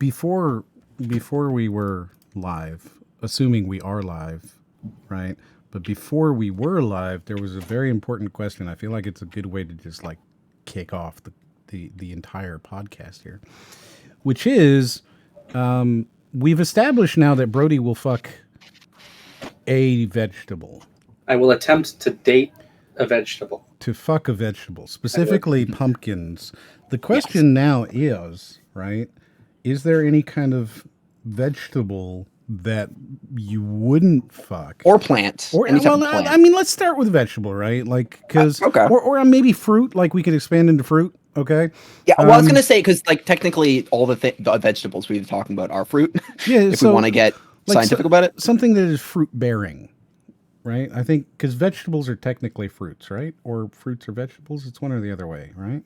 before we were live, assuming we are live, right? But before we were live, there was a very important question. I feel like it's a good way to just like kick off the entire podcast here, which is we've established now that Brody will fuck a vegetable. I will attempt to date a vegetable. To fuck a vegetable, specifically pumpkins. The question now is, right, is there any kind of vegetable that you wouldn't fuck? Or plant. Or, well, I mean, let's start with vegetable, right? Like, because, okay. or maybe fruit, like we could expand into fruit, okay? Yeah, well, I was going to say, because, like, technically all the vegetables we've been talking about are fruit. Yeah, if we want to get scientific about it. Something that is fruit-bearing. Right? I think because vegetables are technically fruits, right? Or fruits are vegetables. It's one or the other way, right?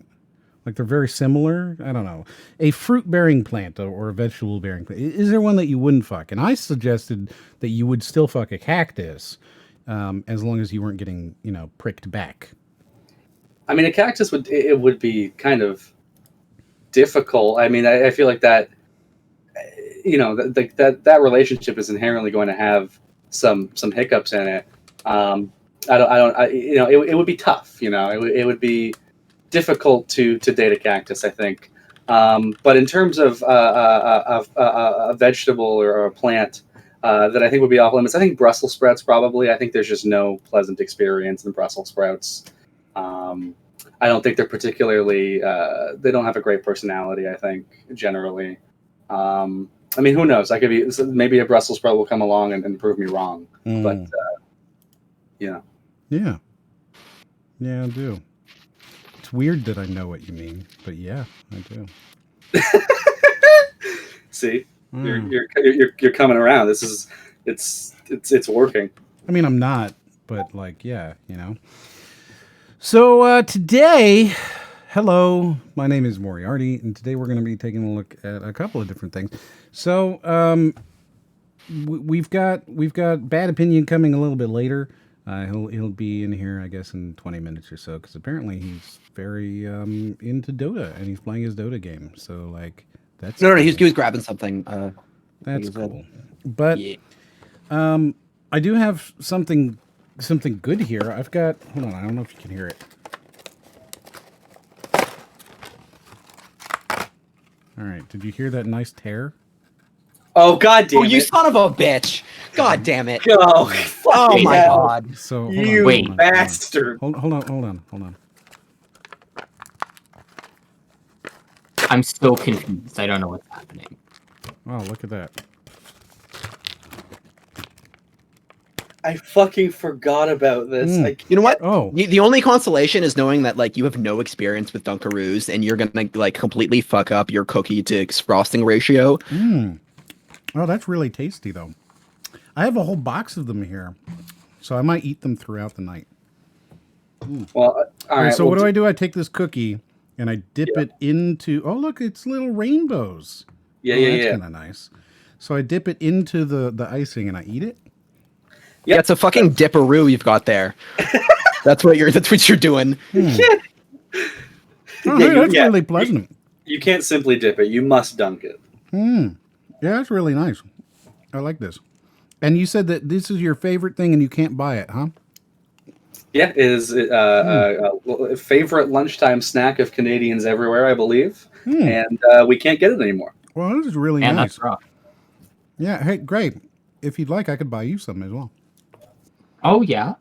Like they're very similar. I don't know. A fruit-bearing plant or a vegetable-bearing plant. Is there one that you wouldn't fuck? And I suggested that you would still fuck a cactus as long as you weren't getting, pricked back. I mean, a cactus would be kind of difficult. I mean, I feel like that, that relationship is inherently going to have some hiccups in it. It would be tough. It would be difficult to date a cactus, I think. But in terms of a vegetable or a plant that I think would be off limits, I think Brussels sprouts probably. I think there's just no pleasant experience in Brussels sprouts. I don't think they're particularly. They don't have a great personality, I think, generally. I mean, who knows? Maybe a Brussels sprout will come along and prove me wrong. But yeah. Yeah, I do. It's weird that I know what you mean, but yeah, I do. See, you're coming around. It's working. I mean, I'm not, but like, yeah, So today. Hello, my name is Moriarty, and today we're going to be taking a look at a couple of different things. So, we've got Bad Opinion coming a little bit later. He'll be in here, I guess, in 20 minutes or so, because apparently he's very into Dota, and he's playing his Dota game. So, like, that's no, he was grabbing something. That's cool. But yeah. I do have something good here. I've got. Hold on, I don't know if you can hear it. All right. Did you hear that nice tear? Oh, God damn it. Oh, you son of a bitch. God damn it. Oh my God. So, you bastard. Hold on. I'm still confused. I don't know what's happening. Oh, look at that. I fucking forgot about this. You know what? Oh, the only consolation is knowing that like you have no experience with Dunkaroos and you're gonna like completely fuck up your cookie to frosting ratio. Oh, that's really tasty though. I have a whole box of them here, so I might eat them throughout the night. Well, all right. So what do I do? I take this cookie and I dip it into. Oh, look, it's little rainbows. Yeah. That's kind of nice. So I dip it into the icing and I eat it. Yeah, it's a fucking dipperoo you've got there. That's what you're doing. Oh, hey, that's really pleasant. You can't simply dip it. You must dunk it. Yeah, that's really nice. I like this. And you said that this is your favorite thing and you can't buy it, huh? Yeah, it is a favorite lunchtime snack of Canadians everywhere, I believe. And we can't get it anymore. Well, this is really nice. That's rough. Yeah, hey, great. If you'd like, I could buy you some as well. Oh, yeah?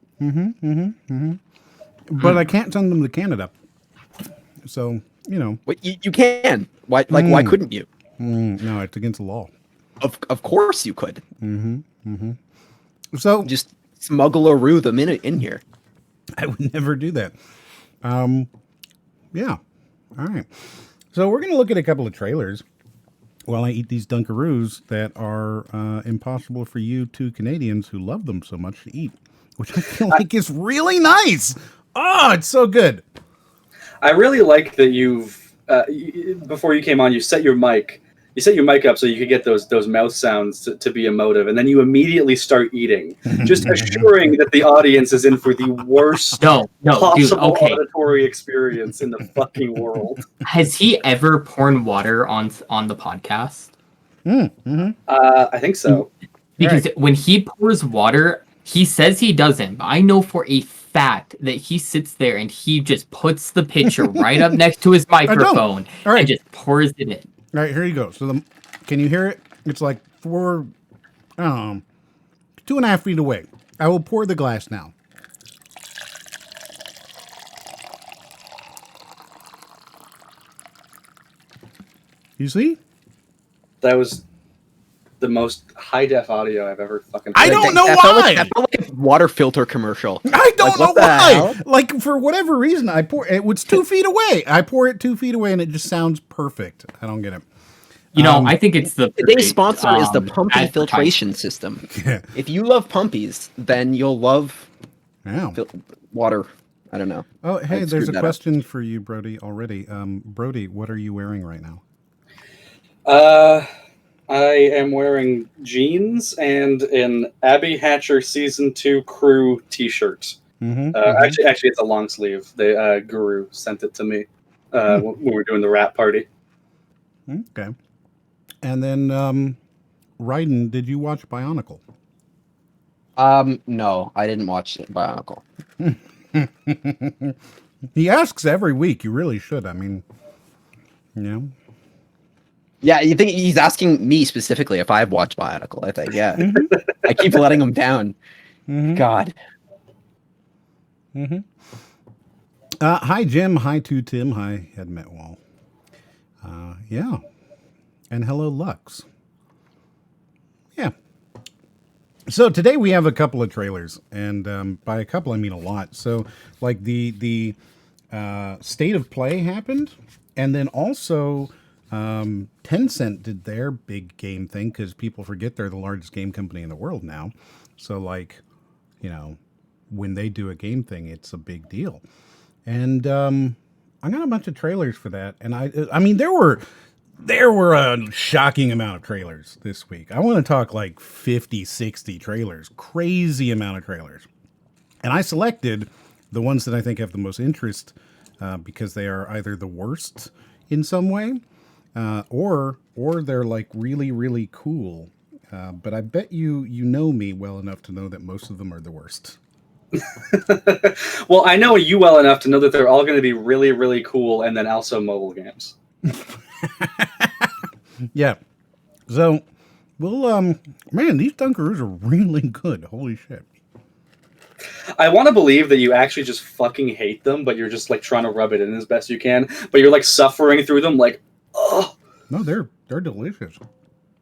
But I can't send them to Canada. So, But you can. Why? Like, why couldn't you? No, it's against the law. Of course you could. So just smuggle a roo them in here. I would never do that. Yeah. All right. So we're going to look at a couple of trailers while I eat these Dunkaroos that are impossible for you two Canadians who love them so much to eat, which I feel like is really nice. Oh, it's so good. I really like that you've before you came on, you set your mic up so you could get those mouth sounds to be emotive, and then you immediately start eating, just assuring that the audience is in for the worst possible auditory experience in the fucking world. Has he ever poured water on the podcast? I think so. Because when he pours water, he says he doesn't, but I know for a fact that he sits there and he just puts the pitcher right up next to his microphone and just pours it in. All right, here you go. So, can you hear it? It's like 2.5 feet away. I will pour the glass now. You see? That was the most high def audio I've ever fucking. I don't know That why. felt like a water filter commercial. I don't know what the why. hell? Like, for whatever reason, I pour it was 2 feet away. I pour it 2 feet away, and it just sounds perfect. I don't get it. You know, I think it's the Today's sponsor is the pumpy advertising. filtration system. Yeah. If you love pumpies, then you'll love Yeah. water. I don't know. Oh, hey, I there's screwed a that up. question for you, Brody, already. Brody, what are you wearing right now? I am wearing jeans and an Abby Hatcher Season 2 crew T-shirt. Actually, it's a long sleeve. The Guru sent it to me when we were doing the rap party. Okay. And then, Raiden, did you watch Bionicle? No, I didn't watch it, Bionicle. He asks every week. You really should. I mean, you know. Yeah, you think he's asking me specifically if I've watched Bionicle? I think, yeah. I keep letting him down. God. Hi, Jim. Hi to Tim. Hi, Ed Metwall. Yeah. And hello, Lux. Yeah. So today we have a couple of trailers, and by a couple I mean a lot. So, like the State of Play happened, and then also Tencent did their big game thing because people forget they're the largest game company in the world now. So, like, you know, when they do a game thing, it's a big deal. And I got a bunch of trailers for that, and I mean there were a shocking amount of trailers this week. I want to talk like 50, 60 trailers. Crazy amount of trailers. And I selected the ones that I think have the most interest because they are either the worst in some way or they're like really, really cool. But I bet you know me well enough to know that most of them are the worst. Well, I know you well enough to know that they're all going to be really, really cool, and then also mobile games. Yeah. So, we'll, man, these Dunkaroos are really good. Holy shit. I want to believe that you actually just fucking hate them, but you're just like trying to rub it in as best you can. But you're like suffering through them, like, oh. No, they're delicious.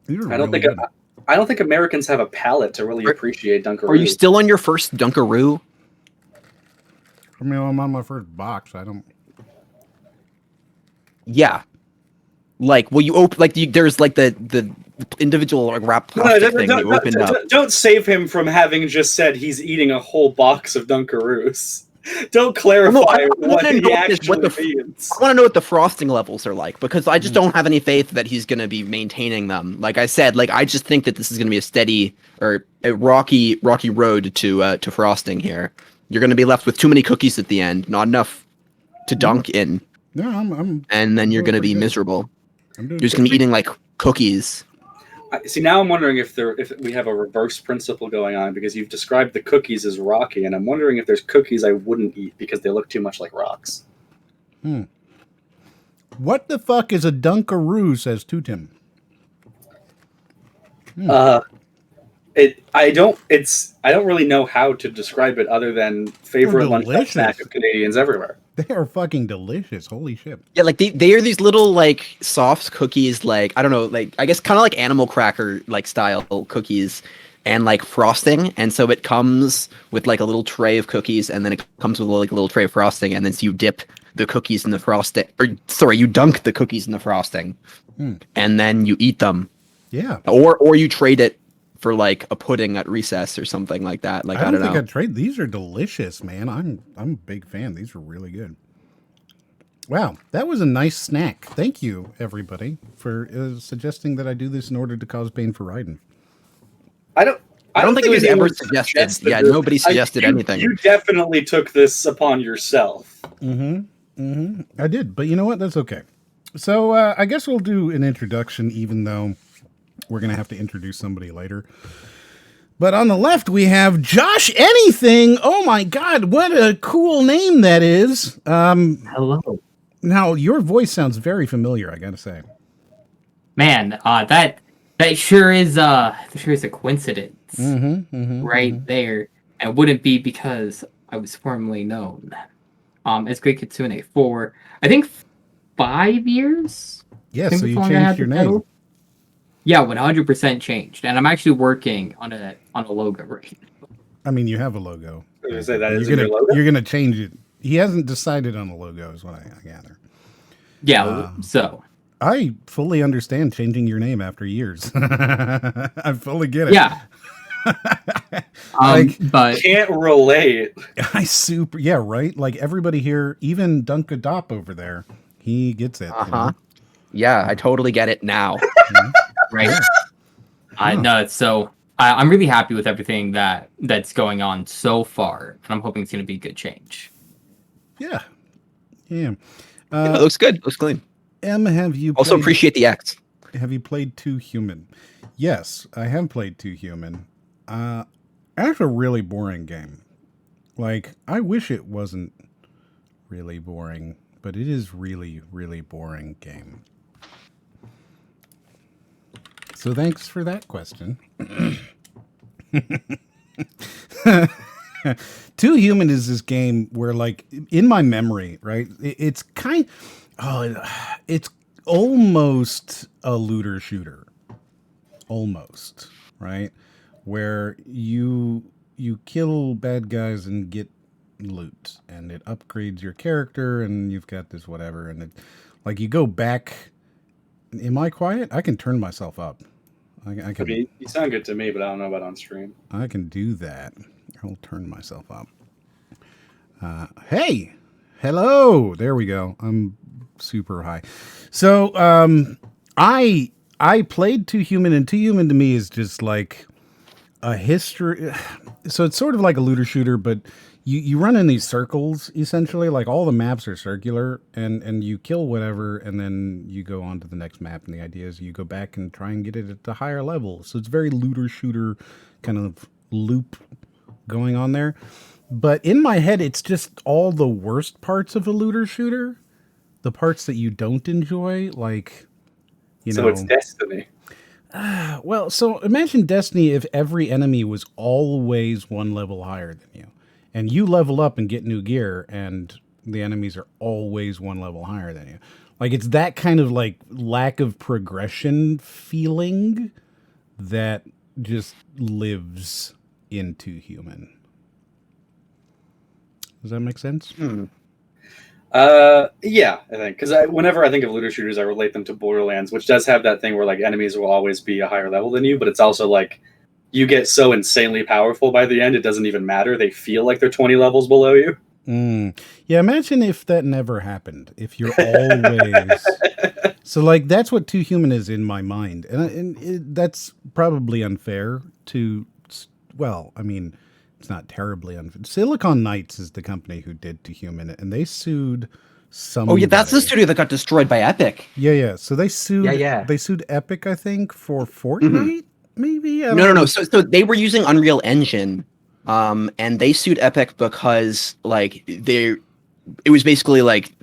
These are I don't really think good. I don't think Americans have a palate to really appreciate Dunkaroos. Are you still on your first Dunkaroo? I mean, I'm on my first box. I don't. Yeah. Like, well, you open there's like the individual like wrap plastic thing that you opened up. Don't save him from having just said he's eating a whole box of Dunkaroos. Don't clarify what he actually means. I want to know what the frosting levels are like because I just don't have any faith that he's going to be maintaining them. Like I said, like I just think that this is going to be a steady or a rocky road to frosting here. You're going to be left with too many cookies at the end, not enough to dunk in. No, I'm and then you're going to be miserable. You're just going to be eating like cookies. See, now I'm wondering if we have a reverse principle going on because you've described the cookies as rocky, and I'm wondering if there's cookies I wouldn't eat because they look too much like rocks. What the fuck is a Dunkaroo? Says Tutim. I don't really know how to describe it other than favorite lunchtime snack of Canadians everywhere. They are fucking delicious. Holy shit. Yeah, like they are these little like soft cookies, like I don't know, like I guess kind of like animal cracker like style cookies and like frosting. And so it comes with like a little tray of cookies and then it comes with like a little tray of frosting and then so you dip the cookies in the frosting you dunk the cookies in the frosting and then you eat them. Yeah. Or you trade it for like a pudding at recess or something like that. Like I don't think know. I'd trade. These are delicious, man. I'm a big fan. These are really good. Wow, that was a nice snack. Thank you, everybody, for suggesting that I do this in order to cause pain for Raiden. I don't think it was ever suggested. Yeah, nobody suggested anything. You definitely took this upon yourself. I did, but you know what? That's okay. So I guess we'll do an introduction, even though we're going to have to introduce somebody later. But on the left, we have JXSHanything. Oh my God, what a cool name that is. Hello. Now, your voice sounds very familiar, I got to say. Man, that sure is a coincidence there. And wouldn't be because I was formerly known as Great Kitsune for, I think, 5 years? Yeah, so you changed your name. Yeah, 100% changed. And I'm actually working on a logo right now. I mean, you have a logo. I was gonna say that is your logo. You're going to change it. He hasn't decided on a logo, is what I gather. Yeah, so. I fully understand changing your name after years. I fully get it. Yeah. But can't relate. Yeah, right? Like everybody here, even Dunkadop over there, he gets it. Yeah, I totally get it now. Right. I know. So I'm really happy with everything that's going on so far, and I'm hoping it's going to be a good change. Yeah. It looks good. Looks clean. M, have you also appreciate the X? Have you played Too Human? Yes, I have played Too Human. That's a really boring game. Like, I wish it wasn't really boring, but it is really, really boring game. So thanks for that question. Too Human is this game where, like, in my memory, right, it's almost a looter shooter. Almost, right? Where you kill bad guys and get loot, and it upgrades your character, and you've got this whatever, and it, like, you go back. Am I quiet? I can turn myself up. I can. I mean, you sound good to me, but I don't know about on stream. I can do that. I'll turn myself up. Hey, hello. There we go. I'm super high. So I played Too Human, and Too Human to me is just like a history. So it's sort of like a looter shooter, but you run in these circles, essentially. Like, all the maps are circular, and you kill whatever, and then you go on to the next map. And the idea is you go back and try and get it at the higher level. So it's very looter shooter kind of loop going on there. But in my head, it's just all the worst parts of a looter shooter. The parts that you don't enjoy, like, you know. So it's Destiny. Well, so imagine Destiny if every enemy was always one level higher than you. And you level up and get new gear, and the enemies are always one level higher than you. Like, it's that kind of, like, lack of progression feeling that just lives in Too Human. Does that make sense? Yeah, I think. Because whenever I think of looter shooters, I relate them to Borderlands, which does have that thing where, like, enemies will always be a higher level than you, but it's also, like, you get so insanely powerful by the end, it doesn't even matter. They feel like they're 20 levels below you. Yeah, imagine if that never happened. If you're always... So, like, that's what Too Human is in my mind. And that's probably unfair to... Well, I mean, it's not terribly unfair. Silicon Knights is the company who did Too Human, and they sued somebody. Oh, yeah, that's the studio that got destroyed by Epic. Yeah. So they sued... Yeah. They sued Epic, I think, for Fortnite? Maybe? No. So they were using Unreal Engine, and they sued Epic because, like, it was basically like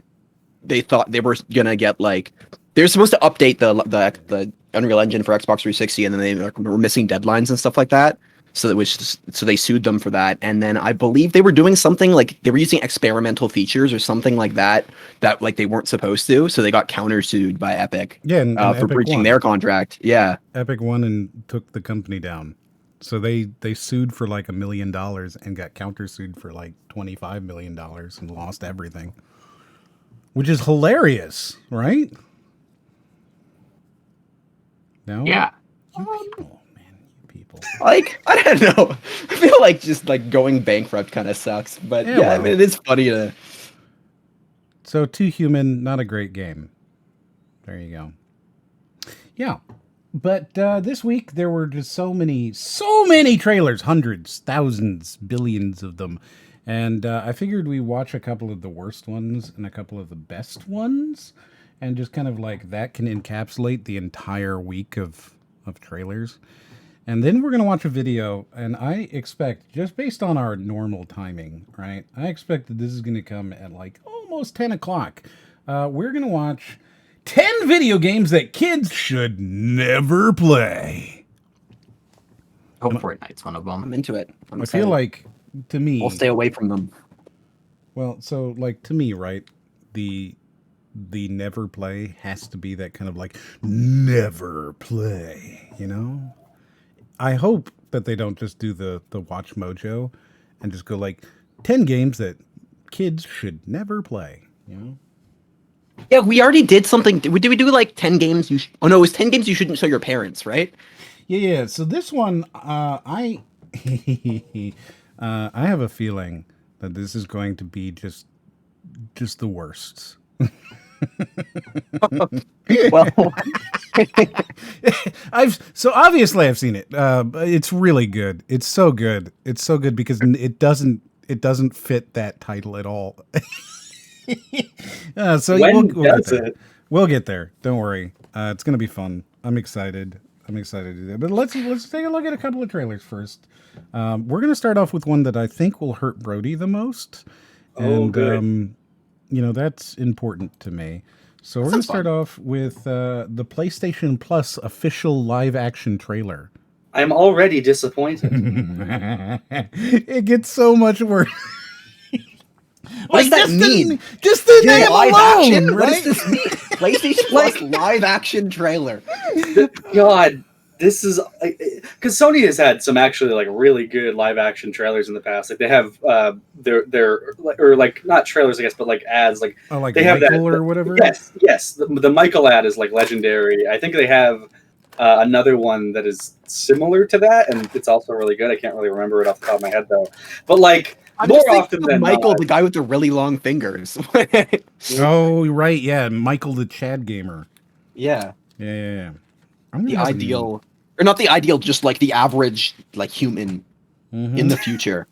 they thought they were gonna get, like, they're supposed to update the Unreal Engine for Xbox 360, and then they were missing deadlines and stuff like that. So they sued them for that, and then I believe they were doing something like they were using experimental features or something like that like they weren't supposed to. So they got countersued by Epic. Yeah, and for Epic breaching won. their contract. Yeah, Epic won and took the company down. So they sued for like $1 million and got countersued for like $25 million and lost everything, which is hilarious, right? No. Yeah. You people. Like, I don't know. I feel like just like going bankrupt kind of sucks, but yeah, well, I mean, it is funny to. So Too Human, not a great game. There you go. Yeah, but this week there were just so many trailers, hundreds, thousands, billions of them, and I figured we watch a couple of the worst ones and a couple of the best ones, and just kind of like that can encapsulate the entire week of of trailers. And then we're going to watch a video, and I expect, just based on our normal timing, right? I expect that this is going to come at like almost 10 o'clock. We're going to watch 10 video games that kids should never play. Oh, Fortnite's one of them. I'm into it. I feel like, to me... We'll stay away from them. Well, so, like, to me, right, the never play has to be that kind of, like, never play, you know? I hope that they don't just do the Watch Mojo and just go, like, 10 games that kids should never play, you know? Yeah, we already did something. Did we do, like, 10 games you... Oh, no, it was 10 games you shouldn't show your parents, right? Yeah. So this one, I have a feeling that this is going to be just the worst. Well, obviously I've seen it. It's really good. It's so good. It's so good because it doesn't fit that title at all. So we'll get there. Don't worry. It's gonna be fun. I'm excited to do that. But let's take a look at a couple of trailers first. We're going to start off with one that I think will hurt Brody the most. And, good. That's important to me. So we're going to start off with the PlayStation Plus official live-action trailer. I'm already disappointed. It gets so much worse. What does that mean? Just the name live alone, action? right? What does this mean? PlayStation Plus live action trailer. God, this is because Sony has had some actually like really good live action trailers in the past. Like they have their or like not trailers, I guess, but like ads. Like like they have Michael that or whatever. Yes. The Michael ad is like legendary. I think they have another one that is similar to that, and it's also really good. I can't really remember it off the top of my head though. But like. I'm More just often than Michael, not. the guy with the really long fingers. Oh, right, yeah, Michael the Chad gamer. Yeah. Yeah. The ideal, or not the ideal, just like the average, like human in the future.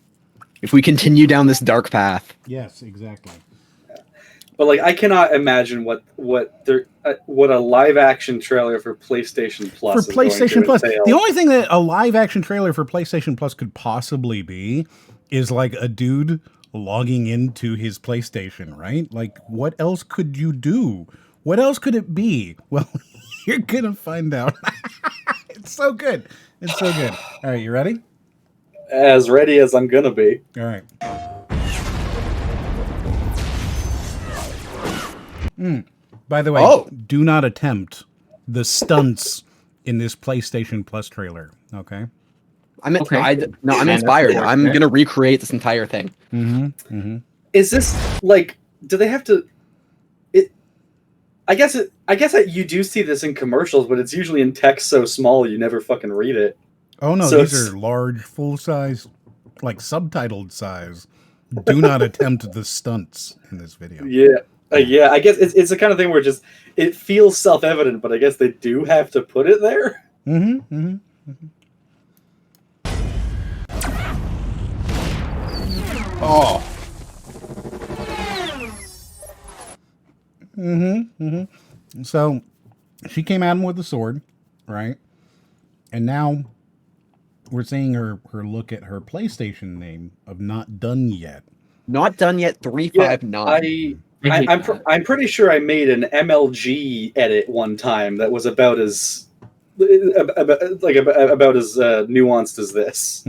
If we continue down this dark path. Yes, exactly. But like, I cannot imagine what a live action trailer for PlayStation Plus for PlayStation Plus. Entail. The only thing that a live action trailer for PlayStation Plus could possibly be is like a dude logging into his PlayStation, right? Like, what else could you do? What else could it be? Well, you're gonna find out. It's so good. It's so good. All right, you ready? As ready as I'm gonna be. All right. By the way, do not attempt the stunts in this PlayStation Plus trailer, okay? I'm inspired. I'm gonna recreate this entire thing. Is this like? Do they have to? I guess you do see this in commercials, but it's usually in text so small you never fucking read it. Oh no, so these are large, full size, like subtitled size. Do not attempt the stunts in this video. Yeah. I guess it's the kind of thing where just it feels self-evident, but I guess they do have to put it there. Oh. So she came at him with a sword, right? And now we're seeing her look at her PlayStation name of Not Done Yet. Not Done Yet 359. I'm pretty sure I made an MLG edit one time that was about as nuanced as this.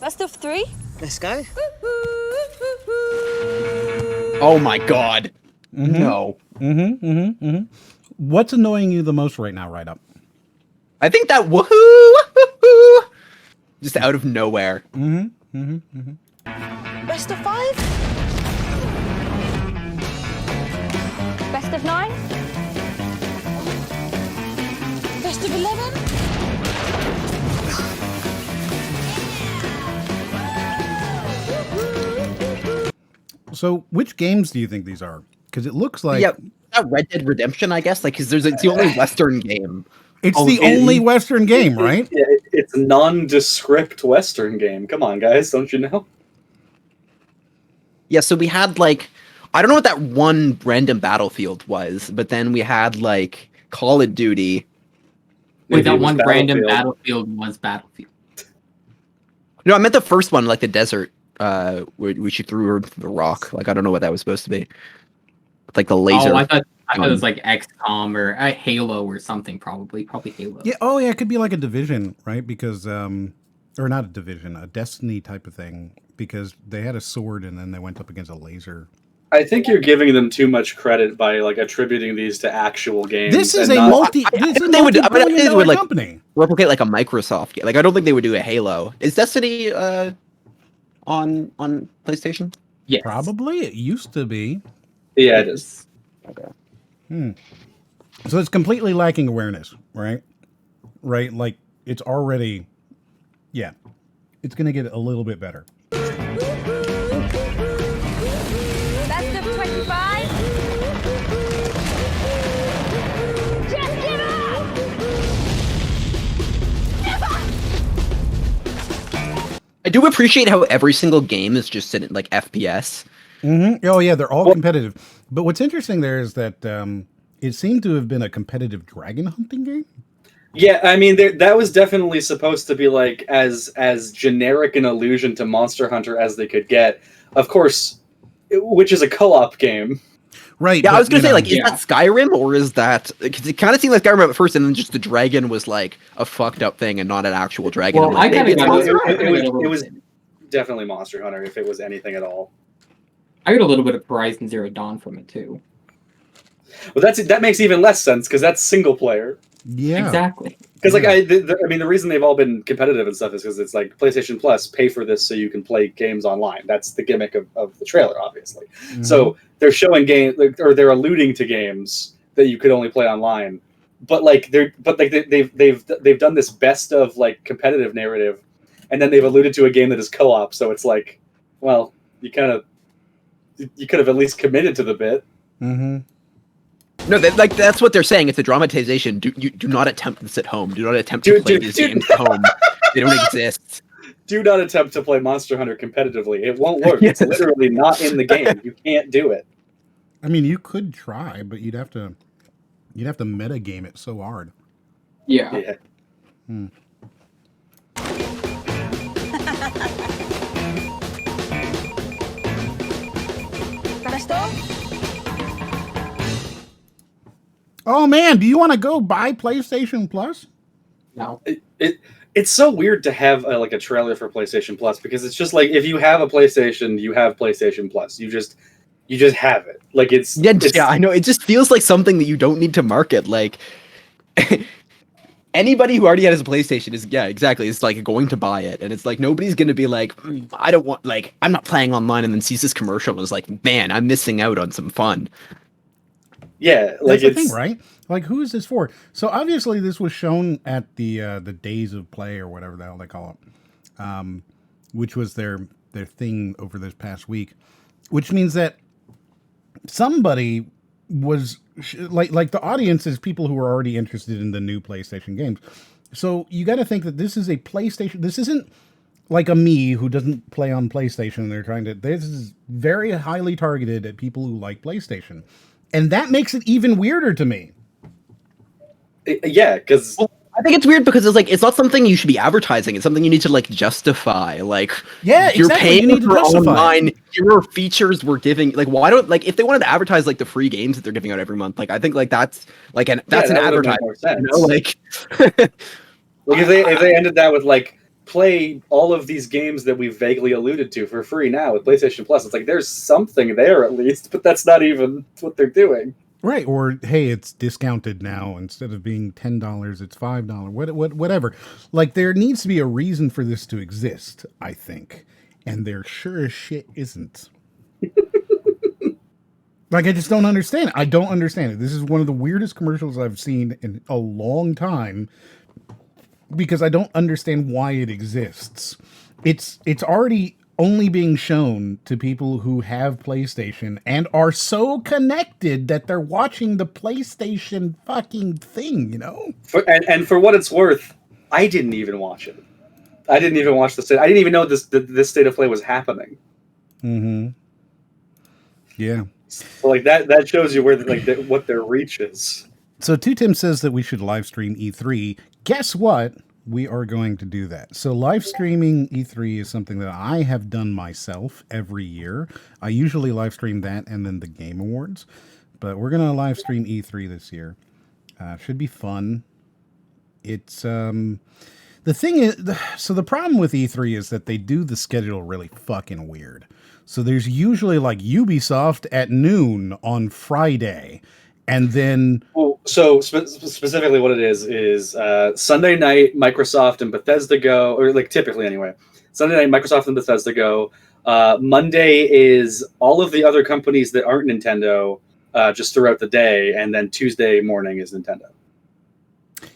Best of 3? Let's go. Oh my god. No. What's annoying you the most right now, Right Up? I think that woohoo just out of nowhere. Best of 5? Best of 9? Best of 11? So, which games do you think these are? Because it looks like Red Dead Redemption, I guess. Like, because it's the only Western game. It's the only Western game, right? Yeah, it's a nondescript Western game. Come on, guys, don't you know? Yeah, so we had like, I don't know what that one random Battlefield was, but then we had like Call of Duty. Wait, Maybe it that was one random Battlefield. Battlefield was Battlefield. No, I meant the first one, like the desert, where she threw her into the rock. Like I don't know what that was supposed to be. Like the laser. Oh, I thought it was like XCOM or Halo or something. Probably Halo. Yeah. Oh, yeah. It could be like a Division, right? Because, or not a Division, a Destiny type of thing. Because they had a sword and then they went up against a laser. I think you're giving them too much credit by like attributing these to actual games. This is and a not- multi-billion-dollar company. Replicate like a Microsoft game. Like I don't think they would do a Halo. Is Destiny on PlayStation? Yes. Probably. It used to be. Yeah, it is. Okay. So it's completely lacking awareness, right? Right? Like, it's already... Yeah. It's going to get a little bit better. Best of 25. Just give up! I do appreciate how every single game is just in like FPS. Mm-hmm. Oh, yeah, they're all competitive. But what's interesting there is that it seemed to have been a competitive dragon hunting game. Yeah, I mean, that was definitely supposed to be like as generic an allusion to Monster Hunter as they could get. Of course, which is a co-op game. Right. Yeah, I was gonna say, like, is yeah. that Skyrim or is that? Because it kind of seemed like Skyrim at first, and then just the dragon was like a fucked up thing and not an actual dragon. Well, I'm like, I kinda maybe it's got Monster it. Hunter. It was definitely Monster Hunter if it was anything at all. I got a little bit of Horizon Zero Dawn from it too. Well, that makes even less sense because that's single player. Yeah. Exactly. Because like I mean, the reason they've all been competitive and stuff is because it's like PlayStation Plus, pay for this so you can play games online. That's the gimmick of the trailer, obviously. Mm-hmm. So they're showing or they're alluding to games that you could only play online. But like they've done this best of like competitive narrative, and then they've alluded to a game that is co-op. So it's like, well, you could have at least committed to the bit. Mm-hmm. No, that's what they're saying. It's a dramatization. Do not attempt this at home. Do not attempt to play these games at home. They don't exist. Do not attempt to play Monster Hunter competitively. It won't work. Yes. It's literally not in the game. You can't do it. I mean, you could try, but you'd have to meta game it so hard. Yeah. Yeah. Best of? Oh man, do you want to go buy PlayStation Plus? No. It's so weird to have a trailer for PlayStation Plus because it's just like if you have a PlayStation, you have PlayStation Plus. You just have it. Like it's I know. It just feels like something that you don't need to market. Like anybody who already has a PlayStation is exactly. It's like going to buy it, and it's like nobody's gonna be like, I don't want I'm not playing online, and then sees this commercial and is like, man, I'm missing out on some fun. Yeah, like That's the thing, right? Like, who is this for? So obviously, this was shown at the Days of Play or whatever the hell they call it, which was their thing over this past week. Which means that somebody was like the audience is people who are already interested in the new PlayStation games. So you got to think that this is a PlayStation. This isn't like a me who doesn't play on PlayStation. They're trying to. This is very highly targeted at people who like PlayStation. And that makes it even weirder to me. Yeah, because I think it's weird because it's not something you should be advertising. It's something you need to justify. Like, yeah, you're exactly. paying You need to for justify. online. Here are features we're giving. Like, why don't if they wanted to advertise the free games that they're giving out every month? Like, I think that's an that would've made advertisement. more sense. You know, like if they ended that with play all of these games that we vaguely alluded to for free now with PlayStation Plus, it's like there's something there at least, but that's not even what they're doing. Right, or hey, it's discounted now. Instead of being $10, it's $5. Whatever. Like, there needs to be a reason for this to exist, I think. And there sure as shit isn't. Like, I just don't understand it. I don't understand it. This is one of the weirdest commercials I've seen in a long time because I don't understand why it exists. It's already only being shown to people who have PlayStation and are so connected that they're watching the PlayStation fucking thing, you know? And for what it's worth, I didn't even watch it. I didn't even watch the state. I didn't even know this state of play was happening. Mm-hmm. Yeah. So that shows you where what their reach is. So 2Tim says that we should live stream E3. Guess what? We are going to do that. So live streaming E3 is something that I have done myself every year. I usually live stream that and then the Game Awards. But we're going to live stream E3 this year. Should be fun. It's the thing is, so the problem with E3 is that they do the schedule really fucking weird. So there's usually like Ubisoft at noon on Friday. And then, so specifically, what it is Sunday night Microsoft and Bethesda go, or like typically anyway. Sunday night Microsoft and Bethesda go. Monday is all of the other companies that aren't Nintendo, just throughout the day, and then Tuesday morning is Nintendo.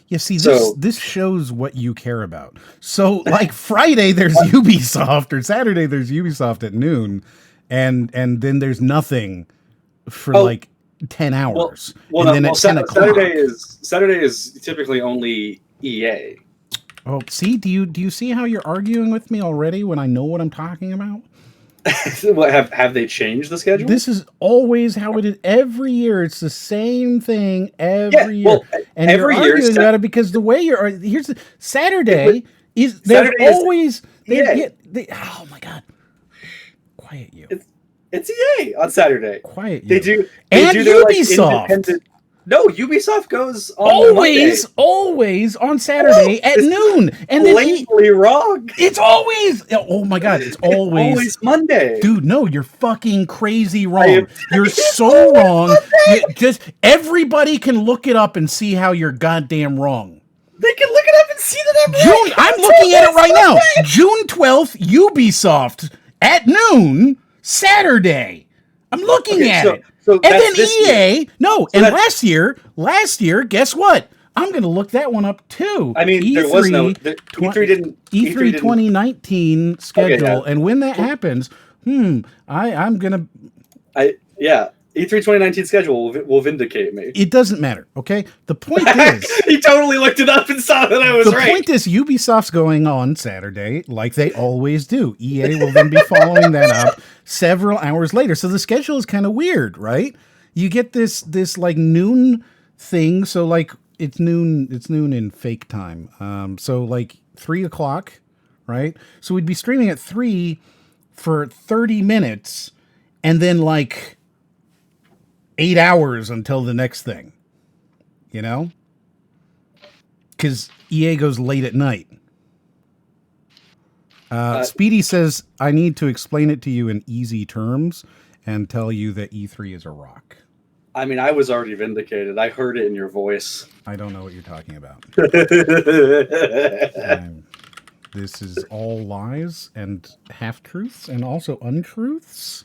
Yeah, see, this shows what you care about. So, like Friday, there's Ubisoft, or Saturday, there's Ubisoft at noon, and then there's nothing for like 10 hours. Well, and then at 10 o'clock. Saturday is typically only EA. Oh, see, do you see how you're arguing with me already when I know what I'm talking about? What, have they changed the schedule? This is always how it is. Every year, it's the same thing every year. And every you're arguing about it because the way you're... Here's the... Saturday is... There's always... oh, my God. Quiet you. It's EA on Saturday. Quiet you. They do Ubisoft. Like, no, Ubisoft goes on always on Saturday at noon. And blatantly wrong. It's always... Oh, my God. It's always Monday. Dude, no, you're fucking crazy wrong. You're so wrong. Just everybody can look it up and see how you're goddamn wrong. They can look it up and see that I'm right. I'm looking at it right now. June 12th, Ubisoft at noon, Saturday. I'm looking at it. So and then EA, last year, guess what? I'm going to look that one up too. I mean, there was no E3 didn't E3 2019 schedule, and when that happens, I'm going to E3 2019 schedule will vindicate me. It doesn't matter, okay? The point is... He totally looked it up and saw that I was right. The point is Ubisoft's going on Saturday, like they always do. EA will then be following that up several hours later. So the schedule is kind of weird, right? You get this like noon thing, so like it's noon in fake time. So like 3 o'clock, right? So we'd be streaming at 3 for 30 minutes, and then like 8 hours until the next thing, you know? Because EA goes late at night. Speedy says, I need to explain it to you in easy terms and tell you that E3 is a rock. I mean, I was already vindicated. I heard it in your voice. I don't know what you're talking about. This is all lies and half-truths and also untruths.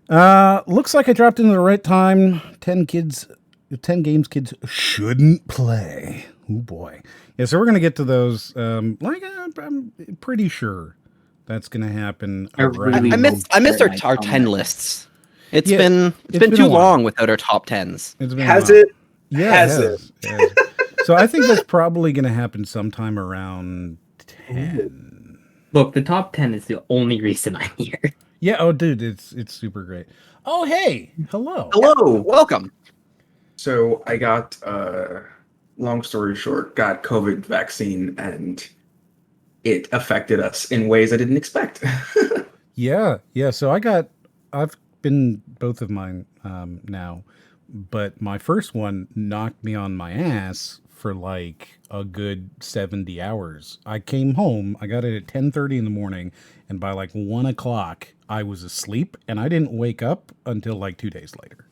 Looks like I dropped in at the right time. 10 games kids shouldn't play. Oh boy. Yeah, so we're going to get to those. I'm pretty sure that's going to happen. I missed our 10 lists. It's been too long without our top 10s. Has it? Yeah, it has. So I think that's probably going to happen sometime around 10. Look, the top 10 is the only reason I'm here. Yeah, oh dude, it's super great. Oh hey, hello. Hello, welcome. So I got long story short, got COVID vaccine and it affected us in ways I didn't expect. Yeah. So I've been both of mine now, but my first one knocked me on my ass for like a good 70 hours. I came home, I got it at 10:30 in the morning, and by like 1 o'clock, I was asleep, and I didn't wake up until like 2 days later.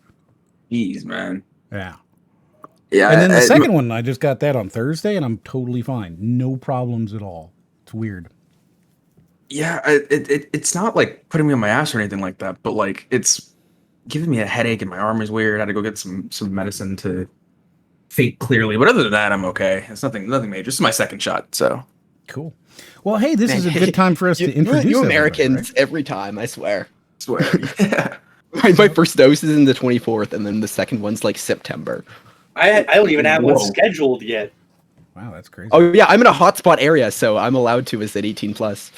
Jeez, man. Yeah. Yeah. And then the second one, I just got that on Thursday, and I'm totally fine. No problems at all. It's weird. Yeah, it's not like putting me on my ass or anything like that, but like it's giving me a headache and my arm is weird. I had to go get some medicine to think clearly, but other than that, I'm okay. It's nothing major. This is my second shot, so cool. Well, hey, this is a good time for us to introduce you Americans right? every time. I swear. Yeah. My first dose is in the 24th, and then the second one's like September. I don't even have one scheduled yet. Wow, that's crazy. Oh yeah, I'm in a hotspot area, so I'm allowed to visit 18 plus.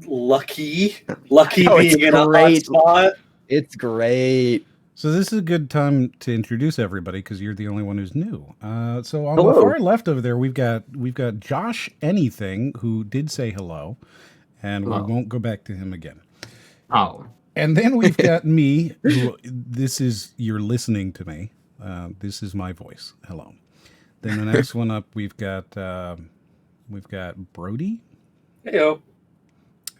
Lucky No, being in a hotspot. It's great. So this is a good time to introduce everybody because you're the only one who's new. So on Hello. the far left over there, we've got Josh Anything, who did say hello, and Hello. we won't go back to him again. Oh. And then we've got me. You're listening to me. This is my voice. Hello. Then the next one up, we've got Brody, Heyo.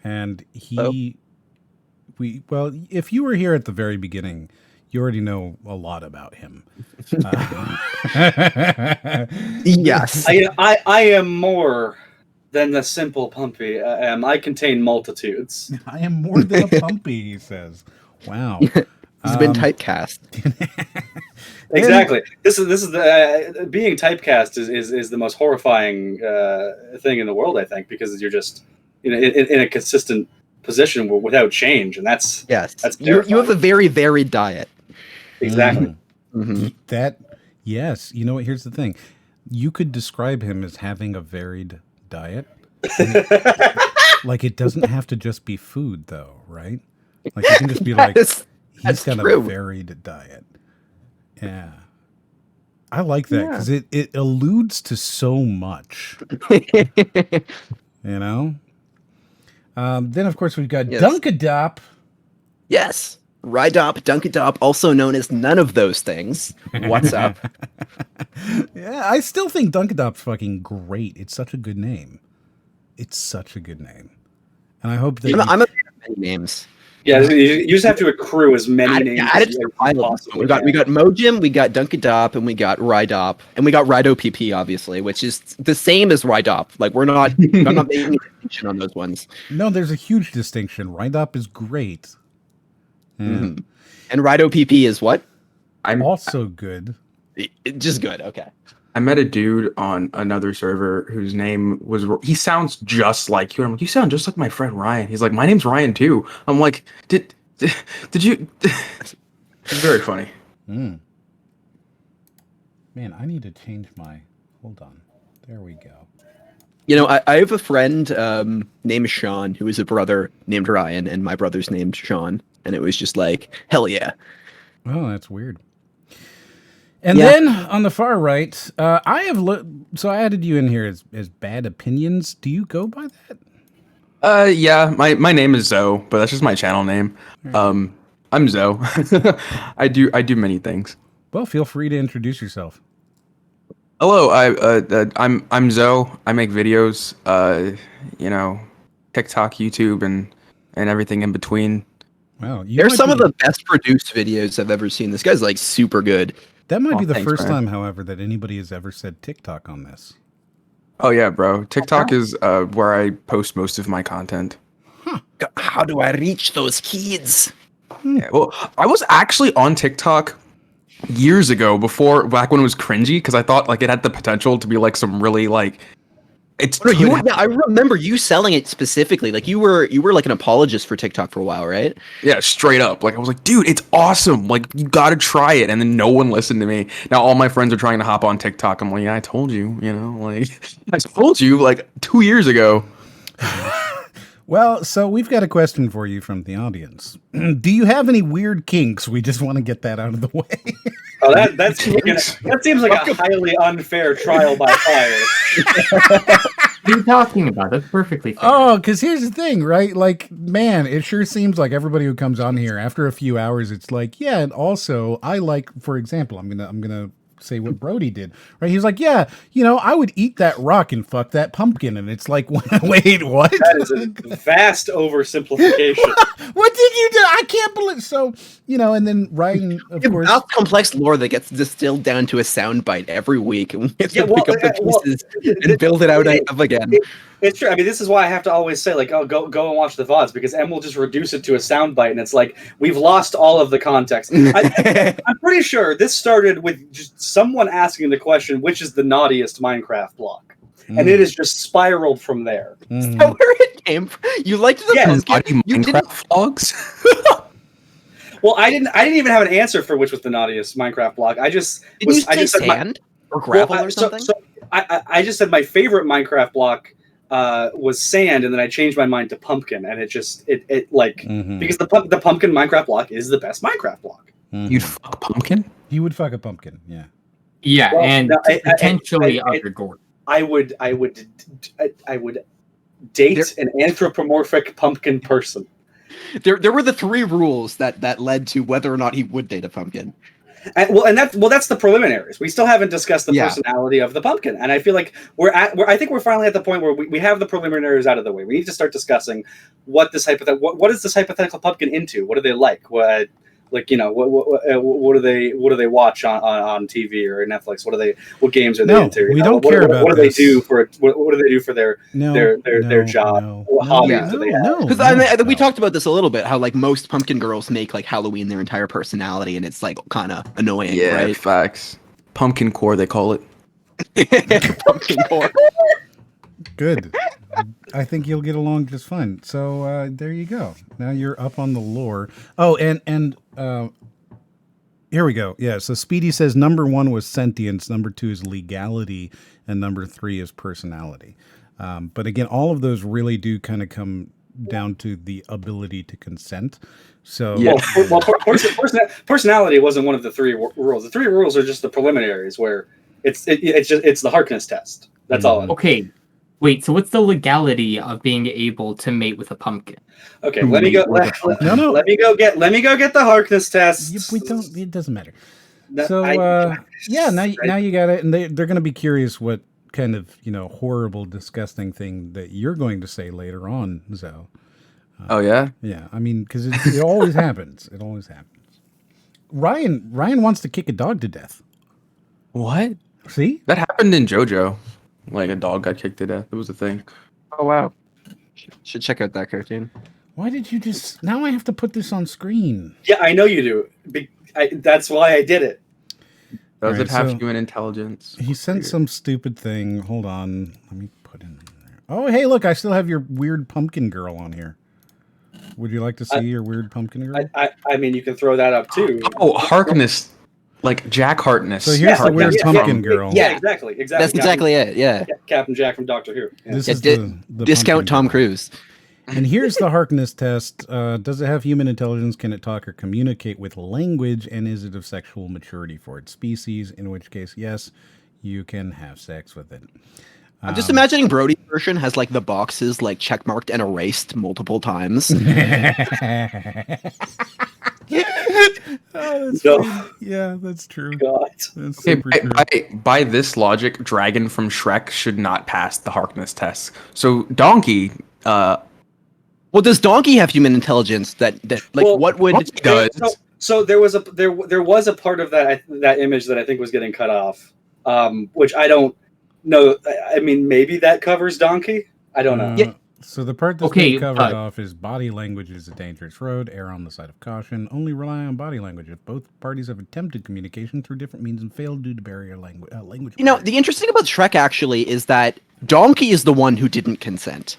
and Hello. if you were here at the very beginning, you already know a lot about him. Yes. I am more than the simple Pumpy. I contain multitudes. I am more than a pumpy, he says. Wow. He's been typecast. Exactly. This is the being typecast is the most horrifying thing in the world, I think, because you're just in a consistent position without change, and that's Yes. That's You have terrifying. a very varied diet. exactly. Mhm. Yes. You know what? Here's the thing. You could describe him as having a varied diet. Like, it doesn't have to just be food, though, right? Like, you can just be like, That's he's got true. a varied diet. Yeah. I like that Yeah. because it alludes to so much, you know? Then, of course, we've got Yes. Dunkadop. Yes. Rydop, Dunkadop, also known as none of those things. What's up? Yeah, I still think Dunkadop's fucking great. It's such a good name. It's such a good name. And I hope that I'm a fan of many names. Yeah, you just have to accrue as many names Add as it you to the pile. possibly We got can. Mojim, we got Dunkadop, and we got Rydop, and we got RidoPP, obviously, which is the same as Rydop. Like I'm not making a distinction on those ones. No, there's a huge distinction. Rydop is great. Yeah. Mhm. And RidoPP is what? I'm Also good. Just good. Okay. I met a dude on another server whose name was. He sounds just like you. I'm like, you sound just like my friend Ryan. He's like, my name's Ryan too. I'm like, did you? It's very funny. Mm. Man, I need to change my. Hold on. There we go. You know, I have a friend named Sean who is a brother named Ryan, and my brother's named Sean, and it was just like, hell yeah. Oh, that's weird. And Yeah. then on the far right, so I added you in here as Bad Opinions. Do you go by that? Yeah, my name is Zoe, but that's just my channel name. I'm Zoe. I do many things. Well, feel free to introduce yourself. Hello, I'm Zoe. I make videos, TikTok, YouTube, and everything in between. Wow, They're some of the best produced videos I've ever seen. This guy's like super good. That might Oh, be the thanks, first man. time, however, that anybody has ever said TikTok on this. Oh yeah, bro. TikTok is where I post most of my content. How do I reach those kids? Yeah, well, I was actually on TikTok years ago, back when it was cringy, because I thought like it had the potential to be like some really like it's. No, I remember you selling it specifically. Like you were like an apologist for TikTok for a while, right? Yeah, straight up. Like I was like, dude, it's awesome. Like you gotta try it. And then no one listened to me. Now all my friends are trying to hop on TikTok. I'm like, yeah, I told you, like I told you like 2 years ago. Well, so we've got a question for you from the audience. Do you have any weird kinks? We just want to get that out of the way. Oh, that seems like a highly unfair trial by fire. What are you talking about? That's perfectly fair. Oh, because here's the thing, right? Like, man, it sure seems like everybody who comes on here after a few hours, it's like, yeah, and also I like, for example, I'm gonna say what Brody did, right? He's like, yeah, I would eat that rock and fuck that pumpkin, and it's like, wait, what? That is a vast oversimplification. What did you do? I can't believe. So, and then Ryan, of course. Not complex lore that gets distilled down to a soundbite every week, and we have to Yeah, well, pick up the well, pieces and build it out again. It's true. I mean, this is why I have to always say, like, oh, go and watch the VODs, because Em will just reduce it to a soundbite, and it's like, we've lost all of the context. I'm pretty sure this started with just someone asking the question, which is the naughtiest Minecraft block? And it has just spiraled from there. Is that where it came from? You liked the Yes. pumpkin? You didn't. Minecraft vlogs. Well, I didn't even have an answer for which was the naughtiest Minecraft block. I just Didn't you I say just said sand or gravel or something? So I just said my favorite Minecraft block was sand, and then I changed my mind to pumpkin, and it like because the pumpkin Minecraft block is the best Minecraft block. Mhm. You'd fuck pumpkin? You would fuck a pumpkin, yeah. Yeah, Well, and no, potentially I- other gore. I would date an anthropomorphic pumpkin person. There were the 3 rules that led to whether or not he would date a pumpkin. That's the preliminaries. We still haven't discussed the Yeah. personality of the pumpkin, and I feel like I think we're finally at the point where we have the preliminaries out of the way. We need to start discussing what is this hypothetical pumpkin into? What do they like? What do they watch on TV or Netflix? What games are they No, into? we don't care about what do they this. do for their their job? What hobbies do they have? No, Because I mean, we talked about this a little bit, how like most pumpkin girls make like Halloween their entire personality, and it's like kind of annoying, right? facts. Pumpkin core, they call it. Pumpkin core. Good. I think you'll get along just fine. So there you go. Now you're up on the lore. Oh, and here we go. Yeah. So Speedy says number 1 was sentience, number 2 is legality, and number 3 is personality. But again, all of those really do kind of come down to the ability to consent. So Personality wasn't one of the 3 rules. The 3 rules are just the preliminaries, where it's the Harkness test. That's all. Okay, wait. So what's the legality of being able to mate with a pumpkin? Okay, let me go. No. Let me go get the Harkness test. we don't. It doesn't matter. No, So yeah, now I- you got it, and they're going to be curious what kind of horrible, disgusting thing that you're going to say later on, Zoe. Oh yeah? Yeah, I mean, because it always happens. It always happens. Ryan wants to kick a dog to death. What? See? That happened in JoJo. Like a dog got kicked to death. It was a thing. Oh wow. Should check out that cartoon. Why did you just... Now I have to put this on screen. Yeah, I know you do. That's why I did it. Does Alright, it have so- human intelligence? He sent some stupid thing. Hold on. Let me put in there. Oh, hey, look, I still have your weird pumpkin girl on here. Would you like to see your weird pumpkin girl? I mean, you can throw that up too. Oh, Harkness. Like Jack Harkness. So here's the Harkness weird from- pumpkin girl. Yeah, exactly. That's exactly it. Yeah. Captain Jack from Doctor Who. Yeah. This Yeah, is the Discount pumpkin Tom girl. Cruise. And here's the Harkness test. Does it have human intelligence? Can it talk or communicate with language? And is it of sexual maturity for its species? In which case, yes, you can have sex with it. I'm just imagining Brody's version has like the boxes like checkmarked and erased multiple times. Oh, that's No. funny. Yeah, that's true. God. That's Okay, super true. by this logic, Dragon from Shrek should not pass the Harkness test. So Donkey, Well, does Donkey have human intelligence? That like Well, what would? Donkey does. So there was a part of that image that I think was getting cut off, which I don't know. I mean, maybe that covers Donkey. I don't know. Yeah. So the part that's Okay, being covered but- off is body language is a dangerous road. Err on the side of caution. Only rely on body language if both parties have attempted communication through different means and failed due to language. You know, barrier. the interesting about Shrek actually is that Donkey is the one who didn't consent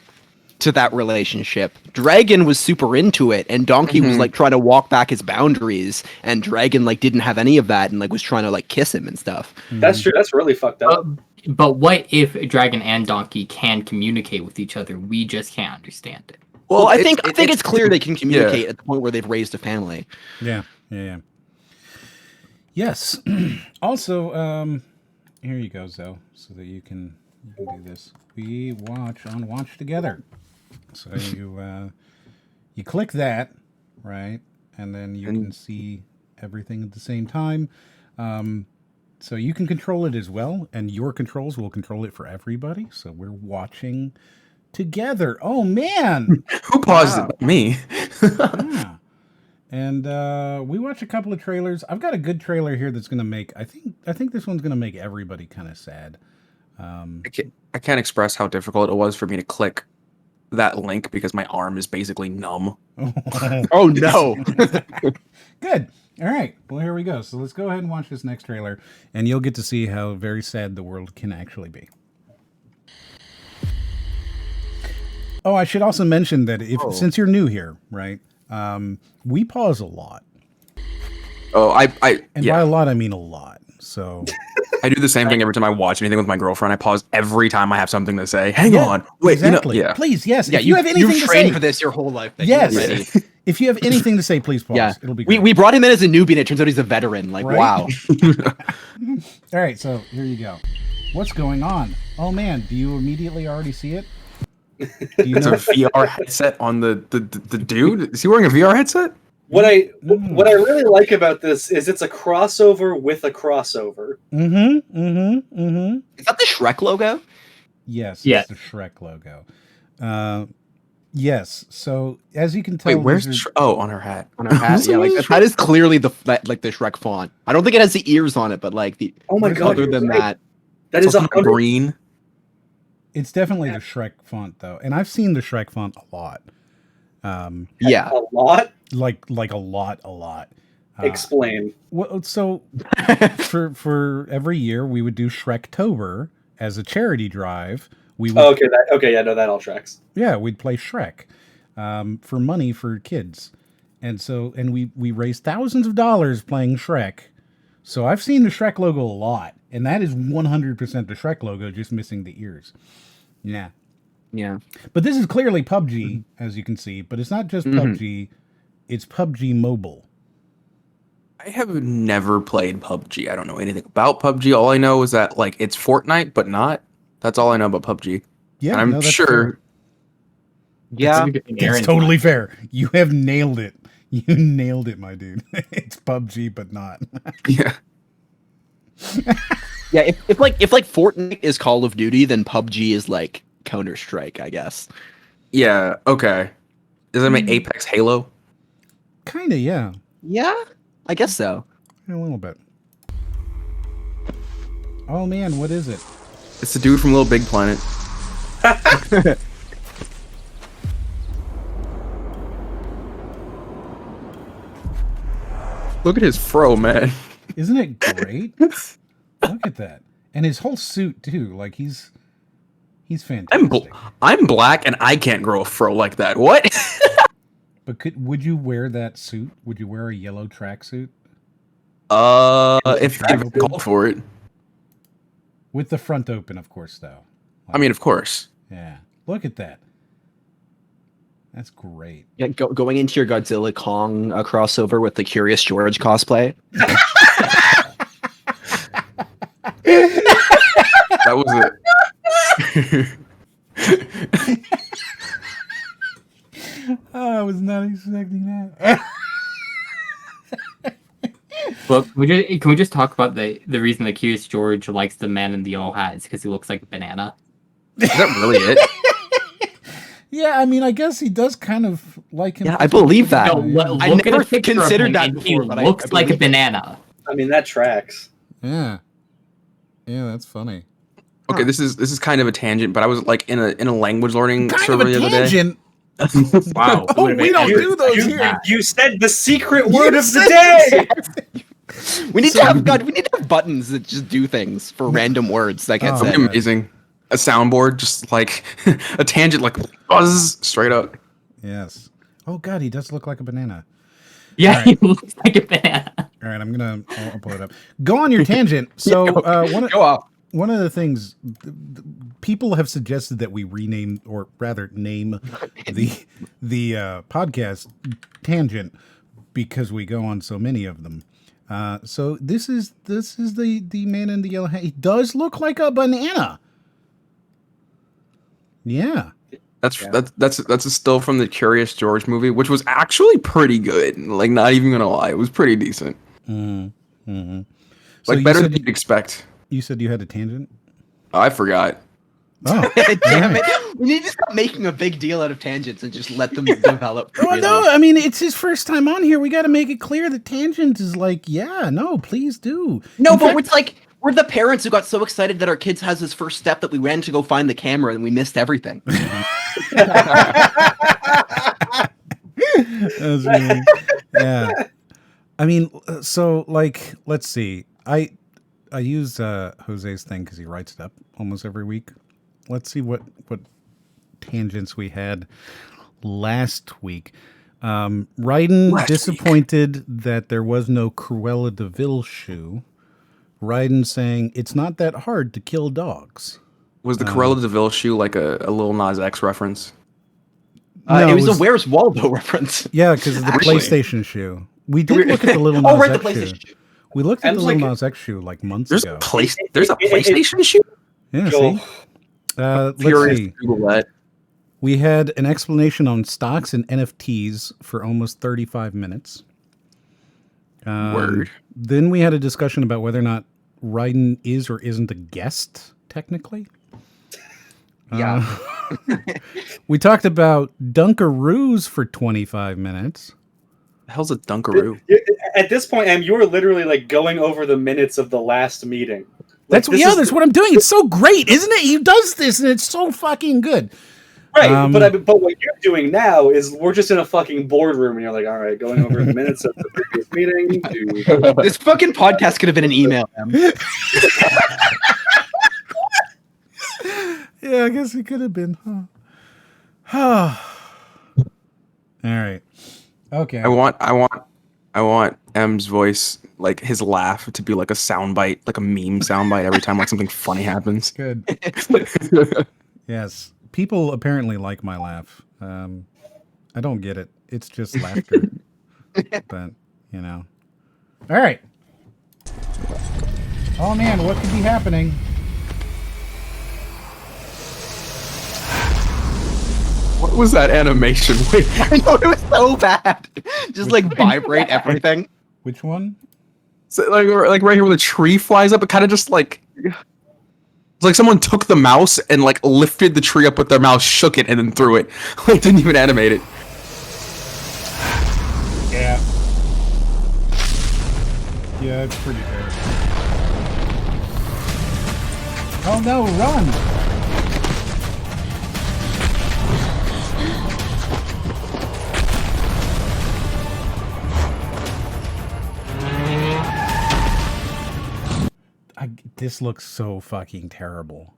to that relationship. Dragon was super into it, and Donkey was like trying to walk back his boundaries, and Dragon like didn't have any of that, and like was trying to like kiss him and stuff. That's true. That's really fucked up. But what if Dragon and Donkey can communicate with each other? We just can't understand it. Well, I think it's- it's clear they can communicate at the point where they've raised a family. Yeah. Yes. Also, here you go, Zoe, so that you can do this. We watch together. So you click that, right, and then you can see everything at the same time. So you can control it as well, and your controls will control it for everybody. So we're watching together. Oh man! Who paused it? Me. Yeah. And we watched a couple of trailers. I've got a good trailer here that's gonna make. I think this one's gonna make everybody kind of sad. I can't express how difficult it was for me to click that link because my arm is basically numb. Oh no! Good. All right. Well, here we go. So let's go ahead and watch this next trailer, and you'll get to see how very sad the world can actually be. Oh, I should also mention that since you're new here, right? We pause a lot, Oh, and by yeah. a lot I mean a lot. So I do the same thing every time I watch anything with my girlfriend. I pause every time I have something to say. Hang Yeah, on, wait, exactly. yeah. Please, yes. Yeah, if you have anything you've to trained say, for this your whole life. Then yes. you're ready. If you have anything to say, please pause. Yeah. It'll be great. We brought him in as a newbie, and it turns out he's a veteran. Like, Right? wow. All right, so here you go. What's going on? Oh man, do you immediately already see it? Do you It's a know? VR headset on the dude. Is he wearing a VR headset? What I really like about this is it's a crossover with a crossover. Is that the Shrek logo? Yes, Yeah. it's the Shrek logo. Yes. So as you can tell, Wait, where's these are- on her hat? On her hat. Yeah, like that is clearly the Shrek font. I don't think it has the ears on it, but like the Oh my god! other than you're right. that, That is It's also 100. green. It's definitely the Shrek font though, and I've seen the Shrek font a lot. yeah. A lot. Like a lot. Explain. Well, so for every year we would do Shrektober as a charity drive. We would, Oh, okay. Yeah, no, that all tracks. yeah, we'd play Shrek for money for kids, and we raised thousands of dollars playing Shrek. So I've seen the Shrek logo a lot, and that is 100% the Shrek logo, just missing the ears. Yeah, Yeah. but this is clearly PUBG, as you can see. But it's not just PUBG; it's PUBG Mobile. I have never played PUBG. I don't know anything about PUBG. All I know is that like it's Fortnite, but not. That's all I know about PUBG. Yeah, and I'm no, that's sure. fair. Yeah. That's totally fair. You have nailed it. You nailed it, my dude. It's PUBG, but not. Yeah. Yeah, if like Fortnite is Call of Duty, then PUBG is like Counter-Strike, I guess. Yeah. Okay. Does that make Apex Halo? Kinda, yeah. Yeah, I guess so. A little bit. Oh man, what is it? It's the dude from Little Big Planet. Look at his fro, man. Isn't it great? Look at that. And his whole suit too. Like he's fantastic. I'm black and I can't grow a fro like that. What? But would you wear that suit? Would you wear a yellow tracksuit? If I called for it. With the front open, of course, though. I mean, of course. Yeah. Look at that. That's great. Yeah, going into your Godzilla Kong crossover with the Curious George cosplay. That was it. Oh, I was not expecting that. Well, can we just talk about the reason that Curious George likes the man in the yellow hat is because he looks like a banana? Is that really it? Yeah, I mean, I guess he does kind of like him. Yeah, I believe that. No, look I at never a picture considered of him that and before, he but I looks like a believe it. banana. I mean, that tracks. Yeah. Yeah, that's funny. Okay, this is kind of a tangent, but I was like in a language learning Kind server of a the other day. tangent. Wow. Oh, we don't do those you, here. You said the secret word You of the said day. We need to have buttons that just do things for random words that get Oh, said. That'd be amazing. A soundboard, just like a tangent, like buzz straight up. Yes. Oh God, he does look like a banana. Yeah, All right. he looks like a banana. All right, I'll pull it up. Go on your tangent. So Go off. one of the things people have suggested that we rename, or rather name the podcast Tangent, because we go on so many of them. So this is the man in the yellow hat. He does look like a banana. Yeah. That's a still from the Curious George movie, which was actually pretty good. Like, not even gonna lie, it was pretty decent. Mm-hmm. Like better than you'd expect. You said you had a tangent? I forgot. Oh, Damn it. We need to stop making a big deal out of tangents and just let them develop. Oh, no, I mean, it's his first time on here. We got to make it clear that Tangent is like, yeah, no, please do. No, In but fact- it's like we're the parents who got so excited that our kids has his first step that we ran to go find the camera and we missed everything. That's really, yeah. I mean, so like, let's see. I use Jose's thing because he writes it up almost every week. Let's see what tangents we had last week. Raiden disappointed that there was no Cruella de Vil shoe. Raiden saying it's not that hard to kill dogs. Was the Cruella de Vil shoe like a Lil Nas X reference? It it was a was- Where's Waldo reference. Yeah, because of the Actually- PlayStation shoe. We did look at the Little Nas Oh, right, the X shoe. PlayStation shoe. We looked at And the like- Little Nas X shoe like months There's ago. there's a PlayStation shoe. Yeah, Joel. see? Let's Furious see. to Google that. We had an explanation on stocks and NFTs for almost 35 minutes. Word. Then we had a discussion about whether or not Raiden is or isn't a guest, technically. Yeah. We talked about Dunkaroos for 25 minutes. The hell's a Dunkaroo? At this point, Em, you are literally like going over the minutes of the last meeting. Like, That's what I'm doing. It's so great, isn't it? He does this, and it's so fucking good. Right, but what you're doing now is we're just in a fucking boardroom, and you're like, all right, going over the minutes of the previous meeting. This fucking podcast could have been an email. Yeah, I guess it could have been, huh? All right. Okay. I want M's voice, like his laugh, to be like a soundbite, like a meme soundbite every time like something funny happens. Good. Yes. People apparently like my laugh. I don't get it. It's just laughter. But, you know. All right. Oh, man, what could be happening? What was that animation? Wait, I know, it was so bad. Just like vibrate everything. Which one? so, like right here when the tree flies up, it kind of just like it's like someone took the mouse and like lifted the tree up with their mouse, shook it, and then threw it. Like didn't even animate it. Yeah. Yeah, it's pretty terrible. Oh no, run! This looks so fucking terrible.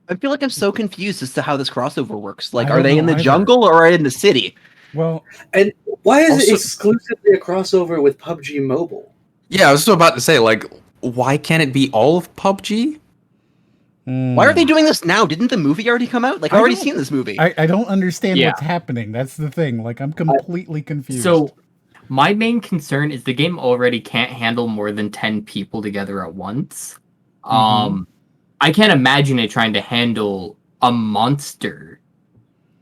I feel like I'm so confused as to how this crossover works. Like, I are don't they in know the either. jungle or are they in the city? Well, And why is it Also- exclusively a crossover with PUBG Mobile? Yeah, I was just about to say, like, why can't it be all of PUBG? Why are they doing this now? Didn't the movie already come out? Like, I I've already don't- seen this movie. I don't understand Yeah. what's happening. That's the thing. Like, I'm completely confused. So, my main concern is the game already can't handle more than 10 people together at once. I can't imagine it trying to handle a monster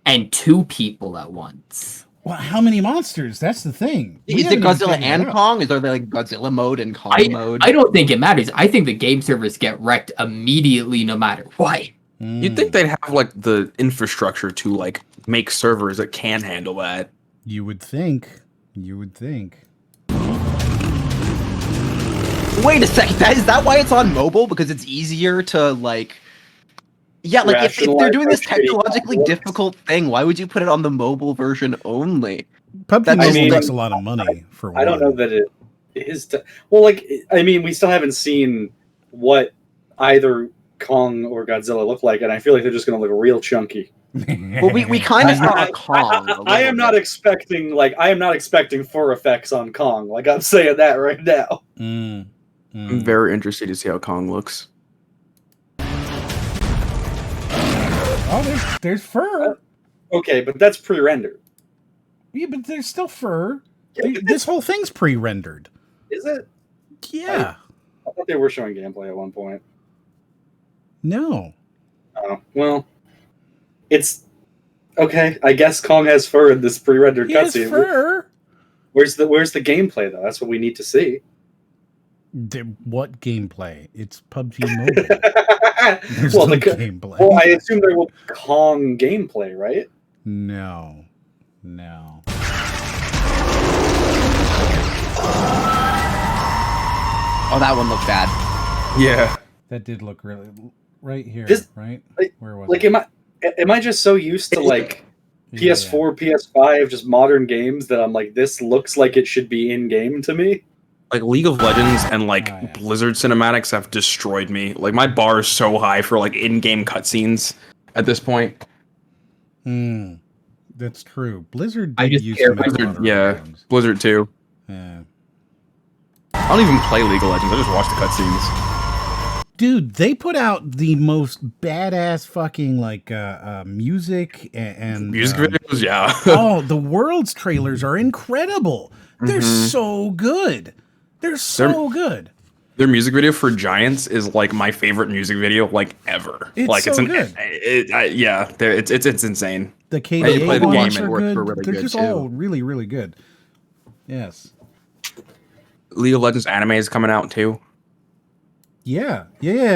and 2 people at once. Well, how many monsters? That's the thing. We Is it haven't even Godzilla figured and it out. Kong? Is there like Godzilla mode and Kong mode? I don't think it matters. I think the game servers get wrecked immediately no matter what. You'd think they'd have like the infrastructure to like make servers that can handle that. You would think. You would think. Wait a second. Is that why it's on mobile? Because it's easier to like. Yeah, like if they're Rationalize doing this how shitty technologically Kong looks. difficult thing, why would you put it on the mobile version only? PUBG That Mobile mean- makes a lot of money for one. I don't know that it is. Well, like, I mean, we still haven't seen what either Kong or Godzilla look like, and I feel like they're just going to look real chunky. Well, we kind of saw Kong. I am not expecting fur effects on Kong. Like, I'm saying that right now. I'm very interested to see how Kong looks. Oh, there's fur. Okay, but that's pre-rendered. Yeah, but there's still fur. Yeah, but This whole thing's pre-rendered. Is it? Yeah. I thought they were showing gameplay at one point. No. Oh, well, it's okay. I guess Kong has fur in this pre-rendered He has cutscene. fur. Where's the gameplay though? That's what we need to see. What gameplay? It's PUBG Mobile. There's well, no the, gameplay. well, I assume there will be Kong gameplay, right? No. No. Oh, that one looked bad. Yeah. That did look really right here, This- right? like- Where was Like, it? am I just so used to like Yeah, PS4, PS5, just modern games that I'm like, this looks like it should be in game to me? Like League of Legends and like Oh, yeah. Blizzard cinematics have destroyed me. Like my bar is so high for like in-game cutscenes at this point. Hmm. That's true. Blizzard I did just use care some about extra Blizzard, yeah. games. Blizzard too. Yeah. I don't even play League of Legends. I just watch the cutscenes. Dude, they put out the most badass fucking like music and Music videos, yeah. oh, the Worlds trailers are incredible. They're so good. They're so good. Their music video for Giants is like my favorite music video like ever. It's like so good. It's insane. The play KDA the ones game, are it works good. for really They're good, just too. all really, really good. Yes. League of Legends anime is coming out too. Yeah.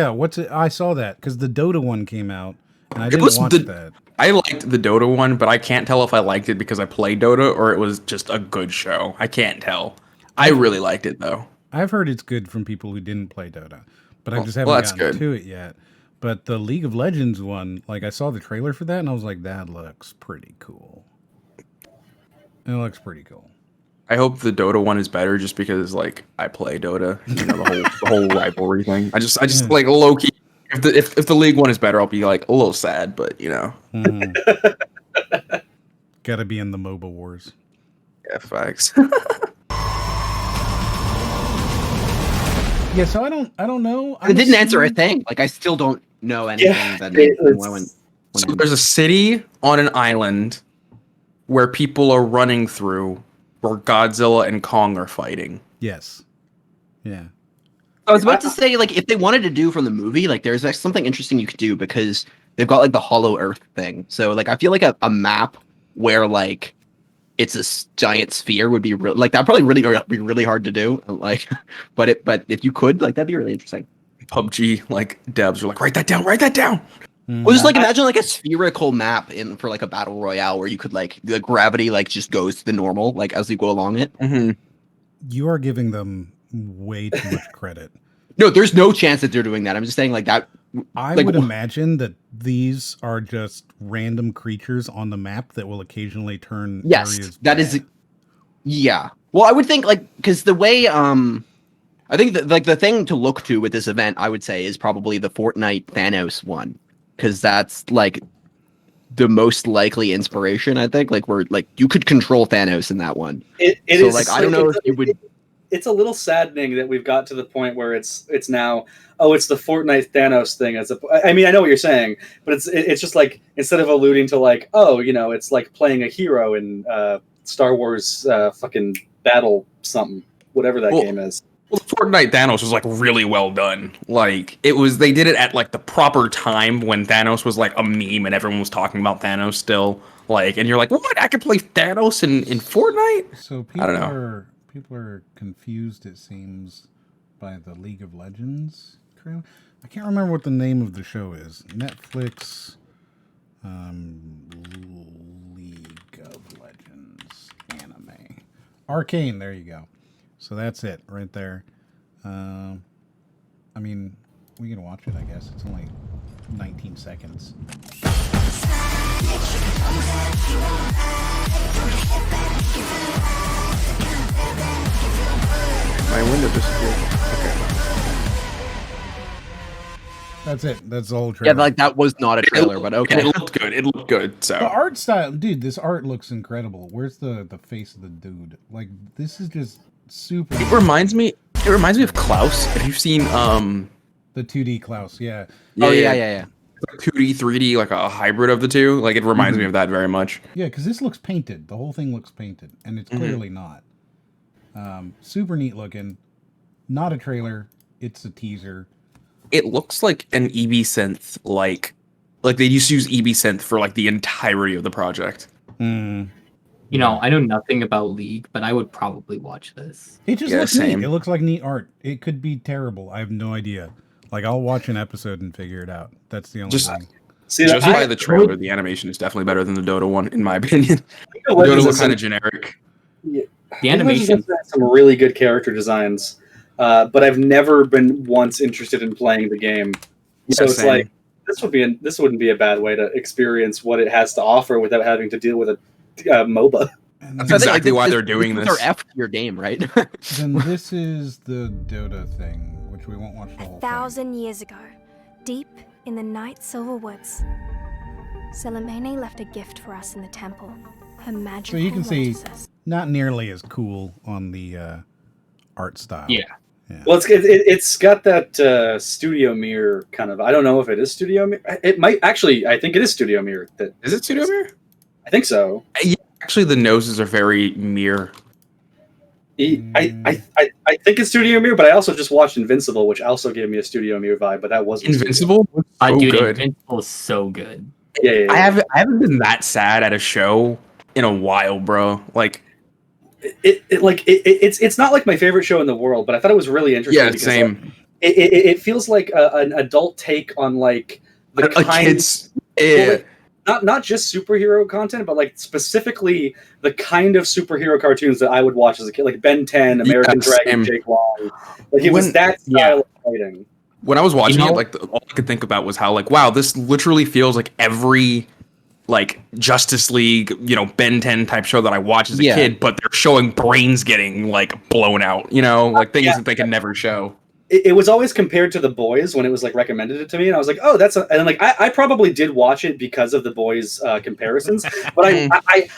What's it? I saw that because the Dota one came out, and I didn't watch that. I liked the Dota one, but I can't tell if I liked it because I played Dota or it was just a good show. I can't tell. I really liked it though. I've heard it's good from people who didn't play Dota, but I just well, haven't that's gotten good. to it yet. But the League of Legends one, like I saw the trailer for that, and I was like, that looks pretty cool. It looks pretty cool. I hope the Dota one is better just because like I play Dota, you know, the whole rivalry thing. I just like low key. If the League one is better, I'll be like a little sad, but you know. Got to be in the MOBA wars. Yeah, facts. Yeah, so I don't know. It didn't answer a thing. Like I still don't know anything. So there's a city on an island where people are running through, where Godzilla and Kong are fighting. Yes. Yeah. I was about to say, like, if they wanted to do from the movie, like, there's like, something interesting you could do because they've got like the Hollow Earth thing. So, like, I feel like a map where like it's a giant sphere would be like that probably be really hard to do. Like, but if you could, like, that'd be really interesting. PUBG like devs are like, write that down. Well, just like imagine like a spherical map for like a battle royale where you could like the gravity like just goes to the normal like as you go along it. You are giving them way too much credit. No, there's no chance that they're doing that. I'm just saying like that. I like, would imagine that these are just random creatures on the map that will occasionally turn areas that bad. is. Yeah. Well, I would think like because the way I think that like the thing to look to with this event, I would say, is probably the Fortnite Thanos one because that's like the most likely inspiration. I think like where like you could control Thanos in that one. It so is like I don't know if it would. It's a little saddening that we've got to the point where it's now it's the Fortnite Thanos thing I mean I know what you're saying, but it's just like instead of alluding to like it's like playing a hero in Star Wars fucking battle something whatever that game is. Well, the Fortnite Thanos was like really well done. Like they did it at like the proper time when Thanos was like a meme and everyone was talking about Thanos still. Like, and you're like, what? I could play Thanos in Fortnite? So I don't know. People are confused, it seems, by the League of Legends trailer. I can't remember what the name of the show is. Netflix League of Legends anime. Arcane, there you go. So that's it right there. I mean, we can watch it, I guess. It's only 19 seconds. My window disappeared. Okay. That's it. That's the whole trailer. Yeah, like that was not a trailer, but okay. It looked good. It looked good. So the art style, dude, this art looks incredible. Where's the face of the dude? Like, this is just super. It reminds me of Klaus. Have you seen the 2D Klaus? Yeah. Yeah. 2D, 3D, like a hybrid of the two. Like it reminds me of that very much. Yeah, because this looks painted. The whole thing looks painted, and it's clearly not. Super neat looking. Not a trailer. It's a teaser. It looks like an EB synth, like they used to use EB synth for like the entirety of the project. You know, I know nothing about League, but I would probably watch this. It just Yeah, looks same. neat. It looks like neat art. It could be terrible. I have no idea. Like, I'll watch an episode and figure it out. That's the only thing. Just by the trailer, the animation is definitely better than the Dota one, in my opinion. The Dota was kind of generic. Yeah. The animation has some really good character designs, but I've never been once interested in playing the game. So it's like this wouldn't be a bad way to experience what it has to offer without having to deal with a MOBA. That's exactly why they're doing this. They're F your game, right? Then this is the Dota thing, which we won't watch the whole 1,000 years ago, deep in the night silver woods, Selimene left a gift for us in the temple. Her magical So you can see lotuses. not nearly as cool on the art style. Yeah. Yeah. Well, it's got that Studio Mirror kind of. I don't know if it is Studio Mirror. It might actually. I think it is Studio Mirror. Is it Studio Mirror? I think so. Yeah, actually, the noses are very mirror. I think it's Studio Mirror, but I also just watched Invincible, which also gave me a Studio Mirror vibe. But that wasn't Invincible. Dude, Good. Invincible is so good. Yeah. I haven't been that sad at a show in a while, bro. Like it's not like my favorite show in the world, but I thought it was really interesting. yeah, because, same. Like, it feels like an adult take on like the A kind. kid's Well, like, not just superhero content, but like specifically the kind of superhero cartoons that I would watch as a kid, like Ben 10, American Dragon, same. Jake Long. Like it was that style of writing. When I was watching You know- it, like all I could think about was how like, wow, this literally feels like every like Justice League, Ben 10 type show that I watched as a kid, but they're showing brains getting like blown out, like things that they can never show. It was always compared to The Boys when it was like recommended it to me, and I was like, oh, and like I probably did watch it because of The Boys comparisons, but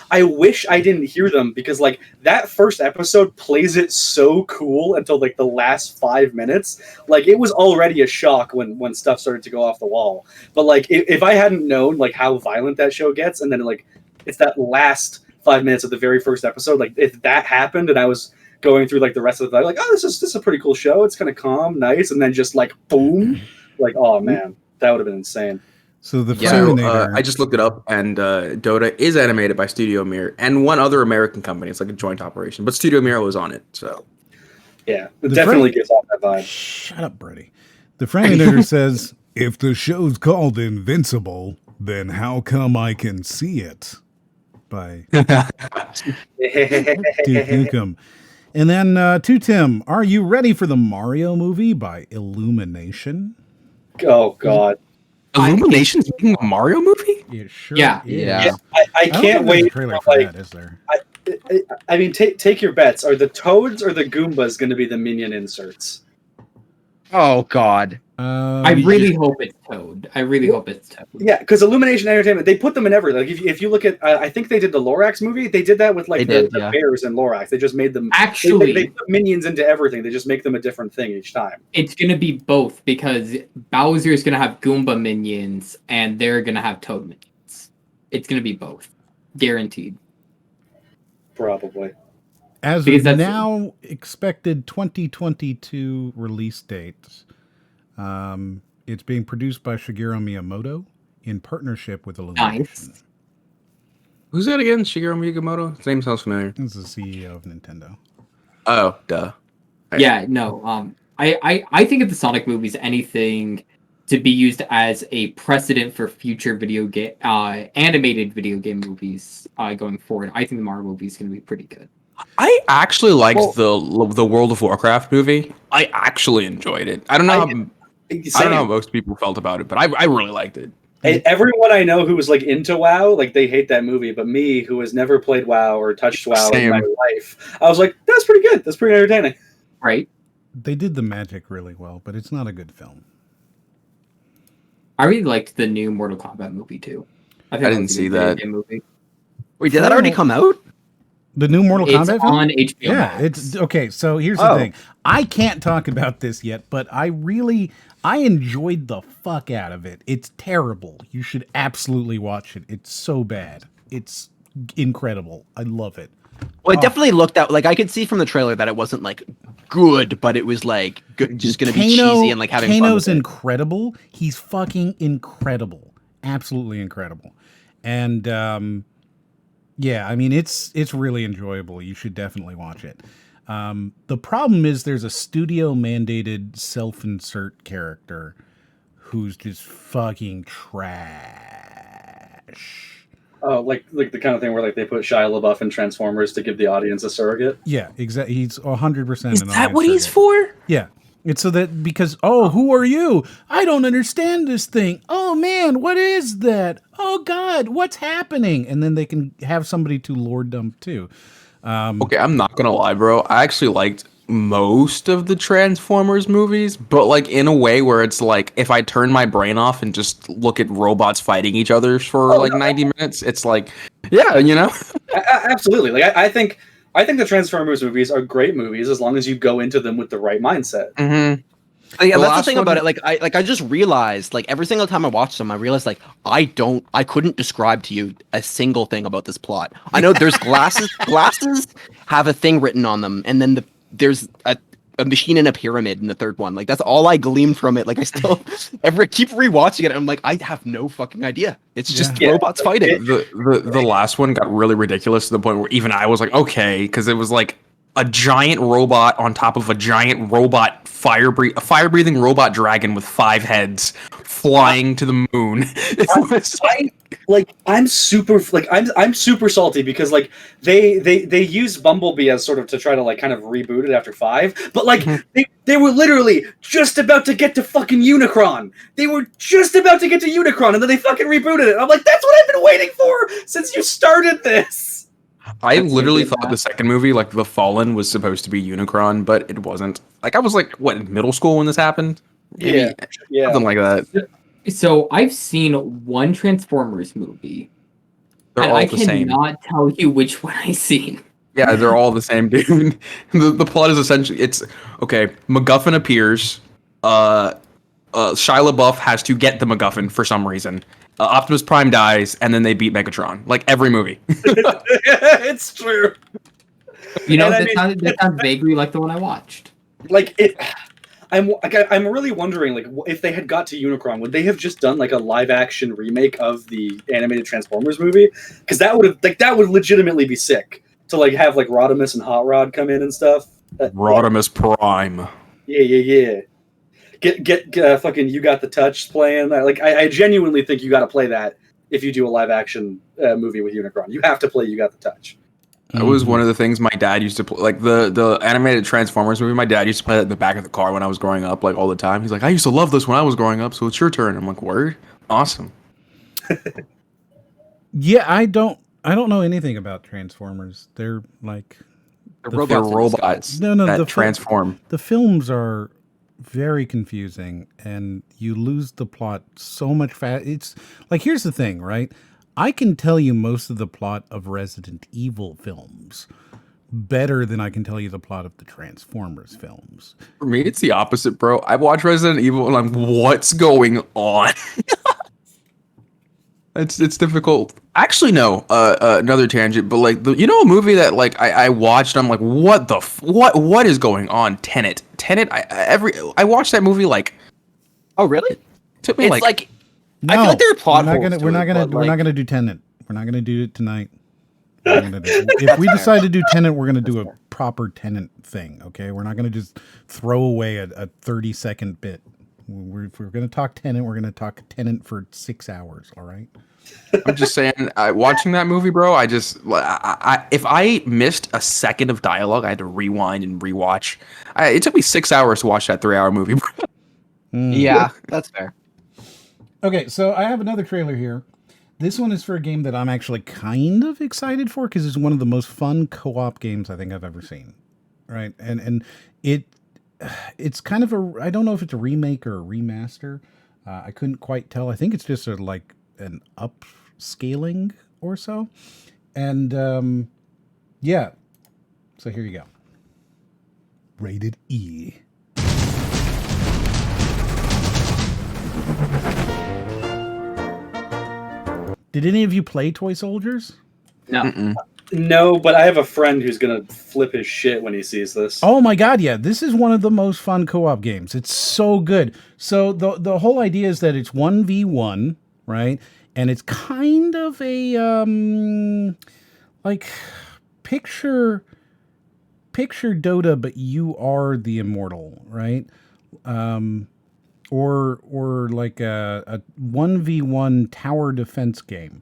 I wish I didn't hear them, because like that first episode plays it so cool until like the last 5 minutes. Like it was already a shock when stuff started to go off the wall. But like if I hadn't known like how violent that show gets, and then like it's that last 5 minutes of the very first episode, like if that happened and I was going through like the rest of the like, oh, this is a pretty cool show, it's kind of calm, nice, and then just like boom, like, oh man, that would have been insane. So the I just looked it up, and Dota is animated by Studio Mirror and one other American company. It's like a joint operation, but Studio Mirror was on it. So yeah, it definitely gives off that vibe. Shut up, Brady. The Framinator says, if the show's called Invincible, then how come I can see it? By Duke Nukem. And then to Tim, are you ready for the Mario movie by Illumination? Oh God, Illumination's making a Mario movie? It sure Yeah. is. Yeah. I can't wait. Trailer For, for like, that, is there? I mean, take your bets. Are the Toads or the Goombas going to be the minion inserts? Oh God. I really hope it's Toad. I really hope it's Toad. Yeah, because Illumination Entertainment, they put them in everything. Like if you look at, I think they did the Lorax movie. They did that with like the bears and Lorax. They just made them. Actually, they put minions into everything. They just make them a different thing each time. It's gonna be both, because Bowser is gonna have Goomba minions and they're gonna have Toad minions. It's gonna be both, guaranteed. Probably. As Because of that's- now expected 2022 release date, it's being produced by Shigeru Miyamoto in partnership with Illumination. Nice. Who's that again? Shigeru Miyamoto? His name sounds familiar. This is the CEO of Nintendo. Oh, duh. Yeah, no. I think of the Sonic movies, anything to be used as a precedent for future animated video game movies going forward. I think the Mario movie is going to be pretty good. I actually liked the World of Warcraft movie. I actually enjoyed it. I don't know how most people felt about it, but I really liked it. Everyone I know who was like into WoW, like they hate that movie. But me, who has never played WoW or touched WoW in my life, I was like, that's pretty good. That's pretty entertaining. Right? They did the magic really well, but it's not a good film. I really liked the new Mortal Kombat movie too. I didn't see that movie. Wait, did that already come out? The new Mortal Kombat film? on HBO Yeah, Max. it's okay. So here's the thing. I can't talk about this yet, but I enjoyed the fuck out of it. It's terrible. You should absolutely watch it. It's so bad. It's incredible. I love it. Well, it definitely looked out like I could see from the trailer that it wasn't like good, but it was like good, just going to be cheesy and like having fun Kano's with it. incredible. He's fucking incredible. Absolutely incredible. And yeah, I mean it's really enjoyable. You should definitely watch it. The problem is there's a studio mandated self-insert character who's just fucking trash. Oh, like the kind of thing where like they put Shia LaBeouf in Transformers to give the audience a surrogate. Yeah, exactly. He's 100%. Is that what he's for? Yeah. It's so that because, who are you? I don't understand this thing. Oh man, what is that? Oh God, what's happening? And then they can have somebody to lord dump too. Okay, I'm not gonna lie, bro. I actually liked most of the Transformers movies, but like in a way where it's like if I turn my brain off and just look at robots fighting each other for 90 minutes, it's like, yeah, Absolutely. Like I think I think the Transformers movies are great movies as long as you go into them with the right mindset. Mm-hmm. Yeah, The that's the last thing one- about it. I just realized, like, every single time I watched them, I realized, like, I couldn't describe to you a single thing about this plot. I know there's glasses. Glasses have a thing written on them, and then there's a machine in a pyramid in the third one. Like, that's all I gleaned from it. Like, I still keep rewatching it. And I'm like, I have no fucking idea. It's just robots fighting. The last one got really ridiculous to the point where even I was like, okay, because it was like a giant robot on top of a giant robot fire-breathing robot dragon with 5 heads flying to the moon. I'm super salty because like they used Bumblebee as sort of to try to like kind of reboot it after 5, but like they were literally just about to get to fucking Unicron. They were just about to get to Unicron, and then they fucking rebooted it. I'm like, that's what I've been waiting for since you started this. I literally thought the second movie, like The Fallen, was supposed to be Unicron, but it wasn't. Like, I was like, what, in middle school when this happened? Yeah. Something like that. So I've seen one Transformers movie, They're and all I the same. cannot tell you which one I've seen. Yeah, they're all the same, dude. The plot is essentially, it's, okay, MacGuffin appears, Shia LaBeouf has to get the MacGuffin for some reason. Optimus Prime dies, and then they beat Megatron. Like, every movie. It's true. You know, And that sounds vaguely like the one I watched. Like it, I'm really wondering, like, if they had got to Unicron, would they have just done like a live action remake of the animated Transformers movie? Because that would legitimately be sick to like have like Rodimus and Hot Rod come in and stuff. Rodimus Prime. Yeah. Get fucking You Got the Touch playing. Like, I genuinely think you got to play that if you do a live action movie with Unicron. You have to play You Got the Touch. That was one of the things my dad used to play. Like the animated Transformers movie, my dad used to play that in the back of the car when I was growing up, like all the time. He's like, I used to love this when I was growing up, so it's your turn. I'm like, word? Awesome. Yeah, I don't know anything about Transformers. They're like They're robots No, that transform. The films are very confusing, and you lose the plot so much fast. It's like, here's the thing, right? I can tell you most of the plot of Resident Evil films better than I can tell you the plot of the Transformers films. For me, it's the opposite, bro. I watch Resident Evil and I'm, what's going on? It's difficult. Actually, no. Another tangent, but like a movie that like I watched. I'm like, what the what is going on? Tenet. I watched that movie like. Oh really? It took me It's like No, I feel like there are plot we're not holes gonna to we're not it, gonna but, we're not like- gonna do Tenet. We're not gonna do it tonight. If we decide to do Tenet, we're gonna do a proper Tenet thing. Okay, we're not gonna just throw away a 30-second bit. If we're gonna talk Tenet, we're gonna talk Tenet for 6 hours. All right. I'm just saying, watching that movie, bro. I if I missed a second of dialogue, I had to rewind and rewatch. It took me 6 hours to watch that 3-hour movie, bro. Yeah, that's fair. Okay, so I have another trailer here. This one is for a game that I'm actually kind of excited for because it's one of the most fun co-op games I think I've ever seen. Right, and it's kind of I don't know if it's a remake or a remaster. I couldn't quite tell. I think it's just like an upscaling or so. And yeah, so here you go. Rated E. Did any of you play Toy Soldiers? No. Mm-mm. No, but I have a friend who's gonna flip his shit when he sees this. Oh my god, yeah. This is one of the most fun co-op games. It's so good. So the whole idea is that it's 1v1, right? And it's kind of a like picture Dota, but you are the immortal, right? Or like a 1v1 tower defense game.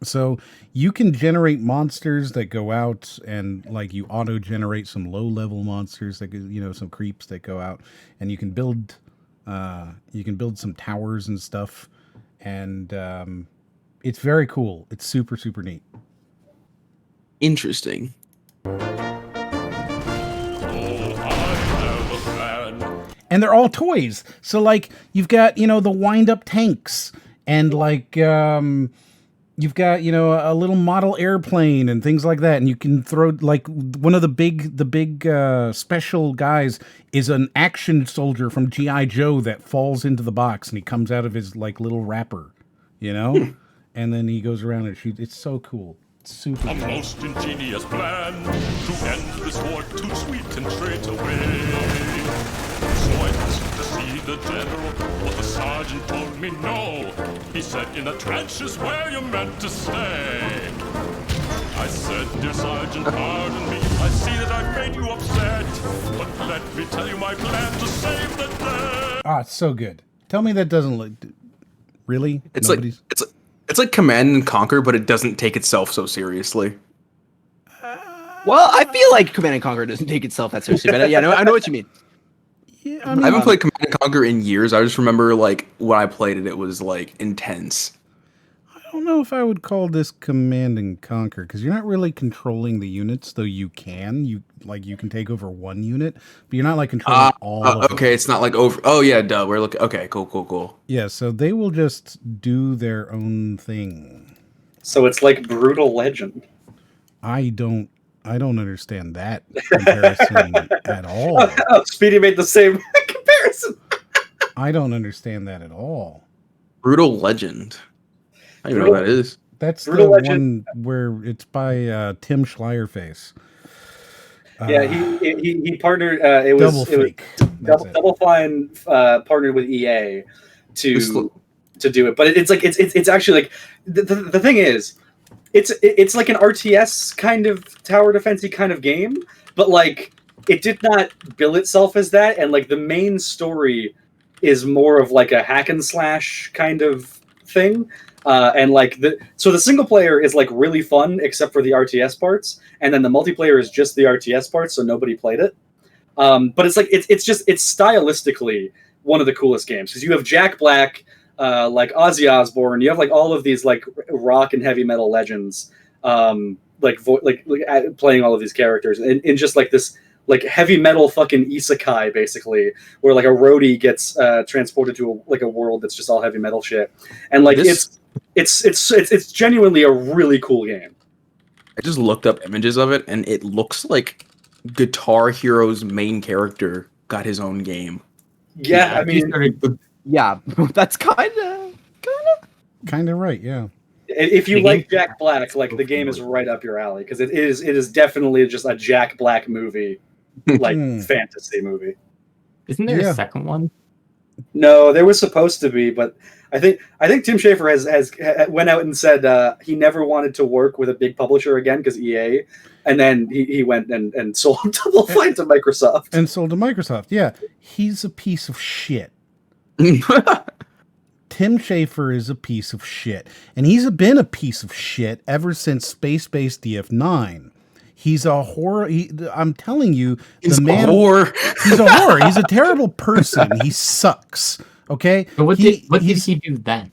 So you can generate monsters that go out and like you auto generate some low level monsters that some creeps that go out, and you can build some towers and stuff, and it's very cool. It's super, super neat. Interesting. And they're all toys. So like you've got, the wind up tanks and like You've got, a little model airplane and things like that, and you can throw like one of the big special guys is an action soldier from G.I. Joe that falls into the box, and he comes out of his like little wrapper, and then he goes around and shoots. It's so cool. It's super A cool. most ingenious plan to end this war too sweet and straight away. So I asked to see the general, but the sergeant told me no. He said, in the trenches where you're meant to stay. I said, dear sergeant, pardon me. I see that I've made you upset, but let me tell you my plan to save the day. Ah, it's so good. Tell me that doesn't look... Really? It's Nobody's... like it's like Command and Conquer, but it doesn't take itself so seriously. Well, I feel like Command and Conquer doesn't take itself that seriously, but yeah, I know what you mean. Yeah, I haven't played Command and Conquer in years. I just remember like when I played it, it was like intense. I don't know if I would call this Command and Conquer, because you're not really controlling the units, though you can. You can take over one unit, but you're not like controlling all of them. Okay, it's not like over. Oh yeah, duh. We're looking. Okay, cool. Yeah, so they will just do their own thing. So it's like Brutal Legend. I don't understand that comparison at all. Oh, Speedy made the same comparison. I don't understand that at all. Brutal Legend. I don't even know what that is. That's Brutal the Legend. one where it's by Tim Schleierface. Yeah, he partnered. It was Double Fake. Double Fine partnered with EA to do it, but it's actually like the thing is, it's like an RTS kind of tower defensey kind of game, but like it did not bill itself as that, and like the main story is more of like a hack and slash kind of thing. And like the single player is like really fun except for the RTS parts, and then the multiplayer is just the RTS parts, so nobody played it. But it's like it's stylistically one of the coolest games, because you have Jack Black, like Ozzy Osbourne, you have like all of these like rock and heavy metal legends, playing all of these characters in just like this like heavy metal fucking isekai, basically, where like a roadie gets transported to a world that's just all heavy metal shit, and like it's genuinely a really cool game. I just looked up images of it, and it looks like Guitar Hero's main character got his own game. Yeah, I mean, Yeah, that's kind of right. Yeah. If you like Jack Black, like the game is right up your alley, because it is definitely just a Jack Black movie, like fantasy movie. Isn't there a second one? No, there was supposed to be, but I think Tim Schafer has went out and said he never wanted to work with a big publisher again because EA, and then he went and sold Double Fine to Microsoft. And sold to Microsoft. Yeah, he's a piece of shit. Tim Schafer is a piece of shit, and he's been a piece of shit ever since Space-Based DF9. He's a horror. I'm telling you, he's a whore. He's a whore. He's a terrible person. He sucks. Okay. But what did he do then?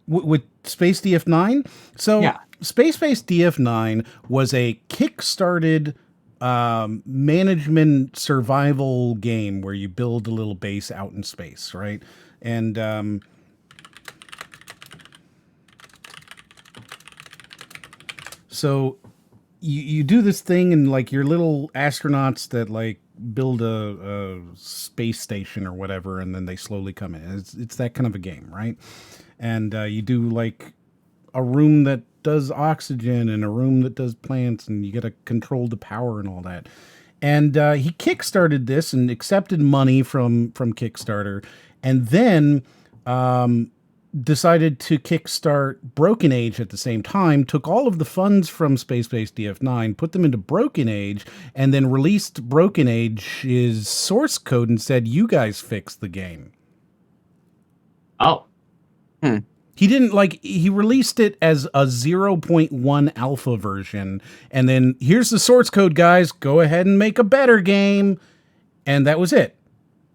With Space DF9? So yeah. Space-Based DF9 was a kickstarted management survival game where you build a little base out in space, right? And so you do this thing, and like your little astronauts that like build a space station or whatever, and then they slowly come in. It's that kind of a game, right? And you do like a room that does oxygen and a room that does plants, and you got to control the power and all that. And he kickstarted this and accepted money from Kickstarter, and then decided to kickstart Broken Age at the same time, took all of the funds from Space-Based DF9, put them into Broken Age, and then released Broken Age's source code and said, you guys fix the game. Oh. He didn't he released it as a 0.1 alpha version, and then here's the source code, guys, go ahead and make a better game. And that was it.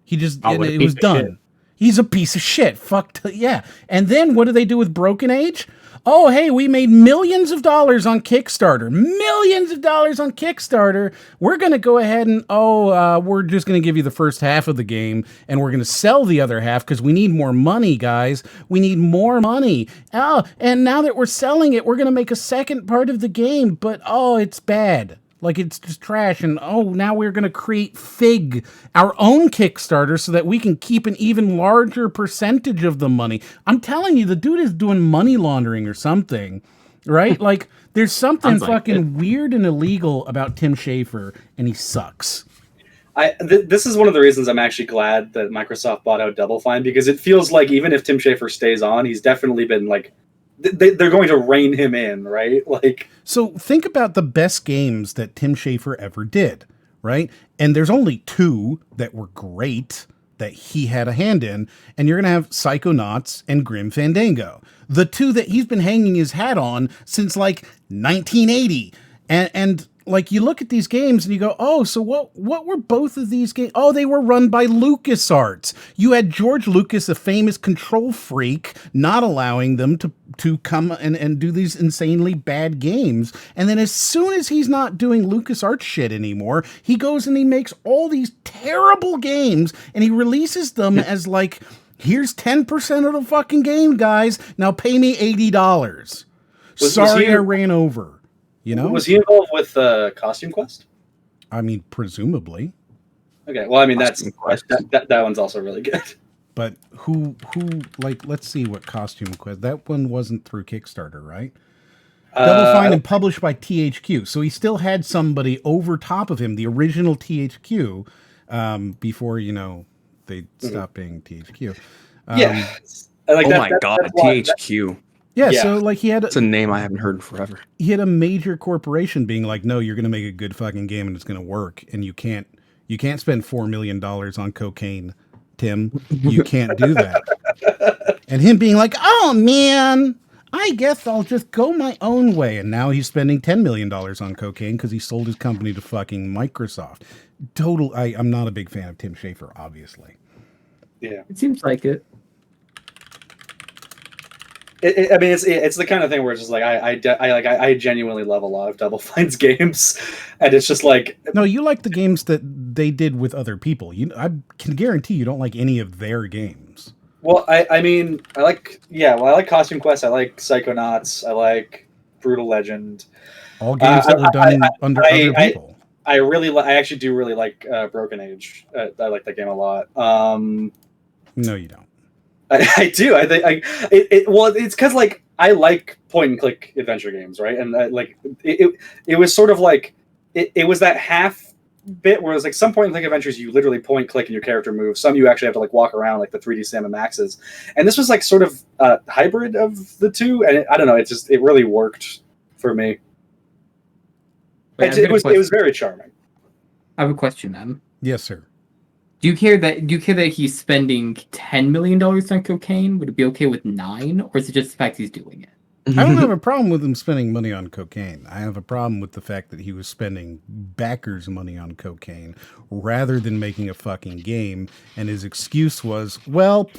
He just, it was done. Shit. He's a piece of shit. Yeah. And then what do they do with Broken Age? oh, hey, we made millions of dollars on Kickstarter. Millions of dollars on Kickstarter. We're going to go ahead and, we're just going to give you the first half of the game, and we're going to sell the other half because we need more money, guys. We need more money. Oh, and now that we're selling it, we're going to make a second part of the game, but, it's bad. Like, it's just trash, and now we're going to create Fig, our own Kickstarter, so that we can keep an even larger percentage of the money. I'm telling you, the dude is doing money laundering or something, right? Like, there's something fucking weird and illegal about Tim Schafer, and he sucks. This is one of the reasons I'm actually glad that Microsoft bought out Double Fine, because it feels like even if Tim Schafer stays on, he's definitely been, like, they're going to rein him in, right? Like, so think about the best games that Tim Schafer ever did, right? And there's only 2 that were great that he had a hand in, and you're going to have Psychonauts and Grim Fandango, the 2 that he's been hanging his hat on since like 1980. And like, you look at these games and you go, so what were both of these games? Oh, they were run by LucasArts. You had George Lucas, a famous control freak, not allowing them to come and do these insanely bad games. And then as soon as he's not doing LucasArts shit anymore, he goes and he makes all these terrible games and he releases them as like, here's 10% of the fucking game, guys. Now pay me $80. Sorry, I ran over. You know? Was he involved with Costume Quest? I mean, presumably. Okay, well, I mean, that one's also really good. But who like, let's see what Costume Quest, that one wasn't through Kickstarter, right? Double Fine and published by THQ. So he still had somebody over top of him, the original THQ, before, they stopped being THQ. Yeah. My God, THQ. Yeah, so like it's a name I haven't heard in forever. He had a major corporation being like, no, you're going to make a good fucking game and it's going to work. And you can't spend $4 million on cocaine, Tim. You can't do that. And him being like, oh man, I guess I'll just go my own way. And now he's spending $10 million on cocaine because he sold his company to fucking Microsoft. I'm not a big fan of Tim Schafer, obviously. Yeah. It seems like it. I mean, it's the kind of thing where it's just like I genuinely love a lot of Double Fine's games, and it's just like, no, you like the games that they did with other people. I can guarantee you don't like any of their games. Well, I mean, I like Costume Quest, I like Psychonauts, I like Brutal Legend. All games that were done under other people. I actually do really like Broken Age. I like that game a lot. No, you don't. I do. I think it's because like I like point and click adventure games, right? And it was sort of like it was that half bit where it was like some point and click adventures you literally point click and your character moves. Some you actually have to like walk around like the 3D Sam & Maxes, and this was like sort of a hybrid of the two. And I don't know. It really worked for me. It was very charming. I have a question, then. Yes, sir. Do you care that he's spending $10 million on cocaine? Would it be okay with 9, or is it just the fact he's doing it? I don't have a problem with him spending money on cocaine. I have a problem with the fact that he was spending backers' money on cocaine rather than making a fucking game. And his excuse was, well,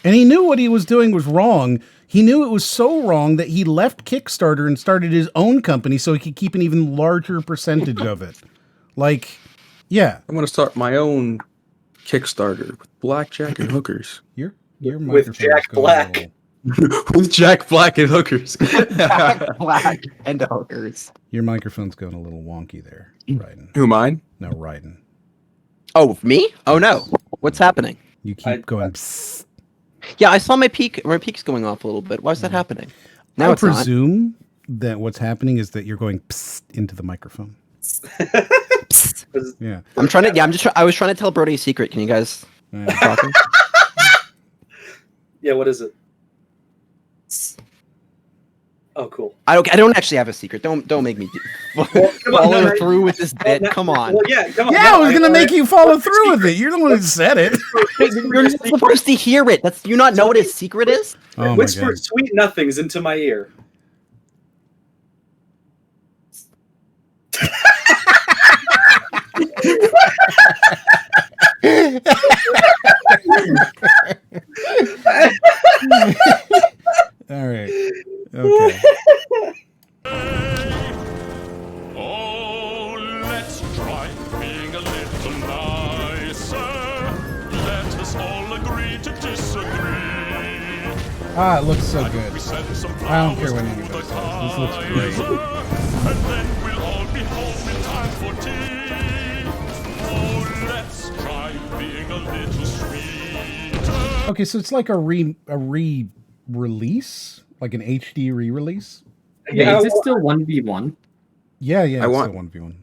and he knew what he was doing was wrong. He knew it was so wrong that he left Kickstarter and started his own company so he could keep an even larger percentage of it. Like, yeah. I'm going to start my own Kickstarter with blackjack and hookers. Your with Jack Black. With Jack Black and hookers. Jack Black and hookers. Your microphone's going a little wonky there, Ryden. Who, mine? No, Ryden. Oh, me? Oh no. What's happening? You keep going, psst. Yeah, I saw my peak. My peak's going off a little bit. Why is that happening? Now I presume that what's happening is that you're going psst into the microphone. Yeah. I'm trying to. Yeah, I was trying to tell Brody a secret. Can you guys keep talking? Yeah. What is it? Oh, cool. I don't actually have a secret. Don't make me follow through with this bit. Come on. Well, yeah, come on. Yeah, I was gonna make you follow through with it. You're the one who said it. You're not supposed to hear it. You not know what his secret is? Oh, whisper sweet nothings into my ear. All right. Okay. Oh, let's try being a little nicer. Let us all agree to disagree. Ah, it looks so good. We send some I don't care flowers what to anybody the says. This looks great. Kaiser, and then we'll all be home in time for tea. Oh, let's try being a little sweeter. Okay, so it's like a re-release, like an HD re-release. Yeah, is it still 1v1? Yeah, yeah. I It's want- still 1v1.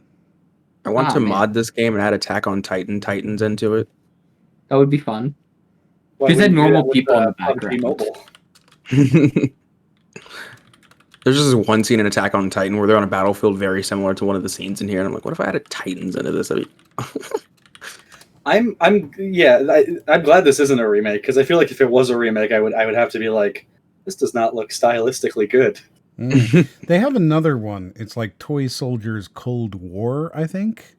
I want Ah, to man. mod this game and add Attack on Titans into it. That would be fun. Why Just had wouldn't you do normal that with, people in the PUBG background. Mobile? There's just one scene in Attack on Titan where they're on a battlefield very similar to one of the scenes in here, and I'm like, what if I added Titans into this? I'm glad this isn't a remake because I feel like if it was a remake, I would have to be like, this does not look stylistically good. They have another one. It's like Toy Soldiers Cold War, I think,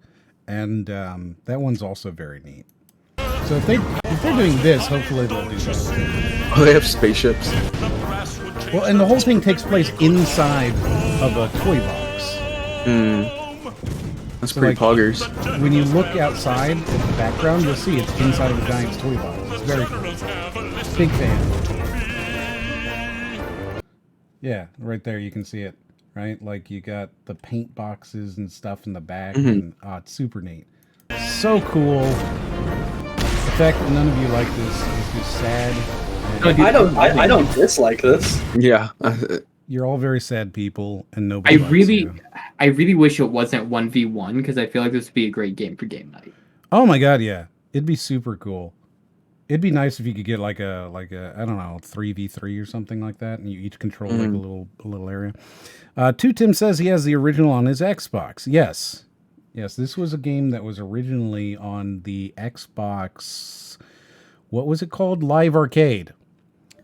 and that one's also very neat. So if they're doing this, hopefully they'll do that. Oh, they have spaceships. Well, and the whole thing takes place inside of a toy box. That's So, pretty poggers. When you look outside at the background, you'll see it's inside of a giant's toy box. It's very cool. Big fan. Yeah, right there you can see it. Right, like you got the paint boxes and stuff in the back, and it's super neat. So cool. The fact that none of you like this is just sad. And I don't dislike this. Yeah. you're all very sad people, and nobody. likes you. I really wish it wasn't 1v1 because I feel like this would be a great game for game night. Oh my god, yeah, it'd be super cool. It'd be nice if you could get like a I don't know 3v3 or something like that, and you each control like a little area. Tim says he has the original on his Xbox. Yes, this was a game that was originally on the Xbox. What was it called? Live Arcade.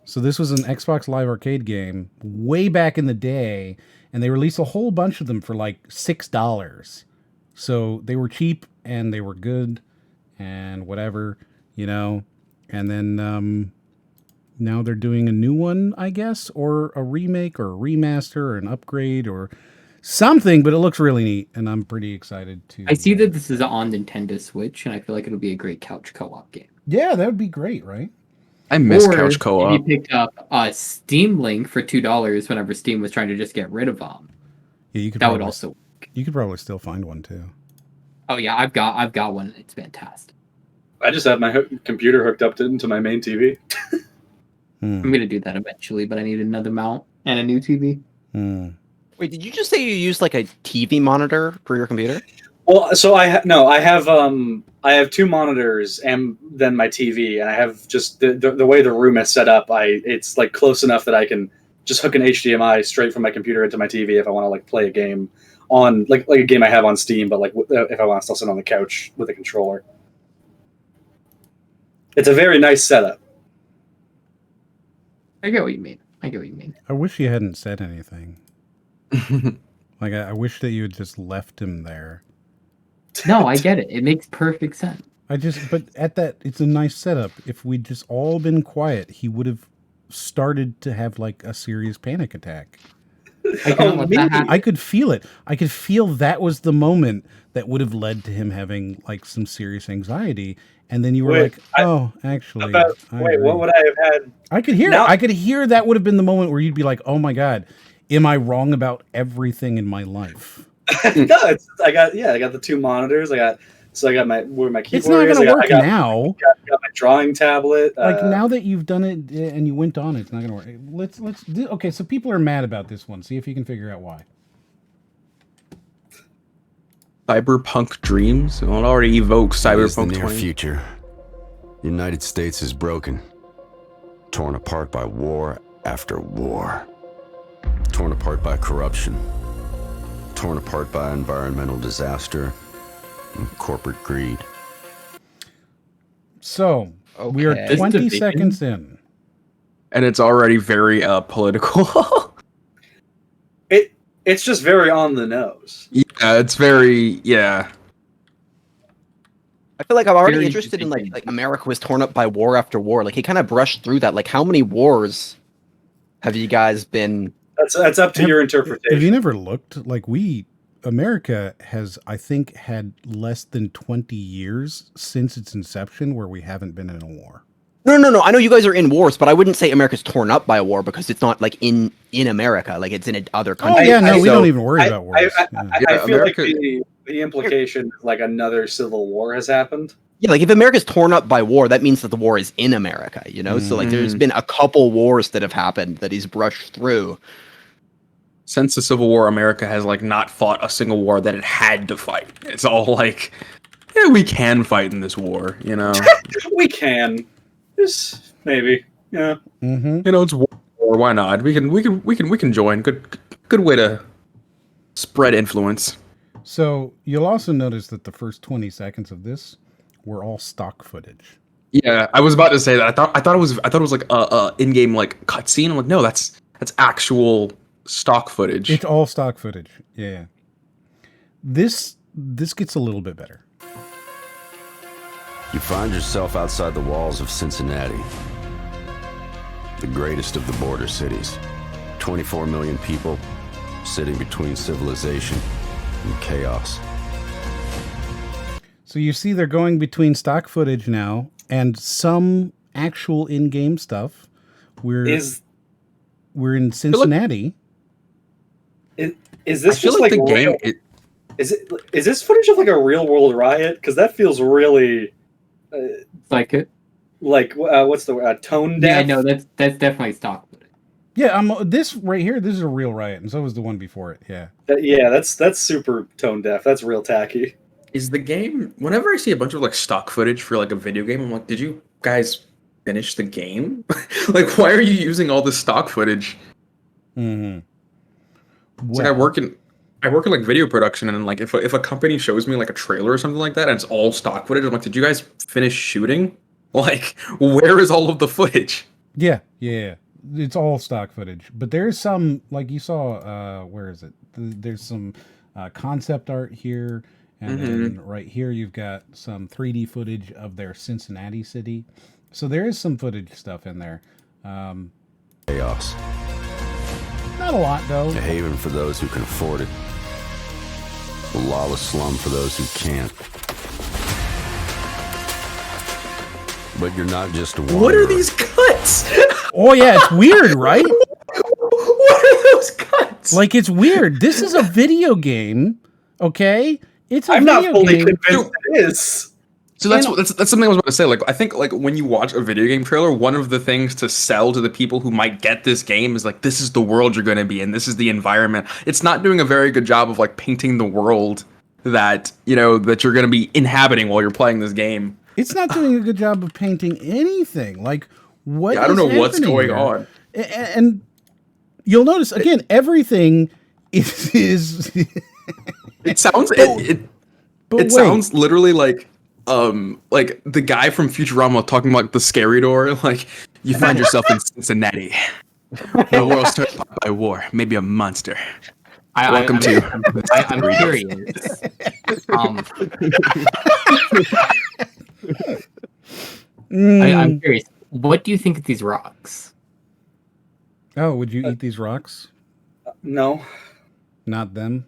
So this was an Xbox Live Arcade game way back in the day, and they released a whole bunch of them for like $6. So they were cheap and they were good and whatever, you know. And then now they're doing a new one, I guess, or a remake or a remaster or an upgrade or something, but it looks really neat, and I'm pretty excited to... I see that this is on Nintendo Switch, and I feel like it'll be a great couch co-op game. Yeah, that would be great, right? I miss Or couch co-op. if you picked up a Steam Link for $2 whenever Steam was trying to just get rid of them, Yeah, you could. that probably, would also... You could probably still find one too. Oh yeah, I've got one, and it's fantastic. I just have my computer hooked up into my main TV. I'm gonna do that eventually, but I need another mount and a new TV. Wait, did you just say you use like a TV monitor for your computer? Well, so I have two monitors and then my TV, and I have just the way the room is set up. It's like close enough that I can just hook an HDMI straight from my computer into my TV if I want to like play a game on like a game I have on Steam, but like if I want to still sit on the couch with a controller. It's a very nice setup. I get what you mean. I wish you hadn't said anything. Like, I wish that you had just left him there. No, I get it. It makes perfect sense. But at that, it's a nice setup. If we'd just all been quiet, he would have started to have like a serious panic attack. I couldn't let that happen. I could feel it. I could feel that was the moment that would have led to him having like some serious anxiety. And then you were like, "Oh, actually, what would I have had?" I could hear. Now, I could hear that would have been the moment where you'd be like, "Oh my god, am I wrong about everything in my life?" No, I got the two monitors. I got my keyboard. It's not going to work now. I got my drawing tablet. Like now that you've done it and you went on, it's not going to work. Let's do. Okay, so people are mad about this one. See if you can figure out why. Cyberpunk dreams? Well, it already evokes Cyberpunk In the near 20. future, the United States is broken, torn apart by war after war, torn apart by corruption, torn apart by environmental disaster and corporate greed. So we are 20 seconds in, and it's already very political. It's just very on the nose. Yeah, it's very I feel like I'm already interested in like America was torn up by war after war. Like he kind of brushed through that. Like how many wars Have you guys been? That's up to your interpretation. Have you never looked? Like America has, I think, had less than 20 years since its inception where we haven't been in a war. No. I know you guys are in wars, but I wouldn't say America's torn up by a war because it's not like in America, like it's in other countries. Oh yeah, no, we don't even worry about wars. I feel like the implication is like another civil war has happened. Yeah, like if America's torn up by war, that means that the war is in America, you know? So like there's been a couple wars that have happened that he's brushed through. Since the Civil War, America has like not fought a single war that it had to fight. It's all like, yeah, we can fight in this war, you know. We can. Just maybe. Yeah. Mm-hmm. You know, it's war. Why not? We can join. Good way to spread influence. So you'll also notice that the first 20 seconds of this were all stock footage. Yeah, I was about to say that. I thought it was like a in-game like cutscene. I'm like, no, that's actual stock footage. It's all stock footage. Yeah. This gets a little bit better. You find yourself outside the walls of Cincinnati, the greatest of the border cities. 24 million people sitting between civilization and chaos. So you see they're going between stock footage now and some actual in-game stuff. We're in Cincinnati. Is this I feel just like the real, game? Is this footage of like a real world riot? Because that feels really Like it. like what's the word? Tone deaf? Yeah, no, that's definitely stock footage. Yeah, this right here, this is a real riot, and so was the one before it. Yeah. That's super tone deaf. That's real tacky. Is the game? Whenever I see a bunch of like stock footage for like a video game, I'm like, did you guys finish the game? Like, why are you using all this stock footage? Mm-hmm. It's like I work in like video production, and like if a company shows me like a trailer or something like that, and it's all stock footage, I'm like, did you guys finish shooting? Like, where is all of the footage? Yeah. It's all stock footage, but there's some, like you saw, where is it? There's some concept art here, and then right here you've got some 3D footage of their Cincinnati city. So there is some footage stuff in there. Chaos. Not a lot, though. A haven for those who can afford it. A lawless slum for those who can't. But you're not just a wanderer. What are these cuts? Oh, yeah, it's weird, right? What are those cuts? Like, it's weird. This is a video game, okay? It's a I'm video not fully game. convinced it is. So that's something I was about to say. Like, I think like when you watch a video game trailer, one of the things to sell to the people who might get this game is like, this is the world you're going to be in. This is the environment. It's not doing a very good job of like painting the world that, you know, that you're going to be inhabiting while you're playing this game. It's not doing a good job of painting anything. Like, what? I don't know what's happening going here? on. And you'll notice again, everything is. It sounds But it sounds literally like the guy from Futurama talking about the scary door. Like, you find yourself in Cincinnati. The world's turned by war. Maybe a monster. Welcome to. I'm curious. I'm curious. What do you think of these rocks? Oh, would you eat these rocks? No, Not them.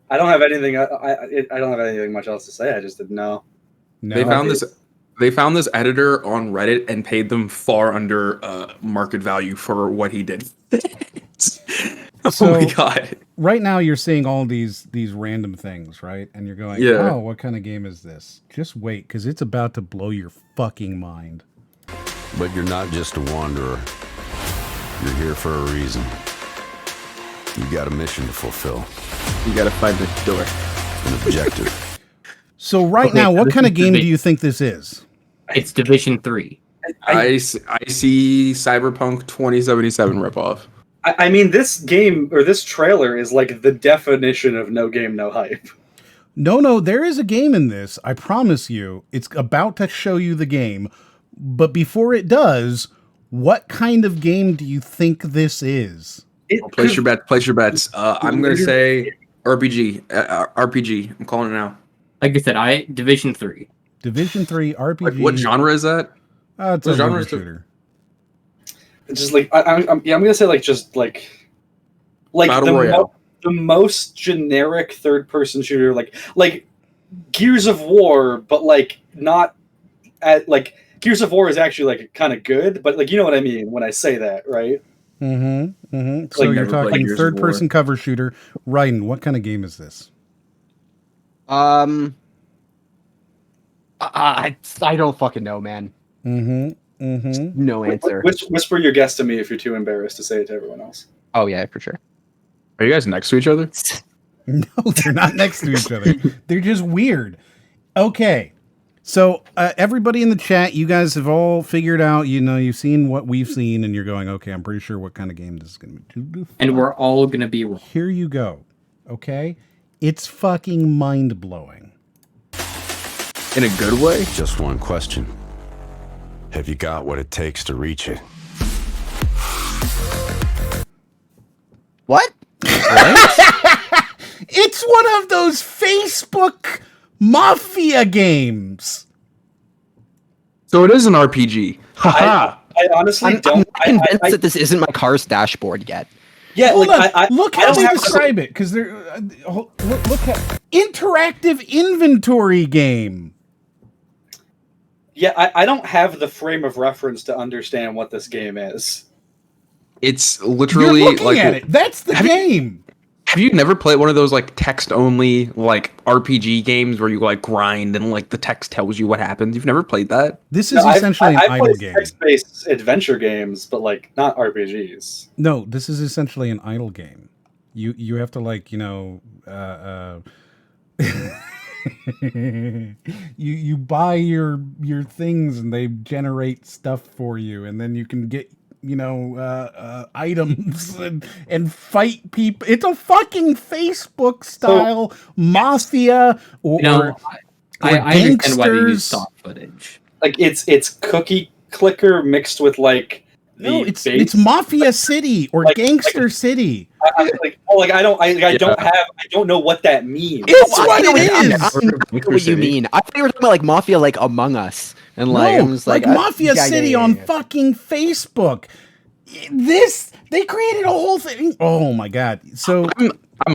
I don't have anything. I don't have anything much else to say. I just didn't know. No. They found this editor on Reddit and paid them far under market value for what he did. So, oh my god! Right now, you're seeing all these random things, right? And you're going, Yeah. "Oh, what kind of game is this?" Just wait, because it's about to blow your fucking mind. But you're not just a wanderer. You're here for a reason. You got a mission to fulfill. You gotta find the door. An objective. So right now, what kind of game do you think this is? It's Division 3. I see Cyberpunk 2077 ripoff. I mean, this game or this trailer is like the definition of no game, no hype. No, there is a game in this. I promise you. It's about to show you the game. But before it does, what kind of game do you think this is? Place your bets. Place your bets. I'm gonna say RPG. RPG. I'm calling it now. Like I said, Division 3. Division 3 RPG. Like, what genre is that? It's what a genre movie is it? shooter. just like I'm gonna say like just like Battle Royale. The most generic third-person shooter, like Gears of War, but like not at like Gears of War is actually like kind of good, but like you know what I mean when I say that, right? Mm-hmm. Mm-hmm. So Like, you're never played talking Gears of third-person cover shooter. Raiden, what kind of game is this? I don't fucking know, man. Mm-hmm. Mm-hmm. No answer. Whisper your guess to me if you're too embarrassed to say it to everyone else. Oh yeah, for sure. Are you guys next to each other? No, they're not next to each other. They're just weird. Okay. So everybody in the chat, you guys have all figured out, you've seen what we've seen, and you're going, okay, I'm pretty sure what kind of game this is going to be. And we're all gonna be wrong. Here you go. Okay? It's fucking mind-blowing. In a good way? Just one question. Have you got what it takes to reach it? What? It's one of those Facebook mafia games. So it is an RPG. Haha. I honestly I'm don't. not convinced that this isn't my car's dashboard yet. Yeah, Hold like on. Look I how don't they have- describe it, because they're look at interactive inventory game. Yeah, I don't have the frame of reference to understand what this game is. It's literally You're looking like at it. That's the game. Have you never played one of those like text only like RPG games where you like grind and like the text tells you what happens? You've never played that? This is essentially an idle game. Text-based adventure games, but like not RPGs. No, this is essentially an idle game. You have to like you buy your things and they generate stuff for you, and then you can get items and fight people. It's a fucking Facebook style mafia or I understand why they use gangsters. stock footage. Like it's cookie clicker mixed with like No, it's Mafia City or Gangster City. I don't know what that means. It's what it I is. don't know what you mean. I thought you were talking about like Mafia, like Among Us, and like No, I'm just like Mafia yeah, City yeah, on yeah. fucking Facebook. They created a whole thing. Oh my god! So I'm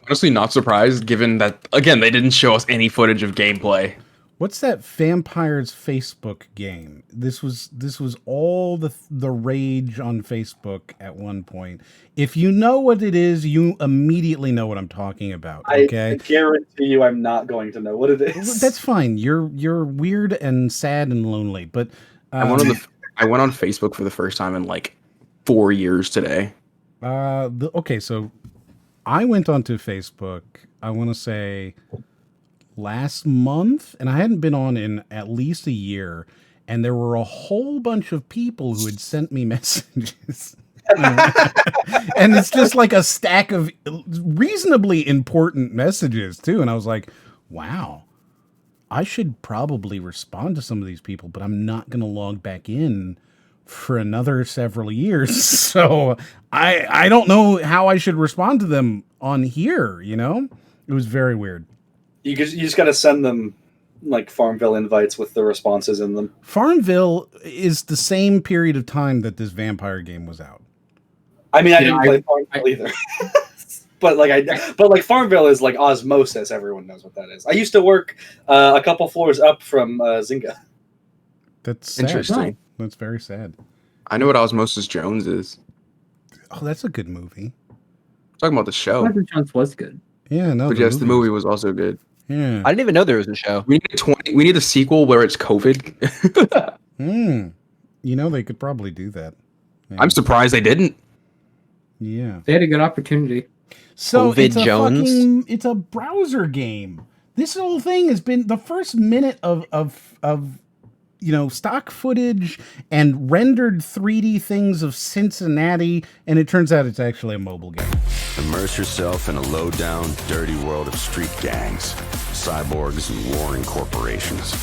honestly not surprised, given that again they didn't show us any footage of gameplay. what's that vampires Facebook game? This was all the rage on Facebook at one point. If you know what it is, you immediately know what I'm talking about. Okay, I guarantee you, I'm not going to know what it is. that's fine. You're weird and sad and lonely, but I went on Facebook for the first time in like 4 years today. okay, so I went onto Facebook, I want to say last month, and I hadn't been on in at least a year, and there were a whole bunch of people who had sent me messages. And it's just like a stack of reasonably important messages too, and I was like, wow, I should probably respond to some of these people, but I'm not going to log back in for another several years. So I don't know how I should respond to them on here, It was very weird. You just got to send them like Farmville invites with the responses in them. Farmville is the same period of time that this vampire game was out. I mean, I didn't play Farmville either. but Farmville is like osmosis. Everyone knows what that is. I used to work a couple floors up from Zynga. That's sad. Interesting. That's very sad. I know what Osmosis Jones is. Oh, that's a good movie. Talking about the show. Osmosis Jones was good. Yeah, no. But yes, the movie was also good. Yeah. I didn't even know there was a show. We need a sequel where it's COVID. They could probably do that. Yeah. I'm surprised they didn't. Yeah. They had a good opportunity. So COVID it's a browser game. This whole thing has been the first minute of stock footage and rendered 3D things of Cincinnati, and it turns out it's actually a mobile game. Immerse yourself in a low-down, dirty world of street gangs, cyborgs, and warring corporations.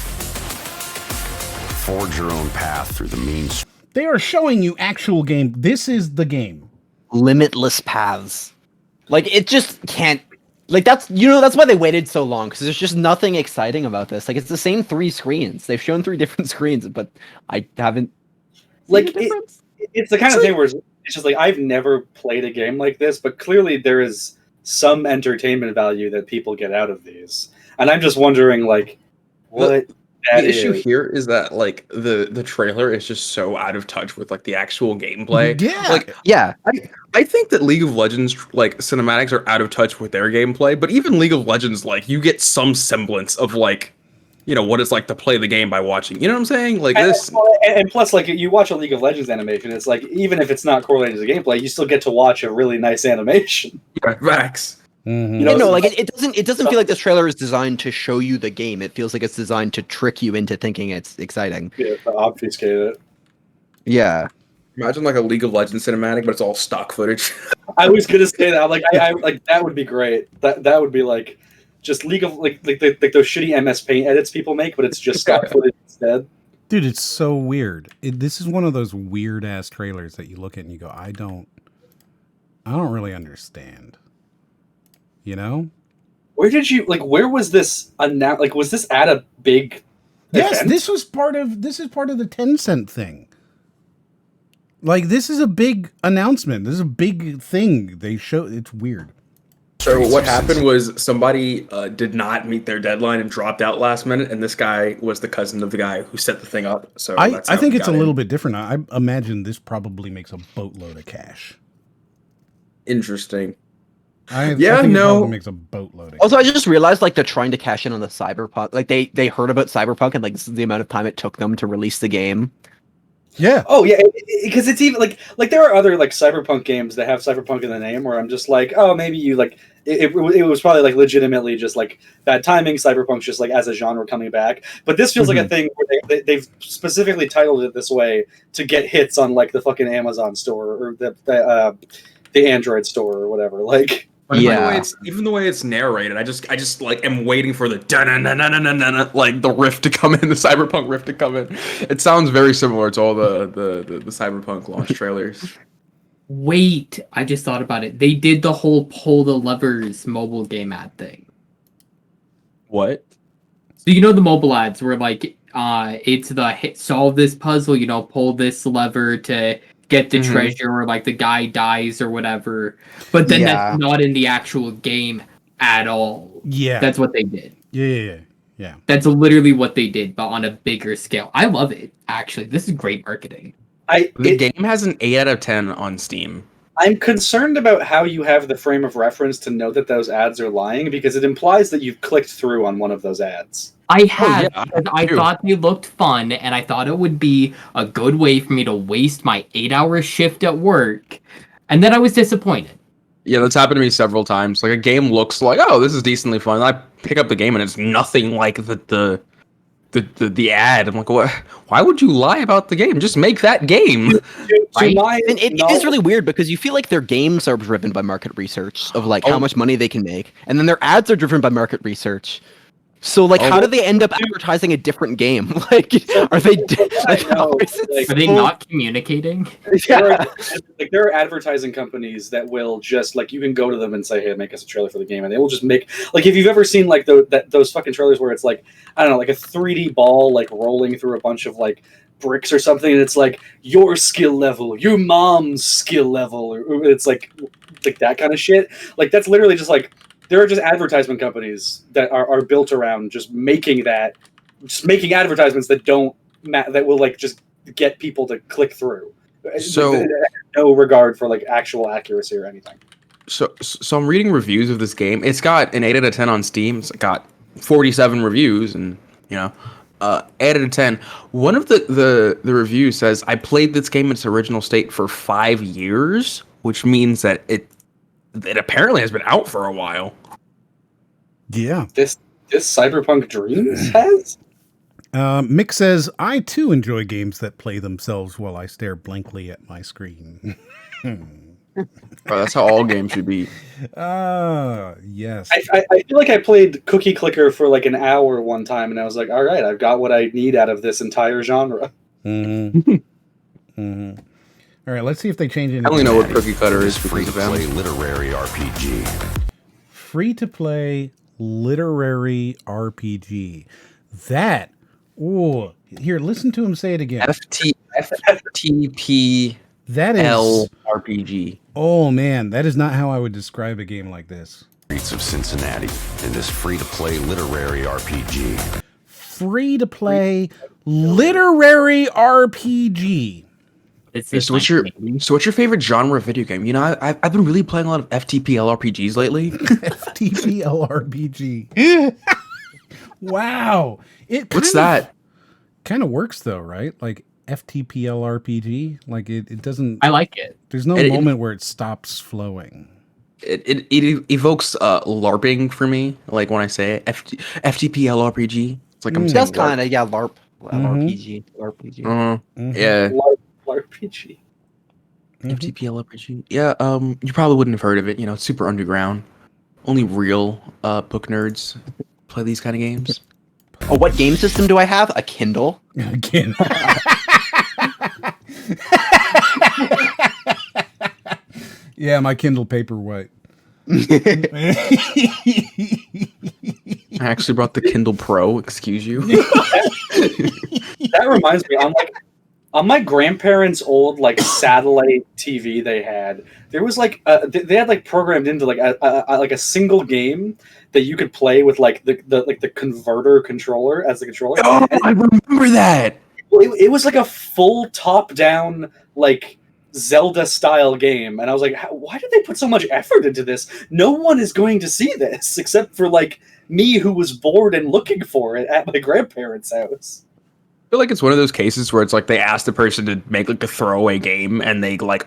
Forge your own path through the mean. They are showing you actual game. This is the game. Limitless paths. Like it just can't. Like that's why they waited so long, because there's just nothing exciting about this. Like it's the same 3 screens. They've shown 3 different screens, but I haven't. Like it's the kind of thing where it's just like I've never played a game like this, but clearly there is some entertainment value that people get out of these, and I'm just wondering like what the issue here is that like the trailer is just so out of touch with like the actual gameplay. Yeah. Like I think that League of Legends like cinematics are out of touch with their gameplay, but even League of Legends, like you get some semblance of like, you know, what it's like to play the game by watching. You know what I'm saying? Like this, and plus, like you watch a League of Legends animation, it's like even if it's not correlated to the gameplay, you still get to watch a really nice animation. Max. Mm-hmm. You know, like it doesn't feel like this trailer is designed to show you the game. It feels like it's designed to trick you into thinking it's exciting. Yeah, to obfuscate it. Yeah. Imagine like a League of Legends cinematic, but it's all stock footage. I was gonna say that. Like, I like that would be great. That would be like just League of like those shitty MS Paint edits people make, but it's just stock footage instead. Dude, it's so weird. This is one of those weird ass trailers that you look at and you go, I don't really understand. You know? Where was this announced? Like, was this at a big Yes, event? this is part of the Tencent thing. Like, this is a big announcement. This is a big thing. They show it's weird. So what happened was somebody did not meet their deadline and dropped out last minute, and this guy was the cousin of the guy who set the thing up. So I that's how think he it's a got little in. bit different. I imagine this probably makes a boatload of cash. Interesting. I think it probably makes a boatload of Also, cash. I just realized like they're trying to cash in on the Cyberpunk. Like they heard about Cyberpunk and like this is the amount of time it took them to release the game. Yeah. Oh yeah, because it's even like there are other like cyberpunk games that have cyberpunk in the name where I'm just like, oh, maybe you like it was probably like legitimately just like bad timing. Cyberpunk's just like as a genre coming back, but this feels like a thing where they've specifically titled it this way to get hits on like the fucking Amazon store or the Android store or whatever. Like. Even the way it's narrated, I just like am waiting for the like the riff to come in, the Cyberpunk riff to come in. It sounds very similar to all the Cyberpunk launch trailers. Wait, I just thought about it. They did the whole pull the levers mobile game ad thing. What? So you know the mobile ads where like it's the solve this puzzle, you know, pull this lever to get the treasure, or like the guy dies or whatever, but then that's not in the actual game at all. Yeah, that's what they did. Yeah. That's literally what they did, but on a bigger scale. I love it. Actually, this is great marketing. The game has an 8 out of 10 on Steam. I'm concerned about how you have the frame of reference to know that those ads are lying, because it implies that you've clicked through on one of those ads. I had. I thought they looked fun, and I thought it would be a good way for me to waste my 8-hour shift at work, and then I was disappointed. Yeah, that's happened to me several times. Like a game looks like, oh, this is decently fun. I pick up the game and it's nothing like the ad. I'm like, what? Why would you lie about the game? Just make that game. Right? And it is really weird because you feel like their games are driven by market research of like how much money they can make, and then their ads are driven by market research. So like, how do they end up advertising a different game? Like, are they are they not communicating? Yeah. There are advertising companies that will just like, you can go to them and say, hey, make us a trailer for the game, and they will just make, like, if you've ever seen like those fucking trailers where it's like, I don't know, like a 3D ball like rolling through a bunch of like bricks or something, and it's like your skill level, your mom's skill level, or it's like that kind of shit. Like, that's literally just like, there are just advertisement companies that are built around just making advertisements that that will like just get people to click through. So no regard for like actual accuracy or anything. So I'm reading reviews of this game. It's got an 8 out of 10 on Steam. It's got 47 reviews, and 8 out of 10. One of the reviews says, I played this game in its original state for 5 years, which means that it apparently has been out for a while. Yeah. This Cyberpunk Dreams has? Mick says, I too enjoy games that play themselves while I stare blankly at my screen. That's how all games should be. Yes. I feel like I played Cookie Clicker for like an hour one time, and I was like, all right, I've got what I need out of this entire genre. All right, let's see if they change anything. I only know what Cookie Cutter is Free because to of play them. literary RPG. Free to play literary RPG. That, here, listen to him say it again. FTP That is RPG. Oh man, that is not how I would describe a game like this. Streets of Cincinnati in this free-to-play literary RPG. Free-to-play literary RPG. So what's your favorite genre of video game? You know, I've been really playing a lot of FTPL RPGs lately. FTPL RPG. Wow. What's that? Kind of works though, right? Like FTPL RPG. Like it doesn't. I like it. There's no moment where it stops flowing. It evokes LARPing for me. Like when I say it, FTPL RPG. It's like I'm saying. That's kind of LARP. RPG. Yeah. RPG. FTPL RPG. Yeah. You probably wouldn't have heard of it. You know, it's super underground. Only real book nerds play these kind of games. Oh, what game system do I have? A Kindle. Again. Yeah, my Kindle Paperwhite. I actually brought the Kindle Pro. Excuse you. That reminds me, on my grandparents' old like satellite TV they had, there was like they had like programmed into like a single game that you could play with like the converter controller as the controller. Oh, I remember that. It was like a full top-down like Zelda style game, and I was like, why did they put so much effort into this? No one is going to see this except for like me, who was bored and looking for it at my grandparents' house. I feel like it's one of those cases where it's like they asked the person to make like a throwaway game and they like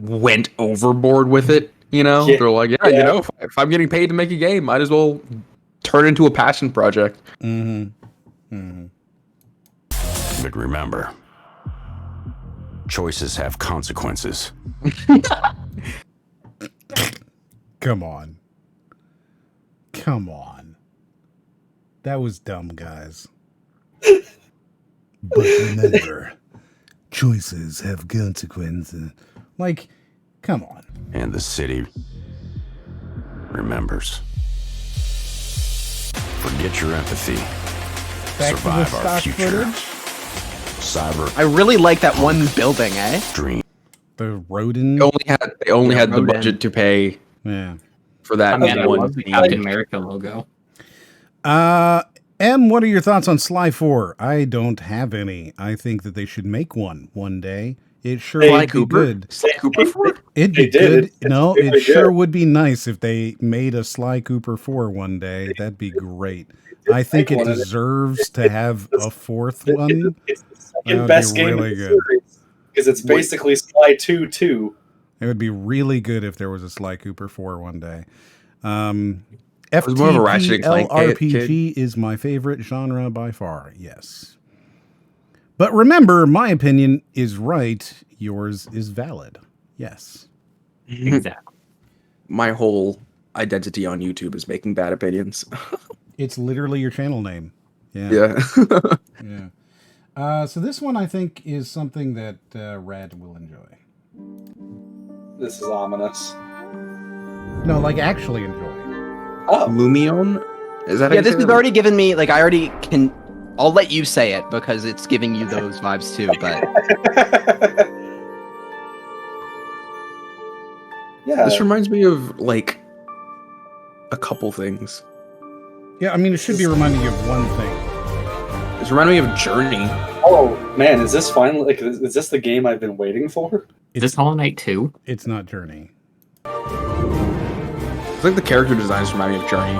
went overboard with it. You know, they're like, yeah, you know, if I'm getting paid to make a game, might as well turn it into a passion project. But remember, choices have consequences. Come on. That was dumb, guys. But remember, choices have consequences. Like, come on. And the city remembers. Forget your empathy. Back Survive to the our stock future. footage. Cyber I really like that one building, eh? dream. The rodent. They only had the budget to pay for that I mean, I one love the thing. Captain America logo. M, what are your thoughts on Sly 4? I don't have any. I think that they should make one day. It sure Sly would be Cooper? good. Sly Cooper 4? It'd be They did. good. It's No, really it sure good. would be nice if they made a Sly Cooper 4 one day. That'd be great. I think it deserves to have a fourth one. It's the That second would best be game really in the good. series because it's basically Sly 2 2. It would be really good if there was a Sly Cooper 4 one day. was more of a Ratchet and Clank FTPL RPG is my favorite genre by far, yes. But remember, my opinion is right. Yours is valid. Yes. Exactly. My whole identity on YouTube is making bad opinions. It's literally your channel name. Yeah. Yeah. Yeah. So this one I think is something that Rad will enjoy. This is ominous. No, like actually enjoy. Oh, Lumion? Is that how Yeah, you this say has that? already given me, like, I already can. I'll let you say it because it's giving you those vibes too, but. yeah. This reminds me of, like, a couple things. Yeah, I mean, it should be reminding you of one thing. It's reminding me of Journey. Oh man, is this finally like? Is this the game I've been waiting for? Is this Hollow Knight 2? It's not Journey. It's like the character designs remind me of Journey.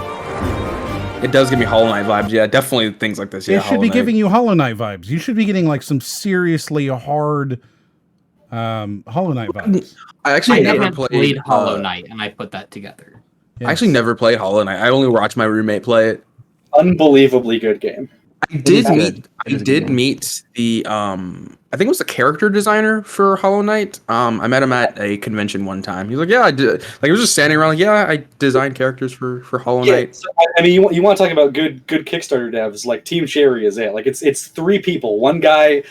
It does give me Hollow Knight vibes. Yeah, definitely things like this. Yeah, It should Hollow be Knight. giving you Hollow Knight vibes. You should be getting like some seriously hard Hollow Knight vibes. I I actually never haven't played, played Hollow uh, Knight, and I put that together. I actually never played Hollow Knight. I only watched my roommate play it. Unbelievably good game. I did is meet. good. I It is a did good game. meet the. I think it was the character designer for Hollow Knight. I met him at a convention one time. He's like, "Yeah, I did." Like, he was just standing around. Like, "Yeah, I designed characters for Hollow Yeah, Knight." so, I mean, you want to talk about good Kickstarter devs? Like Team Cherry is it? Like it's three people. One guy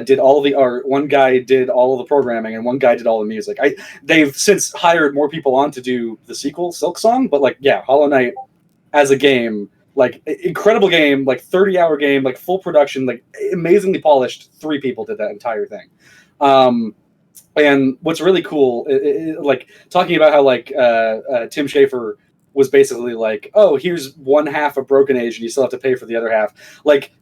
did all the art. One guy did all of the programming, and one guy did all the music. They've since hired more people on to do the sequel, Silk Song. But like, yeah, Hollow Knight as a game, like incredible game, like 30-hour game, like full production, like amazingly polished. Three people did that entire thing. And what's really cool, like talking about how like Tim Schafer was basically like, oh, here's one half of Broken Age, and you still have to pay for the other half. Like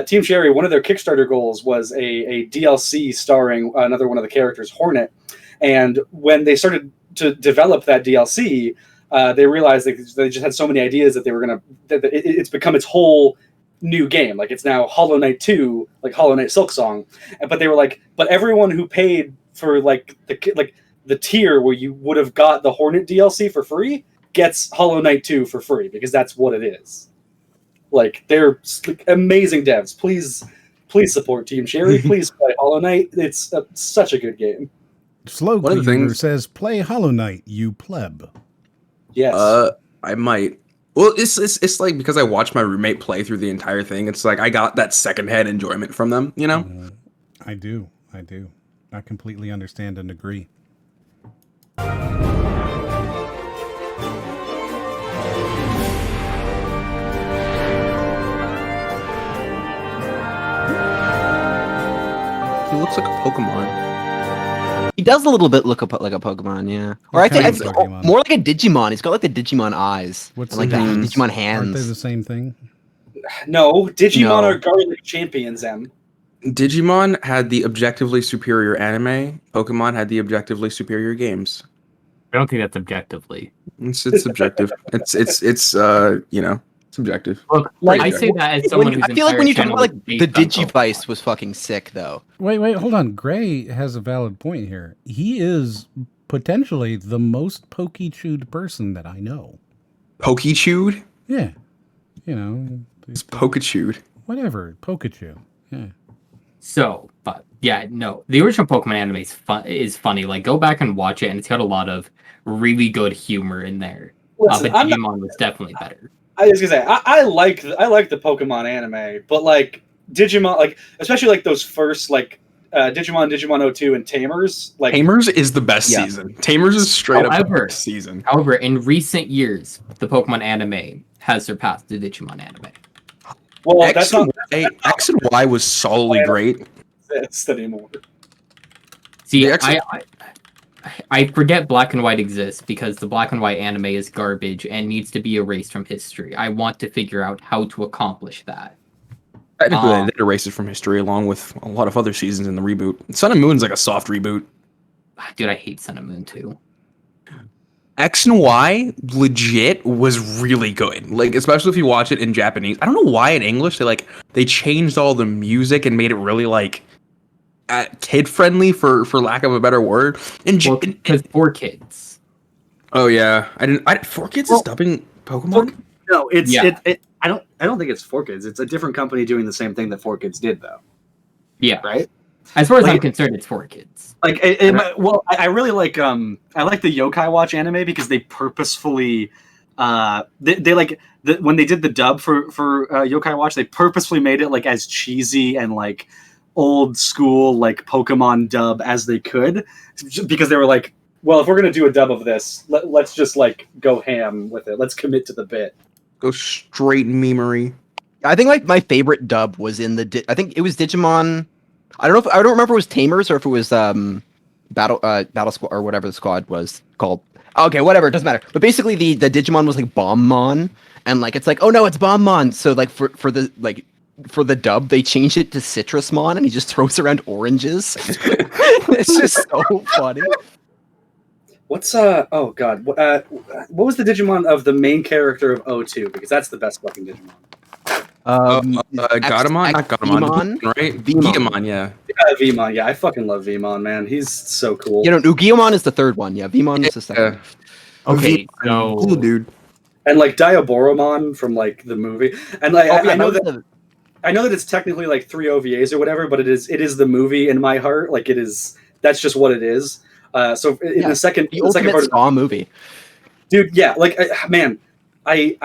Team Cherry, one of their Kickstarter goals was a DLC starring another one of the characters, Hornet. And when they started to develop that DLC, they realized that they just had so many ideas that they were gonna. It's become its whole new game. Like it's now Hollow Knight 2, like Hollow Knight Silksong. But they were like, but everyone who paid for like the tier where you would have got the Hornet DLC for free gets Hollow Knight 2 for free, because that's what it is. Like they're amazing devs. Please support Team Cherry. Please play Hollow Knight. It's such a good game. Slow Cleaver says, "Play Hollow Knight, you pleb." Yes. I might. Well, it's like because I watched my roommate play through the entire thing. It's like I got that secondhand enjoyment from them. You know. I do. I completely understand and agree. He looks like a Pokemon. He does a little bit look like a Pokemon, yeah. Or I think more like a Digimon. He's got like the Digimon eyes. What's and like the Digimon hands. Aren't they the same thing? No, Digimon are garlic champions, Em. Digimon had the objectively superior anime. Pokemon had the objectively superior games. I don't think that's objectively. It's subjective. it's you know, subjective. Look, I say that as someone who's I feel like when you talk about like the Digivice was fucking sick though. Wait, hold on. Gray has a valid point here. He is potentially the most pokey-chewed person that I know. Pokey-chewed? Yeah. You know. It's poke-chewed. Whatever. Poke-chew. Yeah. So, but yeah, no, the original Pokemon anime is funny. Like, go back and watch it, and it's got a lot of really good humor in there. Listen, but Digimon was definitely better. I was gonna say I like the Pokemon anime, but like Digimon, like especially like those first like Digimon 02 and Tamers. Like Tamers is the best season. Tamers is straight up the best season. However, in recent years, the Pokemon anime has surpassed the Digimon anime. Well, X and Y was solidly great. Exist anymore. See, I forget Black and White exists because the Black and White anime is garbage and needs to be erased from history. I want to figure out how to accomplish that. Technically, they did erase it from history along with a lot of other seasons in the reboot. Sun and Moon's like a soft reboot. Dude, I hate Sun and Moon too. X and Y legit was really good. Like, especially if you watch it in Japanese. I don't know why in English they changed all the music and made it really like kid friendly for lack of a better word. Because 4Kids. Oh yeah, 4Kids is dubbing Pokemon. No, it's I don't think it's 4Kids. It's a different company doing the same thing that 4Kids did though. Yeah, right. As far as I'm concerned, it's 4Kids. Like, I really like I like the Yokai Watch anime because they purposefully, they like when they did the dub for Yokai Watch, they purposefully made it like as cheesy and like old school like Pokemon dub as they could, because they were like, well, if we're gonna do a dub of this, let's just like go ham with it. Let's commit to the bit. Go straight memery. I think like my favorite dub was in I think it was Digimon. I don't remember if it was Tamers or if it was Battle Squad or whatever the squad was called. Okay, whatever, it doesn't matter. But basically the Digimon was like Bombmon, and like it's like, oh no, it's Bombmon. So like for the dub, they changed it to Citrusmon, and he just throws around oranges. It's just so funny. What's oh god, what was the Digimon of the main character of O2? Because that's the best fucking Digimon. Gatomon, not Gatomon, right? Vemon, yeah. Vemon, yeah, I fucking love Vemon, man. He's so cool. You know, Ugiamon is the third one. Yeah, Vemon is the second. Okay, so cool, dude. And like Diaboromon from like the movie, and like I know that it's technically like 3 OVAs or whatever, but it is the movie in my heart. Like it is. That's just what it is. So in the second part of the movie, dude, yeah, like man. I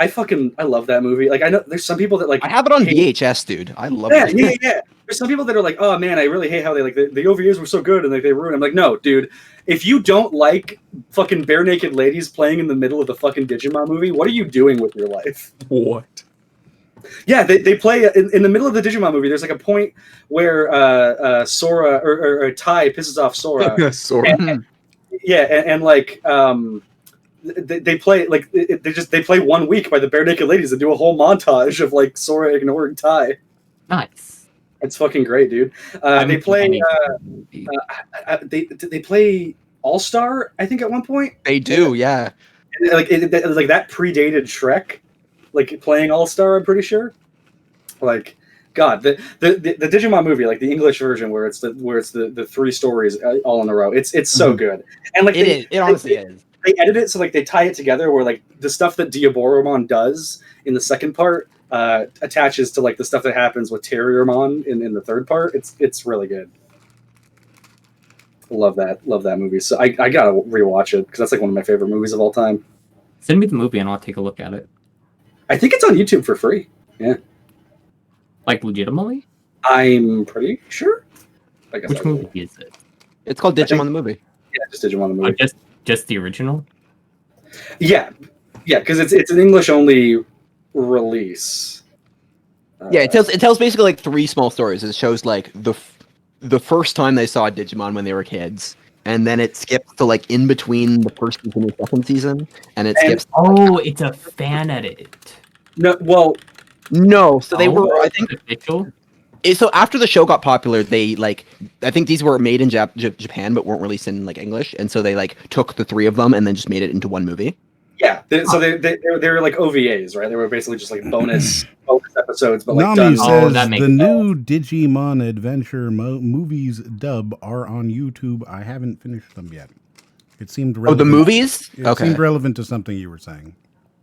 love that movie. Like I know there's some people that like I have it on VHS, dude. I love it. Yeah. There's some people that are like, oh man, I really hate how they like the OVAs were so good and like they ruined. I'm like, no, dude. If you don't like fucking bare naked ladies playing in the middle of the fucking Digimon movie, what are you doing with your life? What? Yeah, they play in the middle of the Digimon movie. There's like a point where Sora or Tai pisses off Sora. Sora. And like they play like they play 1 week by the Bare Naked Ladies and do a whole montage of like Sora ignoring Tai. Nice. It's fucking great, dude. They play they play All Star, I think, at one point. They do, yeah. And, like that predated Shrek, like playing All Star. I'm pretty sure. Like, God, the Digimon movie, like the English version, where it's the 3 stories all in a row. It's so good, and like It honestly is. They edit it so like they tie it together where like the stuff that Diaboromon does in the second part attaches to like the stuff that happens with Terriermon in the third part. It's really good. Love that movie. So I gotta rewatch it because that's like one of my favorite movies of all time. Send me the movie and I'll take a look at it. I think it's on YouTube for free. Yeah. Like legitimately? I'm pretty sure. I guess Which movie is it? It's called Digimon the movie. Yeah, just Digimon the movie. Just the original? Yeah, because it's an English only release. Yeah, it tells basically like 3 small stories. It shows like the first time they saw Digimon when they were kids, and then it skips to like in between the first season and the second season, and it skips. Oh, it's a fan edit. No. So they were, I think. Official? So after the show got popular, they like, I think these were made in Japan but weren't released in like English, and so they like took the 3 of them and then just made it into one movie. Yeah, so they were like OVAs, right? They were basically just like bonus episodes, but like Nami done. says the new Digimon Adventure movies dub are on YouTube. I haven't finished them yet. It seemed relevant. The movies? It seemed relevant to something you were saying.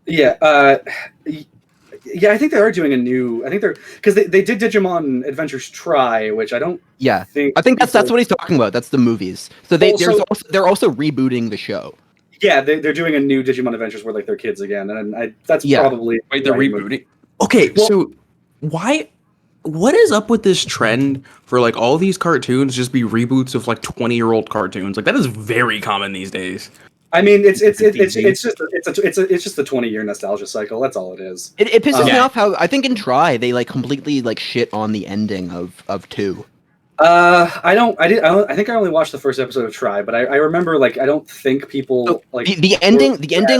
Yeah, yeah, I think they are doing a new. I think they're because they did Digimon Adventures Try, which I don't. Yeah, think I think that's what he's talking about. That's the movies. So they're also rebooting the show. Yeah, they're doing a new Digimon Adventures where like they're kids again, and that's probably wait. They're rebooting. Okay, so what is up with this trend for like all these cartoons just be reboots of like 20-year-old cartoons? Like that is very common these days. I mean, it's just the 20-year nostalgia cycle. That's all it is. It pisses me off how I think in Try they like completely like shit on the ending of 2. I think I only watched the first episode of Try, but I remember like I don't think people like the ending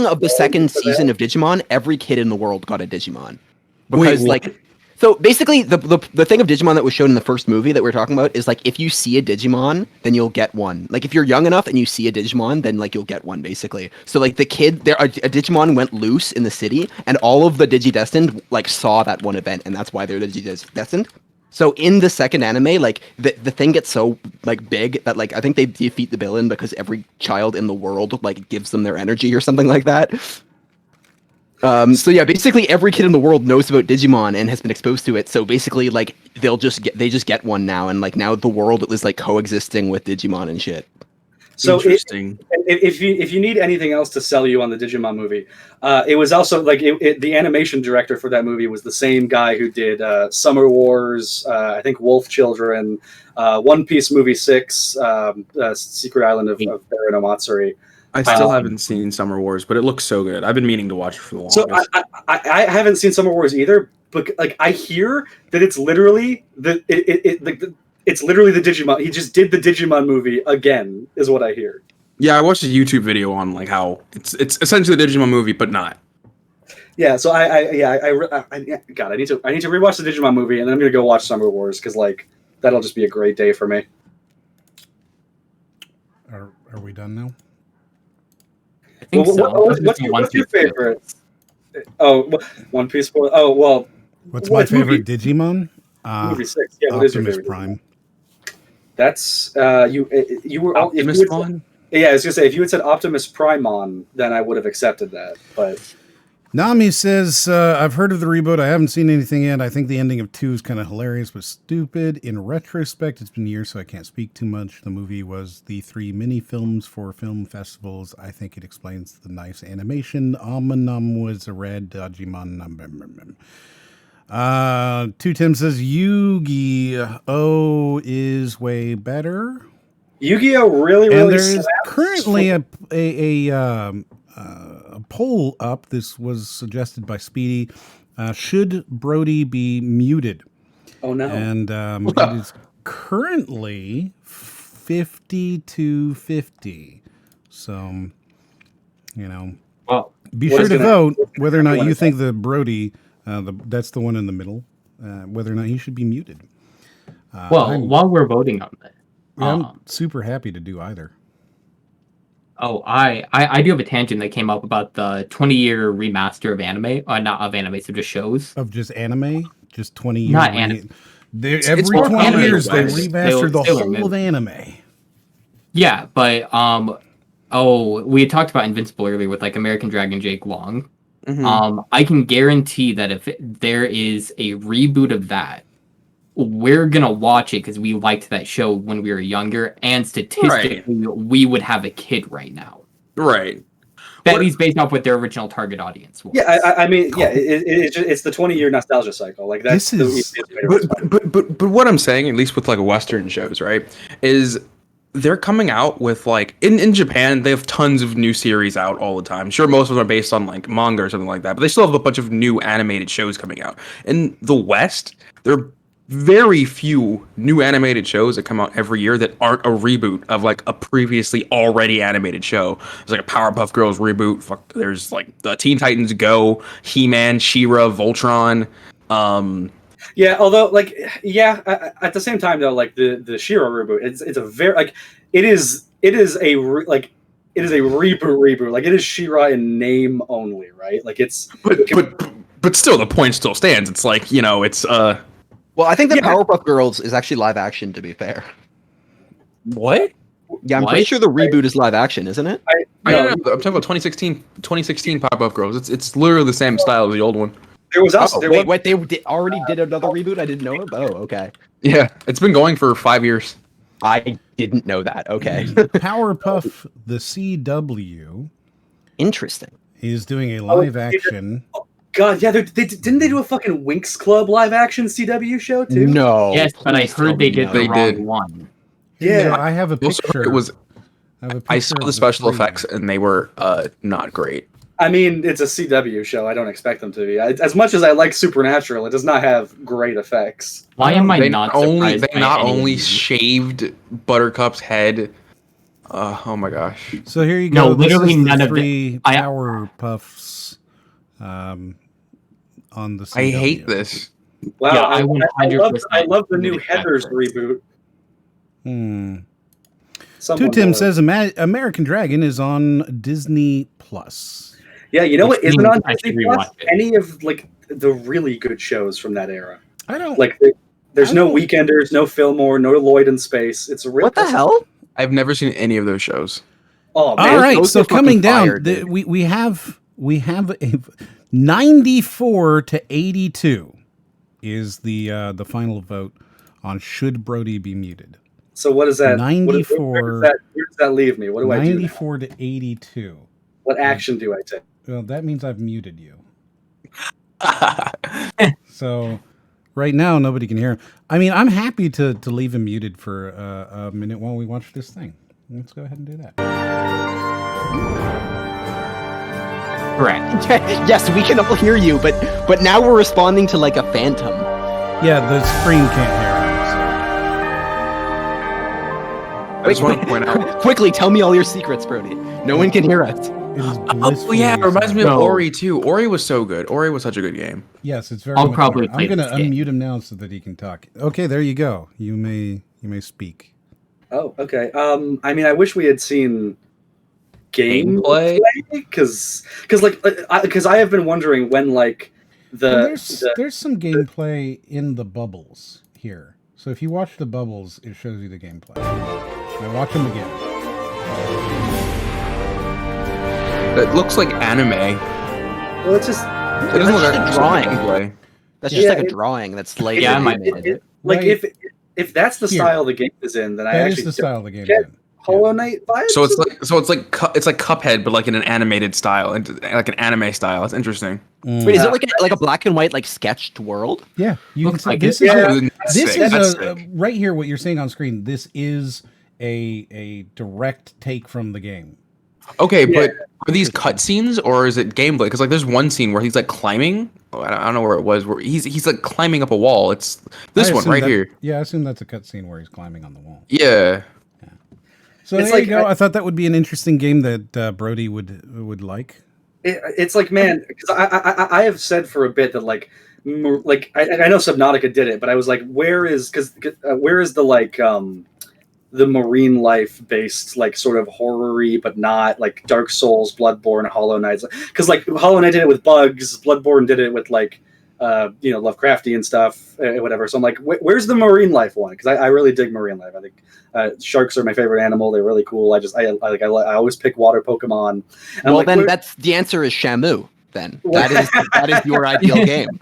of the second season of Digimon. Every kid in the world got a Digimon because so basically the thing of Digimon that was shown in the first movie that we're talking about is like if you see a Digimon, then you'll get one. Like if you're young enough and you see a Digimon, then like you'll get one basically. So like a Digimon went loose in the city, and all of the Digidestined like saw that one event, and that's why they're the Digidestined. So in the second anime, like the thing gets so like big that like I think they defeat the villain because every child in the world like gives them their energy or something like that. So yeah, basically every kid in the world knows about Digimon and has been exposed to it. So basically, like they just get one now, and like now the world is like coexisting with Digimon and shit. So interesting. If you need anything else to sell you on the Digimon movie, it was also like the animation director for that movie was the same guy who did Summer Wars, I think Wolf Children, One Piece Movie 6, Secret Island of Baron Omatsuri. I still haven't seen Summer Wars, but it looks so good. I've been meaning to watch it for the longest. So I haven't seen Summer Wars either, but like I hear that it's literally it's literally the Digimon. He just did the Digimon movie again, is what I hear. Yeah, I watched a YouTube video on like how it's essentially the Digimon movie, but not. Yeah, so I need to rewatch the Digimon movie, and then I'm gonna go watch Summer Wars because like that'll just be a great day for me. Are we done now? I think so. What's your favorite? Oh, One Piece. Oh well. What's my favorite Digimon? Movie 6. Yeah, what is your Optimus favorite? Prime. That's you were Optimus Prime. Yeah, I was gonna say if you had said Optimus Primon, then I would have accepted that. But Nami says, I've heard of the reboot. I haven't seen anything yet. I think the ending of 2 is kind of hilarious but stupid. In retrospect, it's been years, so I can't speak too much. The movie was the 3 mini-films for film festivals. I think it explains the nice animation. Amanam was a red Digimon. 2 Tim says, Yu-Gi-Oh! Is way better. Yu-Gi-Oh! Really And there is slaps. currently a poll up. This was suggested by Speedy. Should Brody be muted? Oh no! And it is currently 50-50. So, Well, be sure to vote whether or not you think the Brody, that's the one in the middle, whether or not he should be muted. While we're voting on that, I'm super happy to do either. Oh, I do have a tangent that came up about the 20-year remaster of anime, or not of anime, so just shows. Of just anime? Just 20 years? Not anime. Every 20 years they remaster the whole of anime. Yeah, but we had talked about Invincible earlier with like American Dragon Jake Long. Mm-hmm. I can guarantee that if there is a reboot of that, we're gonna watch it because we liked that show when we were younger, and statistically, we would have a kid right now. Right. At least based off what their original target audience was. Yeah, I mean, it's the 20-year nostalgia cycle. Like that's but what I'm saying, at least with like Western shows, right, is they're coming out with like in Japan they have tons of new series out all the time. Sure, most of them are based on like manga or something like that, but they still have a bunch of new animated shows coming out. In the West, there are very few new animated shows that come out every year that aren't a reboot of like a previously already animated show. There's like a Powerpuff Girls reboot. There's like the Teen Titans Go, He-Man, She-Ra, Voltron. Yeah, although at the same time though, like the She-Ra reboot, it's a very like it is a reboot. Like it is She-Ra in name only, right? Like it's but still the point still stands. It's like it's Well, I think the Powerpuff Girls is actually live action, to be fair. What? Yeah, I'm pretty sure the reboot is live action, isn't it? I'm talking about 2016 Powerpuff Girls. It's literally the same style as the old one. There was also wait, they already did another reboot? I didn't know it? Oh, okay. Yeah, it's been going for 5 years. I didn't know that. Okay. Powerpuff, the CW. Interesting. Is doing a live action. God, yeah, didn't they do a fucking Winx Club live action CW show too? No. Yes, but I heard they did the wrong one. Yeah, I have a picture. I saw the special effects and they were not great. I mean, it's a CW show. I don't expect them to be. As much as I like Supernatural, it does not have great effects. Why am I they not only surprised they by not any only of these? shaved Buttercup's head. Oh my gosh! So here you go. No, literally this is none the of three it. I- Powerpuffs on the CW. I hate this. Wow, Yeah, I 100% love the new agree with that. Heathers reboot. Two Tim says American Dragon is on Disney Plus. Yeah, you know what isn't on Disney Plus? rewatch it. Any of like the really good shows from that era. I don't like. There's no Weekenders, no Fillmore, no Lloyd in Space. It's a real. What the hell? I've never seen any of those shows. Oh, man. All right, those so are coming fucking down, fire, we have a 94-82 is the final vote on should Brody be muted. So what is that? 94. Where does that leave me? What do I do? 94 to 82. What action do I take? Well, that means I've muted you. So right now, nobody can hear him. I mean, I'm happy to leave him muted for a minute while we watch this thing. Let's go ahead and do that. Correct. Yes, we can all hear you, but now we're responding to like a phantom. Yeah, the screen can't hear I just want to point out. Quickly, tell me all your secrets, Brody. No one can hear us. us. It is Oh blissfully yeah, it reminds me of No. Ori too. Ori was so good. Ori was such a good game. Yes, it's very. I'll much probably better. play I'm going to this game. unmute him now so that he can talk. Okay, there you go. You may speak. Oh, okay. I mean, I wish we had seen gameplay because I have been wondering when like And there's some gameplay in the bubbles here. So if you watch the bubbles, it shows you the gameplay. Now watch them again. It looks like anime. well, it's just It doesn't look just like a drawing. gameplay. That's just Yeah, like a it- drawing that's later Yeah, animated. like Right if that's the here. style the game is in, then I That is actually the style of the game. get then. Hollow Knight vibes. So it's like Cuphead, but like in an animated style, like an anime style. It's interesting. Wait, is it like a black and white like sketched world? Yeah, you can Looks see like this it. is Yeah. That's this sick. is That's a sick. right here. What you're seeing on screen. This is a direct take from the game. Okay, Yeah. but are these cutscenes or is it gameplay? Because like there's one scene where he's like climbing. I don't know where it was. Where he's like climbing up a wall. It's this I one assume right that- here. Yeah, I assume that's a cutscene where he's climbing on the wall. Yeah. So It's there like- you go. I thought that would be an interesting game that Brody would like. It's like, man, because I have said for a bit that like I know Subnautica did it, but I was like, where is the like the marine life based like sort of horror-y but not like Dark Souls, Bloodborne, Hollow Knight, because like Hollow Knight did it with bugs, Bloodborne did it with like Lovecraftian stuff, whatever. So I'm like, where's the marine life one? Because I really dig marine life. I think sharks are my favorite animal. They're really cool. I always pick water Pokemon. And Well, like, then that's the answer is Shamu. Then that is your ideal game.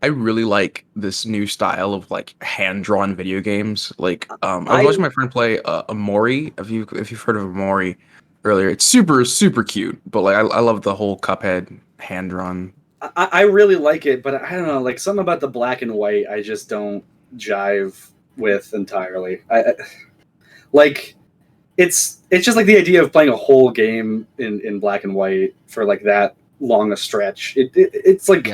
I really like this new style of like hand-drawn video games. Like I was watching my friend play Amori. If you've heard of Amori earlier, it's super cute. But like I love the whole Cuphead hand-drawn. I really like it, but I don't know, like something about the black and white I just don't jive with entirely. Like it's just like the idea of playing a whole game in black and white for like that long a stretch. It's like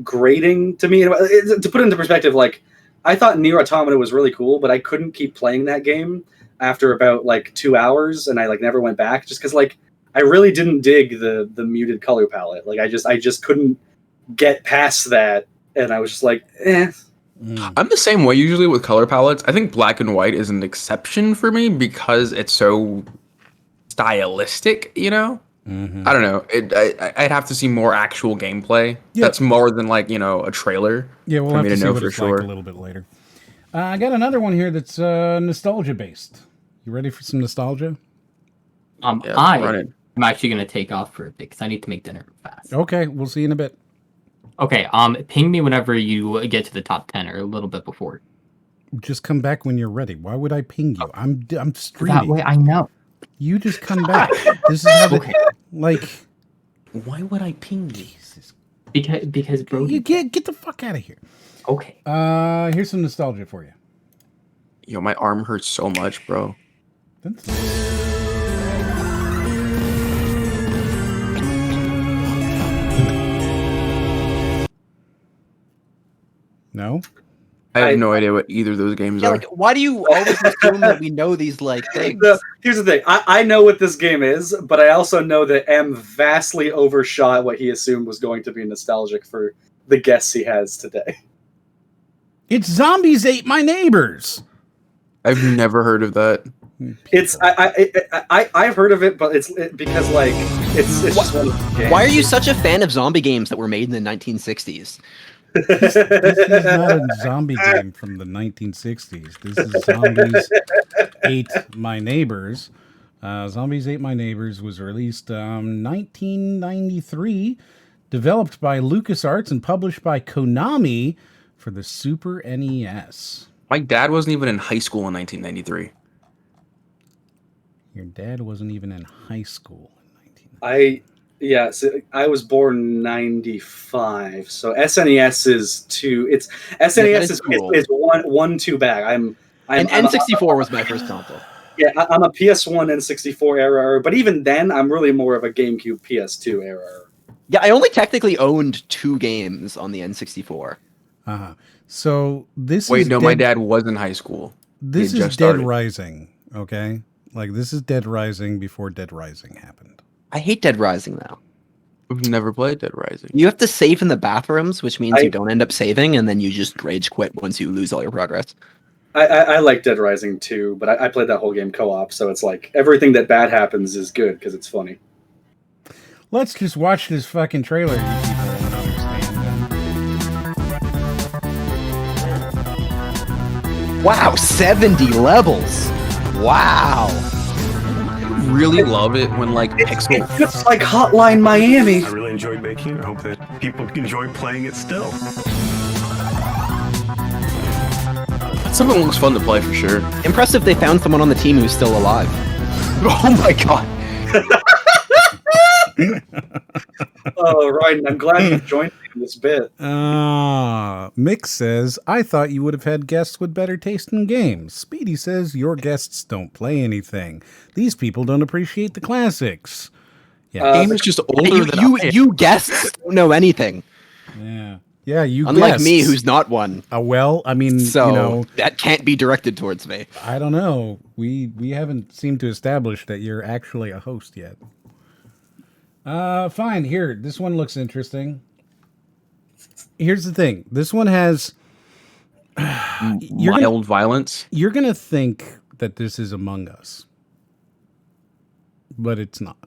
grating to me. To put it into perspective, like I thought Nier Automata was really cool, but I couldn't keep playing that game after about like 2 hours, and I like never went back just because like I really didn't dig the muted color palette. Like I just couldn't get past that, and I was just like, eh. I'm the same way usually with color palettes. I think black and white is an exception for me because it's so stylistic, you know? I don't know. I'd have to see more actual gameplay. Yeah. That's more than like, a trailer. Yeah, we'll for have me to see know what for it's sure. like a little bit later. I got another one here that's nostalgia based. You ready for some nostalgia? run it. I'm actually gonna take off for a bit because I need to make dinner fast. Okay, we'll see you in a bit. Okay, ping me whenever you get to the top 10 or a little bit before. Just come back when you're ready. Why would I ping you? I'm streaming. That way I know. You just come back. This is how like. Why would I ping you? Because bro, You get the fuck out of here. Okay. Here's some nostalgia for you. Yo, my arm hurts so much, bro. No? I have no idea what either of those games Yeah, are. like, why do you always assume that we know these like things? Here's the thing. I know what this game is, but I also know that M vastly overshot what he assumed was going to be nostalgic for the guests he has today. It's Zombies Ate My Neighbors. I've never heard of that. It's I've heard of it, but it's because like it's just one of those games. Why are you such a fan of zombie games that were made in the 1960s? This is not a zombie game from the 1960s. This is Zombies Ate My Neighbors. Zombies Ate My Neighbors was released 1993, developed by LucasArts and published by Konami for the Super NES. My dad wasn't even in high school in 1993. Your dad wasn't even in high school in 1993. So I was born 95, so SNES is two. It's SNES is cool. is one two back. And N64 was my first console. Yeah, I'm a PS1 N64 era, but even then, I'm really more of a GameCube PS2 era. Yeah, I only technically owned 2 games on the N64. So this Wait, is no, my dad was in high school. This He is had just Dead started. Rising, okay? Like this is Dead Rising before Dead Rising happened. I hate Dead Rising though. I've never played Dead Rising. You have to save in the bathrooms, which means you don't end up saving, and then you just rage quit once you lose all your progress. I like Dead Rising too, but I played that whole game co-op, so it's like everything that bad happens is good because it's funny. Let's just watch this fucking trailer. You people won't understand. Wow, 70 levels. Wow. I really love it when like pixel. It's just like Hotline Miami. I really enjoyed making it. I hope that people enjoy playing it still. Something looks fun to play for sure. Impressive they found someone on the team who's still alive. Oh my god. Oh, Ryan, I'm glad you joined me in this bit. Mick says, I thought you would have had guests with better taste in games. Speedy says, your guests don't play anything. These people don't appreciate the classics. Yeah. Game is just older than I am. You guests don't know anything. Yeah. Yeah, you Unlike me, guests. who's not one. Well, I mean, So you know, that can't be directed towards me. I don't know. We haven't seemed to establish that you're actually a host yet. Fine. Here, this one looks interesting. Here's the thing. This one has Mild violence. You're gonna think that this is Among Us, but it's not.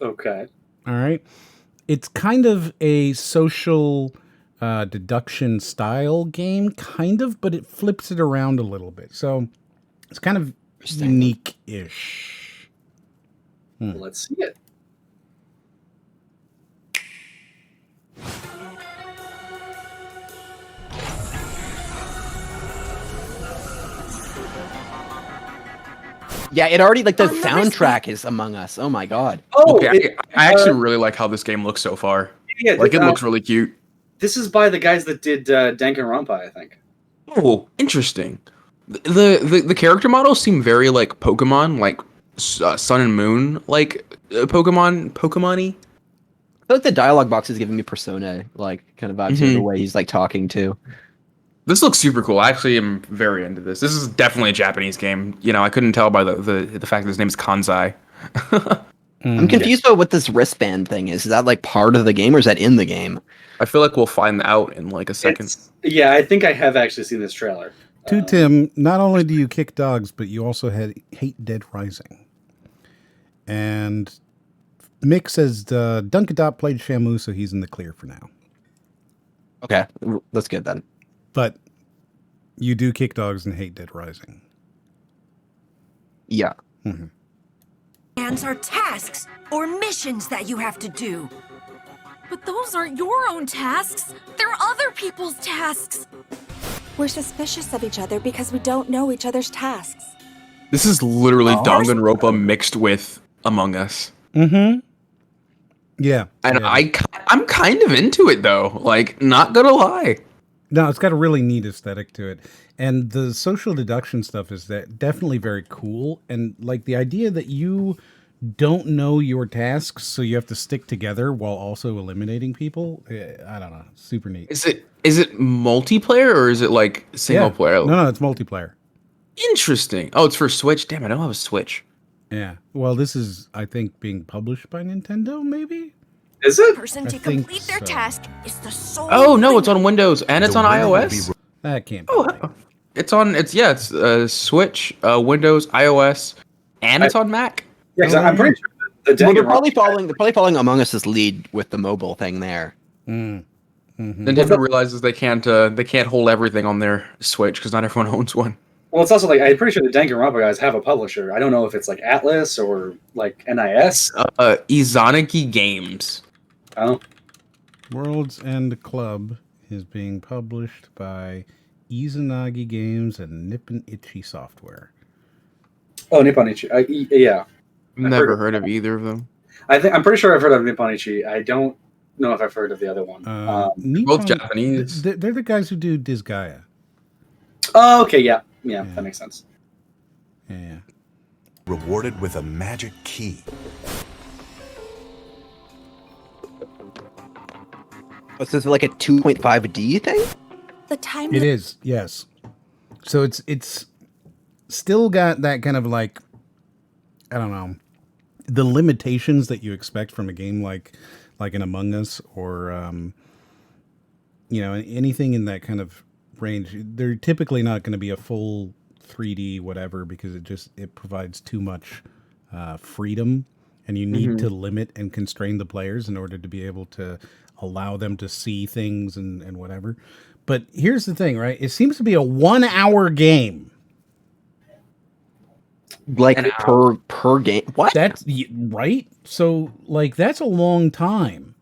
Okay. All right. It's kind of a social deduction style game, kind of, but it flips it around a little bit. So it's kind of unique-ish. Let's see it. Yeah, it already like the soundtrack is Among Us. Oh my god. Oh, Okay, I actually really like how this game looks so far. yeah, Like it looks really cute. This is by the guys that did Danganronpa, I think. Oh, interesting. The character models seem very like Pokemon, like Sun and Moon, like Pokemon-y. I feel like the dialogue box is giving me Persona, like kind of vibes to the way he's like talking to. This looks super cool. I actually am very into this. This is definitely a Japanese game. You know, I couldn't tell by the fact that his name is Kanzai. I'm confused about what this wristband thing is. Is that like part of the game or is that in the game? I feel like we'll find out in like a second. Yeah, I think I have actually seen this trailer. To Tim, not only do you kick dogs, but you also hate Dead Rising. And Mick says Dunkadop played Shamu, so he's in the clear for now. Okay, that's good then. But you do kick dogs and hate Dead Rising. Yeah. Commands are tasks or missions that you have to do. But those aren't your own tasks. They're other people's tasks. We're suspicious of each other because we don't know each other's tasks. This is literally Danganronpa mixed with Among Us. Mm-hmm. Yeah. And yeah. I'm kind of into it though. Like, not gonna lie. No, it's got a really neat aesthetic to it. And the social deduction stuff is definitely very cool. And like the idea that you don't know your tasks, so you have to stick together while also eliminating people. I don't know. Super neat. Is it multiplayer or is it like single player? No, it's multiplayer. Interesting. Oh, it's for Switch. Damn, I don't have a Switch. Yeah. Well, this is, I think, being published by Nintendo, maybe? Is it? Person I to think complete their so. task is the sole. Oh no, it's on Windows and it's on iOS. That can't be. Oh, it's Switch, Windows, iOS, and it's on Mac. Yeah, 'cause I'm pretty sure the Well, they're Danganronpa. probably following Among Us's lead with the mobile thing there. Nintendo realizes they can't hold everything on their Switch because not everyone owns one. Well, it's also like I'm pretty sure the Danganronpa guys have a publisher. I don't know if it's like Atlas or like NIS. Izanagi Games. Oh, World's End Club is being published by Izanagi Games and Nippon Ichi Software. oh, Nipponichi. Yeah, Never heard of either of them. I'm pretty sure I've heard of Nipponichi. I don't know if I've heard of the other one. Both Japanese. They're the guys who do Disgaea. Oh, okay, yeah, that makes sense. Yeah. Rewarded with a magic key. What's this, like a 2.5D thing? The time It is, yes. So it's still got that kind of like, I don't know, the limitations that you expect from a game like an Among Us or anything in that kind of range. They're typically not going to be a full 3D whatever because it provides too much freedom, and you need to limit and constrain the players in order to be able to allow them to see things and whatever. But here's the thing, right? It seems to be a 1 hour game. Like per game? What? That's right. So like that's a long time.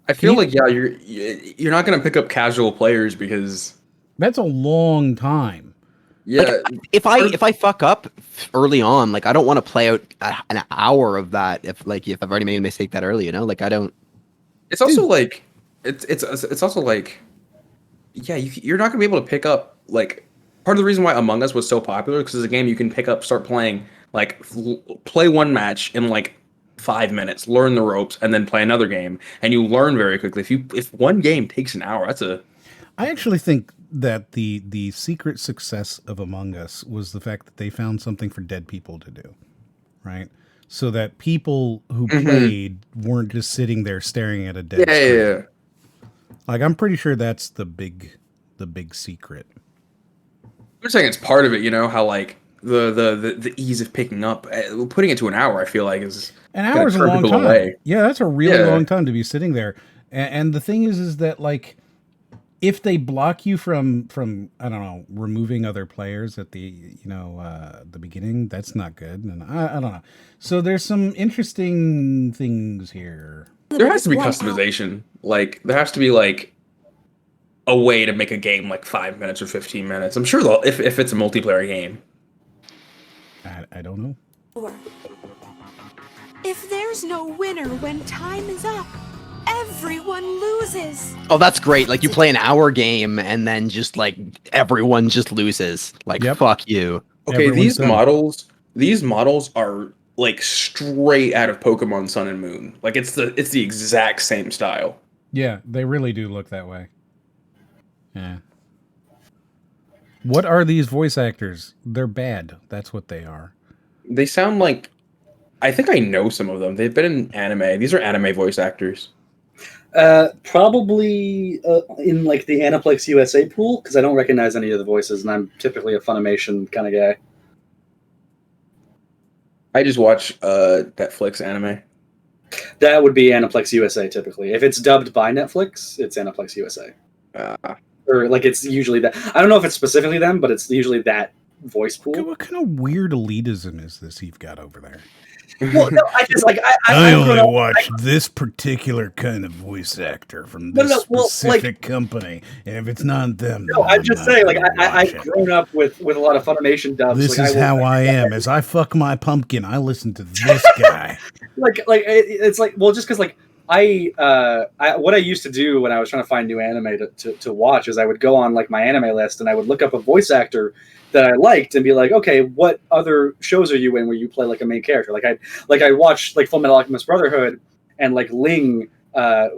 I feel like you're not gonna pick up casual players because that's a long time. Yeah. Like, if I fuck up early on, like I don't want to play out an hour of that if I've already made a mistake that early, you know? Like I don't. It's also like it's also like yeah, you're not gonna be able to pick up like part of the reason why Among Us was so popular because it's a game you can pick up, start playing, like play one match in like 5 minutes, learn the ropes, and then play another game, and you learn very quickly. If one game takes an hour, that's a. I actually think that the secret success of Among Us was the fact that they found something for dead people to do, right? So that people who played weren't just sitting there staring at a dead screen. Yeah. Like I'm pretty sure that's the big secret. I'm saying it's part of it, you know, how like the ease of picking up, putting it to an hour, I feel like is an hour's a long time. Away. Yeah, that's a really long time to be sitting there. And the thing is that like if they block you from I don't know, removing other players at the the beginning, that's not good. And I don't know. So there's some interesting things here. There has to be customization. Like there has to be like a way to make a game like 5 minutes or 15 minutes. I'm sure they'll if it's a multiplayer game. I don't know. If there's no winner when time is up, everyone loses. Oh, that's great. Like you play an hour game and then just like everyone just loses. Like fuck you. Okay, these models are like straight out of Pokemon Sun and Moon. Like it's the exact same style. Yeah, they really do look that way. Yeah. What are these voice actors? They're bad. That's what they are. They sound like I think I know some of them. They've been in anime. These are anime voice actors. Probably in like the Aniplex USA pool because I don't recognize any of the voices, and I'm typically a Funimation kind of guy. I just watch Netflix anime. That would be Aniplex USA typically. If it's dubbed by Netflix, it's Aniplex USA. Or like it's usually that. I don't know if it's specifically them, but it's usually that voice pool. What kind of weird elitism is this you've got over there? Well, no, I just like I only watch this particular kind of voice actor from this specific company, and if it's not them, no, I'm just saying, like I've grown up with a lot of Funimation dubs. This is how I am. As I fuck my pumpkin, I listen to this guy. It's like well, just because like what I used to do when I was trying to find new anime to watch is I would go on like my anime list and I would look up a voice actor that I liked and be like, okay, what other shows are you in where you play like a main character? I watched like Full Metal Alchemist Brotherhood and like Ling, Todd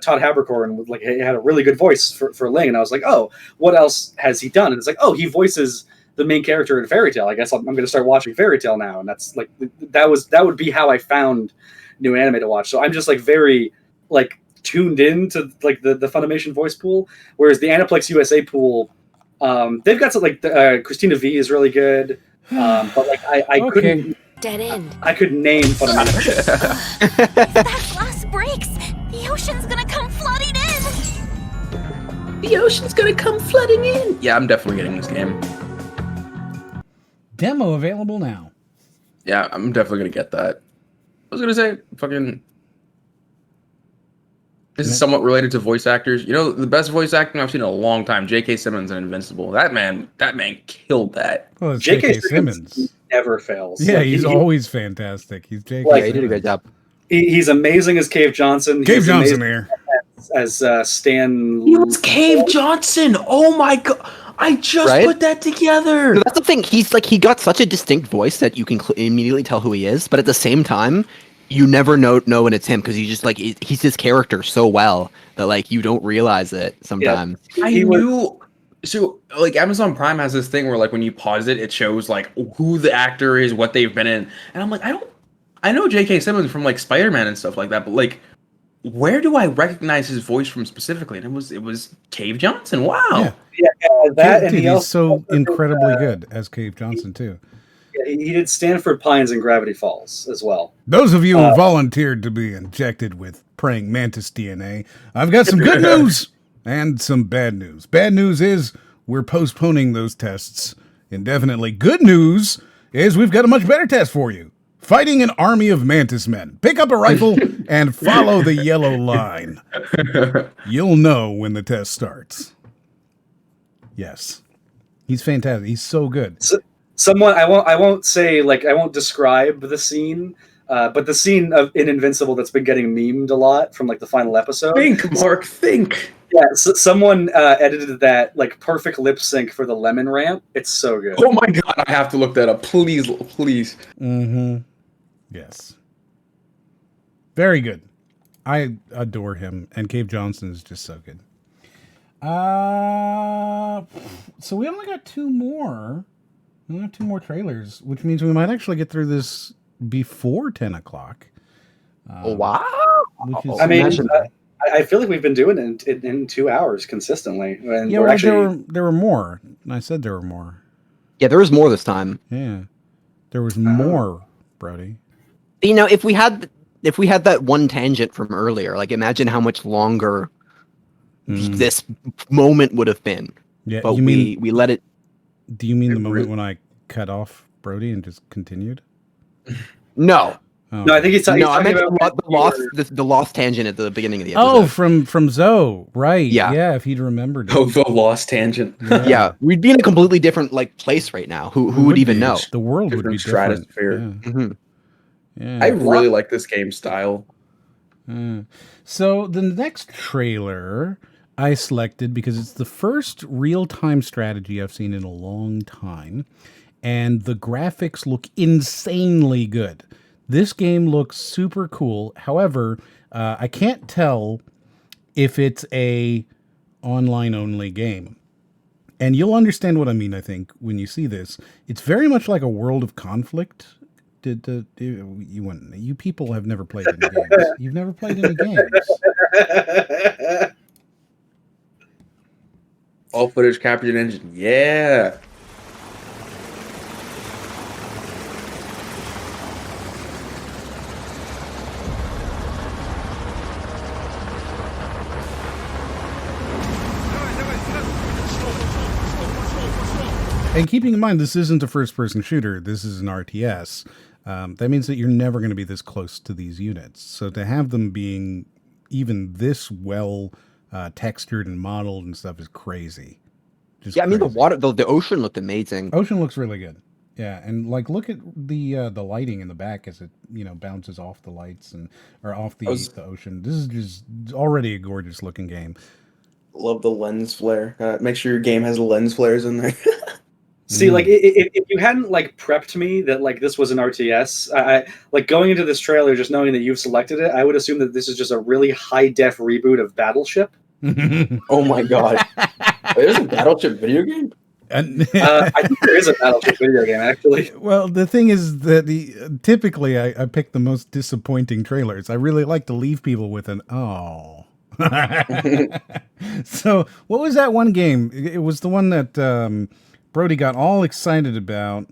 Haberkorn, like he had a really good voice for Ling, and I was like, oh, what else has he done? And it's like, oh, he voices the main character in Fairy Tail. I guess I'm going to start watching Fairy Tail now, and that's like that would be how I found new anime to watch. So I'm just like very like tuned in to like the Funimation voice pool, whereas the Aniplex USA pool. They've got some like Christina V is really good, but like I couldn't dead end. I could name Funimation. That glass breaks. The ocean's gonna come flooding in. The ocean's gonna come flooding in. Yeah, I'm definitely getting this game. Demo available now. Yeah, I'm definitely gonna get that. I was gonna say fucking. This is somewhat related to voice actors. You know, the best voice acting I've seen in a long time, J.K. Simmons in Invincible. That man killed that. Well, it's J.K. Simmons never fails. Yeah, like, he's always fantastic. He's J.K. Like, he did a good job. He's amazing as Cave Johnson. Cave Johnson here. As Stan. He was Cave Johnson. Oh my god. I just put that together. So that's the thing. He's like, he got such a distinct voice that you can immediately tell who he is. But at the same time, you never know when it's him because he's just like he's his character so well that like you don't realize it sometimes. Yeah. I knew. So like Amazon Prime has this thing where like when you pause it, it shows like who the actor is, what they've been in, and I'm like, I know J.K. Simmons from like Spider-Man and stuff like that, but like where do I recognize his voice from specifically? And it was Cave Johnson. Wow. Yeah, that dude, and he's so incredibly good as Cave Johnson too. He did Stanford Pines and Gravity Falls as well. Those of you who volunteered to be injected with praying mantis DNA, I've got some good news and some bad news. Bad news is we're postponing those tests indefinitely. Good news is we've got a much better test for you. Fighting an army of mantis men. Pick up a rifle and follow the yellow line. You'll know when the test starts. Yes. He's fantastic. He's so good. Someone I won't say like I won't describe the scene, But the scene in Invincible that's been getting memed a lot from like the final episode. Think, Mark, think. Yeah, so someone edited that like perfect lip sync for the lemon rant. It's so good. Oh my god, I have to look that up. Please, please. Mm-hmm. Yes. Very good. I adore him, and Cave Johnson is just so good. So we only got 2 more. We only have 2 more trailers, which means we might actually get through this before 10 o'clock. Wow. Which is, I mean, I feel like we've been doing it in 2 hours consistently. And yeah, we're well, actually... there were more. I said there were more. Yeah, there was more this time. Yeah, there was more, Brody. You know, if we had that one tangent from earlier, like imagine how much longer this moment would have been. Yeah, but you mean, we let it. Do you mean the moment when I cut off Brody and just continued? No. Oh. No, I think he's talking I meant about the lost tangent at the beginning of the episode. Oh, from Zoe, right? Yeah, if he'd remembered. Oh, the lost tangent. Yeah, we'd be in a completely different place right now. Who would even know? The world would be different. Stratosphere. Yeah. Mm-hmm. Yeah. I really like this game style. So the next trailer I selected because it's the first real-time strategy I've seen in a long time, and the graphics look insanely good. This game looks super cool. However, I can't tell if it's a online-only game. And you'll understand what I mean, I think, when you see this. It's very much like a World of Conflict. You people have never played any games. You've never played any games. All footage captured engine. Yeah. And keeping in mind, this isn't a first-person shooter. This is an RTS. That means that you're never going to be this close to these units. So to have them being even this well textured and modeled and stuff is crazy. Just I mean, the water, the ocean looked amazing. Ocean looks really good. Yeah, and like look at the lighting in the back as it bounces off the lights or off the ocean. This is just already a gorgeous looking game. Love the lens flare. Make sure your game has lens flares in there. See, like if you hadn't like prepped me that like this was an RTS, I like going into this trailer just knowing that you've selected it, I would assume that this is just a really high def reboot of Battleship. Oh my god, there's a Battleship video game. I think there is a Battleship video game actually. Well, the thing is that typically I pick the most disappointing trailers. I really like to leave people with an oh. So what was that one game? It was the one that Brody got all excited about,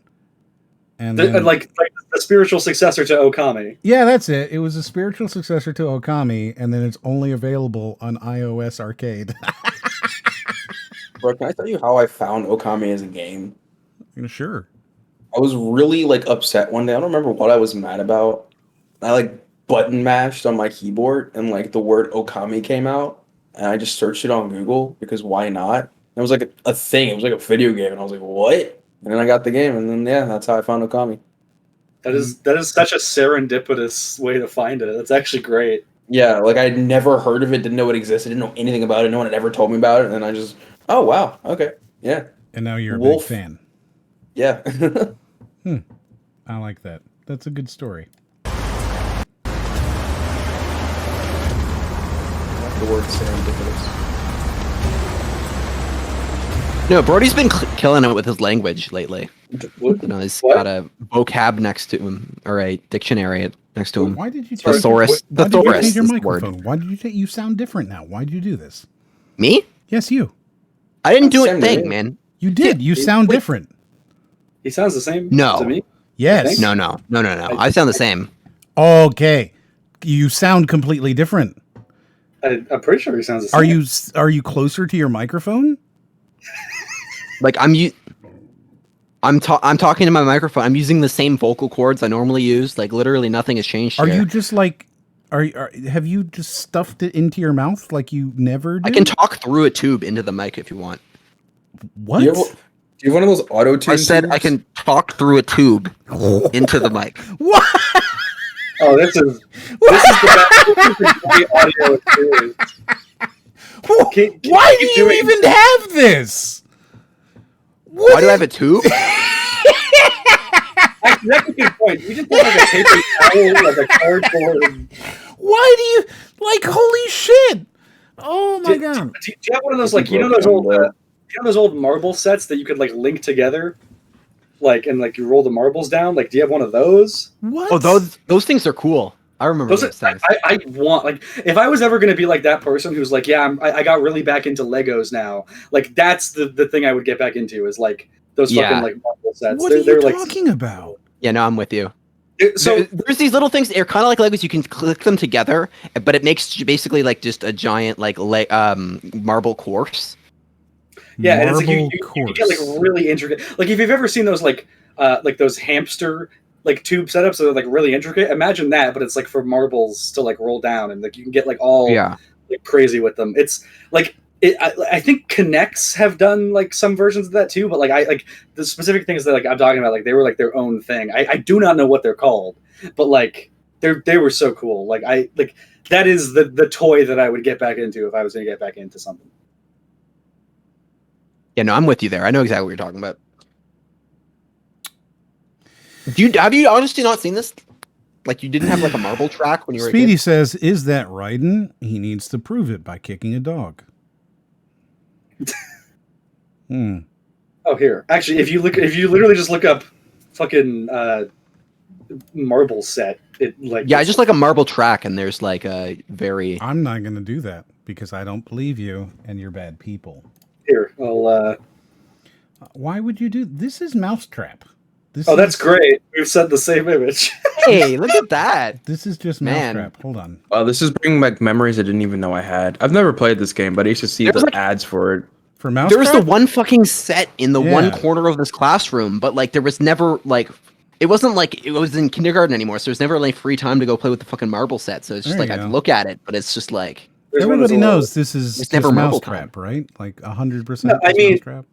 and then, like the spiritual successor to Okami. Yeah, that's it. It was a spiritual successor to Okami, and then it's only available on iOS Arcade. Bro, can I tell you how I found Okami as a game? Sure. I was really like upset one day. I don't remember what I was mad about. I like button mashed on my keyboard, and like the word Okami came out, and I just searched it on Google because why not? It was like a thing. It was like a video game, and I was like, "What?" And then I got the game, and then that's how I found Okami. That is such a serendipitous way to find it. That's actually great. Yeah, like I'd never heard of it, didn't know it existed, didn't know anything about it. No one had ever told me about it, and then I just, oh wow, okay, yeah. And now you're a big fan. Yeah. I like that. That's a good story. The word serendipitous. No, Brody's been killing it with his language lately. He's got a vocab next to him, or a dictionary next to him. Why did you thesaurus? Why did you change your is microphone? the word. Why did you take? You sound different now. Why did you do this? Me? Yes, you. I didn't do a thing, man. You did. You sound different. He sounds the same to me. Yes. No. I sound the same. Okay. You sound completely different. I'm pretty sure he sounds the same. Are you closer to your microphone? Like I'm talking to my microphone. I'm using the same vocal cords I normally use. Like literally nothing has changed. Are here. you just like have you just stuffed it into your mouth like you never did? I can talk through a tube into the mic if you want. What? Do you have one of those auto tune? I said I can talk through a tube into the mic. What? Oh, this is the great audio experience. Why do you even have this? Why do I have a tube? That's a good point. You just have like a paper towel, like a cardboard. Why do you holy shit? Oh my god! Do you have one of those those old marble sets that you could like link together, and you roll the marbles down? Like, do you have one of those? What? Oh, those things are cool. I remember those things. I want if I was ever going to be like that person who's like, yeah, I got really back into Legos now. Like that's the thing I would get back into is like those fucking like marble sets. What are you talking about? Yeah, no, I'm with you. So there's these little things. They're kind of like Legos. You can click them together, but it makes basically like just a giant marble course. Yeah, and it's like you get like really intricate. Like if you've ever seen those like those hamster like tube setups that are like really intricate, imagine that, but it's like for marbles to like roll down and like you can get like all like crazy with them. It's like I think Connects have done like some versions of that too, but like the specific things that like I'm talking about, like they were like their own thing. I do not know what they're called, but like they were so cool. Like that is the toy that I would get back into if I was going to get back into something. Yeah, no, I'm with you there. I know exactly what you're talking about. Have you honestly not seen this? Like you didn't have like a marble track when you were Speedy a kid? says, "Is that Raiden? He needs to prove it by kicking a dog." Oh, here. Actually, if you literally just look up fucking marble set, just like a marble track, and there's like a very. I'm not going to do that because I don't believe you, and you're bad people. Here, I'll. Why would you do this? Is Mousetrap. That's great. We've said the same image. Hey, look at that. This is just Mousetrap. Hold on. Wow, this is bringing back memories I didn't even know I had. I've never played this game, but I used to see the ads for it. For Mousetrap? There was the one fucking set in the one corner of this classroom, but like there was never like it wasn't like it was in kindergarten anymore, so there's never like free time to go play with the fucking marble set. So it's just I'd look at it, but it's just like everybody knows this is just never Mousetrap, right? Like 100%. No, I mean, Mousetrap.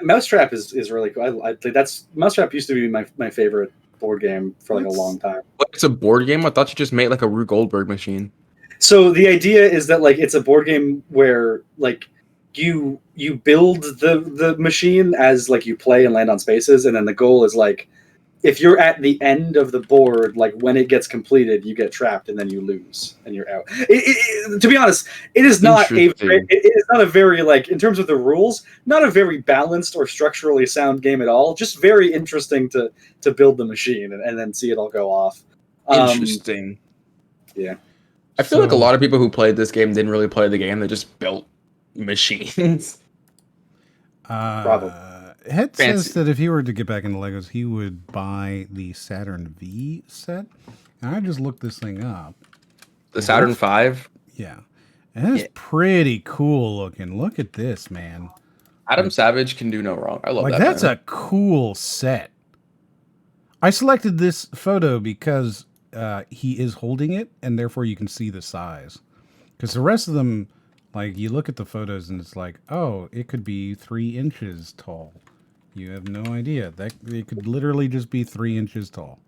Mousetrap is really cool. I think Mousetrap used to be my favorite board game for like a long time. What, it's a board game? I thought you just made like a Rube Goldberg machine. So the idea is that like it's a board game where like you build the machine as like you play and land on spaces, and then the goal is like if you're at the end of the board, like when it gets completed, you get trapped and then you lose and you're out. To be honest, it is not a very like in terms of the rules, not a very balanced or structurally sound game at all. Just very interesting to build the machine and then see it all go off. Interesting. Yeah. I feel like a lot of people who played this game didn't really play the game. They just built machines. Probably. Head says that if he were to get back into Legos, he would buy the Saturn V set. And I just looked this thing up. The Saturn V? Yeah. And it's pretty cool looking. Look at this, man. Adam Savage can do no wrong. I love that. That's a cool set. I selected this photo because he is holding it, and therefore you can see the size. Because the rest of them, like, you look at the photos and it's like, oh, it could be 3 inches tall. You have no idea. That it could literally just be 3 inches tall.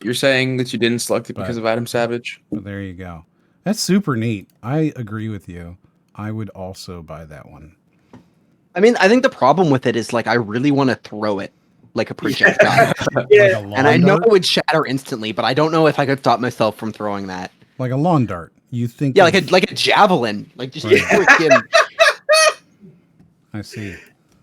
You're saying that you didn't select it because of Adam Savage? But there you go. That's super neat. I agree with you. I would also buy that one. I mean, I think the problem with it is like I really want to throw it like a projectile. Yeah. And I know it would shatter instantly, but I don't know if I could stop myself from throwing that. Like a lawn dart. You think like a javelin. Like just freaking I see.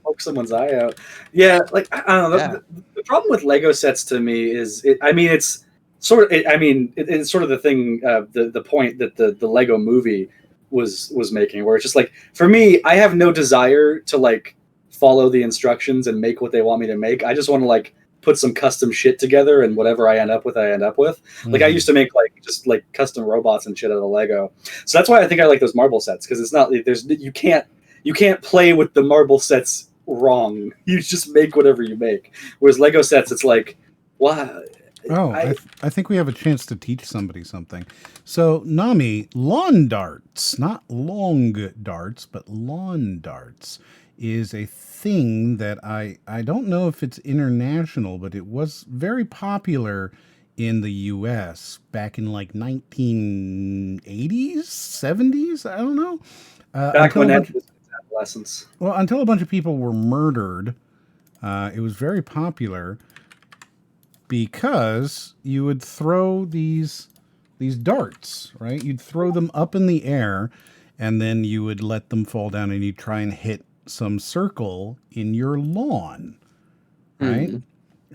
Poke someone's eye out. Yeah, like I don't know. The problem with Lego sets to me is, it's sort of the thing, the point that the Lego Movie was making, where it's just like for me, I have no desire to like follow the instructions and make what they want me to make. I just want to like put some custom shit together, and whatever I end up with, I end up with. Like I used to make like just like custom robots and shit out of Lego. So that's why I think I like those marble sets, because it's not you can't play with the marble sets wrong. You just make whatever you make. Whereas Lego sets, it's like, wow. Oh, I think we have a chance to teach somebody something. So, Nami, lawn darts, not long darts, but lawn darts, is a thing that I don't know if it's international, but it was very popular in the U.S. back in like 1980s, 70s. I don't know. Back when that was adolescence. Well, until a bunch of people were murdered, it was very popular because you would throw these darts, right? You'd throw them up in the air, and then you would let them fall down, and you'd try and hit some circle in your lawn, right?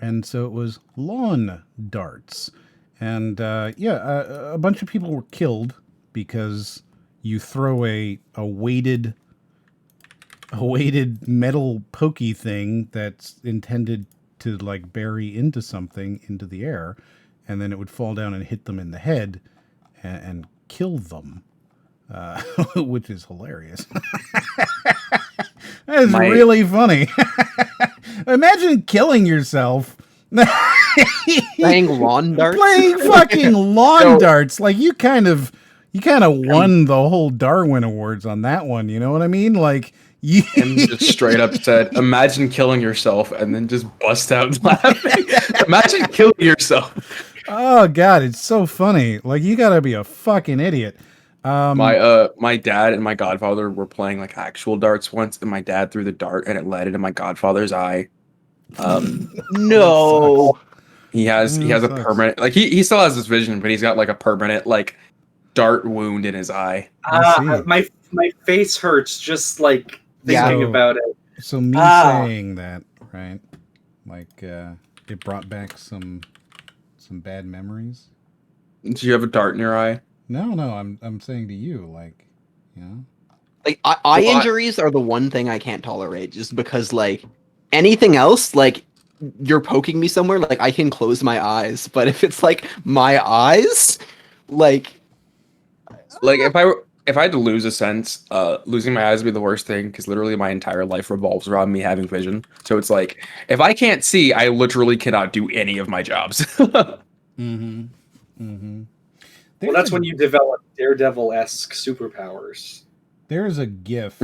And so it was lawn darts. And a bunch of people were killed because you throw a weighted metal pokey thing that's intended to like bury into something into the air, and then it would fall down and hit them in the head and kill them, which is hilarious. That is really funny. Imagine killing yourself. Playing lawn darts? Playing fucking lawn darts. Like you kind of won the whole Darwin Awards on that one. You know what I mean? Like and just straight up said, "Imagine killing yourself," and then just bust out laughing. Imagine killing yourself. Oh God, it's so funny. Like you gotta be a fucking idiot. My dad and my godfather were playing like actual darts once, and my dad threw the dart and it landed in my godfather's eye. No. He has a permanent, like he still has his vision, but he's got like a permanent like dart wound in his eye. My face hurts just like thinking about it. So me saying that, right? Like it brought back some bad memories. Do you have a dart in your eye? No, I'm saying to you, like, you know, like eye injuries are the one thing I can't tolerate, just because like anything else, like you're poking me somewhere, like I can close my eyes, but if it's like my eyes, like if I had to lose a sense, losing my eyes would be the worst thing, because literally my entire life revolves around me having vision. So it's like, if I can't see, I literally cannot do any of my jobs. Well, that's when you develop Daredevil-esque superpowers. There's a GIF,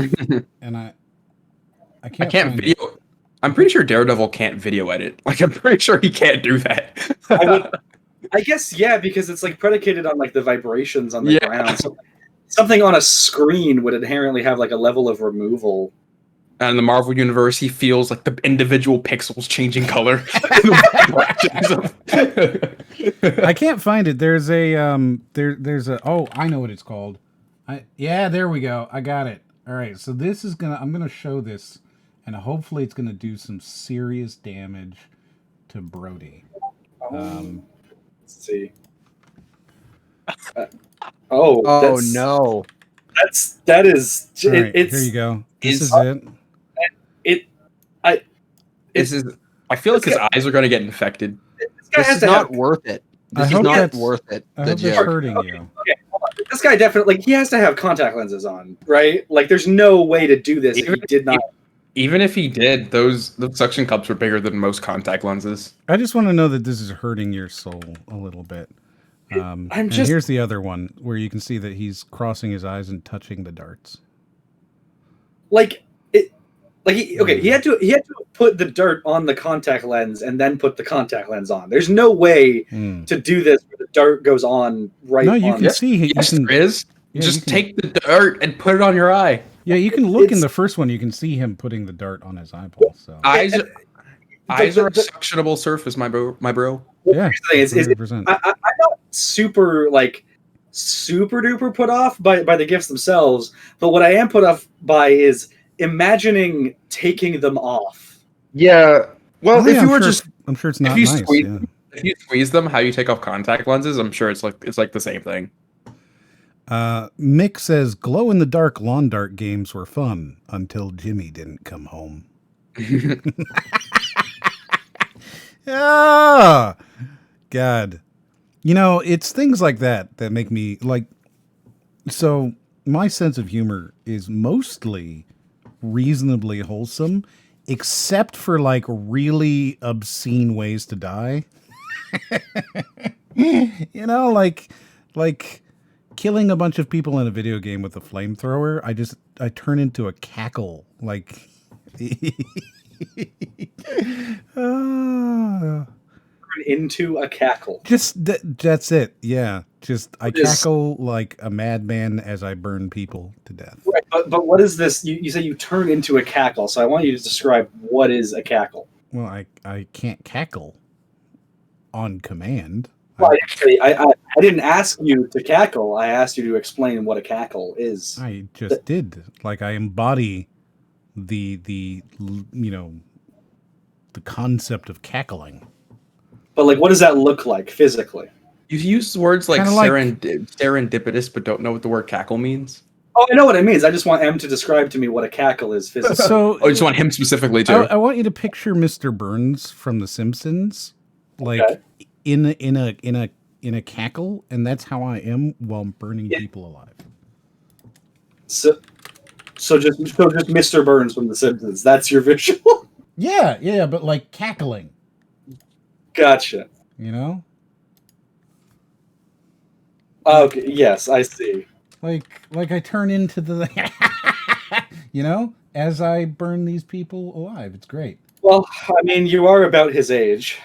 and I can't video. I'm pretty sure Daredevil can't video edit. Like, I'm pretty sure he can't do that. I guess, yeah, because it's like predicated on like the vibrations on the ground. So something on a screen would inherently have like a level of removal. And in the Marvel universe, he feels like the individual pixels changing color. I can't find it. There's a there's a I know what it's called. There we go. I got it. All right. So this is I'm gonna show this, and hopefully it's gonna do some serious damage to Brody. Let's see. No. That is. Right, here you go. This is it. I feel like his eyes are going to get infected. This is not worth it. This is not worth it. I hope it's hurting you. Okay, hold on. This guy definitely, he has to have contact lenses on, right? Like, there's no way to do this if he did not. Even if he did, those suction cups were bigger than most contact lenses. I just want to know that this is hurting your soul a little bit. And here's the other one where you can see that he's crossing his eyes and touching the darts. He had to put the dirt on the contact lens and then put the contact lens on. There's no way to do this where the dirt goes on right. No, you can see. There is. Just take the dirt and put it on your eye. Yeah, you can look in the first one. You can see him putting the dart on his eyeball. So eyes are a suctionable surface, my bro. Yeah, here's the thing I'm not super duper put off by the gifts themselves, but what I am put off by is imagining taking them off. Yeah. Well, I'm sure it's not nice. If you squeeze them, how you take off contact lenses, I'm sure it's like the same thing. Mick says glow in the dark lawn dart games were fun until Jimmy didn't come home. Ah, God. You know, it's things like that that make me like. So my sense of humor is mostly reasonably wholesome, except for like really obscene ways to die. You know, like killing a bunch of people in a video game with a flamethrower. I turn into a cackle. Like into a cackle. Just that's it. Yeah. Just I What is- cackle like a madman as I burn people to death. Right, but what is this? You say you turn into a cackle, so I want you to describe what is a cackle. Well, I can't cackle on command. Well, actually, I didn't ask you to cackle. I asked you to explain what a cackle is. I just did. Like I embody the the concept of cackling. But like, what does that look like physically? You use words like, Kinda like- serendipitous, but don't know what the word cackle means. Oh, I know what it means. I just want M to describe to me what a cackle is physically. So I just want him specifically too. I want you to picture Mr. Burns from The Simpsons, like Okay. in a cackle, and that's how I am while burning people alive. So just Mr. Burns from The Simpsons. That's your visual. Yeah, but like cackling, Gotcha. you know, Okay. Yes, I see. like I turn into the, you know, as I burn these people alive. It's great. Well, I mean, you are about his age,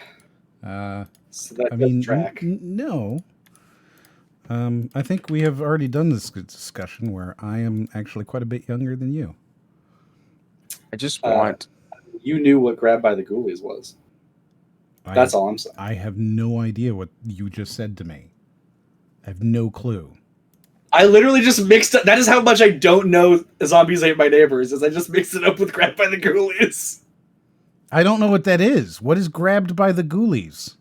Uh, so that I does mean, track. no. I think we have already done this discussion where I am actually quite a bit younger than you. I just want. You knew what Grab by the Ghoulies was. That's all I'm saying. I have no idea what you just said to me. I have no clue. I literally just mixed up. That is how much I don't know Zombies Ate My Neighbors, is I just mixed it up with Grab by the Ghoulies. I don't know what that is. What is Grabbed by the Ghoulies?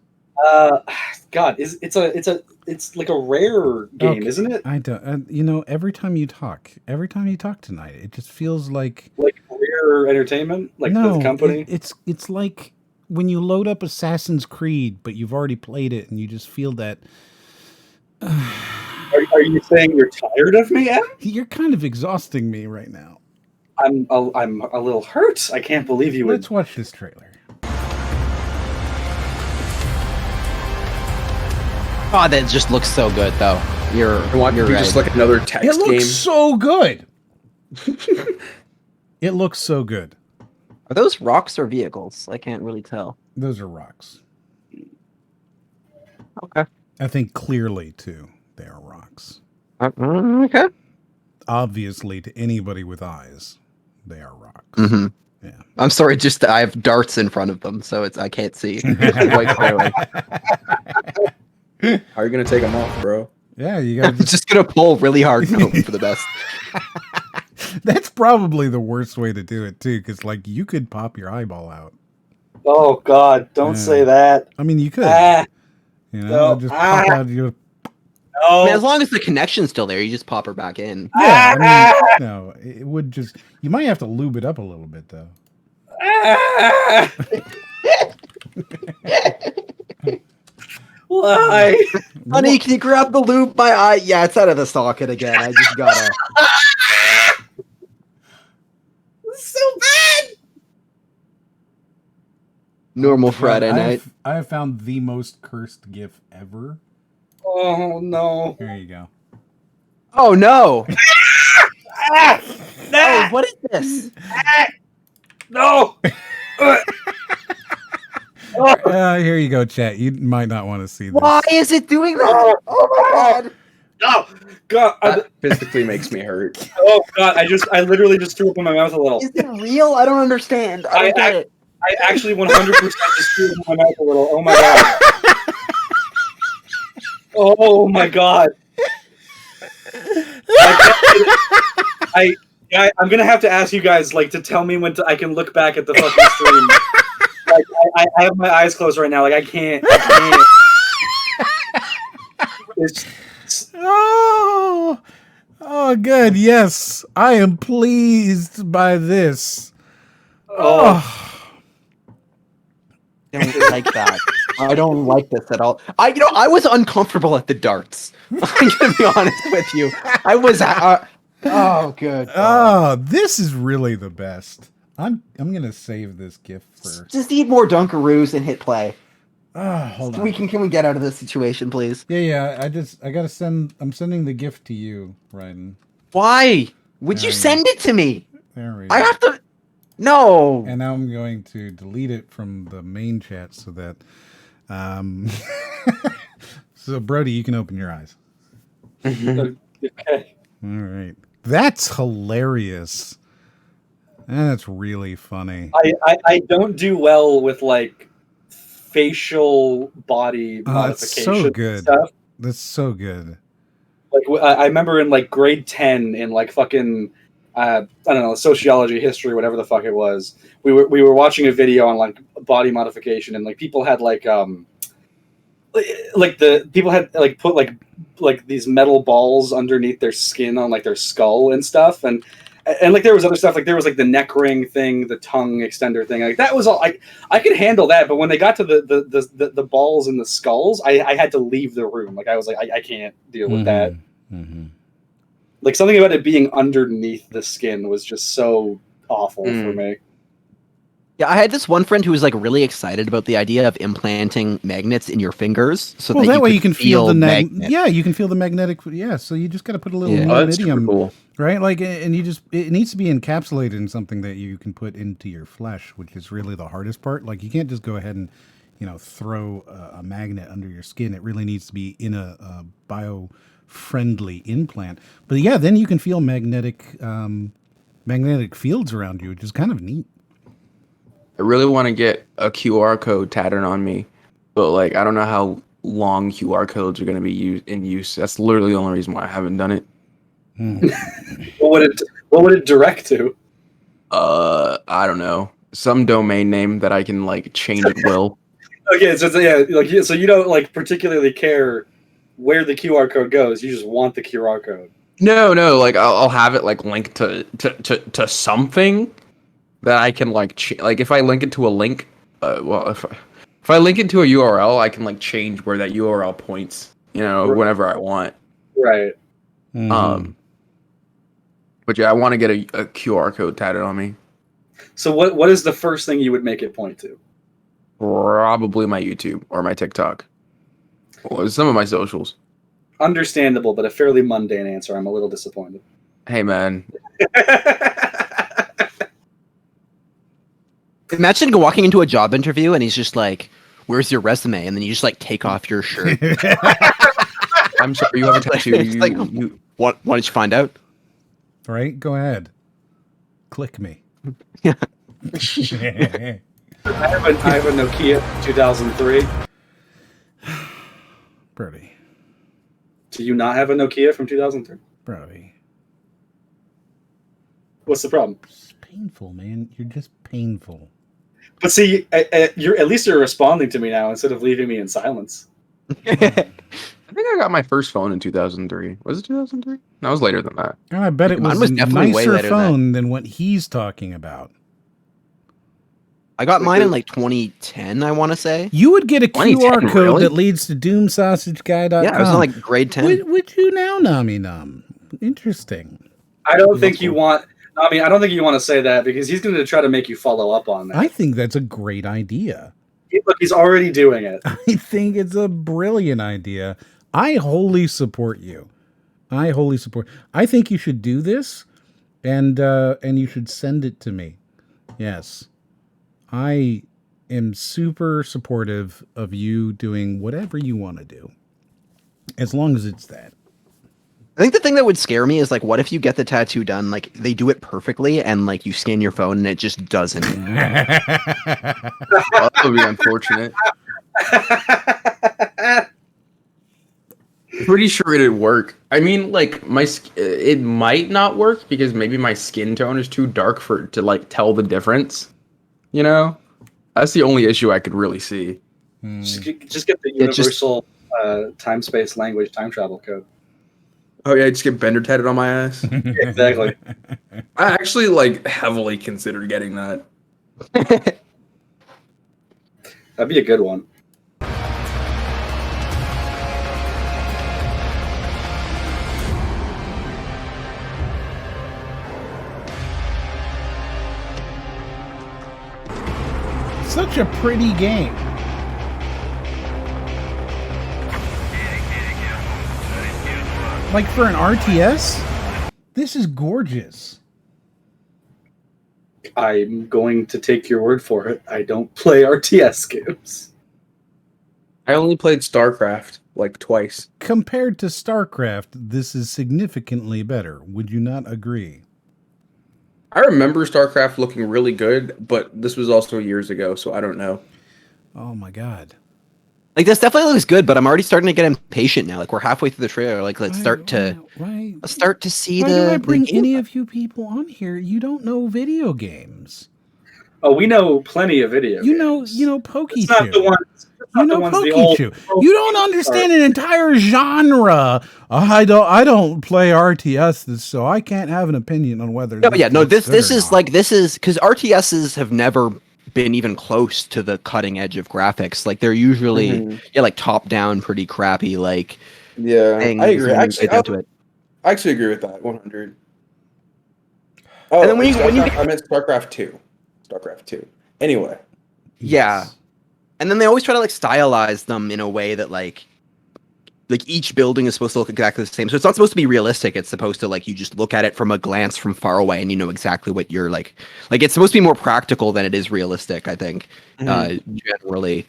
God, it's like a rare game, Okay, isn't it? I don't. You know, every time you talk tonight, it just feels like Like Rare Entertainment, like no, the company. It's like when you load up Assassin's Creed, but you've already played it, and you just feel that. Are you saying you're tired of me, Em? You're kind of exhausting me right now. I'm a little hurt. I can't believe you would. Let's watch this trailer. Oh, that just looks so good, though. You're You're right. just like another text It looks game. so good. It looks so good. Are those rocks or vehicles? I can't really tell. Those are rocks. Okay. I think clearly too, they are rocks. Okay. Obviously, to anybody with eyes, they are rocks. Mm-hmm. Yeah. I'm sorry, just I have darts in front of them, so I can't see quite clearly. How are you gonna take them off, bro? Yeah, you got. I'm just gonna pull really hard and hope for the best. That's probably the worst way to do it too, because like you could pop your eyeball out. Oh God! Don't Yeah. say that. I mean, you could. You know, No. just pop out your. I mean, as long as the connection's still there, you just pop her back in. Yeah, I mean, no, it would just. You might have to lube it up a little bit though. Why? Honey, can you grab the lube? My eye. Yeah, it's out of the socket again. I just gotta. So bad. Normal Friday I night. have, I have found the most cursed GIF ever. Oh no! Here you go. Oh no! Ah! Oh, what is this? No! Here you go, chat. You might not want to see this. Why is it doing that? Oh my god! No! God! That physically makes me hurt. Oh God! I literally just threw up in my mouth a little. Is it real? I don't understand. I don't get it. I actually 100% just threw up in my mouth a little. Oh my God! Oh my God! I'm gonna have to ask you guys like to tell me when I can look back at the fucking stream. Like I have my eyes closed right now. Like I can't. Oh, good. Yes, I am pleased by this. Oh. I don't like that. I don't like this at all. I was uncomfortable at the darts. I'm gonna be honest with you. I was. Oh, good. Oh, this is really the best. I'm gonna save this GIF for. Just eat more Dunkaroos and hit play. Hold on. Can we get out of this situation, please? Yeah. I gotta send. I'm sending the GIF to you, Ryden. Why would you send it to me? There we go. I have to. No. And now I'm going to delete it from the main chat so that So, Brody, you can open your eyes. Okay. All right. That's hilarious. That's really funny. I don't do well with like facial body modification so good. stuff. That's so good. Like I remember in like grade 10 in like fucking I don't know, sociology, history, whatever the fuck it was. We were watching a video on like body modification, and like people had like the people had like put like these metal balls underneath their skin on like their skull and stuff, and like there was other stuff, like there was like the neck ring thing, the tongue extender thing, like that was all I could handle that, but when they got to the balls and the skulls, I had to leave the room. Like I was like I can't deal with that. Mm-hmm. Like something about it being underneath the skin was just so awful for me. Yeah, I had this one friend who was like really excited about the idea of implanting magnets in your fingers, so that way you can feel the magnet. Yeah, you can feel the magnetic. Yeah, so you just got to put a little neodymium, cool. Right? Like, and it needs to be encapsulated in something that you can put into your flesh, which is really the hardest part. Like, you can't just go ahead and throw a magnet under your skin. It really needs to be in a bio-friendly implant. But yeah, then you can feel magnetic fields around you, which is kind of neat. I really want to get a QR code tatted on me, but like I don't know how long QR codes are going to be in use. That's literally the only reason why I haven't done it. What would it direct to? I don't know. Some domain name that I can like change at will. Okay, so so you don't like particularly care where the QR code goes. You just want the QR code. No, like I'll have it like linked to something that I can like like if I link it to a link, if I link it to a URL, I can like change where that URL points, whenever I want. Right. Mm-hmm. But yeah, I want to get a QR code tatted on me. So what is the first thing you would make it point to? Probably my YouTube or my TikTok. Well, some of my socials. Understandable, but a fairly mundane answer. I'm a little disappointed. Hey, man. Imagine walking into a job interview and he's just like, "Where's your resume?" And then you just like take off your shirt. I'm sorry, you have a tattoo. Why don't you find out? Right? Go ahead. Click me. Yeah. I have a Nokia 2003. Brody. Do you not have a Nokia from 2003? Brody. What's the problem? It's painful, man. You're just painful. But see, you're at least you're responding to me now instead of leaving me in silence. I think I got my first phone in 2003. Was it 2003? No, it was later than that. And I bet it was a nicer phone than what he's talking about. I got mine in like 2010, I want to say. You would get a QR code that leads to doomsausageguy.com. Yeah, it was in like grade 10. Would you now, Nami Num? Interesting. I don't think you want... I mean, I don't think you want to say that because he's going to try to make you follow up on that. I think that's a great idea. Look, he's already doing it. I think it's a brilliant idea. I wholly support you. I think you should do this, and you should send it to me. Yes. I am super supportive of you doing whatever you want to do, as long as it's that. I think the thing that would scare me is like, what if you get the tattoo done, like they do it perfectly, and like you scan your phone and it just doesn't? That would be unfortunate. Pretty sure it'd work. I mean, like it might not work because maybe my skin tone is too dark to like tell the difference. That's the only issue I could really see. Just get the universal time, space, language, time travel code. Oh yeah, just get Bender tatted on my ass. Exactly. I actually like heavily considered getting that. That'd be a good one. Such a pretty game. Like for an RTS, this is gorgeous. I'm going to take your word for it. I don't play RTS games. I only played StarCraft like twice. Compared to StarCraft, this is significantly better. Would you not agree? I remember StarCraft looking really good, but this was also years ago, so I don't know. Oh my god. Like, this definitely looks good, but I'm already starting to get impatient now. Like, we're halfway through the trailer. Like, let's start to see Why the. do I bring the any of you people on here? You don't know video games. Oh, we know plenty of video. You know Pokey It's not the ones. You know Pokey. You don't understand an entire genre. I don't play RTS, so I can't have an opinion on whether. This is because RTSs have never been even close to the cutting edge of graphics. Like, they're usually like top down, pretty crappy. Like, I agree. I actually agree with that 100. Oh, and then I meant StarCraft 2. StarCraft 2. Anyway. Yeah. And then they always try to like stylize them in a way that like each building is supposed to look exactly the same. So it's not supposed to be realistic. It's supposed to like you just look at it from a glance from far away and you know exactly what you're like. Like, it's supposed to be more practical than it is realistic, I think. Generally.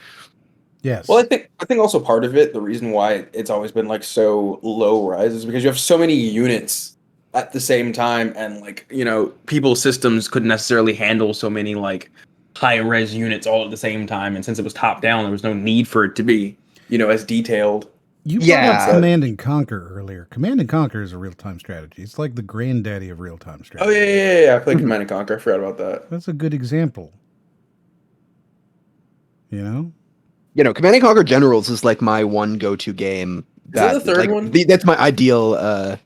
Yes. Well, I think also part of it, the reason why it's always been like so low rise is because you have so many units at the same time, and like, you know, people's systems couldn't necessarily handle so many like high res units all at the same time, and since it was top down, there was no need for it to be, you know, as detailed. You brought up Command and Conquer earlier. Command and Conquer is a real-time strategy. It's like the granddaddy of real-time strategy. Oh yeah. I played Command and Conquer. I forgot about that. That's a good example. You know, Command and Conquer Generals is like my one go-to game. Is that the third one? That's my ideal.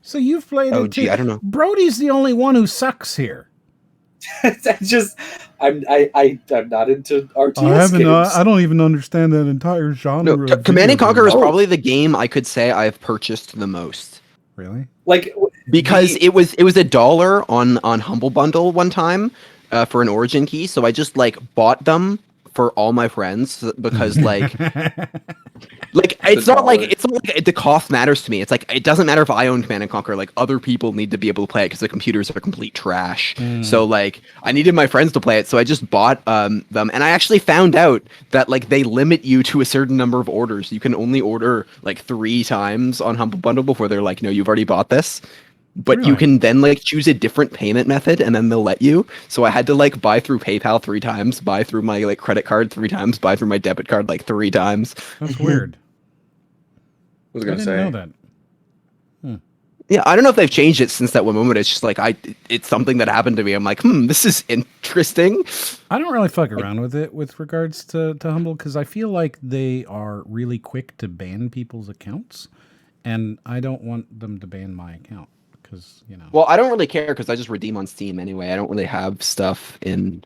So you've played it too. I don't know. Brody's the only one who sucks here. I'm not into RTS games. I don't even understand that entire genre. No, Command and Conquer is probably the game I could say I've purchased the most. Really? Like, because it was $1 on Humble Bundle one time for an Origin key, so I just like bought them for all my friends because like it's not like the cost matters to me. It's like it doesn't matter if I own Command and Conquer. Like, other people need to be able to play it because the computers are complete trash. So like I needed my friends to play it, so I just bought them. And I actually found out that like they limit you to a certain number of orders. You can only order like 3 times on Humble Bundle before they're like, no, you've already bought this. But you can then like choose a different payment method, and then they'll let you. So I had to like buy through PayPal 3 times, buy through my like credit card 3 times, buy through my debit card like 3 times. That's weird. I was gonna say. Know that. Yeah, I don't know if they've changed it since that one moment. It's just like it's something that happened to me. I'm like, this is interesting. I don't really fuck around with it with regards to Humble, because I feel like they are really quick to ban people's accounts, and I don't want them to ban my account because, you know. Well, I don't really care because I just redeem on Steam anyway. I don't really have stuff in.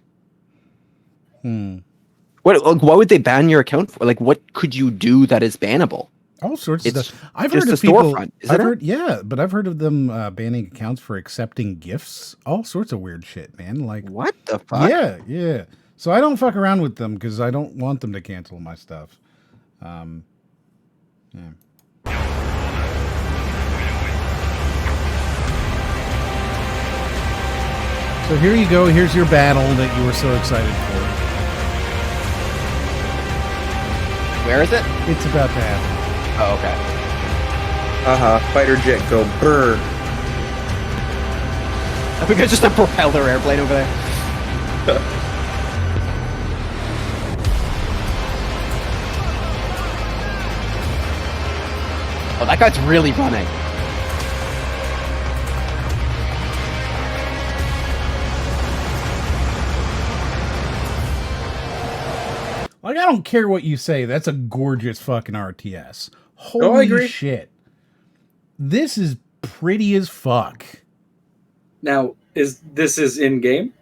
What? Like, why would they ban your account for? Like, what could you do that is bannable? All sorts of stuff. I've just heard of a people. storefront, But I've heard of them banning accounts for accepting gifts. All sorts of weird shit, man. Like, what the fuck? Yeah. So I don't fuck around with them because I don't want them to cancel my stuff. Yeah. So here you go. Here's your battle that you were so excited for. Where is it? It's about to happen. Oh, okay. Fighter jet go brr. I think it's just a propeller airplane over there. Oh, that guy's really running. Like, I don't care what you say. That's a gorgeous fucking RTS. Holy I agree. shit. This is pretty as fuck. Now, this is in game?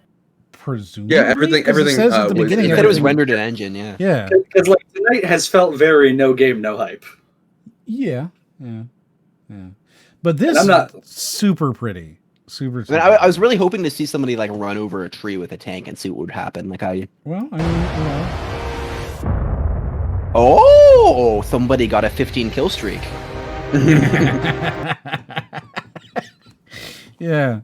Presumably. Yeah, everything. It says at the beginning. It was rendered in engine. Yeah. Yeah. Because like tonight has felt very no game, no hype. Yeah. But this is super pretty. Super. I mean, I was really hoping to see somebody like run over a tree with a tank and see what would happen. Like how you. Well, I mean, you know. Oh, somebody got a 15 kill streak. Yeah.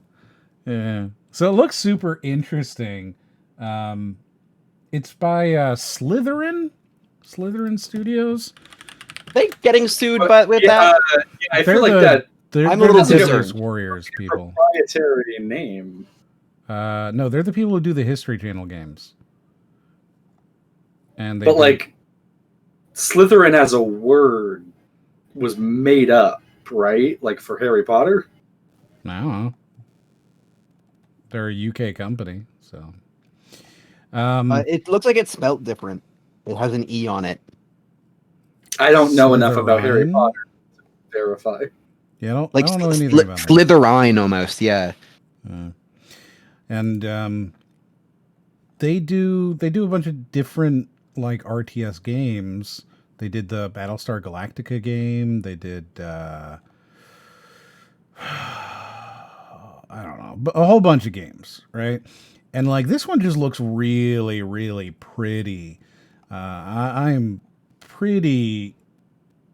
So it looks super interesting. It's by Slytherin. Slytherin Studios. Are they getting sued with that? I feel like that. I'm a little Scissors concerned. Warriors people. Proprietary name. No, they're the people who do the History Channel games. And but like, Slytherin as a word was made up, right? Like for Harry Potter. I don't know. They're a UK company, so. It looks like it's spelt different. It has an E on it. I don't know enough about Harry Potter to verify. Yeah, I don't know anything about that. Slytherin almost, yeah. And they do a bunch of different like RTS games. They did the Battlestar Galactica game. They did I don't know, but a whole bunch of games, right? And like this one just looks really, really pretty. I'm pretty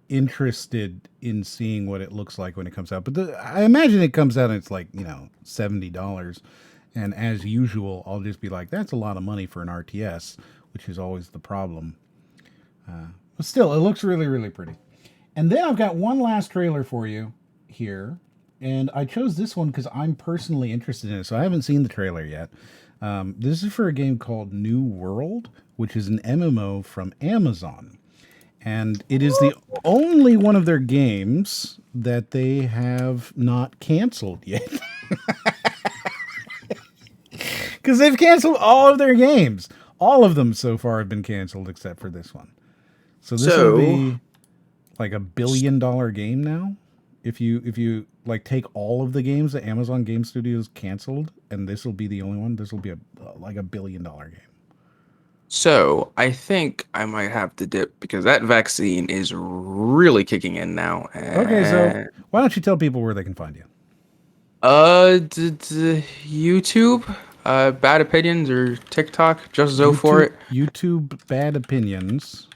interested in seeing what it looks like when it comes out. But I imagine it comes out and it's like, $70. And as usual, I'll just be like, that's a lot of money for an RTS, which is always the problem. But still, it looks really, really pretty. And then I've got one last trailer for you here. And I chose this one because I'm personally interested in it. So I haven't seen the trailer yet. This is for a game called New World, which is an MMO from Amazon. And it is the only one of their games that they have not canceled yet. Because they've canceled all of their games. All of them so far have been canceled except for this one. So this will be like $1 billion game now. If you like take all of the games that Amazon Game Studios canceled, and this will be the only one, this will be like $1 billion game. So I think I might have to dip because that vaccine is really kicking in now. Okay, so why don't you tell people where they can find you? YouTube, Bad Opinions, or TikTok. Just Zo for it. YouTube Bad Opinions.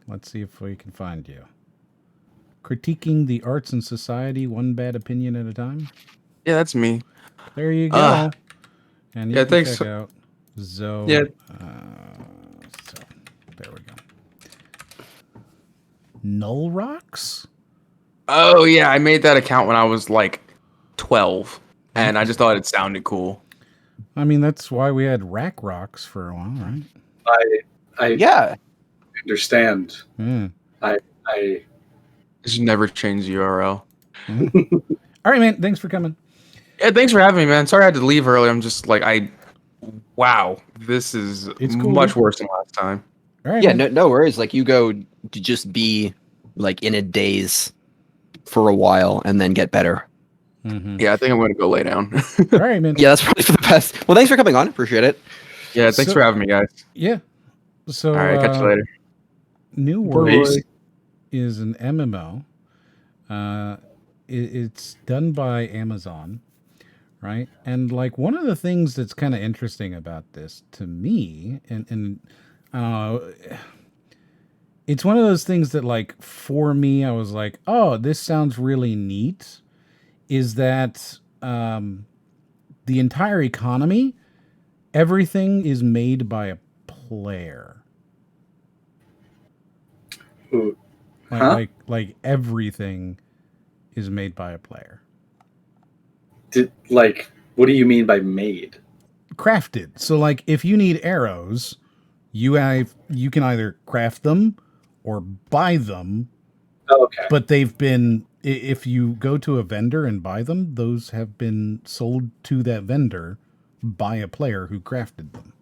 Let's see if we can find you. Critiquing the arts and society, one bad opinion at a time. Yeah, that's me. There you go. And you can thanks. check out Zo. Yeah. So there we go. Null Rocks? Oh yeah, I made that account when I was like 12, and I just thought it sounded cool. I mean, that's why we had RACROX for a while, right? I understand. I just never change the URL. All right, man. Thanks for coming. Yeah, thanks for having me, man. Sorry I had to leave early. I'm just like, wow, this is cool. Much worse than last time. All right, yeah, no worries. Like you go to just be like in a daze for a while and then get better. Mm-hmm. Yeah, I think I'm going to go lay down. All right, man. Yeah, that's probably for the best. Well, thanks for coming on. Appreciate it. Yeah, thanks for having me, guys. Yeah. So, all right, catch you later. New World is an MMO. It's done by Amazon, right? And like one of the things that's kind of interesting about this to me, and I don't know, it's one of those things that like for me, I was like, oh, this sounds really neat. Is that the entire economy, everything is made by a player. Ooh. Like everything is made by a player. What do you mean by made? Crafted. So like if you need arrows, you can either craft them or buy them. Okay. But they've been, if you go to a vendor and buy them, those have been sold to that vendor by a player who crafted them.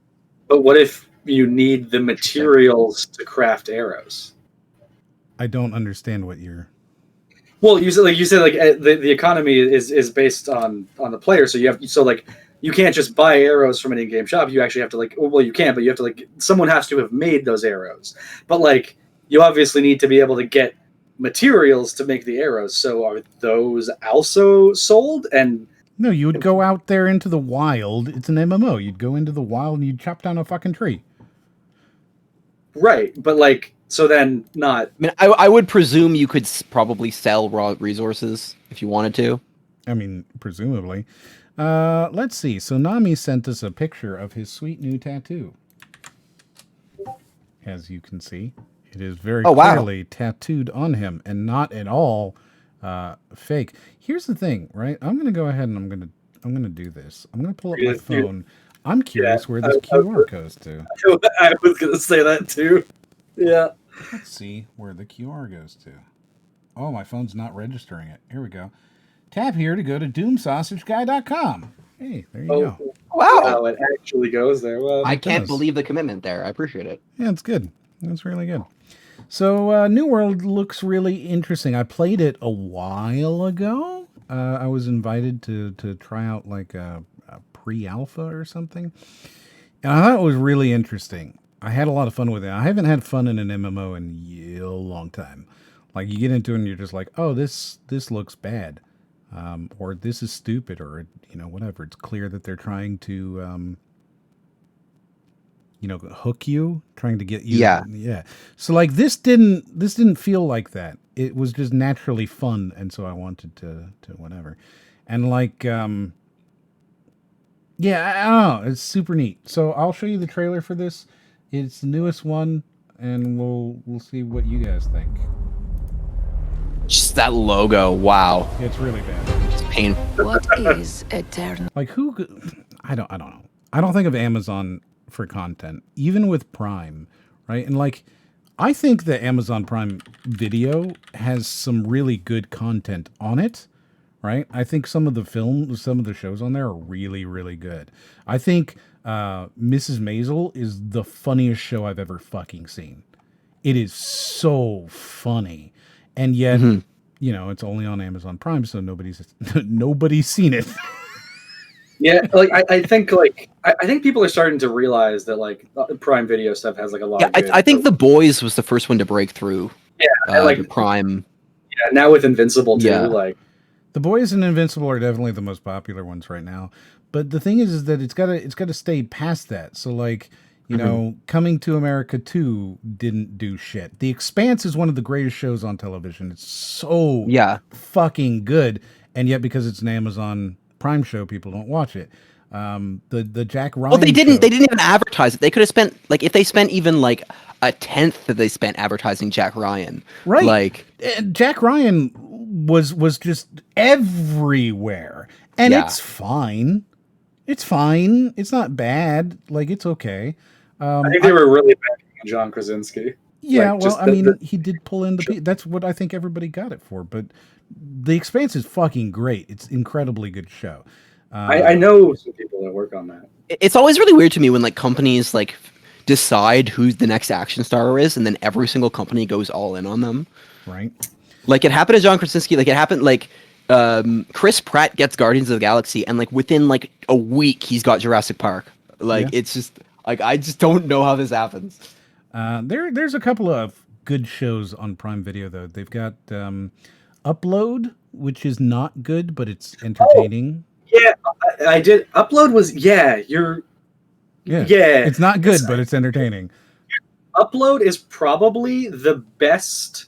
But what if you need the materials to craft arrows? I don't understand what you're. Well, you said the economy is based on the player, so you can't just buy arrows from an in-game shop. You actually have to you can, but you have to someone has to have made those arrows. But you obviously need to be able to get materials to make the arrows. So are those also sold? And no, you would go out there into the wild. It's an MMO. You'd go into the wild and you'd chop down a fucking tree. Right, but so then not. I mean, I would presume you could probably sell raw resources if you wanted to. I mean, presumably. Let's see. So Nami sent us a picture of his sweet new tattoo. as you can see. It is very Oh, wow. clearly tattooed on him and not at all fake. Here's the thing, right? I'm going to go ahead and I'm going to do this. I'm going to pull up my phone. I'm curious where this QR goes to. I was going to say that too. Yeah. Let's see where the QR goes to. Oh, my phone's not registering it. Here we go. Tap here to go to doomsausageguy.com. Hey, there you go. Wow. It actually goes there. Well, I can't believe the commitment there. I appreciate it. Yeah, it's good. It's really good. So, New World looks really interesting. I played it a while ago. I was invited to try out like a pre-alpha or something. And I thought it was really interesting. I had a lot of fun with it. I haven't had fun in an MMO in a long time. Like, you get into it and you're just like, oh, this looks bad. Or this is stupid, or, whatever. It's clear that they're trying to, hook you, trying to get you. Yeah. Yeah. So like this didn't feel like that. It was just naturally fun. And so I wanted to whatever. And like, yeah, I don't know. It's super neat. So I'll show you the trailer for this. It's the newest one, and we'll see what you guys think. Just that logo, wow. It's really bad. It's painful. What is eternal? Like I don't know. I don't think of Amazon for content, even with Prime, right? And like, I think that Amazon Prime Video has some really good content on it, right? I think some of the shows on there are really, really good. I think Mrs. Maisel is the funniest show I've ever fucking seen. It is so funny. And yet, it's only on Amazon Prime, so nobody's seen it. Yeah, like I think people are starting to realize that like Prime Video stuff has like a lot. Yeah, of good, I think The Boys was the first one to break through. Yeah, like Prime. Yeah, now with Invincible too. Yeah. Like The Boys and Invincible are definitely the most popular ones right now. But the thing is that it's gotta stay past that. So like, Coming to America 2 didn't do shit. The Expanse is one of the greatest shows on television. It's so fucking good, and yet because it's an Amazon Prime show, people don't watch it. The Jack Ryan. Well, they didn't. show, They didn't even advertise it. They could have spent if they spent even like a tenth that they spent advertising Jack Ryan. Right. Like Jack Ryan was just everywhere, and it's fine. It's fine. It's not bad. Like, it's okay. I think they were really backing John Krasinski. Yeah, like, well, I mean, he did pull in the. That's what I think everybody got it for. But The Expanse is fucking great. It's an incredibly good show. I know some people that work on that. It's always really weird to me when like companies like decide who the next action star is, and then every single company goes all in on them. Right. Like it happened to John Krasinski. Like it happened like. Chris Pratt gets Guardians of the Galaxy, and like within like a week, he's got Jurassic Park. Like it's just like I just don't know how this happens. There's a couple of good shows on Prime Video though. They've got Upload, which is not good, but it's entertaining. Oh, yeah, I did. Upload was you're. Yeah, it's not good, but it's entertaining. Upload is probably the best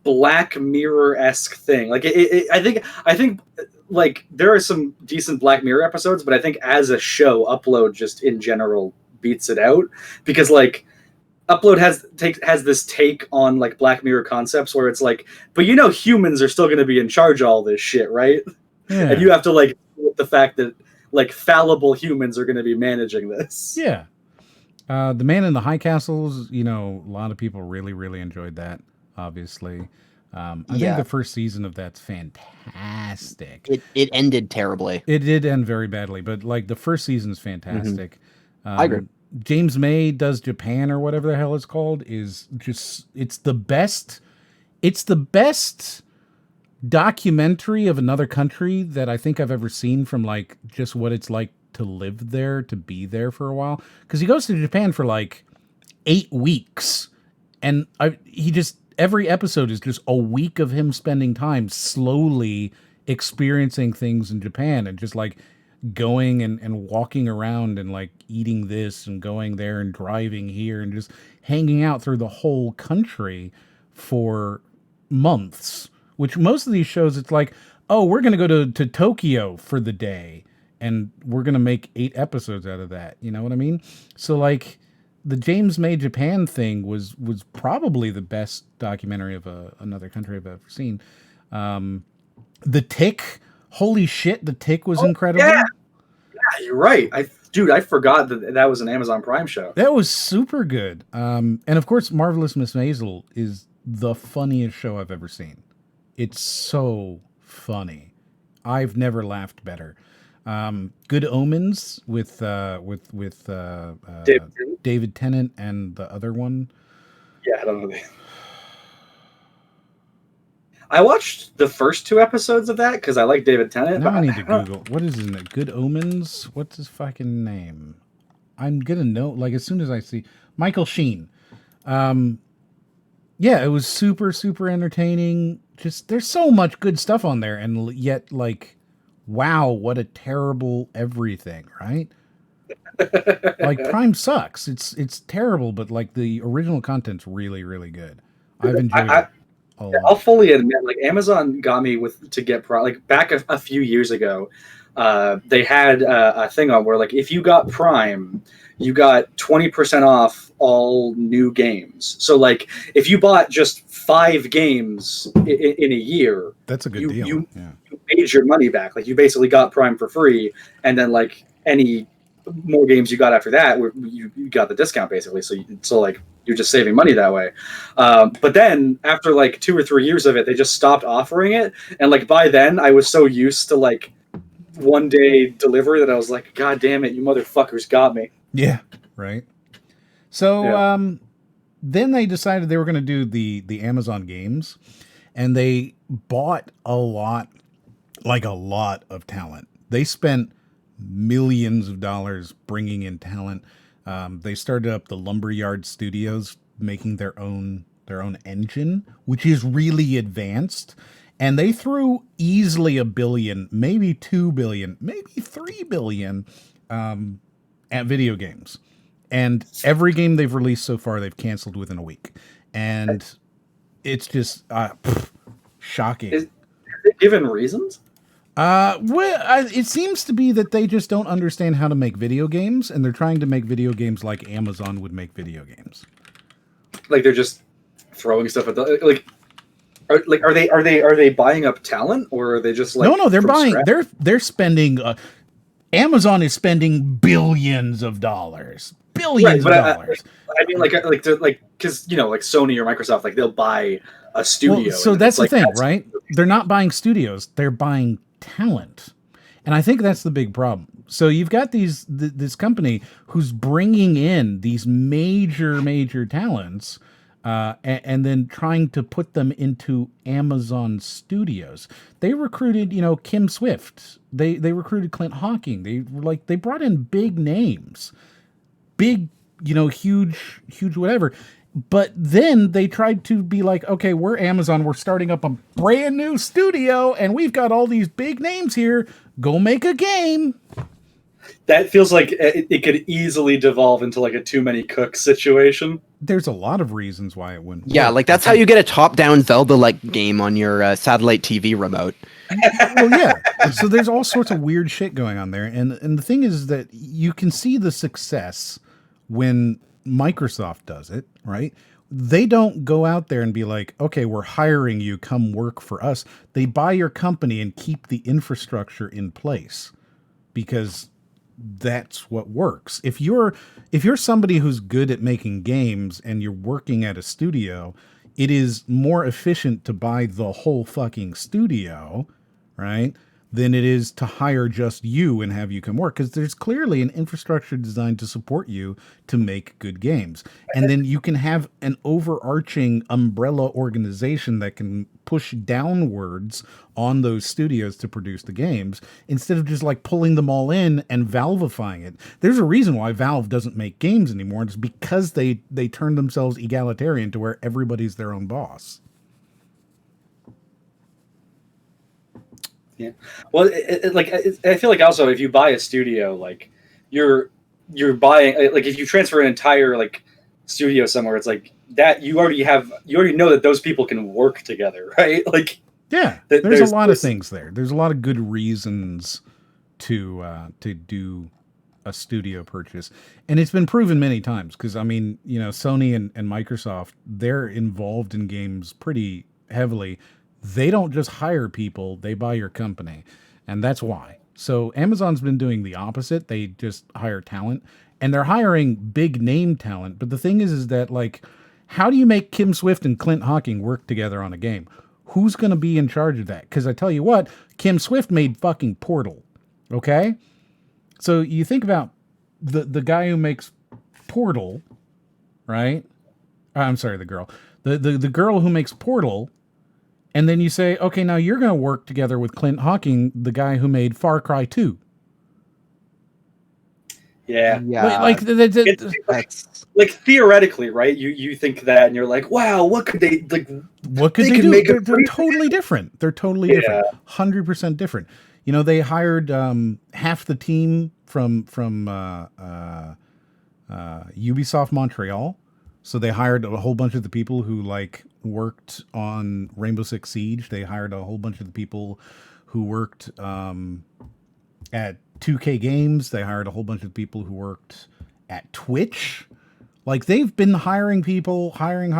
Black Mirror-esque thing. Like I think like there are some decent Black Mirror episodes, but I think as a show, Upload just in general beats it out because like Upload has this take on like Black Mirror concepts where it's like, but humans are still going to be in charge of all this shit, right? Yeah. And you have to like deal with the fact that like fallible humans are going to be managing this. Yeah. The Man in the High Castles, a lot of people really, really enjoyed that. Obviously, I think the first season of that's fantastic. It ended terribly. It did end very badly, but like the first season is fantastic. I agree. James May Does Japan or whatever the hell it's called is just it's the best documentary of another country that I think I've ever seen from like just what it's like to live there, to be there for a while. Because he goes to Japan for like 8 weeks, and every episode is just a week of him spending time slowly experiencing things in Japan and just like going and walking around and like eating this and going there and driving here and just hanging out through the whole country for months, which most of these shows, it's like, oh, we're going to go to Tokyo for the day and we're going to make 8 episodes out of that. You know what I mean? So like the James May Japan thing was probably the best documentary of another country I've ever seen. The Tick, holy shit, The Tick was incredible. Yeah, you're right. I forgot that was an Amazon Prime show. That was super good. And of course, Marvelous Miss Maisel is the funniest show I've ever seen. It's so funny. I've never laughed better. Good Omens with David Tennant and the other one. Yeah, I don't know. I watched the first 2 episodes of that because I like David Tennant. Now I need to Google. What is his name? Good Omens? What's his fucking name? I'm gonna know, like, as soon as I see Michael Sheen. Yeah, it was super, super entertaining. Just, there's so much good stuff on there, and yet, like, wow, what a terrible everything, right? Like, Prime sucks. It's terrible, but, like, the original content's really, really good. I've enjoyed it. I'll fully admit, like, Amazon got me to get Prime. Like, back a few years ago, they had a thing on where, like, if you got Prime, you got 20% off all new games. So, like, if you bought just 5 games in a year, that's a good deal. You made your money back. Like, you basically got Prime for free, and then, like, any more games you got after that, you got the discount, basically. So like, you're just saving money that way. But then after like 2 or 3 years of it, they just stopped offering it. And like, by then I was so used to like one day delivery that I was like, God damn it, you motherfuckers got me. Yeah. Right. So, then they decided they were going to do the Amazon games, and they bought a lot of talent. They spent millions of dollars bringing in talent. They started up the Lumberyard Studios, making their own engine, which is really advanced. And they threw easily $1 billion, maybe $2 billion, maybe $3 billion at video games. And every game they've released so far, they've canceled within a week. And it's just shocking. Is it given reasons? It seems to be that they just don't understand how to make video games, and they're trying to make video games like Amazon would make video games. Like, they're just throwing stuff at the are they buying up talent, or are they just like no, they're buying scratch? They're spending Amazon is spending billions of dollars. Billions of dollars. I mean, like, because you know, like Sony or Microsoft, like, they'll buy a studio. Well, so that's the thing, right? They're not buying studios; they're buying talent, and I think that's the big problem. So you've got this company who's bringing in these major talents, and then trying to put them into Amazon Studios. They recruited, Kim Swift. They recruited Clint Hawking. They brought in big names. Big, huge whatever. But then they tried to be like, okay, we're Amazon. We're starting up a brand new studio, and we've got all these big names here. Go make a game. That feels like it could easily devolve into like a too many cooks situation. There's a lot of reasons why it wouldn't. Yeah, like that's how you get a top-down Zelda-like game on your satellite TV remote. Well, yeah. So there's all sorts of weird shit going on there. And the thing is that you can see the success when Microsoft does it, right? They don't go out there and be like, okay, we're hiring you, come work for us. They buy your company and keep the infrastructure in place because that's what works. If you're somebody who's good at making games and you're working at a studio, it is more efficient to buy the whole fucking studio, right, than it is to hire just you and have you come work, because there's clearly an infrastructure designed to support you to make good games. And then you can have an overarching umbrella organization that can push downwards on those studios to produce the games instead of just like pulling them all in and Valveifying it. There's a reason why Valve doesn't make games anymore. It's because they turned themselves egalitarian to where everybody's their own boss. Yeah. Well, I feel like also if you buy a studio, like you're buying, like if you transfer an entire like studio somewhere, it's like that you already know that those people can work together, right? Like, yeah, there's a lot of things there. There's a lot of good reasons to do a studio purchase, and it's been proven many times. Because I mean, you know, Sony and Microsoft, they're involved in games pretty heavily. They don't just hire people; they buy your company, and that's why. So Amazon's been doing the opposite. They just hire talent, and they're hiring big name talent. But the thing is that like, how do you make Kim Swift and Clint Hawking work together on a game? Who's going to be in charge of that? Because I tell you what, Kim Swift made fucking Portal. Okay? So you think about the guy who makes Portal, right? I'm sorry, the girl. The girl who makes Portal, and then you say, okay, now you're going to work together with Clint Hawking, the guy who made Far Cry 2. Yeah. Like theoretically, right? You think that, and you're like, wow, what could they like? What could they do? They're totally different. They're totally different. 100% different. You know, they hired half the team from Ubisoft Montreal. So they hired a whole bunch of the people who like worked on Rainbow Six Siege. They hired a whole bunch of the people who worked at 2K Games. They hired a whole bunch of people who worked at Twitch. Like, they've been hiring people, hiring.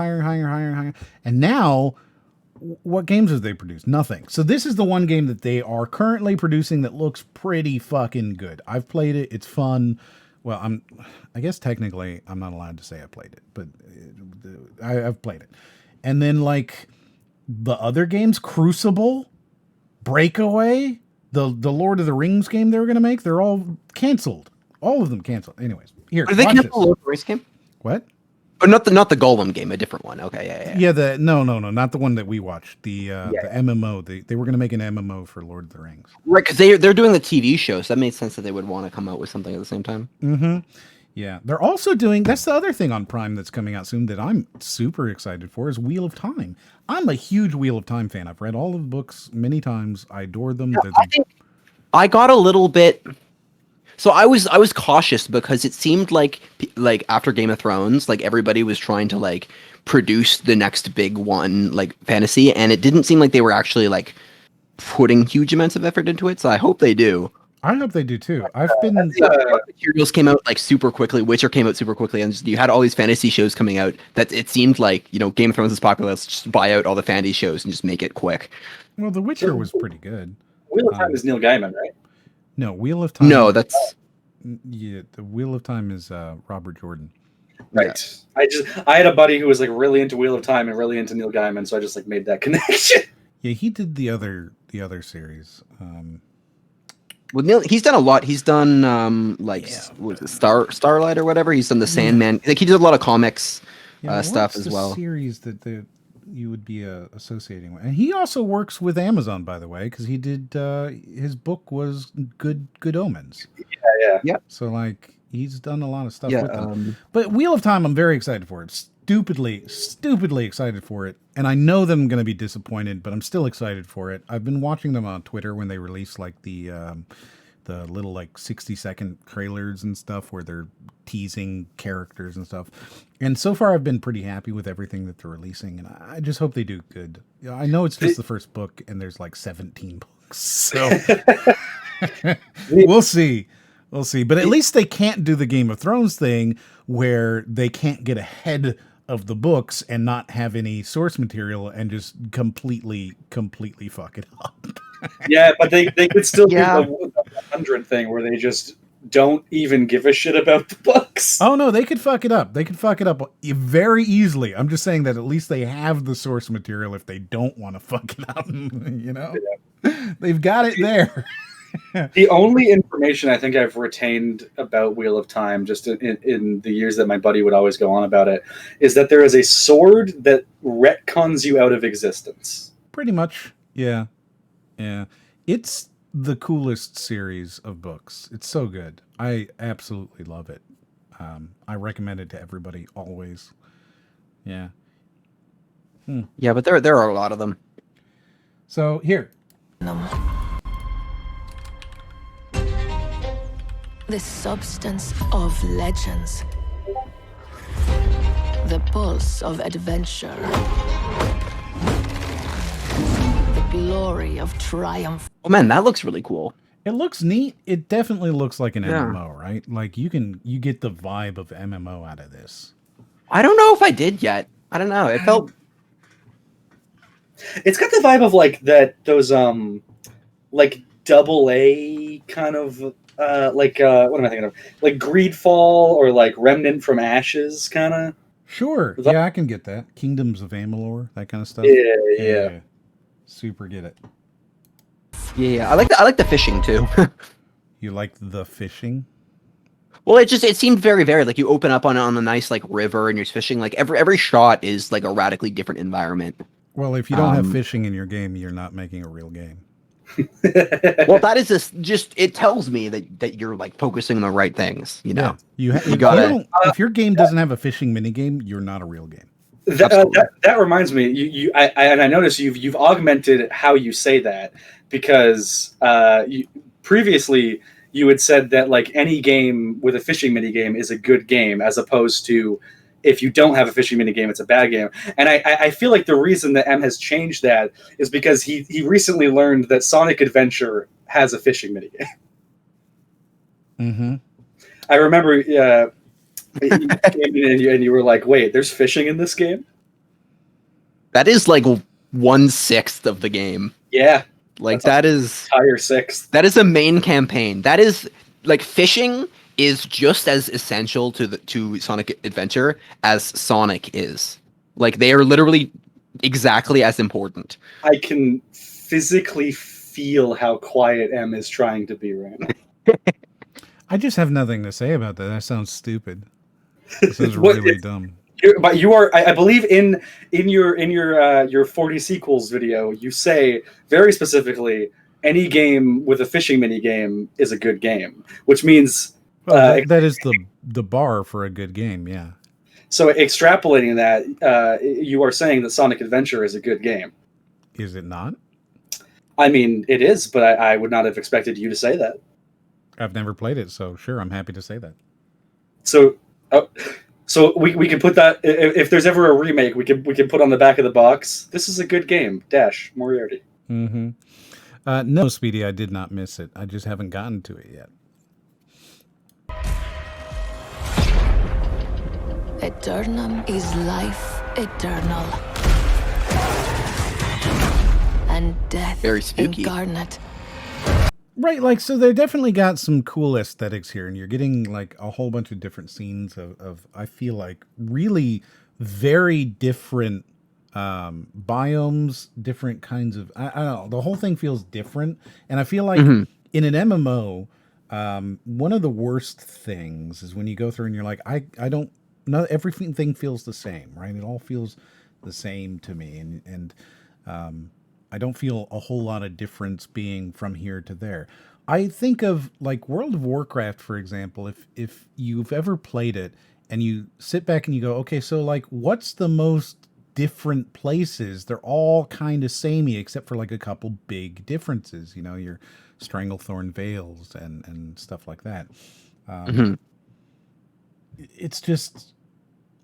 And now, what games have they produced? Nothing. So this is the one game that they are currently producing that looks pretty fucking good. I've played it. It's fun. Well, I guess technically I'm not allowed to say I played it, but I've played it. And then, like, the other games, Crucible, Breakaway, the Lord of the Rings game they were going to make, they're all canceled. All of them canceled. Anyways, here. Did they cancel the Lord of the Rings game? What? Oh, not the Golem game, a different one. Okay, yeah. No, not the one that we watched. The MMO. They were going to make an MMO for Lord of the Rings. Right, because they're doing the TV show, so that made sense that they would want to come out with something at the same time. Mm-hmm. Yeah, they're also doing. That's the other thing on Prime that's coming out soon that I'm super excited for is Wheel of Time. I'm a huge Wheel of Time fan. I've read all of the books many times. I adore them. Yeah, I got a little bit. So I was cautious because it seemed like after Game of Thrones, like everybody was trying to like produce the next big one, like fantasy, and it didn't seem like they were actually like putting huge amounts of effort into it. So I hope they do. I hope they do too. I've been materials came out like super quickly. Witcher came out super quickly, and you had all these fantasy shows coming out. That it seemed like Game of Thrones is popular. Let's just buy out all the fantasy shows and just make it quick. Well, The Witcher was pretty good. Wheel of Time is Neil Gaiman, right? No, Wheel of Time. No, that's the Wheel of Time is Robert Jordan. Right. Yeah. I had a buddy who was like really into Wheel of Time and really into Neil Gaiman, so I just like made that connection. Yeah, he did the other series. Well, Neil, he's done a lot. He's done Starlight or whatever. He's done the Sandman. Like he did a lot of comics stuff as well. Series that you would be associating with, and he also works with Amazon, by the way, because he did his book was Good Omens. Yeah. So like he's done a lot of stuff with them. But Wheel of Time, I'm very excited for it. Stupidly excited for it, and I know that I'm going to be disappointed, but I'm still excited for it. I've been watching them on Twitter when they release like the little like 60-second trailers and stuff where they're teasing characters and stuff. And so far I've been pretty happy with everything that they're releasing, and I just hope they do good. I know it's just the first book and there's like 17 books. So we'll see. But at least they can't do the Game of Thrones thing where they can't get ahead of the books and not have any source material and just completely fuck it up. Yeah, but they could still do the 100 thing where they just don't even give a shit about the books. Oh no, they could fuck it up. They could fuck it up very easily. I'm just saying that at least they have the source material if they don't want to fuck it up. They've got it there. The only information I think I've retained about Wheel of Time, just in the years that my buddy would always go on about it, is that there is a sword that retcons you out of existence. Pretty much, yeah. It's the coolest series of books. It's so good. I absolutely love it. I recommend it to everybody always. Yeah. Yeah, but there are a lot of them. So here. The substance of legends. The pulse of adventure. The glory of triumph. Oh man, that looks really cool. It looks neat. It definitely looks like an Yeah. MMO, right? Like you get the vibe of MMO out of this. I don't know if I did yet. I don't know. It felt. It's got the vibe of like those like double A kind of what am I thinking of? Like Greedfall or like Remnant from Ashes kind of. Sure. Yeah, I can get that. Kingdoms of Amalur, that kind of stuff. Yeah. Super get it. Yeah, I like the fishing too. You like the fishing? Well, it seemed very varied. Like you open up on a nice like river and you're fishing. Like every shot is like a radically different environment. Well, if you don't have fishing in your game, you're not making a real game. Well, that is just it tells me that you're like focusing on the right things. You know, you gotta. If your game doesn't have a fishing minigame, you're not a real game. That reminds me. I noticed you've augmented how you say that because previously you had said that like any game with a fishing minigame is a good game, as opposed to if you don't have a fishing minigame, it's a bad game. And I feel like the reason that M has changed that is because he recently learned that Sonic Adventure has a fishing minigame. Mm-hmm. I remember you came in and you were like, wait, there's fishing in this game? That is like 1/6 of the game. Yeah. Like that is entire 6th. That is a main campaign. That is like fishing is just as essential to Sonic Adventure as Sonic is. Like they are literally exactly as important. I can physically feel how quiet M is trying to be right now. I just have nothing to say about that. That sounds stupid. This is really dumb. But you are, I believe, in your 40 sequels video, you say very specifically, any game with a fishing mini game is a good game, which means that is the bar for a good game. Yeah. So extrapolating that, you are saying that Sonic Adventure is a good game. Is it not? I mean, it is, but I would not have expected you to say that. I've never played it, so sure, I'm happy to say that. So we can put that, if there's ever a remake, we can put on the back of the box, this is a good game, - Moriarty. Mm-hmm. No, Speedy, I did not miss it. I just haven't gotten to it yet. Eternum is life eternal. And death very spooky. Incarnate. Right, like, so they definitely got some cool aesthetics here, and you're getting, like, a whole bunch of different scenes of I feel like, really very different biomes, different kinds of, I don't know, the whole thing feels different, and I feel like in an MMO, one of the worst things is when you go through and you're like, I don't, not everything feels the same, right? It all feels the same to me, and I don't feel a whole lot of difference being from here to there. I think of like World of Warcraft, for example, if you've ever played it and you sit back and you go, okay, so like what's the most different places? They're all kind of samey except for like a couple big differences, you know, your Stranglethorn Vales and stuff like that. It's just,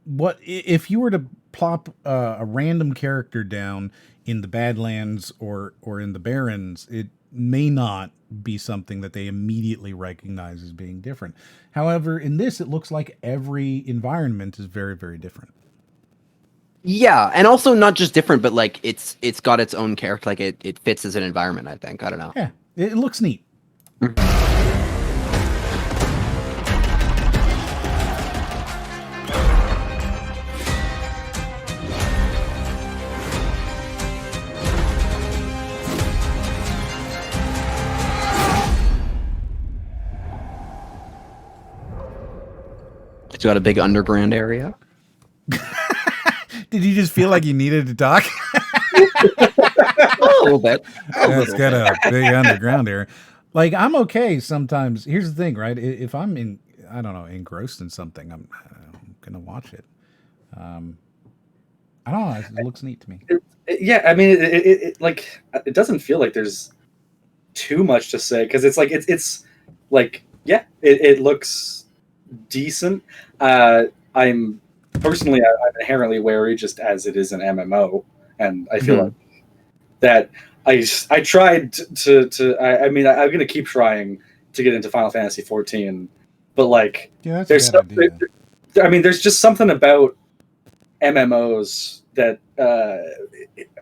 what if you were to plop a random character down in the Badlands or in the Barrens, it may not be something that they immediately recognize as being different. However, in this, it looks like every environment is very, very different. Yeah, and also not just different, but like it's got its own character. Like it fits as an environment, I think. I don't know. Yeah, it looks neat. It's got a big underground area. Did you just feel like you needed to talk? A little bit. It's got a big underground area. Like, I'm okay sometimes. Here's the thing, right? If I'm engrossed in something, I'm gonna watch it. I don't know. It looks neat to me. Yeah, I mean, it doesn't feel like there's too much to say because it's like it looks decent. I'm inherently wary just as it is an MMO, and I feel like that I tried I mean, I'm gonna keep trying to get into Final Fantasy 14, but like, Yeah, that's there's a bad idea. I mean, there's just something about MMOs that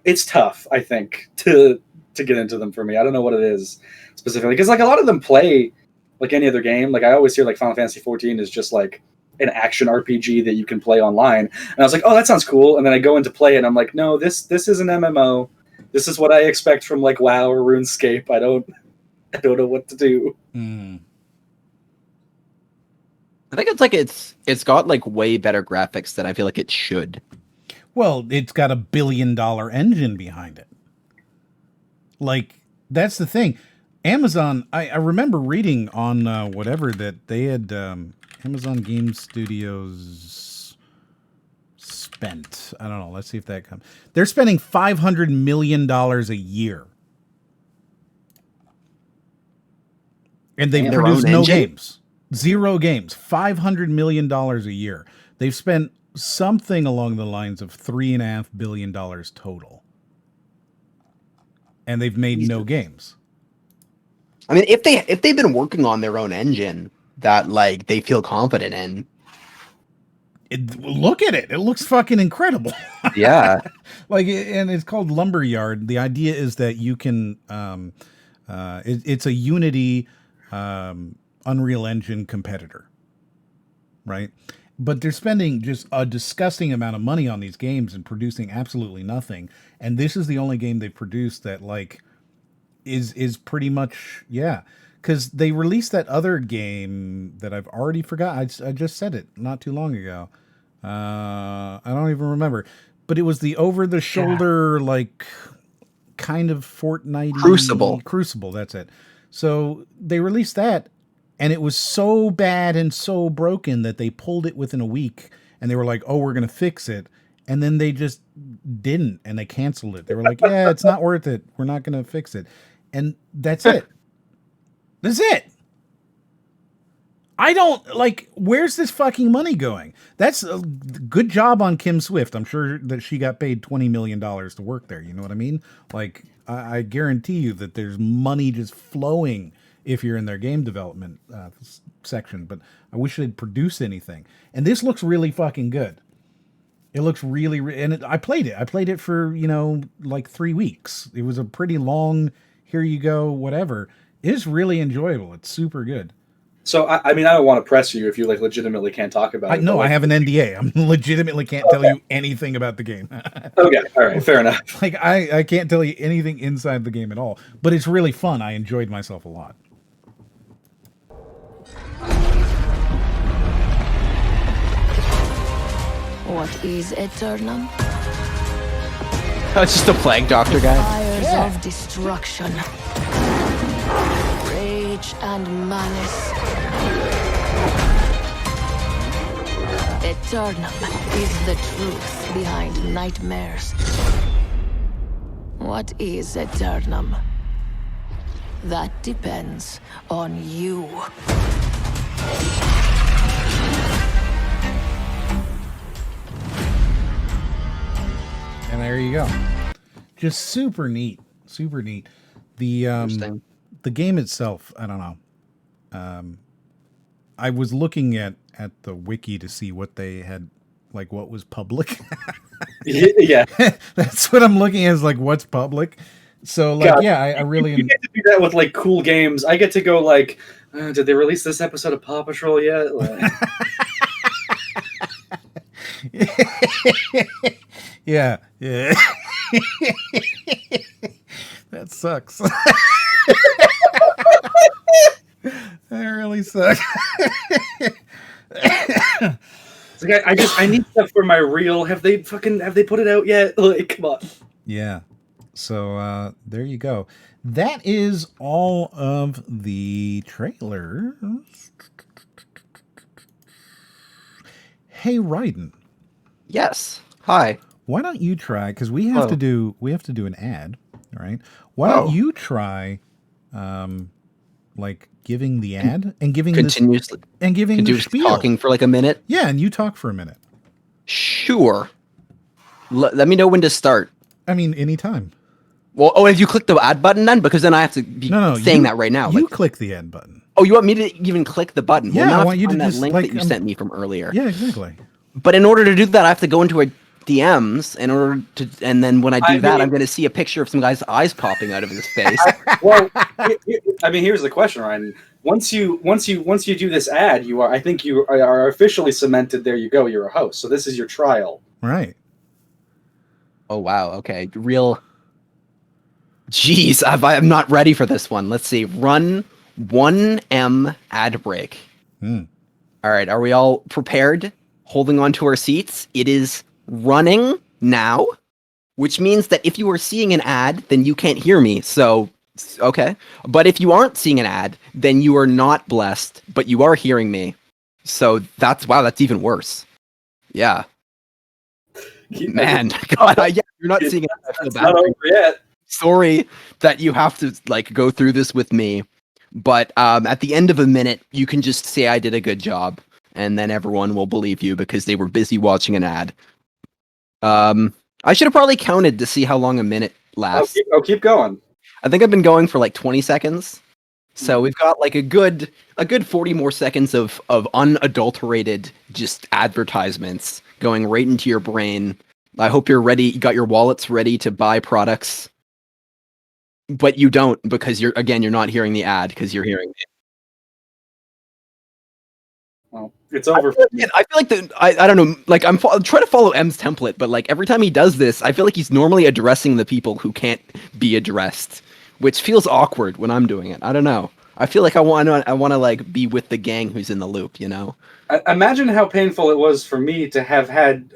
it's tough, I think, to get into them for me. I don't know what it is specifically, because like a lot of them play like any other game. Like I always hear like Final Fantasy 14 is just like an action RPG that you can play online, and I was like, oh, that sounds cool. And then I go into play, and I'm like, no, this is an MMO. This is what I expect from like WoW or RuneScape. I don't know what to do. I think it's like it's got like way better graphics than I feel like it should. Well, it's got $1 billion engine behind it. Like, that's the thing. Amazon, I remember reading on whatever that they had Amazon Game Studios spent. I don't know. Let's see if that comes. They're spending $500 million a year. And they produce no games. 0 games. $500 million a year. They've spent something along the lines of $3.5 billion total. And they've made no games. I mean, if they've been working on their own engine that like they feel confident in, look at it. It looks fucking incredible. Yeah. And it's called Lumberyard. The idea is that you can it's a Unity Unreal Engine competitor, right? But they're spending just a disgusting amount of money on these games and producing absolutely nothing. And this is the only game they produced that like is pretty much, yeah. Because they released that other game that I've already forgot. I just said it not too long ago. I don't even remember. But it was the over-the-shoulder, like, kind of Fortnite Crucible, that's it. So they released that, and it was so bad and so broken that they pulled it within a week, and they were like, oh, we're going to fix it. And then they just didn't, and they canceled it. They were like, yeah, it's not worth it. We're not going to fix it. And that's it. That's it. I don't, like, where's this fucking money going? That's a good job on Kim Swift. I'm sure that she got paid $20 million to work there. You know what I mean? Like, I guarantee you that there's money just flowing if you're in their game development section. But I wish they'd produce anything. And this looks really fucking good. It looks really, and I played it. I played it for, like 3 weeks. It was a pretty long, here you go, whatever. It's really enjoyable. It's super good. So, I mean, I don't want to press you if you like legitimately can't talk about it. No, I have an NDA. I legitimately can't tell you anything about the game. Okay, all right, fair enough. Like, I can't tell you anything inside the game at all. But it's really fun. I enjoyed myself a lot. What is Eternum? Oh, it's just a plague doctor guy. Fires of destruction. Rage and malice. Eternum is the truth behind nightmares. What is Eternum? That depends on you. And there you go. Just super neat. Super neat. The game itself, I don't know. I was looking at the wiki to see what they had, like what was public. Yeah. That's what I'm looking at, is like what's public. So like, God, yeah, I really... You get to do that with like cool games. I get to go like, did they release this episode of Paw Patrol yet? Like... Yeah. That sucks. That really sucks. Like, I need stuff for my reel. Have they put it out yet? Like, come on. Yeah. So there you go. That is all of the trailers. Hey, Ryden. Yes. Hi. Why don't you try? Because we have to do an ad, all right? Why don't you try, like giving the ad and giving continuously the spiel, talking for like a minute. Yeah, and you talk for a minute. Sure. Let me know when to start. I mean, anytime. Well, if you click the add button then, because then I have to be saying that right now. You click the end button. Oh, you want me to even click the button? Yeah, well, now I want you to that just link like that you sent me from earlier. Yeah, exactly. But in order to do that, I have to go into a DMs in order to, and then when I do that, I'm going to see a picture of some guy's eyes popping out of his face. Well, I mean, here's the question, Ryan. Once you do this ad, I think you are officially cemented. There you go. You're a host. So this is your trial. Right. Oh wow. Okay. Real. Jeez, I'm not ready for this one. Let's see. Run 1M ad break. All right. Are we all prepared? Holding on to our seats. It is running now, which means that if you are seeing an ad, then you can't hear me. So, okay. But if you aren't seeing an ad, then you are not blessed, but you are hearing me. So that's even worse. Yeah. Man, God, yeah, you're not seeing it. I feel bad. Not over yet. Sorry that you have to like go through this with me, but at the end of a minute, you can just say I did a good job, and then everyone will believe you because they were busy watching an ad. I should have probably counted to see how long a minute lasts. Keep going. I think I've been going for like 20 seconds, so we've got like a good 40 more seconds of unadulterated just advertisements going right into your brain. I hope you're ready. You got your wallets ready to buy products. But you don't, because you're not hearing the ad because you're hearing it. Well, it's over. I feel like I don't know, like I'm trying to follow M's template, but like every time he does this, I feel like he's normally addressing the people who can't be addressed, which feels awkward when I'm doing it. I don't know. I feel like I want to like be with the gang who's in the loop, you know? Imagine how painful it was for me to have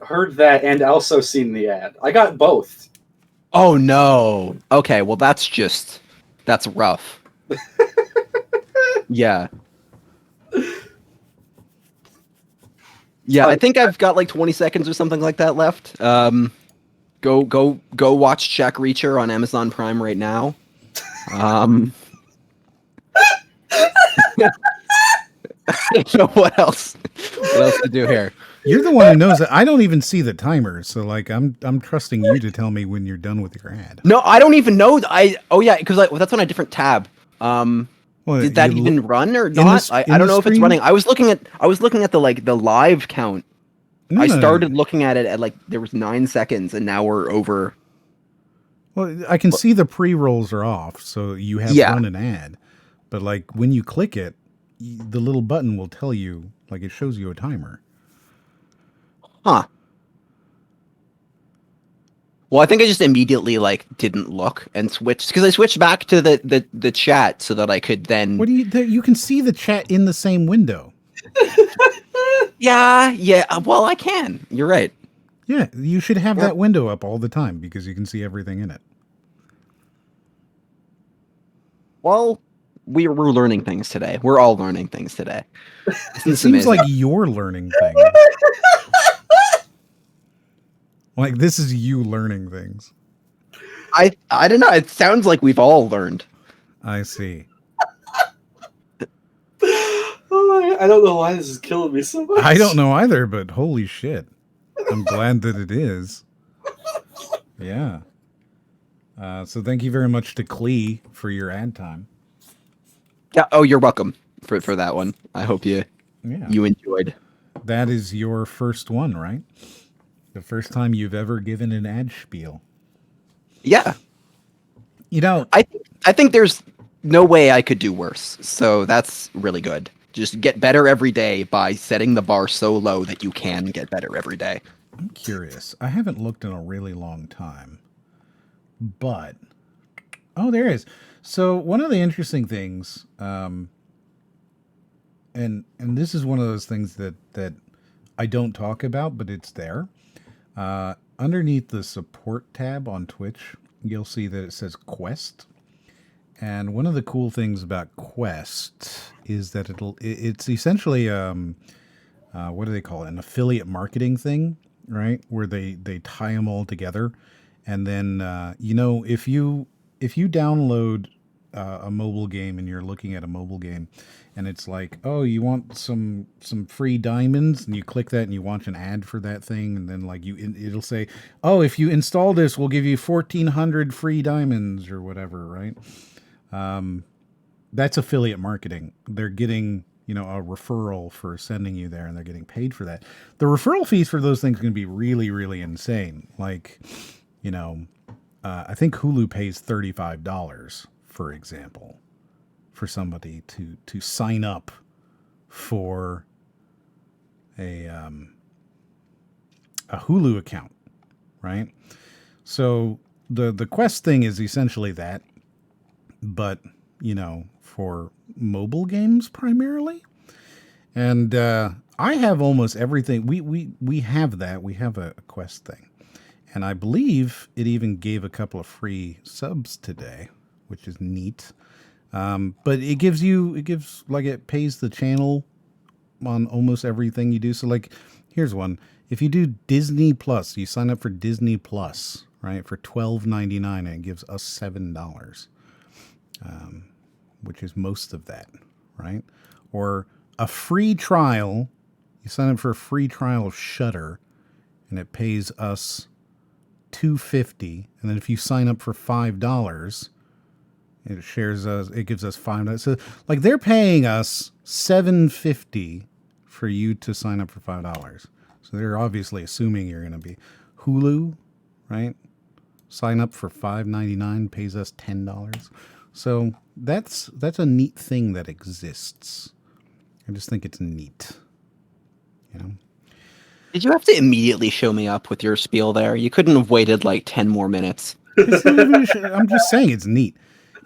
heard that and also seen the ad. I got both. Oh no. Okay, well that's rough. Yeah. Yeah, I think I've got like 20 seconds or something like that left. Go watch Jack Reacher on Amazon Prime right now. So what else to do here? You're the one who knows that. I don't even see the timer, so like I'm trusting you to tell me when you're done with your ad. No, I don't even know. Because that's on a different tab. Did that even run or not? I don't know if it's running. I was looking at the live count. I started looking at it at like there was 9 seconds, and now we're over. Well, I can see the pre-rolls are off, so you have run an ad. But like when you click it, the little button will tell you, like it shows you a timer. Huh. Well, I think I just immediately like didn't look and switched because I switched back to the chat so that I could then. What do you can see the chat in the same window? Yeah. Well, I can. You're right. Yeah, you should have that window up all the time because you can see everything in it. Well, we're learning things today. We're all learning things today. It seems like you're learning things. Like this is you learning things. I don't know. It sounds like we've all learned. I see. Oh, I don't know why this is killing me so much. I don't know either, but holy shit. I'm glad that it is. Yeah. So thank you very much to Klee for your ad time. Yeah. Oh, you're welcome for that one. I hope you enjoyed. That is your first one, right? The first time you've ever given an ad spiel. Yeah. You know, I think there's no way I could do worse. So that's really good. Just get better every day by setting the bar so low that you can get better every day. I'm curious. I haven't looked in a really long time. But there is. So one of the interesting things, and this is one of those things that I don't talk about, but it's there. Underneath the support tab on Twitch, you'll see that it says Quest. And one of the cool things about Quest is that it's essentially what do they call it? An affiliate marketing thing, right? Where they tie them all together. And then if you download a mobile game and you're looking at a mobile game and it's like, oh, you want some free diamonds, and you click that and you watch an ad for that thing, and then like it'll say, oh, if you install this, we'll give you 1,400 free diamonds or whatever, right? That's affiliate marketing. They're getting, a referral for sending you there, and they're getting paid for that. The referral fees for those things can be really, really insane. Like, I think Hulu pays $35, for example, for somebody to sign up for a Hulu account, right? So the Quest thing is essentially that, but for mobile games primarily. And I have almost everything. We have that. We have a Quest thing. And I believe it even gave a couple of free subs today, which is neat. But it pays the channel on almost everything you do. So like, here's one. If you do Disney Plus, you sign up for Disney Plus, right, for $12.99, and it gives us $7, which is most of that, right? Or a free trial, you sign up for a free trial of Shudder, and it pays us $2.50, and then if you sign up for $5, it gives us $5. So like they're paying us $7.50 for you to sign up for $5. So they're obviously assuming you're going to be Hulu, right? Sign up for $5.99, pays us $10. So that's a neat thing that exists. I just think it's neat, Did you have to immediately show me up with your spiel there? You couldn't have waited like 10 more minutes. I'm just saying it's neat.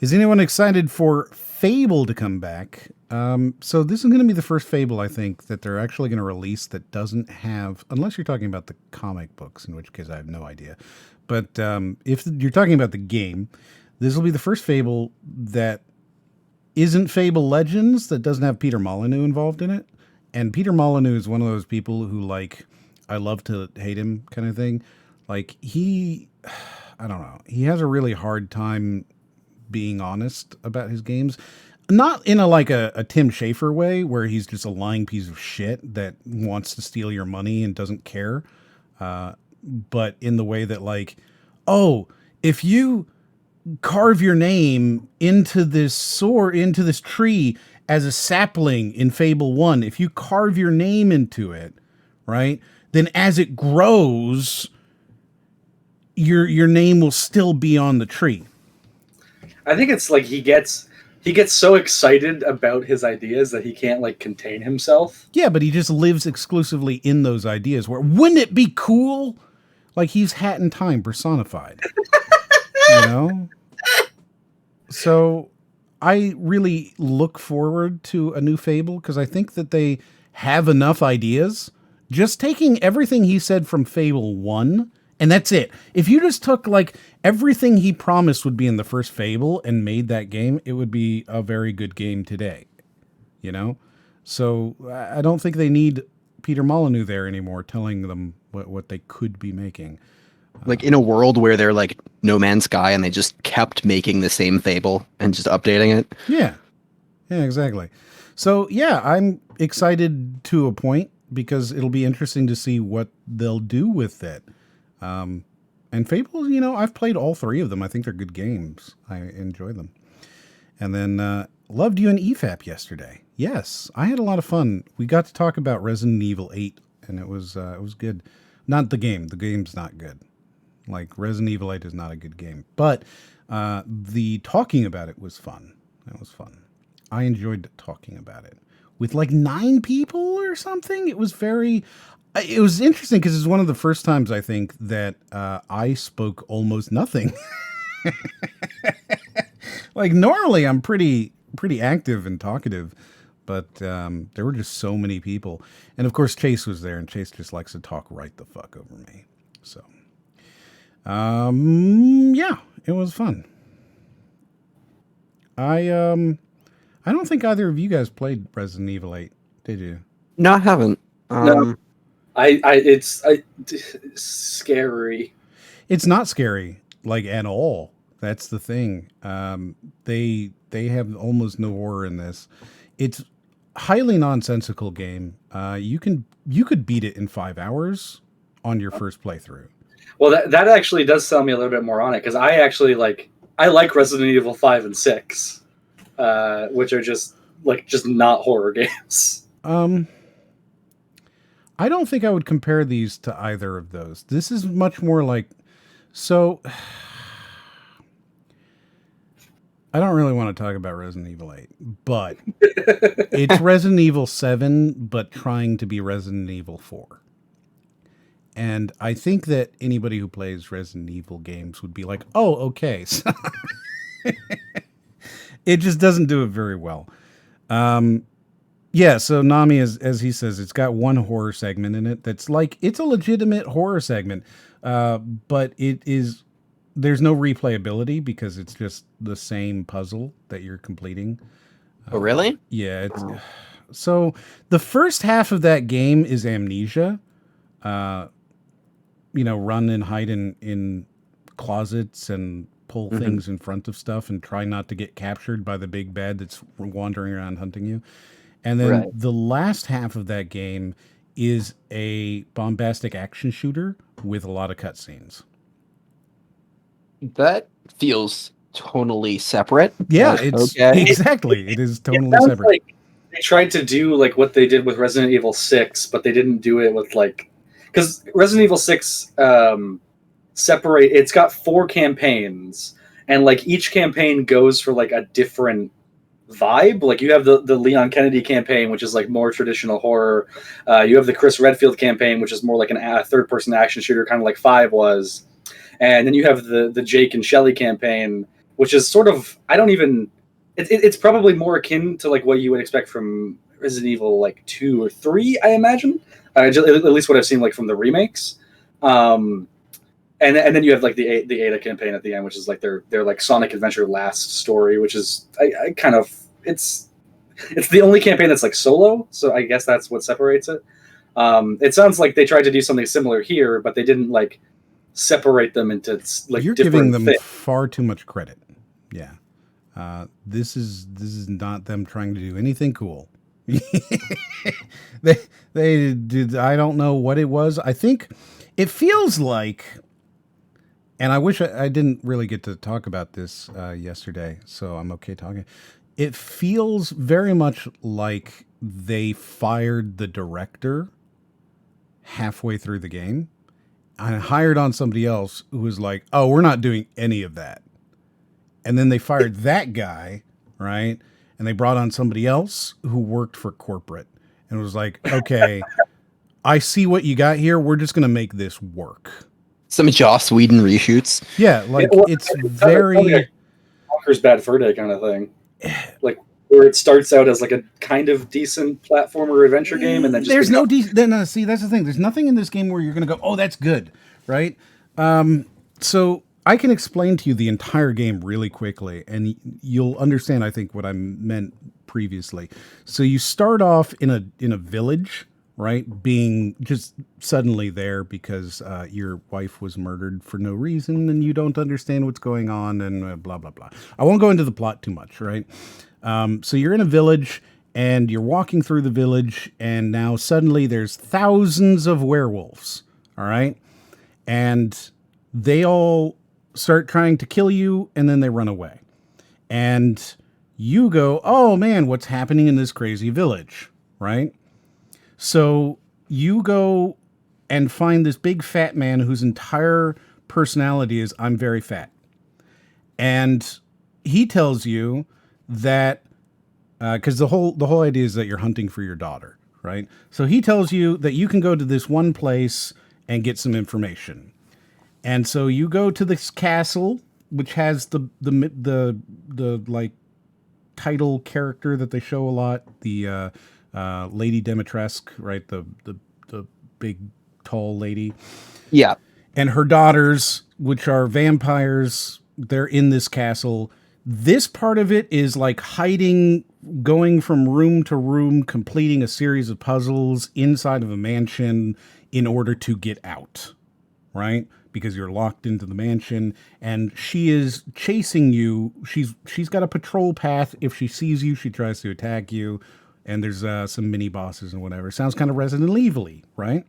Is anyone excited for Fable to come back? So this is going to be the first Fable, I think, that they're actually going to release that doesn't have, unless you're talking about the comic books, in which case I have no idea. But if you're talking about the game, this will be the first Fable that isn't Fable Legends, that doesn't have Peter Molyneux involved in it. And Peter Molyneux is one of those people who, like, I love to hate him kind of thing. Like, I don't know. He has a really hard time being honest about his games. Not in a Tim Schafer way, where he's just a lying piece of shit that wants to steal your money and doesn't care. But in the way that, like, oh, if you carve your name into this tree as a sapling in Fable 1, if you carve your name into it, right, then as it grows, your name will still be on the tree. I think it's like he gets so excited about his ideas that he can't like contain himself. Yeah, but he just lives exclusively in those ideas. Where wouldn't it be cool? Like he's Hat in Time personified. So I really look forward to a new Fable because I think that they have enough ideas. Just taking everything he said from Fable 1, and that's it. If you just took like everything he promised would be in the first Fable and made that game, it would be a very good game today. So I don't think they need Peter Molyneux there anymore telling them what they could be making. Like in a world where they're like No Man's Sky and they just kept making the same Fable and just updating it. Yeah, exactly. So yeah, I'm excited to a point because it'll be interesting to see what they'll do with it. And Fable, I've played all three of them. I think they're good games. I enjoy them. And then loved you in EFAP yesterday. Yes, I had a lot of fun. We got to talk about Resident Evil 8, and it was good. Not the game. The game's not good. Like, Resident Evil 8 is not a good game. But the talking about it was fun. It was fun. I enjoyed talking about it. With like 9 people or something. It was interesting because it's one of the first times, I think, that I spoke almost nothing. Like, normally I'm pretty active and talkative. But there were just so many people. And, of course, Chase was there. And Chase just likes to talk right the fuck over me. So... yeah, it was fun. I don't think either of you guys played Resident Evil 8, did you? No, I haven't. No. It's scary. It's not scary, like, at all. That's the thing. They have almost no horror in this. It's highly nonsensical game. You could beat it in 5 hours on your first playthrough. Well, that actually does sell me a little bit more on it, because I actually like Resident Evil 5 and 6, which are just not horror games. I don't think I would compare these to either of those. This is much more like, so I don't really want to talk about Resident Evil 8, but it's Resident Evil 7, but trying to be Resident Evil 4. And I think that anybody who plays Resident Evil games would be like, oh, okay. So it just doesn't do it very well. Yeah, so Nami, as he says, it's got one horror segment in it that's like, it's a legitimate horror segment, but there's no replayability because it's just the same puzzle that you're completing. Oh, really? Yeah. So the first half of that game is Amnesia. Run and hide in closets and pull things in front of stuff and try not to get captured by the big bad that's wandering around hunting you. And then the last half of that game is a bombastic action shooter with a lot of cutscenes. That feels tonally separate. Yeah, exactly. It is tonally separate. Like they tried to do like what they did with Resident Evil 6, but they didn't do it with because Resident Evil 6 it's got 4 campaigns, and like each campaign goes for like a different vibe. Like you have the Leon Kennedy campaign, which is like more traditional horror. You have the Chris Redfield campaign, which is more like a third-person action shooter, kind of like 5 was. And then you have the Jake and Shelley campaign, which is sort of, it's probably more akin to like what you would expect from Resident Evil like 2 or 3, I imagine. At least what I've seen like from the remakes. And then you have like the Ada campaign at the end, which is like their like Sonic Adventure last story, which is it's the only campaign that's like solo, so I guess that's what separates it. It sounds like they tried to do something similar here, but they didn't like separate them into like you're giving them far too much credit. Yeah, this is not them trying to do anything cool. they did. I don't know what it was. I think it feels like. And I wish I didn't really get to talk about this yesterday, so I'm okay talking. It feels very much like they fired the director halfway through the game and hired on somebody else who was like, oh, we're not doing any of that. And then they fired that guy, right? And they brought on somebody else who worked for corporate and was like, okay, I see what you got here. We're just going to make this work. Some Joss Whedon reshoots. Yeah, like it's very Conker's Bad Fur Day kind of thing. Like where it starts out as like a kind of decent platformer adventure game, and then just there's no decent. See, that's the thing. There's nothing in this game where you're going to go, oh, that's good, right? So I can explain to you the entire game really quickly, and you'll understand, I think, what I meant previously. So you start off in a village. Right, being just suddenly there because your wife was murdered for no reason and you don't understand what's going on and blah, blah, blah. I won't go into the plot too much, right? So you're in a village and you're walking through the village and now suddenly there's thousands of werewolves, all right? And they all start trying to kill you and then they run away. And you go, oh man, what's happening in this crazy village, right? So you go and find this big fat man whose entire personality is I'm very fat. And he tells you that because the whole idea is that you're hunting for your daughter, right? So he tells you that you can go to this one place and get some information. And so you go to this castle, which has the like title character that they show a lot, the Lady Dimitrescu, right? The big tall lady. Yeah. And her daughters, which are vampires, they're in this castle. This part of it is like hiding, going from room to room, completing a series of puzzles inside of a mansion in order to get out, right? because you're locked into the mansion, and she is chasing you. She's got a patrol path. If she sees you, she tries to attack you, and there's some mini bosses and whatever. Sounds kind of Resident Evil-y, right?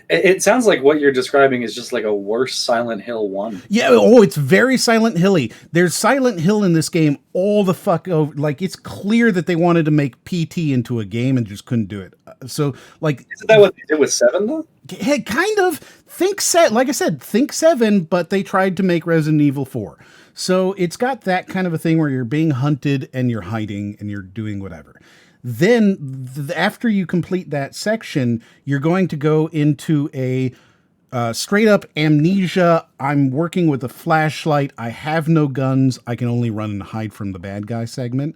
It sounds like what you're describing is just like a worse Silent Hill 1. Yeah, oh, it's very Silent Hill-y. There's Silent Hill in this game all the fuck over. Like, it's clear that they wanted to make PT into a game and just couldn't do it. So, like... Isn't that what they did with 7, though? Hey, kind of. Like I said, think 7, but they tried to make Resident Evil 4. So it's got that kind of a thing where you're being hunted and you're hiding and you're doing whatever. Then, after you complete that section, you're going to go into a straight up amnesia. I'm working with a flashlight. I have no guns. I can only run and hide from the bad guy segment,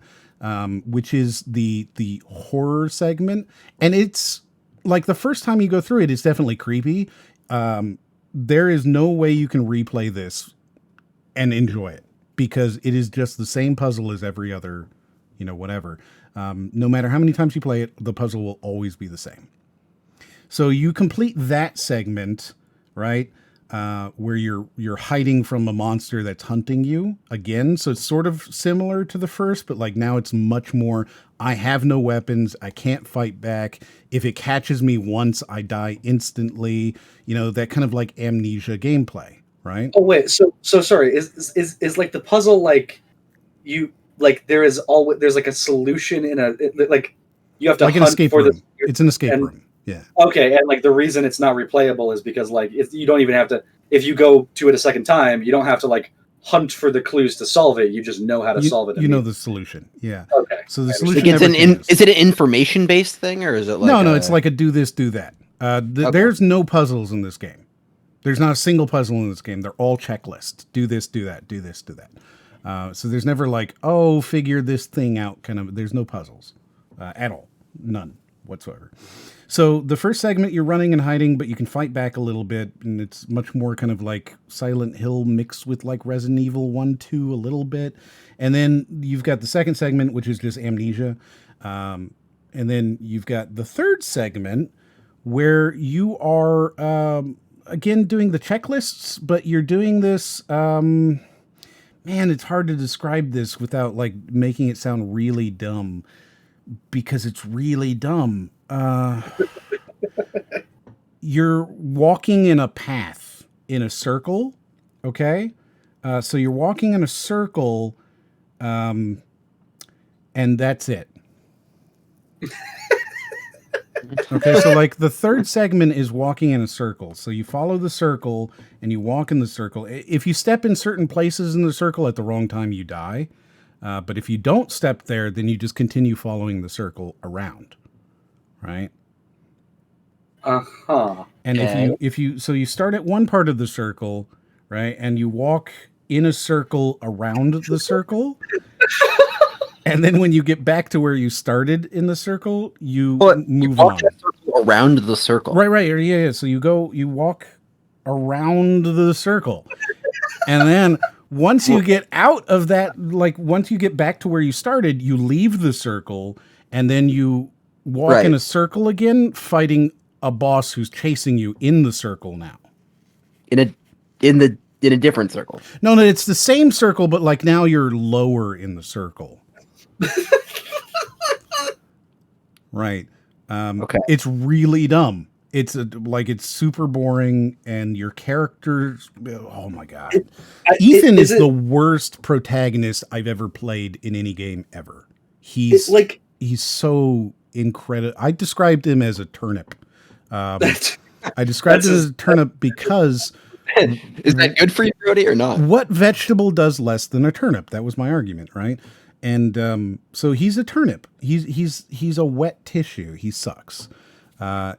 which is the horror segment. And it's like the first time you go through it, it's definitely creepy. There is no way you can replay this and enjoy it because it is just the same puzzle as every other, whatever. No matter how many times you play it, the puzzle will always be the same. So you complete that segment, right? Where you're hiding from a monster that's hunting you again. So it's sort of similar to the first, but like now it's much more, I have no weapons. I can't fight back. If it catches me once, I die instantly. That kind of like amnesia gameplay, right? Oh, wait. So sorry. Is like the puzzle, like you, like there's like a solution in like you have to like hunt an escape for room. It's an escape room. Yeah. Okay, and like the reason it's not replayable is because like you don't even have to, if you go to it a second time, you don't have to like hunt for the clues to solve it. You just know how to solve it. You know the solution. Yeah. Okay. So the solution. Is it an information based thing or is it like no? It's like a do this, do that. There's no puzzles in this game. There's not a single puzzle in this game. They're all checklists. Do this, do that. Do this, do that. So there's never like, oh, figure this thing out. Kind of. There's no puzzles at all. None whatsoever. So the first segment, you're running and hiding, but you can fight back a little bit, and it's much more kind of like Silent Hill mixed with like Resident Evil 1, 2 a little bit. And then you've got the second segment, which is just amnesia. And then you've got the third segment where you are, again, doing the checklists, but you're doing this... man, it's hard to describe this without like making it sound really dumb because it's really dumb. You're walking in a path in a circle. Okay. So you're walking in a circle. And that's it. Okay. So like the third segment is walking in a circle. So you follow the circle and you walk in the circle. If you step in certain places in the circle at the wrong time, you die. But if you don't step there, then you just continue following the circle around. Right. And if you you start at one part of the circle, right, and you walk in a circle around the circle, and then when you get back to where you started in the circle, you move on around the circle. Right, yeah. So you walk around the circle, and then once you get out of that, like once you get back to where you started, you leave the circle, and then you walk in a circle again, fighting a boss who's chasing you in the circle now. In a different circle. No, it's the same circle, but like now you're lower in the circle. Right. Okay. It's really dumb. It's it's super boring, and your characters. Oh my god, Ethan is the worst protagonist I've ever played in any game ever. He's so incredible. I described him as a turnip. I described him as a turnip because. Is that good for you, Brody, or not? What vegetable does less than a turnip? That was my argument, right? And so he's a turnip. He's a wet tissue. He sucks.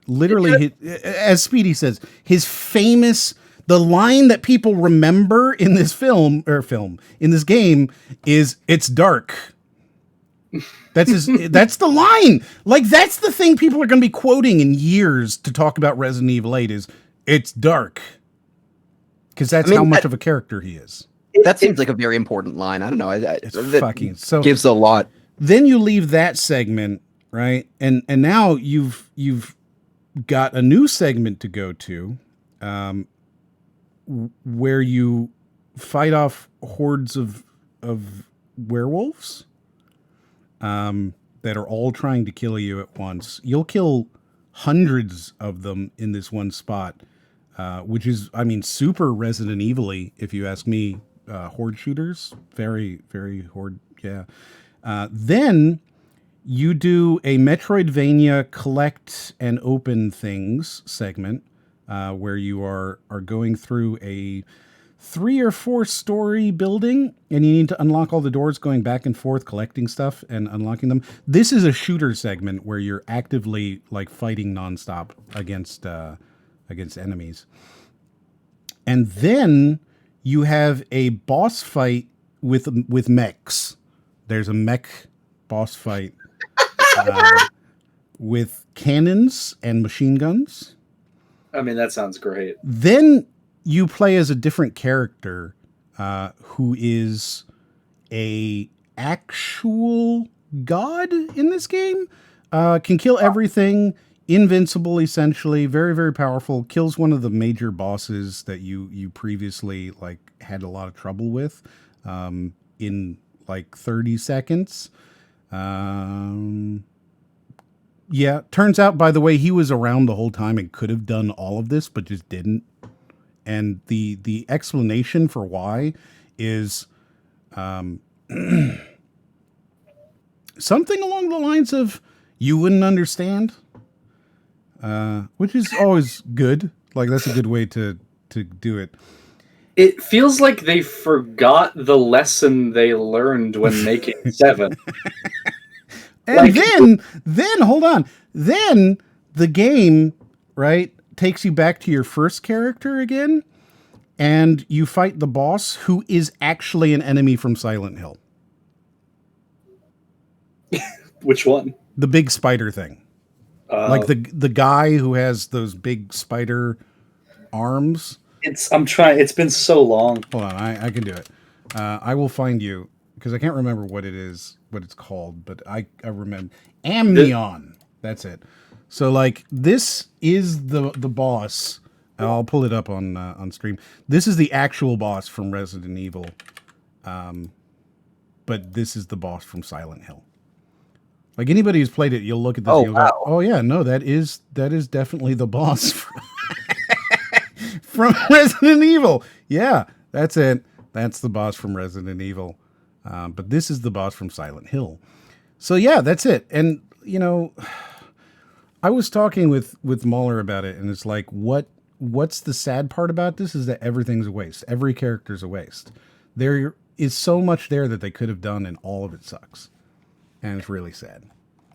Literally, as Speedy says, the line that people remember in this in this game is "It's dark." That's the line. Like that's the thing people are going to be quoting in years to talk about Resident Evil 8 is "It's dark," because that's how much of a character he is. That seems like a very important line. I don't know. It's fucking so gives a lot. Then you leave that segment, right? And now you've got a new segment to go to, where you fight off hordes of werewolves that are all trying to kill you at once. You'll kill hundreds of them in this one spot, which is, I mean, super Resident Evil-y, if you ask me. Horde shooters, very, very horde, yeah. Then you do a Metroidvania collect and open things segment, where you are going through a 3 or 4 story building, and you need to unlock all the doors, going back and forth, collecting stuff and unlocking them. This is a shooter segment where you're actively like fighting nonstop against enemies. And then you have a boss fight with mechs. There's a mech boss fight with cannons and machine guns. I mean, that sounds great. Then you play as a different character who is a actual god in this game. Can kill everything, invincible essentially, very, very powerful, kills one of the major bosses that you previously like had a lot of trouble with in like 30 seconds. Yeah, turns out, by the way, he was around the whole time and could have done all of this, but just didn't. And the explanation for why is something along the lines of, you wouldn't understand, which is always good. Like, that's a good way to do it. It feels like they forgot the lesson they learned when making 7. And like, then hold on. Then the game, right, takes you back to your first character again, and you fight the boss, who is actually an enemy from Silent Hill. Which one? The big spider thing. Like the guy who has those big spider arms. I'm trying. It's been so long. Hold on, I can do it. I will find you, because I can't remember what it is, what it's called, but I remember. Amnion. That's it. So like, this is the boss. I'll pull it up on stream. This is the actual boss from Resident Evil. But this is the boss from Silent Hill. Like, anybody who's played it, you'll look at this and you'll go, oh yeah, no, that is definitely the boss from Resident Evil. Yeah, that's it. That's the boss from Resident Evil. But this is the boss from Silent Hill. So yeah, that's it. And, you know, I was talking with Mahler about it, and it's like, what's the sad part about this is that everything's a waste. Every character's a waste. There is so much there that they could have done, and all of it sucks. And it's really sad.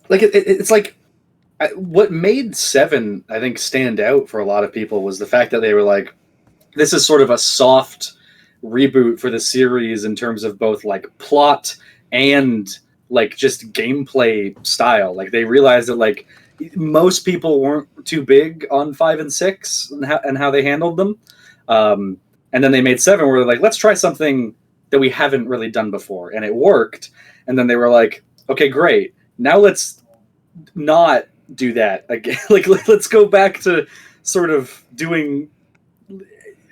Like, it's like, what made 7, I think, stand out for a lot of people was the fact that they were like, this is sort of a soft reboot for the series in terms of both like plot and like just gameplay style. Like, they realized that like most people weren't too big on 5 and 6 and how they handled them. And then they made 7 where they're like, let's try something that we haven't really done before. And it worked. And then they were like, okay, great. Now let's not do that again. Like, let's go back to sort of doing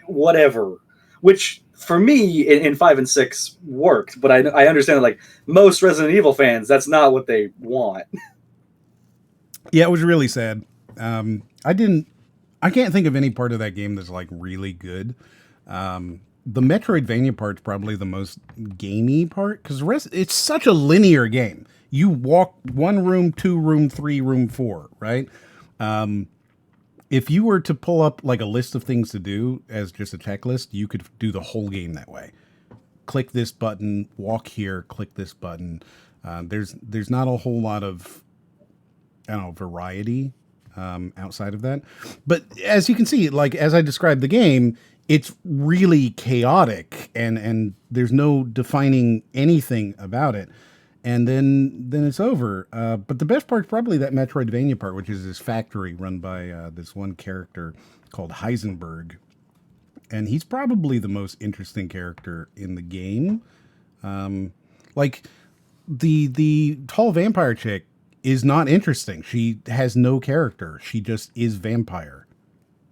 whatever, which for me in 5 and 6 worked. But I understand that, like, most Resident Evil fans, that's not what they want. Yeah, it was really sad. I can't think of any part of that game that's like really good. The Metroidvania part's probably the most gamey part, because the rest, it's such a linear game. You walk 1 room, 2 room, 3 room, 4, right? If you were to pull up like a list of things to do as just a checklist, you could do the whole game that way. Click this button, walk here, click this button. There's not a whole lot of, I don't know, variety outside of that. But as you can see, like, as I described the game, it's really chaotic, and there's no defining anything about it. And then it's over. But the best part's probably that Metroidvania part, which is this factory run by this one character called Heisenberg. And he's probably the most interesting character in the game. Like, the tall vampire chick is not interesting. She has no character. She just is vampire.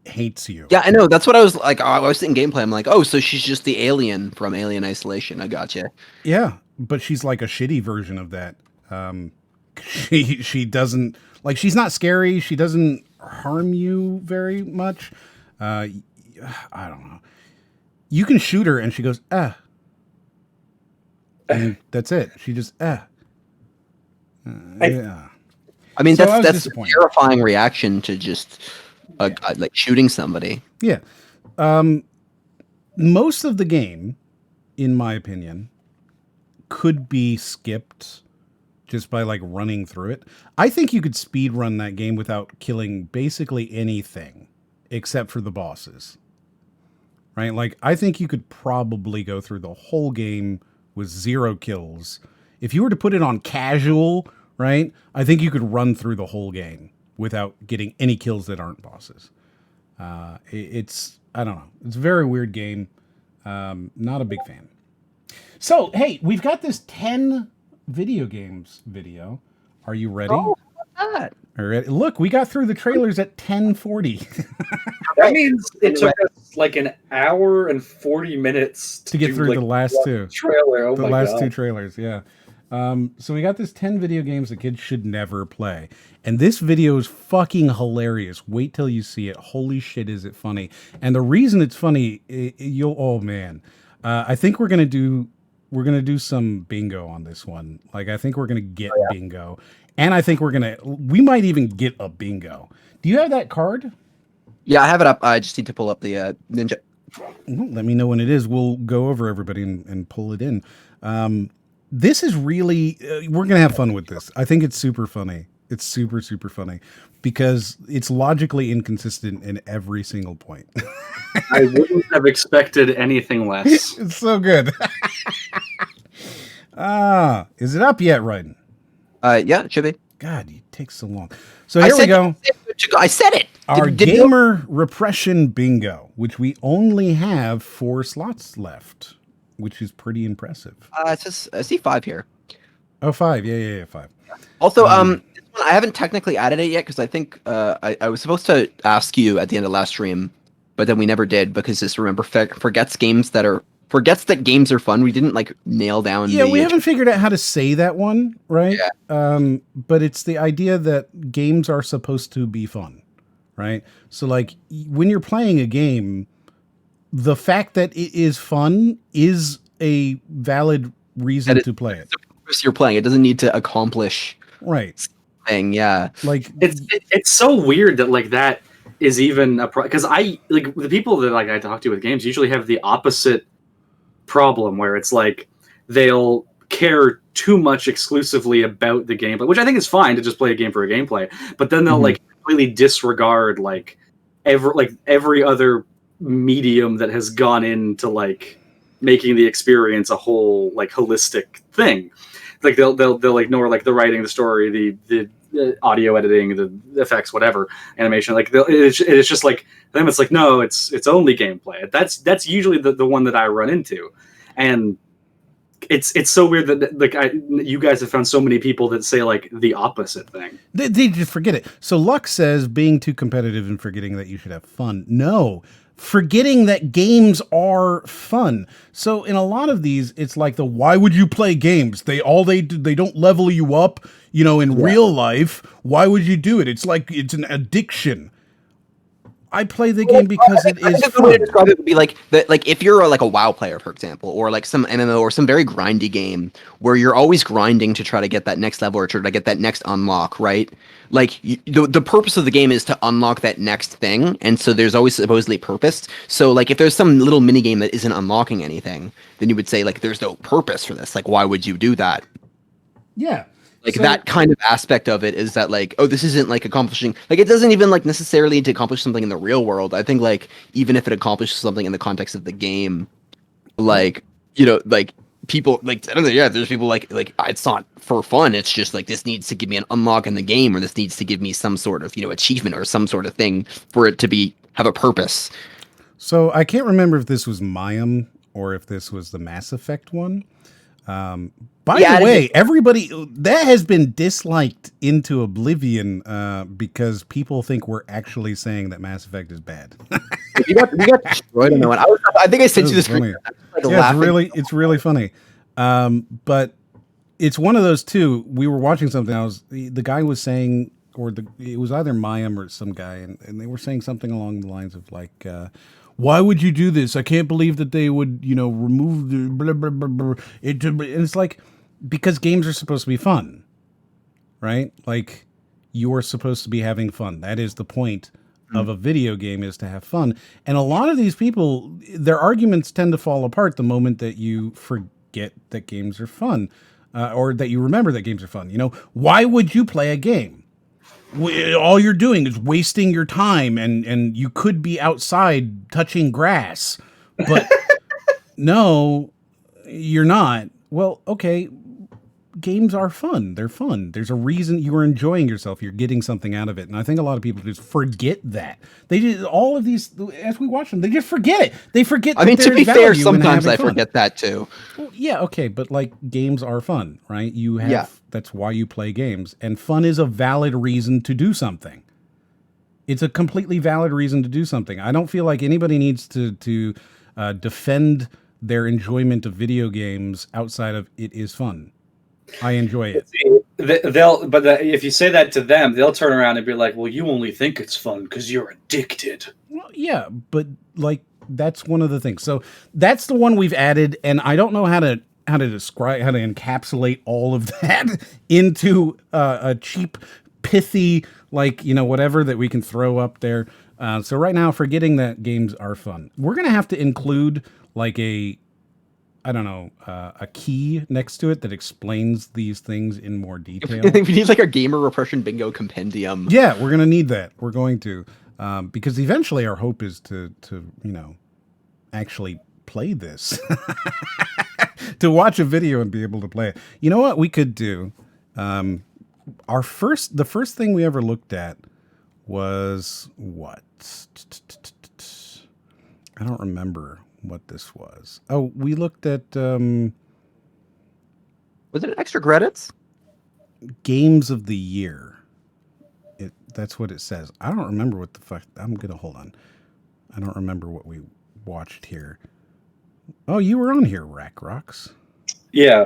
hates you. Yeah, I know. That's what I was like. I was thinking gameplay. I'm like, oh, so she's just the alien from Alien Isolation. I gotcha. Yeah, but she's like a shitty version of that. She doesn't like. She's not scary. She doesn't harm you very much. I don't know. You can shoot her and she goes and that's it. She just yeah. I mean, So that's a terrifying reaction to just like shooting somebody. Yeah. Most of the game, in my opinion, could be skipped just by like running through it. I think you could speed run that game without killing basically anything except for the bosses. Right? Like, I think you could probably go through the whole game with 0 kills. If you were to put it on casual, right? I think you could run through the whole game without getting any kills that aren't bosses. It's, I don't know. It's a very weird game. Not a big fan. So, hey, we've got this 10 video games video. Are you ready? Oh, what's that? All right. Look, we got through the trailers at 10:40. That means it took us like an hour and 40 minutes to get through like the last two. Trailer. Oh the my last God. 2 trailers, yeah. So we got this 10 video games that kids should never play. And this video is fucking hilarious. Wait till you see it. Holy shit, is it funny. And the reason it's funny, oh man. I think we're going to do some bingo on this one. Like, I think we're going to get bingo. And I think we might even get a bingo. Do you have that card? Yeah, I have it up. I just need to pull up the Ninja. Let me know when it is. We'll go over everybody and pull it in. This is really, we're going to have fun with this. I think it's super funny. It's super, super funny because it's logically inconsistent in every single point. I wouldn't have expected anything less. It's so good. Is it up yet, Ryan? Yeah, it should be. God, you take so long. So here we go. I said it. Our gamer repression bingo, which we only have 4 slots left, which is pretty impressive. It says, I see 5 here. Oh, 5. Yeah, 5. Also, this one, I haven't technically added it yet because I think I was supposed to ask you at the end of last stream, but then we never did because this forgets that games are fun. We didn't like nail down. Yeah, we haven't figured out how to say that one, right? Yeah. But it's the idea that games are supposed to be fun, right? So like when you're playing a game, the fact that it is fun is a valid reason to play it. The purpose you're playing, it doesn't need to accomplish thing. Yeah, like it's so weird that like that is even a because I like the people that like I talk to with games usually have the opposite problem where it's like they'll care too much exclusively about the gameplay, which I think is fine to just play a game for a gameplay, but then they'll like completely disregard like every other medium that has gone into like making the experience a whole like holistic thing. Like they'll ignore like the writing, the story, the audio editing, the effects, whatever, animation. Like it's just like them. It's like no, it's only gameplay. That's usually the one that I run into, and it's so weird that like you guys have found so many people that say like the opposite thing. They just forget it. So Lux says being too competitive and forgetting that you should have fun. No. Forgetting that games are fun. So in a lot of these, it's like why would you play games? They don't level you up, in real life. Why would you do it? It's like it's an addiction. I play the game because it is fun. Way to describe it would be like if you're like a WoW player, for example, or like some MMO or some very grindy game where you're always grinding to try to get that next level or try to get that next unlock, right? Like the purpose of the game is to unlock that next thing, and so there's always supposedly purpose. So like if there's some little mini game that isn't unlocking anything, then you would say like there's no purpose for this. Like why would you do that? Yeah. Like that kind of aspect of it is that like, oh, this isn't like accomplishing, like it doesn't even like necessarily need to accomplish something in the real world. I think like even if it accomplishes something in the context of the game, like, like people like, I don't know, yeah, there's people like it's not for fun. It's just like this needs to give me an unlock in the game, or this needs to give me some sort of, achievement or some sort of thing for it to have a purpose. So I can't remember if this was Mayhem or if this was the Mass Effect one. By the way, everybody that has been disliked into oblivion because people think we're actually saying that Mass Effect is bad. you got destroyed on that one. I think I sent you the screen. It's really funny. But it's one of those two. We were watching something. The guy was saying, it was either Mayim or some guy, and they were saying something along the lines of like, why would you do this? I can't believe that they would, remove the blah, blah, blah, blah. And it's like, because games are supposed to be fun, right? Like, you are supposed to be having fun. That is the point of a video game, is to have fun. And a lot of these people, their arguments tend to fall apart the moment that you forget that games are fun, or that you remember that games are fun. Why would you play a game? All you're doing is wasting your time, and you could be outside touching grass. But no, you're not. Well, okay, games are fun. They're fun. There's a reason you are enjoying yourself. You're getting something out of it. And I think a lot of people just forget that. They did all of these, as we watch them, they just forget it. They forget. I mean, to be fair, sometimes I forget that too. Well, yeah, okay, but like, games are fun, right? That's why you play games. And fun is a valid reason to do something. It's a completely valid reason to do something. I don't feel like anybody needs to defend their enjoyment of video games outside of it is fun. I enjoy it. If you say that to them, they'll turn around and be like, "Well, you only think it's fun because you're addicted." Well, yeah, but like, that's one of the things. So that's the one we've added, and I don't know how to describe, how to encapsulate all of that into a cheap, pithy, like, whatever that we can throw up there. So right now, forgetting that games are fun, we're gonna have to include like a key next to it that explains these things in more detail. I think we need like a gamer repression bingo compendium. Yeah, we're gonna need that. We're going to, because eventually our hope is to actually play this, to watch a video and be able to play it. You know what we could do? The first thing we ever looked at was what? I don't remember what this was. Oh, we looked at was it extra credits? Games of the year. That's what it says. I don't remember what the fuck. I'm gonna hold on. I don't remember what we watched here. Oh, you were on here, RACROX. Yeah.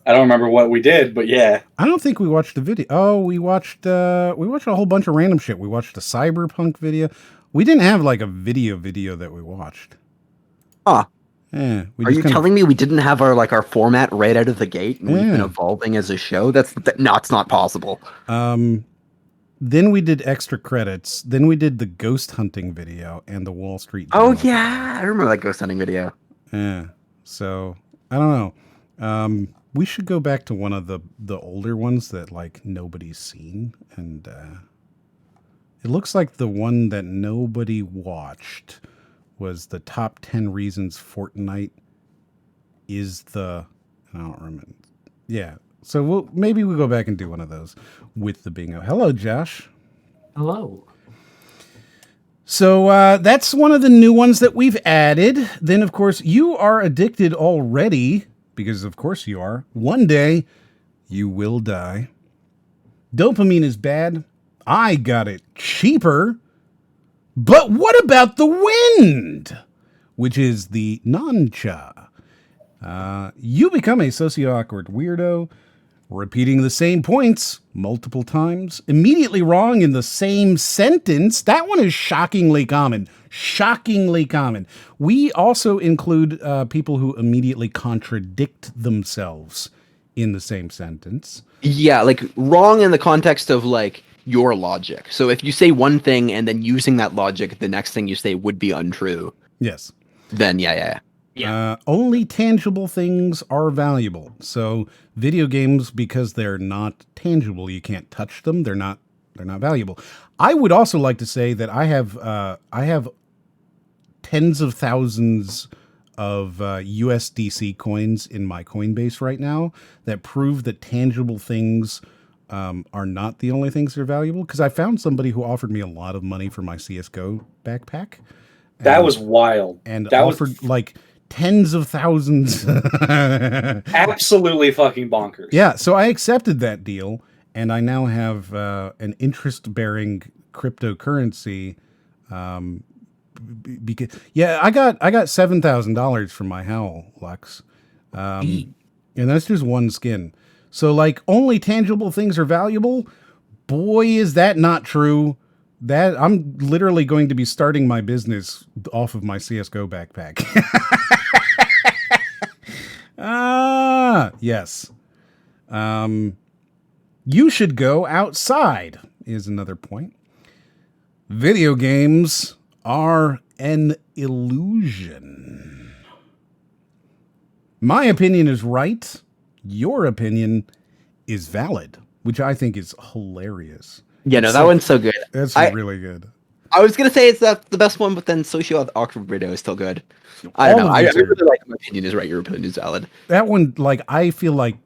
I don't remember what we did, but yeah. I don't think we watched the video. Oh, we watched a whole bunch of random shit. We watched a cyberpunk video. We didn't have like a video that we watched. Huh. Yeah. Are you telling me we didn't have our format right out of the gate and we've been evolving as a show? No, it's not possible. Then we did extra credits. Then we did the ghost hunting video and the Wall Street Journal. Oh yeah, I remember that ghost hunting video. Yeah. So I don't know. We should go back to one of the older ones that like nobody's seen, and it looks like the one that nobody watched was the top 10 reasons Fortnite is the. I don't remember. Yeah. So maybe we'll go back and do one of those with the bingo. Hello, Josh. Hello. So that's one of the new ones that we've added. Then, of course, you are addicted already, because of course you are. One day, you will die. Dopamine is bad. I got it cheaper. But what about the wind? Which is the non-cha. You become a socio-awkward weirdo, repeating the same points multiple times, immediately wrong in the same sentence. That one is shockingly common. Shockingly common. We also include people who immediately contradict themselves in the same sentence. Yeah, like wrong in the context of like your logic. So if you say one thing and then using that logic, the next thing you say would be untrue. Yes. Then yeah. Only tangible things are valuable. So video games, because they're not tangible, you can't touch them. They're not valuable. I would also like to say that I have tens of thousands of USDC coins in my Coinbase right now that prove that tangible things are not the only things that are valuable. Because I found somebody who offered me a lot of money for my CSGO backpack. That was wild. And that offered was like tens of thousands. Absolutely fucking bonkers. Yeah, so I accepted that deal, and I now have an interest-bearing cryptocurrency. Because I got $7,000 from my howl, Lux, and that's just one skin. So like, only tangible things are valuable. Boy, is that not true. That I'm literally going to be starting my business off of my CS:GO backpack. Yes. You should go outside is another point. Video games are an illusion. My opinion is right. Your opinion is valid, which I think is hilarious. Yeah, no, that one's so good. That's really good. I was gonna say it's the best one, but then Socio Awkward Video is still good. I don't know. I really like my opinion is right. Your opinion is valid. That one, like, I feel like,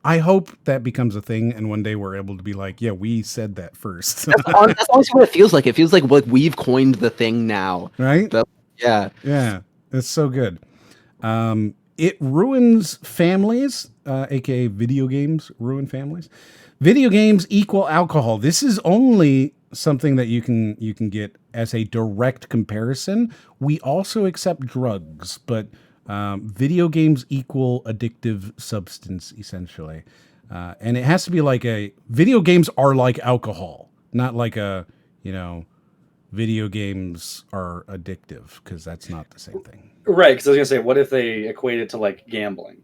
I hope that becomes a thing, and one day we're able to be like, yeah, we said that first. That's honestly what it feels like. It feels like we've coined the thing now, right? Yeah, it's so good. It ruins families, aka video games ruin families. Video games equal alcohol. This is only something that you can get as a direct comparison. We also accept drugs, but video games equal addictive substance, essentially. And it has to be like video games are like alcohol, not like video games are addictive, because that's not the same thing. Right, because I was going to say, what if they equate it to like gambling?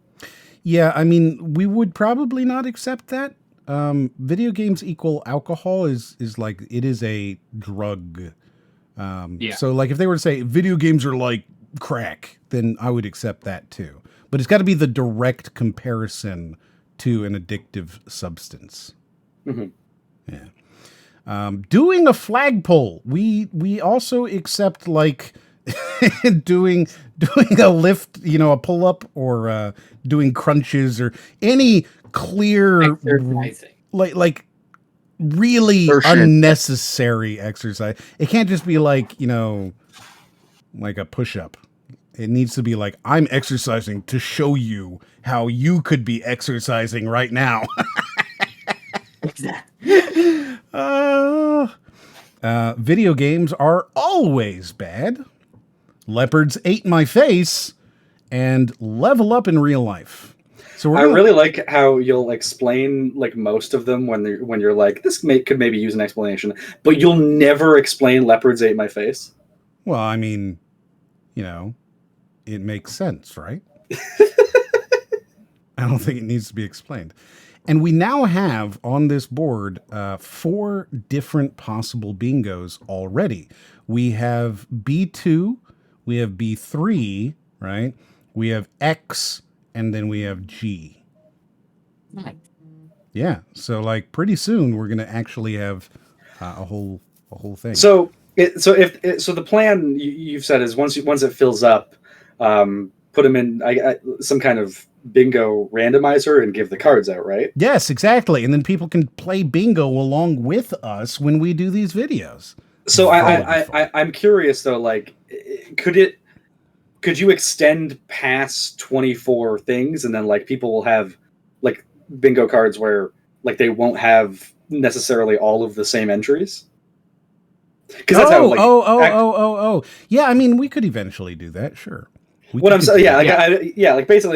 Yeah, I mean, we would probably not accept that. Video games equal alcohol is like, it is a drug. So like, if they were to say video games are like crack, then I would accept that too. But it's got to be the direct comparison to an addictive substance. Mm-hmm. Yeah. Doing a flagpole. We also accept like doing a lift, a pull up, or doing crunches, or any clear exercising. like really unnecessary exercise. It can't just be like, like a push-up. It needs to be like, I'm exercising to show you how you could be exercising right now. Video games are always bad. Leopards ate my face, and level up in real life. So I really like how you'll explain like most of them when you're like, this could maybe use an explanation, but you'll never explain leopards ate my face. Well, I mean, it makes sense, right? I don't think it needs to be explained. And we now have on this board 4 different possible bingos already. We have B2, we have B3, right? We have X, and then we have G. Nice. Yeah, so like pretty soon we're gonna actually have a whole thing. So the plan you've said is once it fills up, put them in some kind of bingo randomizer and give the cards out, right? Yes, exactly, and then people can play bingo along with us when we do these videos. So I'm curious though, like, could you extend past 24 things, and then like people will have like bingo cards where like they won't have necessarily all of the same entries? Because that's how yeah. I mean, we could eventually do that, sure. Basically,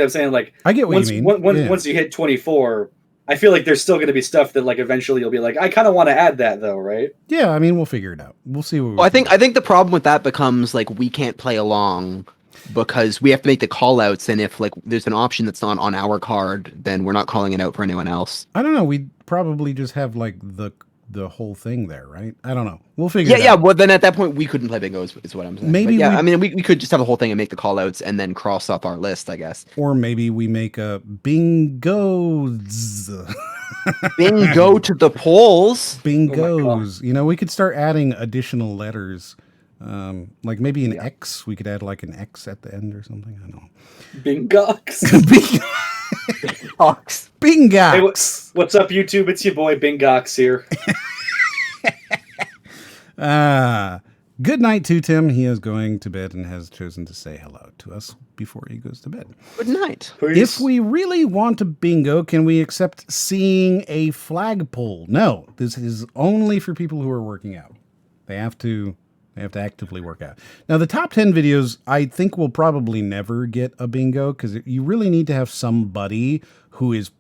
I'm saying like I get what you mean. Once you hit 24, I feel like there's still going to be stuff that like eventually you'll be like, I kind of want to add that though, right? Yeah, I mean, we'll figure it out. We'll see. I think the problem with that becomes like we can't play along because we have to make the call outs, and if like there's an option that's not on our card, then we're not calling it out for anyone else. I don't know. We'd probably just have like the whole thing there, right? I don't know. We'll figure it out. Yeah, well then at that point we couldn't play bingo is what I'm saying. Maybe I mean we could just have the whole thing and make the call outs and then cross off our list, I guess. Or maybe we make a bingos. Bingo to the polls. Bingos. We could start adding additional letters. Like maybe an X. We could add like an X at the end or something. I don't know. Bingox. Bingox. Bingox. Hey, what's up, YouTube? It's your boy Bingox here. Good night to Tim. He is going to bed and has chosen to say hello to us before he goes to bed. Good night. If we really want a bingo, can we accept seeing a flagpole? No, this is only for people who are working out. They have to actively work out. Now, the top 10 videos, I think will probably never get a bingo because you really need to have somebody who is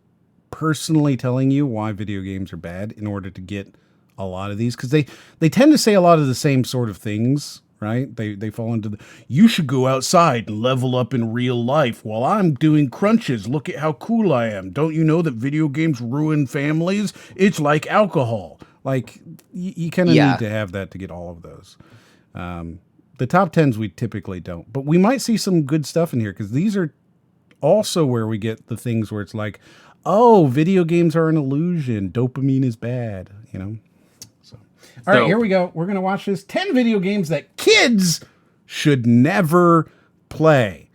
personally telling you why video games are bad in order to get a lot of these, because they tend to say a lot of the same sort of things, right? They fall into the, you should go outside and level up in real life while I'm doing crunches. Look at how cool I am. Don't you know that video games ruin families? It's like alcohol. Like, you kind of need to have that to get all of those. The top 10s we typically don't, but we might see some good stuff in here, because these are also where we get the things where it's like, oh, video games are an illusion. Dopamine is bad, you know? All right, here we go. We're going to watch this 10 video games that kids should never play.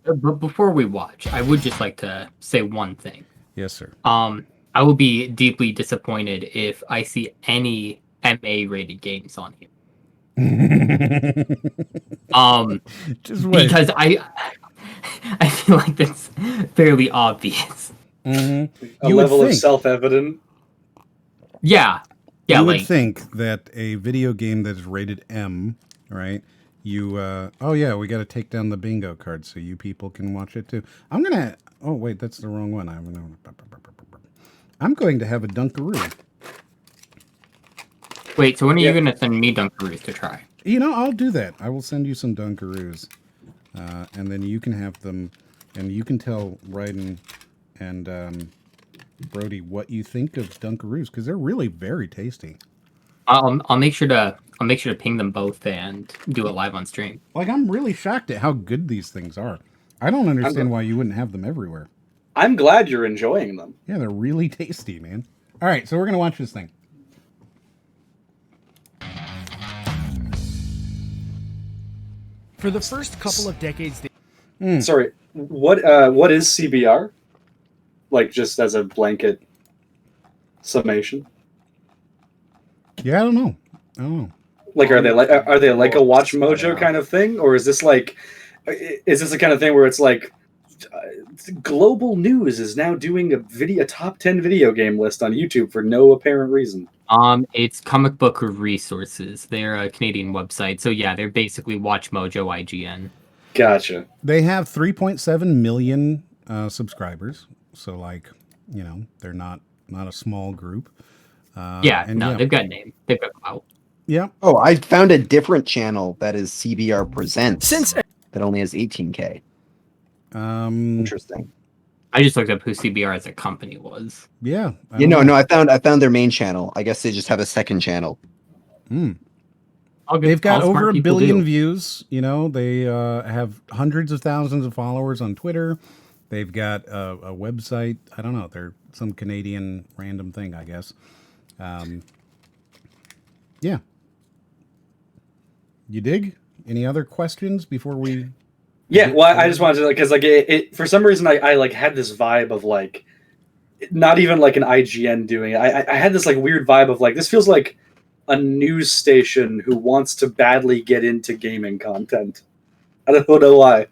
But before we watch, I would just like to say one thing. Yes, sir. I will be deeply disappointed if I see any MA-rated games on here. Just wait. Because I feel like that's fairly obvious. Mm-hmm. A level of self-evident. Yeah. Yeah, you would think that a video game that is rated M, right? You, oh yeah, we got to take down the bingo card so you people can watch it too. I'm gonna. Oh wait, that's the wrong one. I'm going to have a Dunkaroo. Wait, so when are you going to send me Dunkaroos to try? You know, I'll do that. I will send you some Dunkaroos, and then you can have them, and you can tell Ryden and Brody what you think of Dunkaroos, because they're really very tasty. I'll make sure to ping them both and do it live on stream. Like, I'm really shocked at how good these things are. I don't understand why you wouldn't have them everywhere. I'm glad you're enjoying them. Yeah, they're really tasty, man. All right, so we're gonna watch this thing. For the first couple of decades, Sorry, what is CBR? Like, just as a blanket summation. Yeah, I don't know. Like, are they like a Watch Mojo kind of thing, or is this the kind of thing where it's like global news is now doing a top 10 video game list on YouTube for no apparent reason? It's Comic Book Resources. They're a Canadian website, so yeah, they're basically Watch Mojo IGN. Gotcha. They have 3.7 million subscribers. So, like, you know, they're not a small group. They've got name. They've got clout. Yeah. Oh, I found a different channel that is CBR Presents. That only has 18K. Interesting. I just looked up who CBR as a company was. Yeah. I found their main channel. I guess they just have a second channel. They've got over 1 billion views. You know, they have hundreds of thousands of followers on Twitter. They've got a website. I don't know. They're some Canadian random thing, I guess. Yeah. You dig? Any other questions before we? Yeah, well, I just wanted to, because like it for some reason I like had this vibe of like, not even like an IGN doing it. I had this like weird vibe of like, this feels like a news station who wants to badly get into gaming content. I don't know why.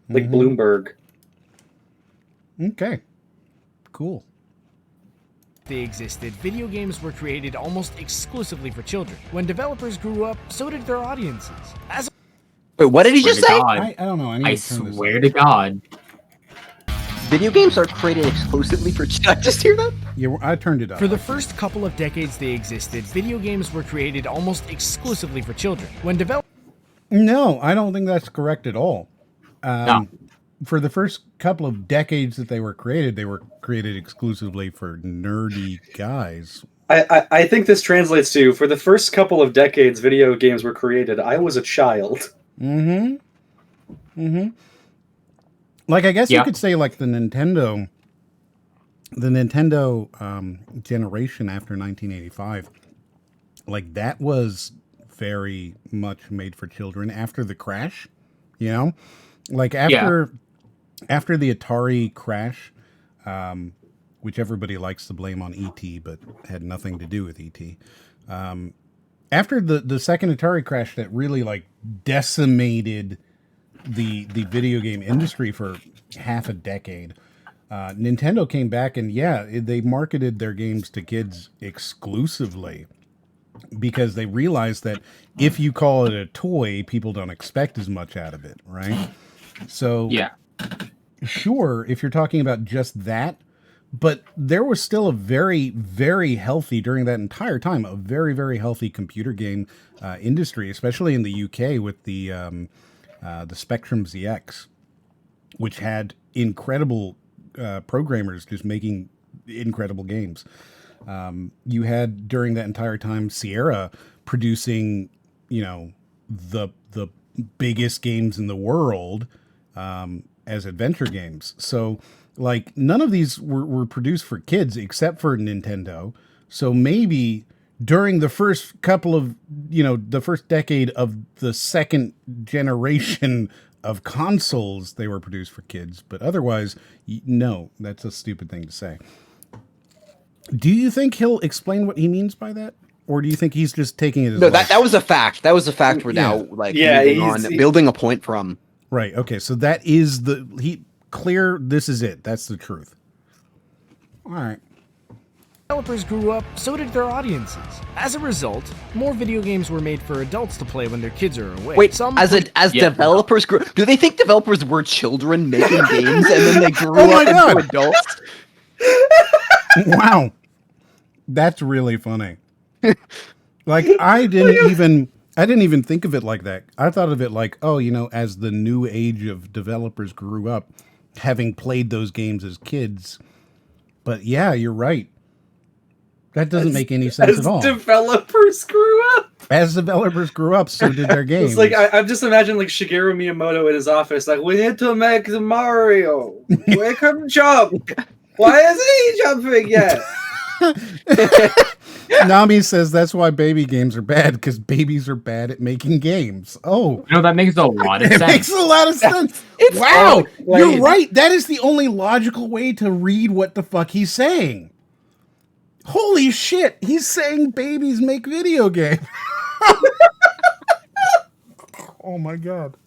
Like Bloomberg. Okay. Cool. They existed, video games were created almost exclusively for children. When developers grew up, so did their audiences. Wait, what did he just say? I don't know. I swear to God. Video games are created exclusively for children. I just hear that? Yeah, I turned it up. For the first couple of decades they existed, video games were created almost exclusively for children. When No, I don't think that's correct at all. No. For the first couple of decades that they were created exclusively for nerdy guys. I think this translates to, for the first couple of decades video games were created, I was a child. Like, I guess you could say like the Nintendo generation after 1985, like that was very much made for children after the crash, you know, like after the Atari crash, which everybody likes to blame on ET, but had nothing to do with ET. after the second Atari crash that really like decimated the video game industry for half a decade, Nintendo came back and they marketed their games to kids exclusively because they realized that if you call it a toy, people don't expect as much out of it, right? So sure, if you're talking about just that, but there was still a very, very healthy, during that entire time, a very, very healthy computer game industry, especially in the UK with the Spectrum ZX, which had incredible programmers just making incredible games. You had, during that entire time, Sierra producing, the biggest games in the world as adventure games. So, like, none of these were produced for kids except for Nintendo. So maybe during the first couple of, the first decade of the second generation of consoles, they were produced for kids. But otherwise, no, that's a stupid thing to say. Do you think he'll explain what he means by that? Or do you think he's just taking it as that was a fact. That was a fact we're now moving on, building a point from. Right. Okay. So that is this is it. That's the truth. All right. Developers grew up, so did their audiences. As a result, more video games were made for adults to play when their kids are away. Wait, developers grew, do they think developers were children making games and then they grew up into adults? Wow. That's really funny. Like, I didn't even think of it like that. I thought of it like, as the new age of developers grew up, having played those games as kids. But yeah, you're right. That doesn't make any sense at all. As developers grew up, so did their games. It's like I'm just imagining like Shigeru Miyamoto in his office, like, we need to make the Mario. Wake him jump. Why isn't he jumping yet? Nami says that's why baby games are bad, because babies are bad at making games. Oh, that makes a lot of sense. It makes a lot of sense. Wow, you're right. That is the only logical way to read what the fuck he's saying. Holy shit, he's saying babies make video games. Oh my god.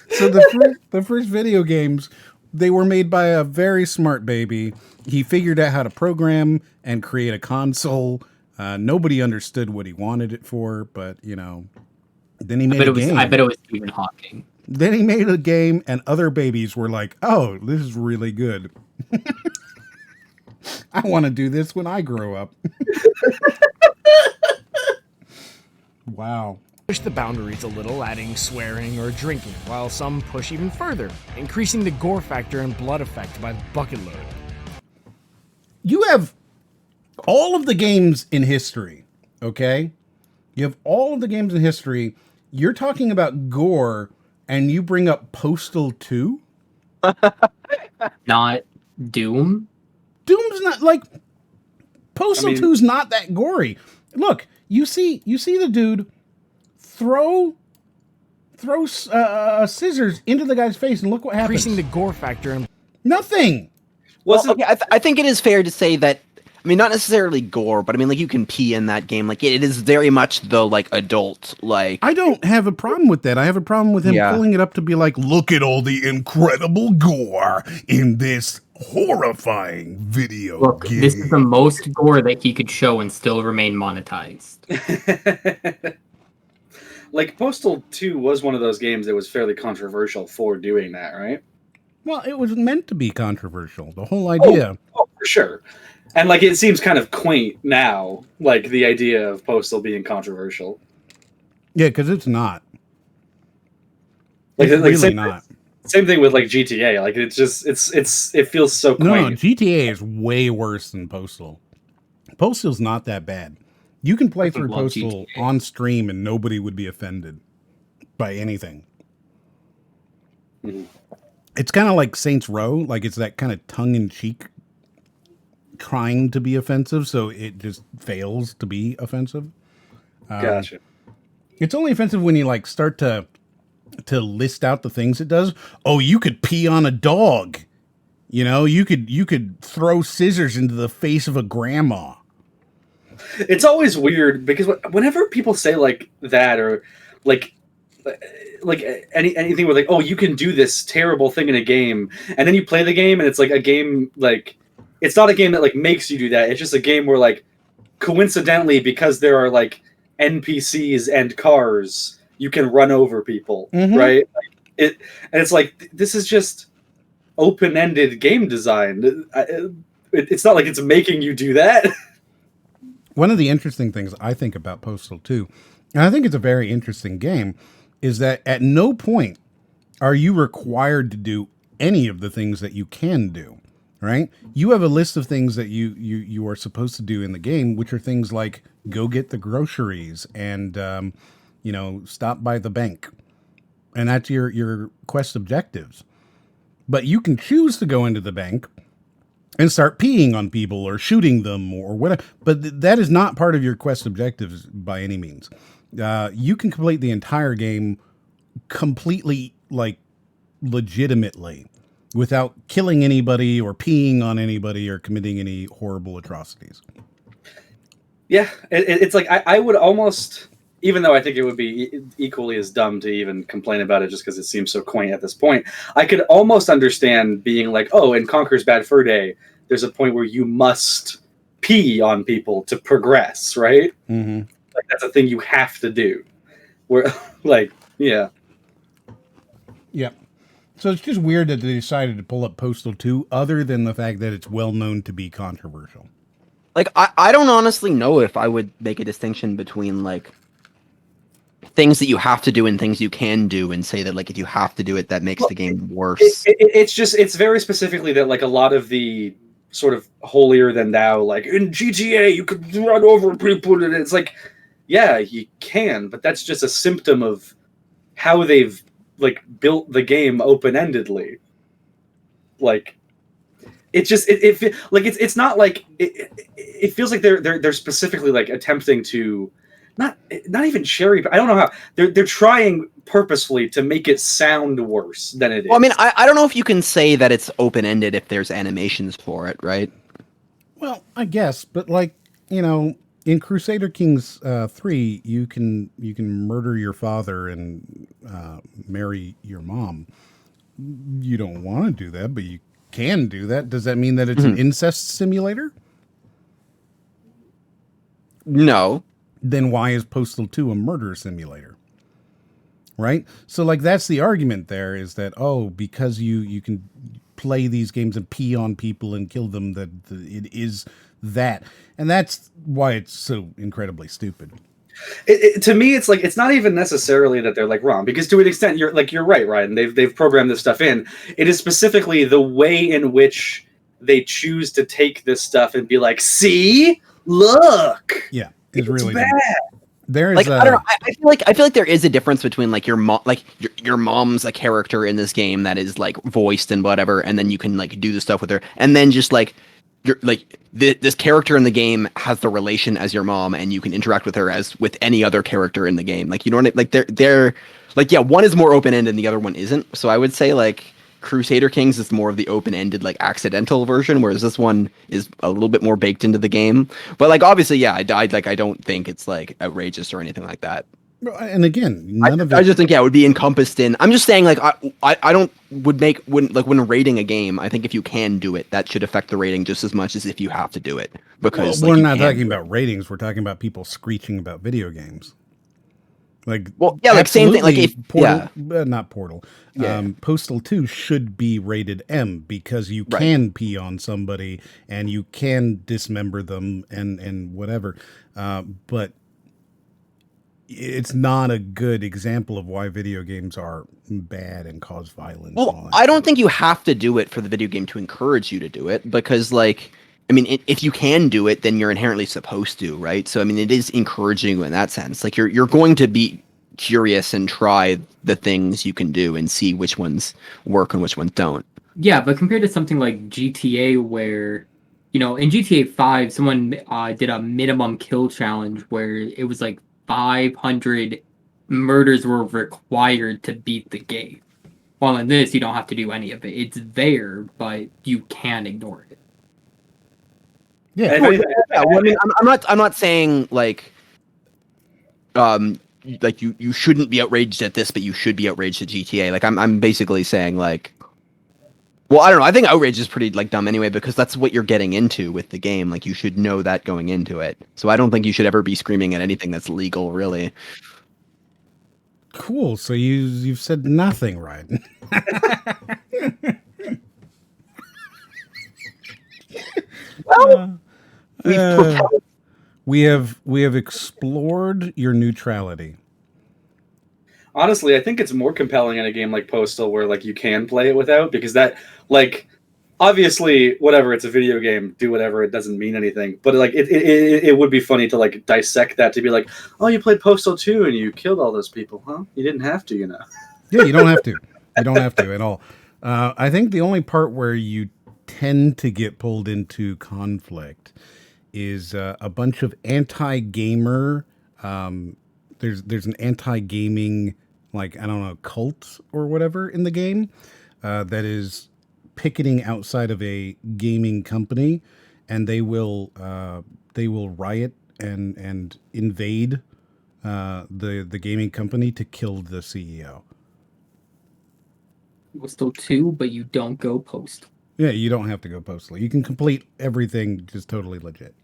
So the first video games, they were made by a very smart baby. He figured out how to program and create a console. Nobody understood what he wanted it for, but then he made a game. I bet it was Stephen Hawking. Then he made a game, and other babies were like, "Oh, this is really good. I want to do this when I grow up." Wow. Push the boundaries a little, adding swearing or drinking, while some push even further, increasing the gore factor and blood effect by the bucket load. You have all of the games in history, okay? You have all of the games in history. You're talking about gore, and you bring up Postal 2? Not Doom? Doom's not, like... Postal 2's not that gory. Look, you see the dude throw scissors into the guy's face, and look what happens. Increasing the gore factor and... Nothing! I think it is fair to say that, not necessarily gore, but you can pee in that game. Like, it is very much the, adult, I don't have a problem with that. I have a problem with him pulling it up to be like, look at all the incredible gore in this horrifying video game. This is the most gore that he could show and still remain monetized. Like, Postal 2 was one of those games that was fairly controversial for doing that, right? Well, it was meant to be controversial. The whole idea. Oh, for sure. And, it seems kind of quaint now, the idea of Postal being controversial. Yeah, because it's not. It's really not. Same thing with, GTA. It's just, it feels so quaint. No, GTA is way worse than Postal. Postal's not that bad. You can play through Postal on stream and nobody would be offended by anything. Mm-hmm. It's kind of like Saints Row. It's that kind of tongue-in-cheek trying to be offensive, so it just fails to be offensive. Gotcha. It's only offensive when you start to list out the things it does. Oh, you could pee on a dog. You could throw scissors into the face of a grandma. It's always weird because whenever people say like that or like anything where like, oh, you can do this terrible thing in a game, and then you play the game and it's like a game like it's not a game that like makes you do that. It's just a game where like coincidentally because there are like NPCs and cars, you can run over people, right? Like, it's like this is just open-ended game design. It's not like it's making you do that. One of the interesting things I think about Postal 2, and I think it's a very interesting game, is that at no point are you required to do any of the things that you can do, right? You have a list of things that you are supposed to do in the game, which are things like go get the groceries and, stop by the bank. And that's your quest objectives. But you can choose to go into the bank and start peeing on people or shooting them or whatever. But that is not part of your quest objectives by any means. You can complete the entire game completely, like, legitimately without killing anybody or peeing on anybody or committing any horrible atrocities. Yeah, it's like I would almost, even though I think it would be equally as dumb to even complain about it just because it seems so quaint at this point, I could almost understand being like, oh, in Conker's Bad Fur Day, there's a point where you must pee on people to progress, right? Mm-hmm. Like that's a thing you have to do. Where, like, yeah. Yep. So it's just weird that they decided to pull up Postal 2, other than the fact that it's well known to be controversial. Like, I don't honestly know if I would make a distinction between, like, things that you have to do and things you can do and say that, like, if you have to do it, that makes the game worse. It's very specifically that, like, a lot of the sort of holier than thou, like, in GTA, you could run over people, and it's like, yeah, you can, but that's just a symptom of how they've, like, built the game open-endedly. Like, it's just it's not like it feels like they're specifically like attempting to not even cherry. I don't know how they're trying purposefully to make it sound worse than it is. Well, I mean, I don't know if you can say that it's open ended if there's animations for it, right? Well, I guess, but like, in Crusader Kings 3, you can murder your father and marry your mom. You don't want to do that, but you can do that. Does that mean that it's an incest simulator? No. Then why is Postal 2 a murder simulator? Right? So like that's the argument there, is that, oh, because you can play these games and pee on people and kill them, that it is that. And that's why it's so incredibly stupid. To me, it's like it's not even necessarily that they're like wrong, because to an extent you're right, Ryan. They've programmed this stuff in. It is specifically the way in which they choose to take this stuff and be like, see, look, yeah, it's really bad. There is like I don't know. I feel like there is a difference between like your mom, like your mom's a character in this game that is like voiced and whatever, and then you can like do the stuff with her, and then just like you're like this character in the game has the relation as your mom, and you can interact with her as with any other character in the game. Like, you know what I mean? Like they're like, yeah, one is more open ended and the other one isn't. So I would say like Crusader Kings is more of the open ended, like accidental version, whereas this one is a little bit more baked into the game. But like obviously, yeah, I don't think it's like outrageous or anything like that. And again, none of it. I just think, yeah, it would be encompassed in. I'm just saying, like, I don't when rating a game, I think if you can do it, that should affect the rating just as much as if you have to do it. Because we're not talking about ratings. We're talking about people screeching about video games. Like, well, yeah, like same thing. Like, if Portal, not Portal. Yeah. Postal 2 should be rated M because you can pee on somebody and you can dismember them and whatever. But it's not a good example of why video games are bad and cause violence. Well, I don't think you have to do it for the video game to encourage you to do it, because, like, I mean, if you can do it, then you're inherently supposed to, right? So, I mean, it is encouraging you in that sense. Like, you're going to be curious and try the things you can do and see which ones work and which ones don't. Yeah, but compared to something like GTA, where, in GTA 5, someone did a minimum kill challenge where it was like 500 murders were required to beat the game. While in this, you don't have to do any of it. It's there, but you can ignore it. Yeah. Well, I mean, I'm not saying like you shouldn't be outraged at this, but you should be outraged at GTA. Like I'm basically saying like, well, I don't know. I think outrage is pretty like dumb anyway, because that's what you're getting into with the game. Like you should know that going into it. So I don't think you should ever be screaming at anything that's legal, really. Cool. So you've said nothing, right? Well, we have explored your neutrality. Honestly, I think it's more compelling in a game like Postal where like you can play it without, because that like obviously whatever, it's a video game, do whatever, it doesn't mean anything. But like it would be funny to like dissect that, to be like, oh, you played Postal 2 and you killed all those people, huh? You didn't have to, you know. Yeah, you don't have to. You don't have to at all. I think the only part where you tend to get pulled into conflict is a bunch of anti-gamer. There's an anti-gaming, like, I don't know, cult or whatever in the game that is picketing outside of a gaming company, and they will riot and invade the gaming company to kill the CEO. Postal 2, but you don't go Postal. Yeah, you don't have to go Postal. You can complete everything just totally legit.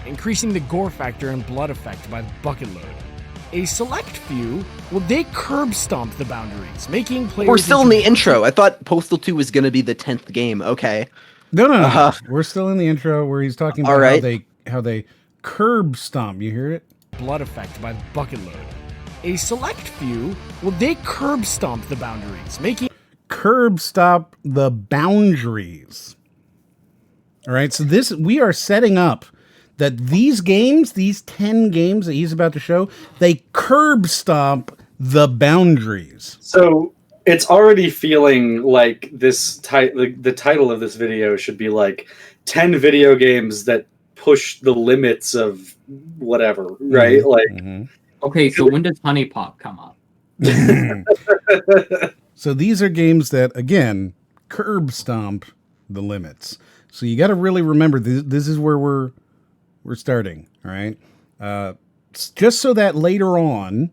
Increasing the gore factor and blood effect by the bucket load. A select few, well, they curb stomp the boundaries, making players... We're still in the intro. I thought Postal 2 was going to be the 10th game. Okay. No. We're still in the intro where he's talking about right. how they curb stomp. You hear it? Blood effect by the bucket load. A select few, well, they curb stomp the boundaries, making... Curb stop the boundaries. All right, so we are setting up that these games, these 10 games that he's about to show, they curb stomp the boundaries. So it's already feeling like this the title of this video should be like 10 video games that push the limits of whatever, right? Mm-hmm. Like, okay, so when does Honey Pop come up? So these are games that, again, curb stomp the limits. So you got to really remember this is where we're starting, all right? Just so that later on,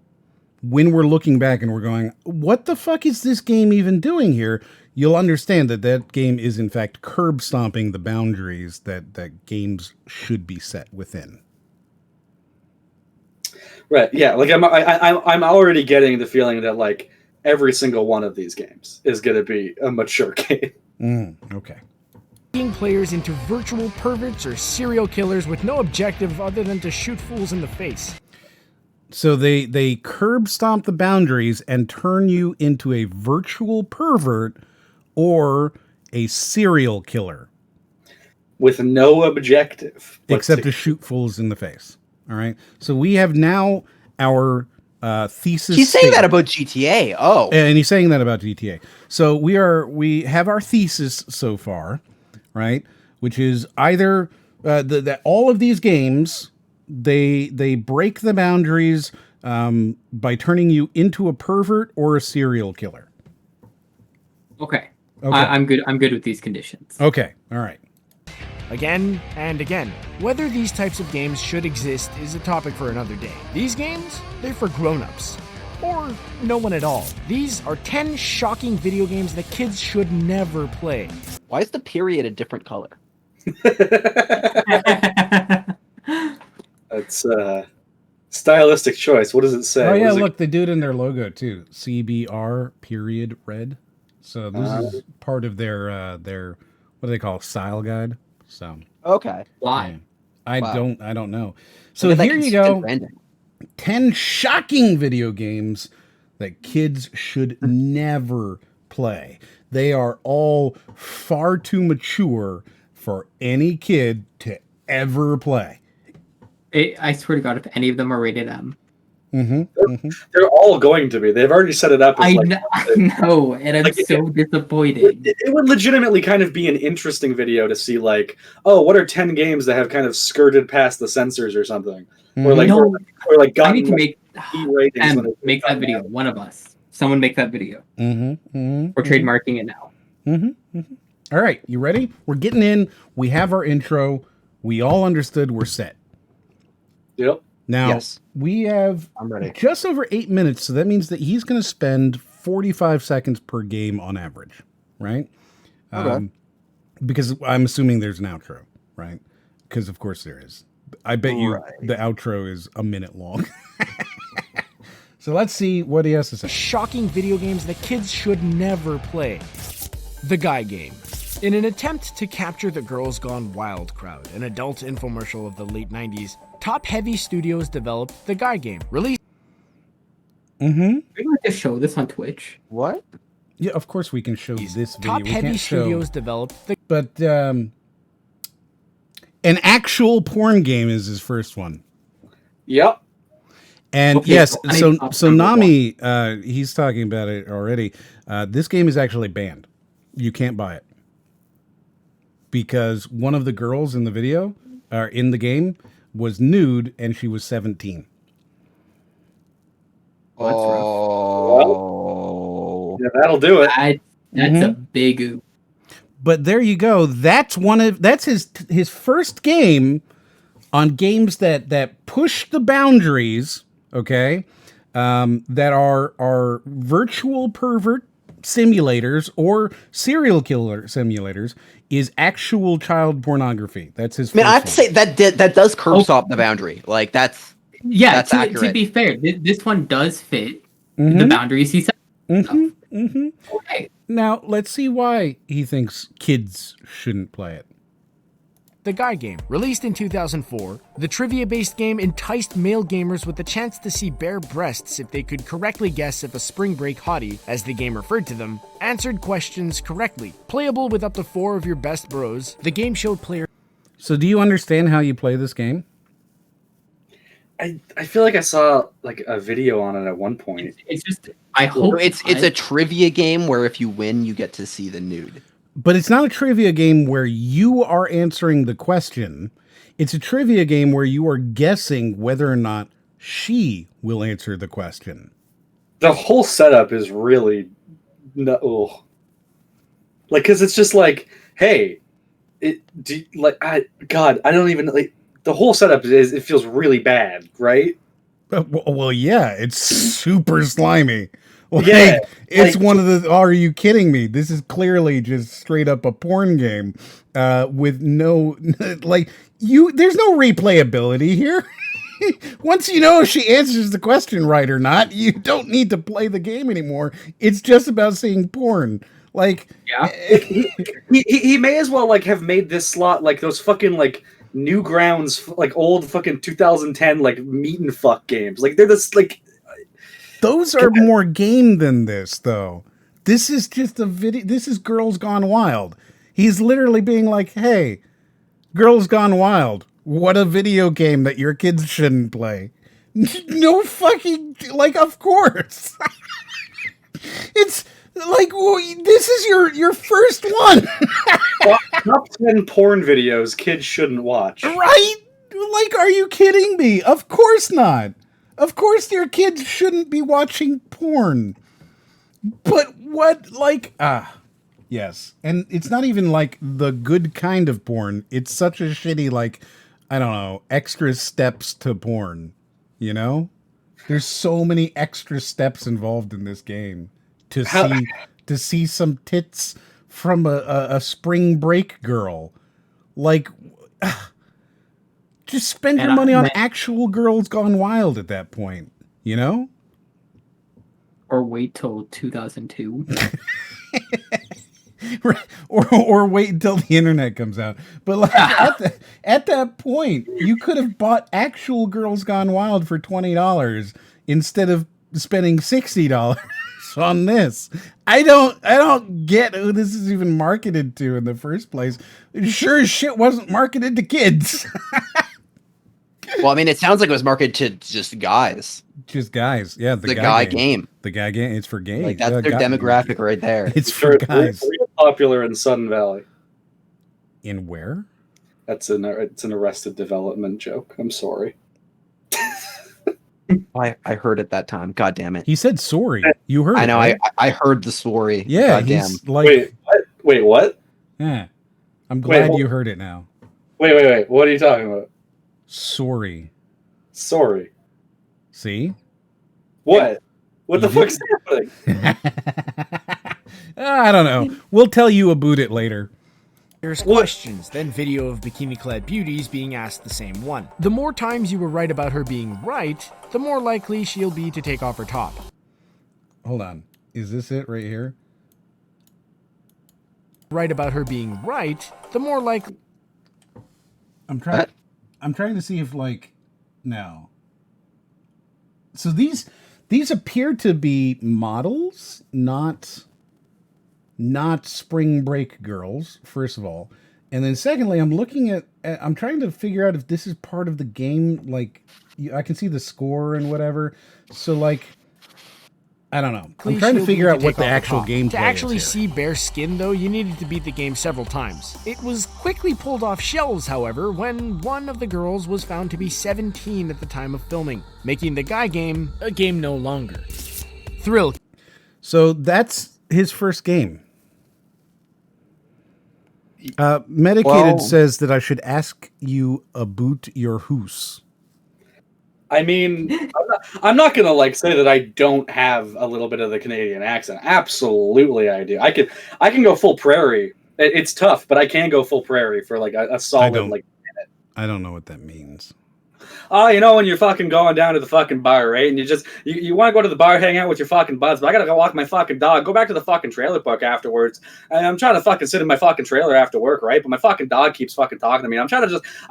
when we're looking back and we're going, what the fuck is this game even doing here? You'll understand that game is, in fact, curb stomping the boundaries that games should be set within. Right, yeah, like I'm already getting the feeling that like every single one of these games is going to be a mature game. Okay. Making players into virtual perverts or serial killers with no objective other than to shoot fools in the face. So they curb stomp the boundaries and turn you into a virtual pervert or a serial killer. With no objective. Except to shoot fools in the face. All right. So we have now our thesis. He's saying that about GTA. Oh. And he's saying that about GTA. So we have our thesis so far, right? Which is either that all of these games, they break the boundaries by turning you into a pervert or a serial killer. Okay. I'm good with these conditions. Okay. All right. Again and again, whether these types of games should exist is a topic for another day. These games, they're for grown-ups. Or no one at all. These are 10 shocking video games that kids should never play. Why is the period a different color? That's stylistic choice. What does it say? Oh yeah, look, they do it in their logo too. CBR period red. So this is part of their what do they call it? Style guide. So okay, why? Yeah. I don't know. So here you go. Branding. 10 shocking video games that kids should never play. They are all far too mature for any kid to ever play. I swear to God, if any of them are rated M. They're all going to be. They've already set it up. As I know, and I'm so disappointed. It would legitimately kind of be an interesting video to see, like, oh, what are 10 games that have kind of skirted past the censors or something, or like, or like I need to make make that video. One of us, someone make that video. We're trademarking it now. All right, you ready? We're getting in. We have our intro. We all understood we're set. Yep. Now, Yes. we have I'm ready. just over 8 minutes, so that means that he's going to spend 45 seconds per game on average, right? Okay. Because I'm assuming there's an outro, right? Because, of course, there is. I bet you the outro is a minute long. So let's see what he has to say. Shocking video games that kids should never play. The Guy Game. In an attempt to capture the Girls Gone Wild crowd, an adult infomercial of the late 90s, Top Heavy Studios developed The Guy Game. Released. Mm-hmm. We like to show this on Twitch. What? Yeah, of course we can show this video. Top We Heavy can't Studios show, developed the. but an actual porn game is his first one. Yep. And Okay, yes, so so Nami, he's talking about it already. This game is actually banned. You can't buy it because one of the girls in the video, or in the game, was nude and she was 17. Oh, yeah, that'll do it. That's a big oop. But there you go. That's his first game on games that push the boundaries. Okay, that are virtual pervert simulators or serial killer simulators is actual child pornography. That's his. I mean, I have to say that does curb stop the boundary. Like that's Yeah, accurate. to be fair, this one does fit the boundaries he set. Okay. Now let's see why he thinks kids shouldn't play it. The Guy Game. Released in 2004, the trivia-based game enticed male gamers with the chance to see bare breasts if they could correctly guess if a spring break hottie, as the game referred to them, answered questions correctly. Playable with up to 4 of your best bros, the game showed players... So do you understand how you play this game? I feel like I saw like a video on it at one point. It's just I hope it's a trivia game where if you win, you get to see the nude. But it's not a trivia game where you are answering the question. It's a trivia game where you are guessing whether or not she will answer the question. The whole setup is really no. Like, cause it's just like, hey, I don't even like the whole setup it feels really bad, right? Well, yeah, it's super slimy. Like, Yeah, it's like- one of the. Are you kidding me? This is clearly just straight up a porn game, with no like you. There's no replayability here. Once you know if she answers the question right or not, you don't need to play the game anymore. It's just about seeing porn. Like, yeah, he may as well like have made this slot like those fucking like Newgrounds like old fucking 2010 like meet and fuck games. Like they're this like. Those are more game than this, though. This is just a video. This is Girls Gone Wild. He's literally being like, hey, Girls Gone Wild. What a video game that your kids shouldn't play. No fucking, like, of course. It's like, well, this is your first one. Top 10 porn videos kids shouldn't watch. Right? Like, are you kidding me? Of course not. Of course your kids shouldn't be watching porn. But what, like, yes. And it's not even like the good kind of porn. It's such a shitty, like, I don't know, extra steps to porn. You know? There's so many extra steps involved in this game to see some tits from a spring break girl. Like, just spend your money on actual Girls Gone Wild at that point, you know? Or wait till 2002. or wait until the internet comes out. But like at that point, you could have bought actual Girls Gone Wild for $20 instead of spending $60 on this. I don't get who this is even marketed to in the first place. It sure as shit wasn't marketed to kids. Well, I mean, it sounds like it was marketed to just guys. Just guys, yeah. The guy game. The guy game. It's for gays. Like that's their demographic right there. It's for guys. It's real popular in Sun Valley. In where? It's an Arrested Development joke. I'm sorry. I heard it that time. God damn it. He said sorry. You heard I know. it, right? I heard the sorry. Yeah, God damn. he's like. Wait, what? Yeah. I'm glad you heard it now. Wait. What are you talking about? Sorry. See? What? What the fuck's happening? I don't know. We'll tell you about it later. There's questions, then video of bikini-clad beauties being asked the same one. The more times you were right about her being right, the more likely she'll be to take off her top. Hold on. Is this it right here? Right about her being right, the more likely... I'm trying to see if, like... No. So these appear to be models, not spring break girls, first of all. And then secondly, I'm trying to figure out if this is part of the game. Like, I can see the score and whatever. So, like, I don't know. I'm trying to figure out what the actual gameplay is. To actually see bare skin, though, you needed to beat the game several times. It was quickly pulled off shelves, however, when one of the girls was found to be 17 at the time of filming, making the guy game a game no longer. Thrill. So that's his first game. Medicated says that I should ask you about your hoose. I mean, I'm not gonna like say that I don't have a little bit of the Canadian accent. Absolutely, I do. I can go full prairie. It's tough, but I can go full prairie for like a solid minute. I don't know what that means. You know, when you're fucking going down to the fucking bar, right? And you want to go to the bar, hang out with your fucking buds, but I gotta go walk my fucking dog, go back to the fucking trailer park afterwards. And I'm trying to fucking sit in my fucking trailer after work, right? But my fucking dog keeps fucking talking to me. I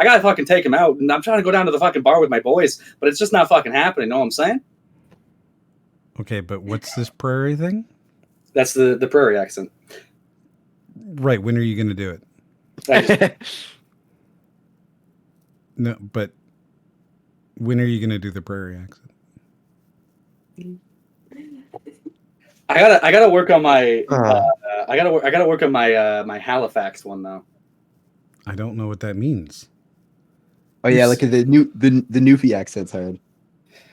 gotta fucking take him out, and I'm trying to go down to the fucking bar with my boys, but it's just not fucking happening. Know what I'm saying? Okay, but what's this prairie thing? That's the prairie accent. Right. When are you gonna do it? No, but when are you going to do the prairie accent? I gotta work on my. I gotta work on my my Halifax one though. I don't know what that means. Oh yeah, like the Newfie accent's hard.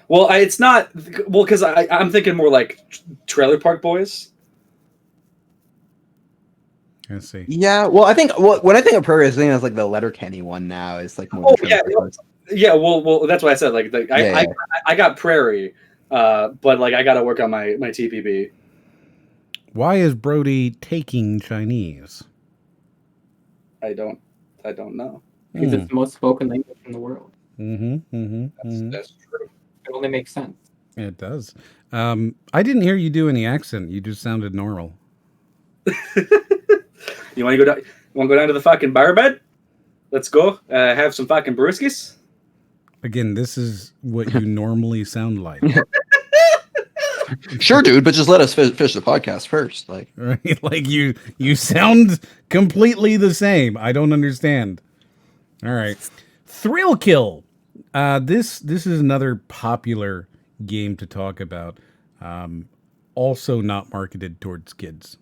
Well, it's not. Well, because I'm thinking more like Trailer Park Boys. I see. Yeah, well, I think when I think of prairie, I think that's like the Letterkenny one now. It's like more. Yeah. Well, that's what I said. Like, I got prairie, but like I got to work on my TPB. Why is Brody taking Chinese? I don't know. Because it's the most spoken language in the world. That's true. It only makes sense. It does. I didn't hear you do any accent. You just sounded normal. You want to go down? You want to go down to the fucking bar bed? Let's go. Have some fucking brewskis. Again, this is what you normally sound like. Sure, dude, but just let us finish the podcast first. Like, right? Like you sound completely the same. I don't understand. All right, Thrill Kill. This is another popular game to talk about. Also not marketed towards kids.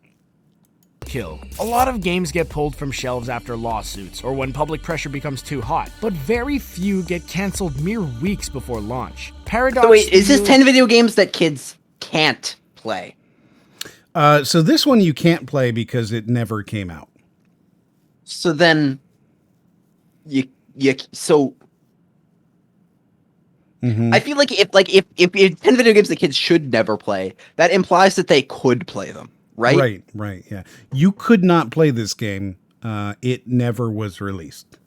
Kill. A lot of games get pulled from shelves after lawsuits or when public pressure becomes too hot, but very few get cancelled mere weeks before launch. Paradox. So wait, is this 10 video games that kids can't play? So this one you can't play because it never came out. So then I feel like if 10 video games that kids should never play, that implies that they could play them. Right? Right, yeah. You could not play this game. It never was released.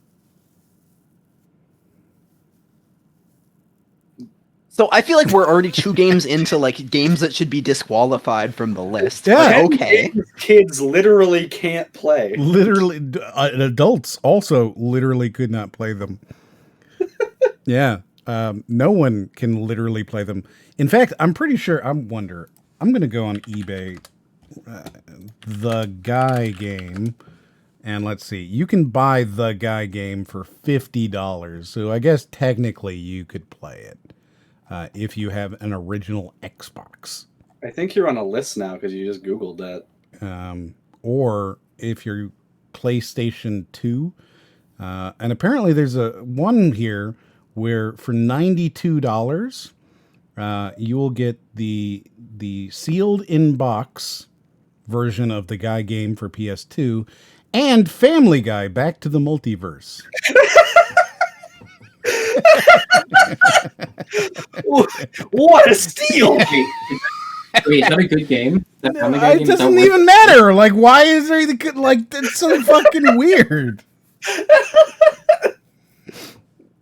So I feel like we're already 2 games into like games that should be disqualified from the list. Yeah. Like, okay. Kids literally can't play. Literally, adults also literally could not play them. Yeah. No one can literally play them. In fact, I'm pretty sure, I'm going to go on eBay. The Guy game, and let's see, you can buy The Guy game for $50, so I guess technically you could play it if you have an original Xbox. I think you're on a list now because you just Googled that. Or if you're PlayStation 2, and apparently there's a one here where for $92 you will get the sealed in box version of The Guy game for PS2 And Family Guy, Back to the Multiverse. What a steal! Wait, is that a good game? That No, it doesn't even matter. Like, why is there like that's so fucking weird?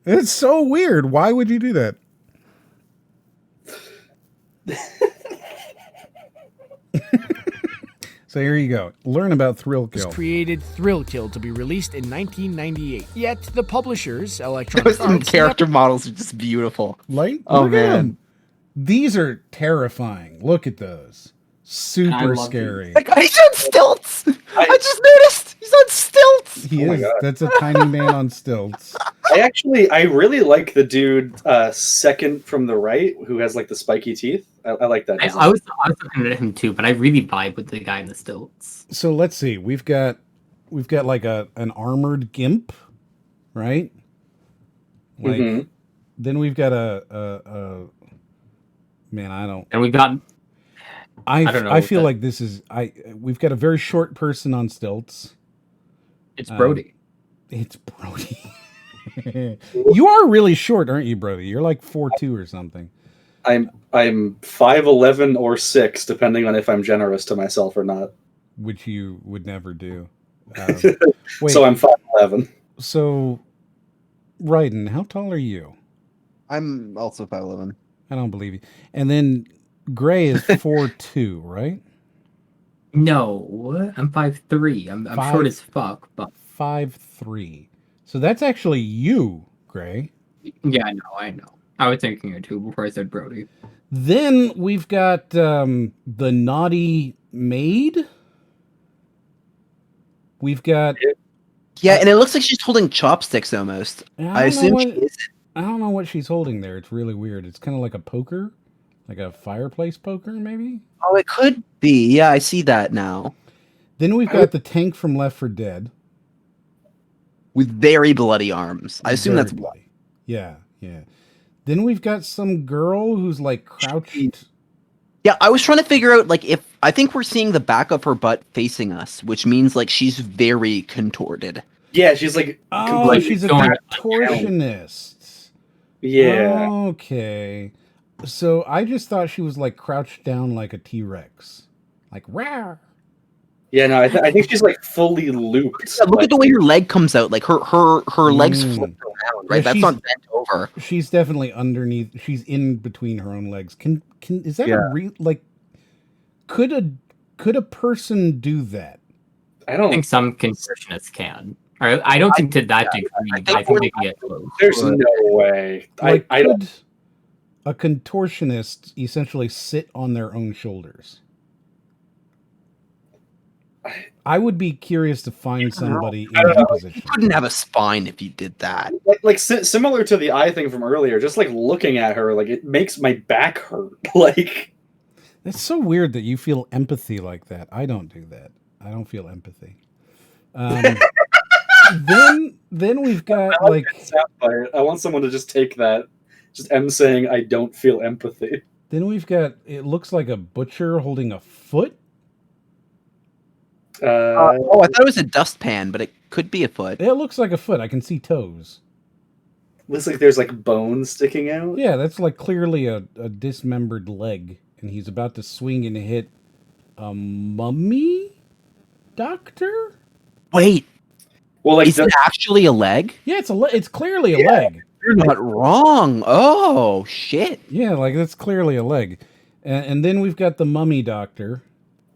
It's so weird. Why would you do that? So here you go. Learn about Thrill Kill. Created Thrill Kill to be released in 1998. Yet the publishers, Electronic Those Arts, character models are just beautiful. Like, oh look at man, them. These are terrifying. Look at those. Super scary. Like, he's on stilts. I just noticed he's on stilts. He is. That's a tiny man on stilts. I really like the dude second from the right who has like the spiky teeth. I like that. I was looking at him too, but I really vibe with the guy in the stilts. So let's see. We've got like an armored gimp, right? Like, then we've got a man. I don't. And we've got. I don't know. I feel like this is we've got a very short person on stilts. It's Brody. It's Brody. You are really short, aren't you, Brody? You're like 4'2" or something. I'm 5'11" or 6, depending on if I'm generous to myself or not. Which you would never do. Wait, so I'm 5'11". So, Raiden, how tall are you? I'm also 5'11". I don't believe you. And then Gray is 4'2", right? No, what? I'm 5'3". I'm short as fuck, but 5'3". So that's actually you, Gray. Yeah, I know. I was thinking it too before I said Brody. Then we've got the naughty maid. We've got... Yeah, and it looks like she's holding chopsticks almost. I assume she isn't. I don't know what she's holding there. It's really weird. It's kind of like a poker. Like a fireplace poker, maybe? Oh, it could be. Yeah, I see that now. Then we've got the tank from Left 4 Dead. With very bloody arms. I assume that's blood. Yeah. Then we've got some girl who's like crouched. Yeah, I was trying to figure out like if I think we're seeing the back of her butt facing us, which means like she's very contorted. Yeah, she's like she's a contortionist. Yeah. Okay. So I just thought she was like crouched down like a T-Rex. Like rare. Yeah, no, I think she's like fully looped. Yeah, look at the way her leg comes out. Like her legs flip around, right? Yeah, that's not bent over. She's definitely underneath. She's in between her own legs. Can is that could a person do that? I don't think some contortionists can. I don't think to that degree. I think they can get close. There's no way. Like, I don't. Could a contortionist essentially sit on their own shoulders? I would be curious to find somebody in that position. You couldn't have a spine if you did that. Like similar to the eye thing from earlier, just like looking at her, like it makes my back hurt. Like it's so weird that you feel empathy like that. I don't do that. I don't feel empathy. Then we've got like I want someone to just take that. Just M saying I don't feel empathy. Then we've got it looks like a butcher holding a foot. I thought it was a dustpan, but it could be a foot. It looks like a foot. I can see toes. Looks like there's like bones sticking out. Yeah, that's like clearly a dismembered leg, and he's about to swing and hit a mummy doctor. Wait, well, like is it actually a leg? Yeah, it's clearly a leg. You're not wrong. Oh shit. Yeah, like that's clearly a leg, and then we've got the mummy doctor.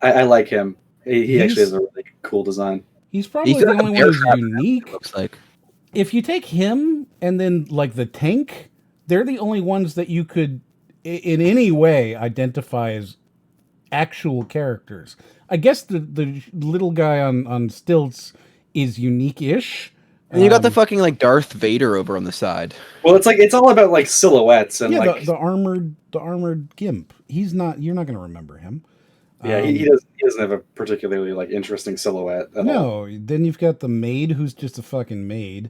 I like him. He actually has a really cool design. He's probably the only one who's unique. Looks like. If you take him and then like the tank, they're the only ones that you could in any way identify as actual characters. I guess the little guy on stilts is unique-ish. And you got the fucking like Darth Vader over on the side. Well, it's all about like silhouettes and like the armored gimp. You're not going to remember him. Yeah, he doesn't have a particularly like interesting silhouette at all. Then you've got the maid who's just a fucking maid.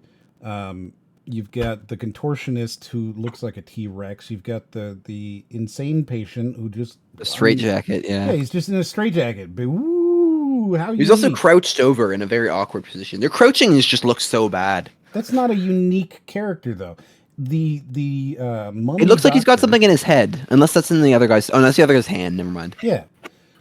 You've got the contortionist who looks like a T-Rex. You've got the insane patient who just the straitjacket. Yeah, he's just in a straitjacket. Ooh, He's also crouched over in a very awkward position. Their crouching just looks so bad. That's not a unique character though. The mummy It looks like he's got doctor- something in his head, unless that's in the other guy's. Oh, that's the other guy's hand. Never mind. Yeah.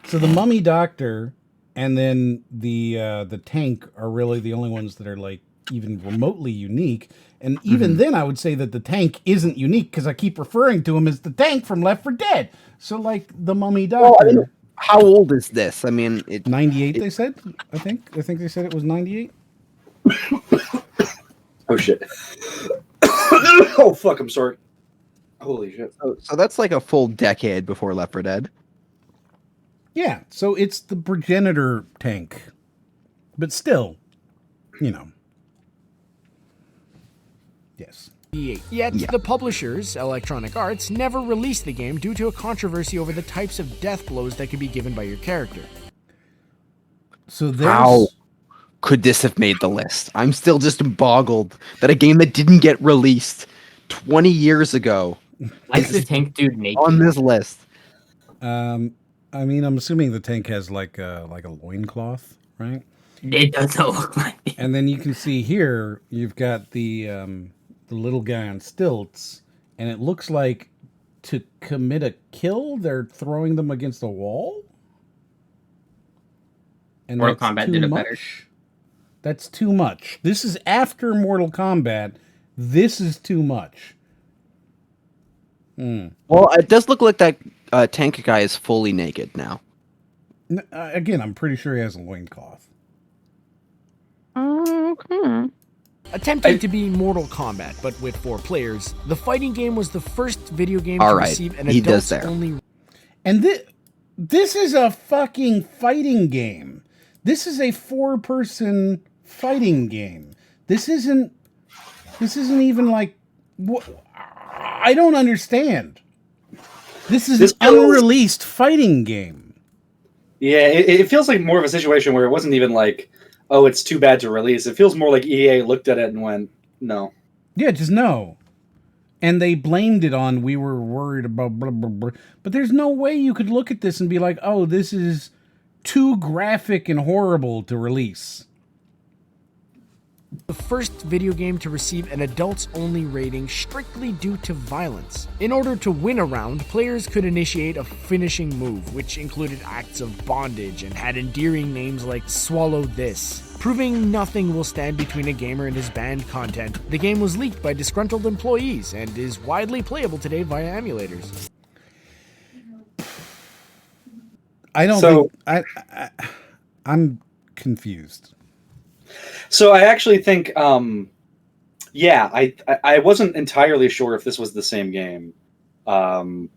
So the mummy doctor and then the tank are really the only ones that are like even remotely unique. And even then, I would say that the tank isn't unique because I keep referring to him as the tank from Left 4 Dead. So like the mummy doctor. Well, I mean, how old is this? I mean, 98. They said. I think they said it was 98. Oh shit. Oh fuck! I'm sorry. Holy shit. So that's like a full decade before Left 4 Dead. Yeah. So it's the progenitor tank, but still, you know. Yes. Yet, the publishers, Electronic Arts, never released the game due to a controversy over the types of death blows that could be given by your character. So there's... How could this have made the list? I'm still just boggled that a game that didn't get released 20 years ago Like the tank dude naked on this list. I mean, I'm assuming the tank has like a loincloth, right? It doesn't look like it. And then you can see here, you've got the little guy on stilts, and it looks like to commit a kill, they're throwing them against a wall. And Mortal that's Kombat too did it much. better. That's too much. This is after Mortal Kombat. This is too much. Well, it does look like that tank guy is fully naked now. Again, I'm pretty sure he has a loincloth. Okay. Attempting to be Mortal Kombat, but with 4 players, the fighting game was the first video game to receive an he does adults-only... And this is a fucking fighting game. This is a 4-person fighting game. This isn't even like... I don't understand. This is an unreleased fighting game. Yeah, it feels like more of a situation where it wasn't even like, oh, it's too bad to release. It feels more like EA looked at it and went, no. Yeah, just no. And they blamed it on, we were worried about blah, blah, blah. But there's no way you could look at this and be like, oh, this is too graphic and horrible to release. The first video game to receive an adults-only rating strictly due to violence. In order to win a round, players could initiate a finishing move, which included acts of bondage and had endearing names like Swallow This. Proving nothing will stand between a gamer and his banned content, the game was leaked by disgruntled employees and is widely playable today via emulators. I don't think... I'm confused. So I actually think, yeah, I wasn't entirely sure if this was the same game. So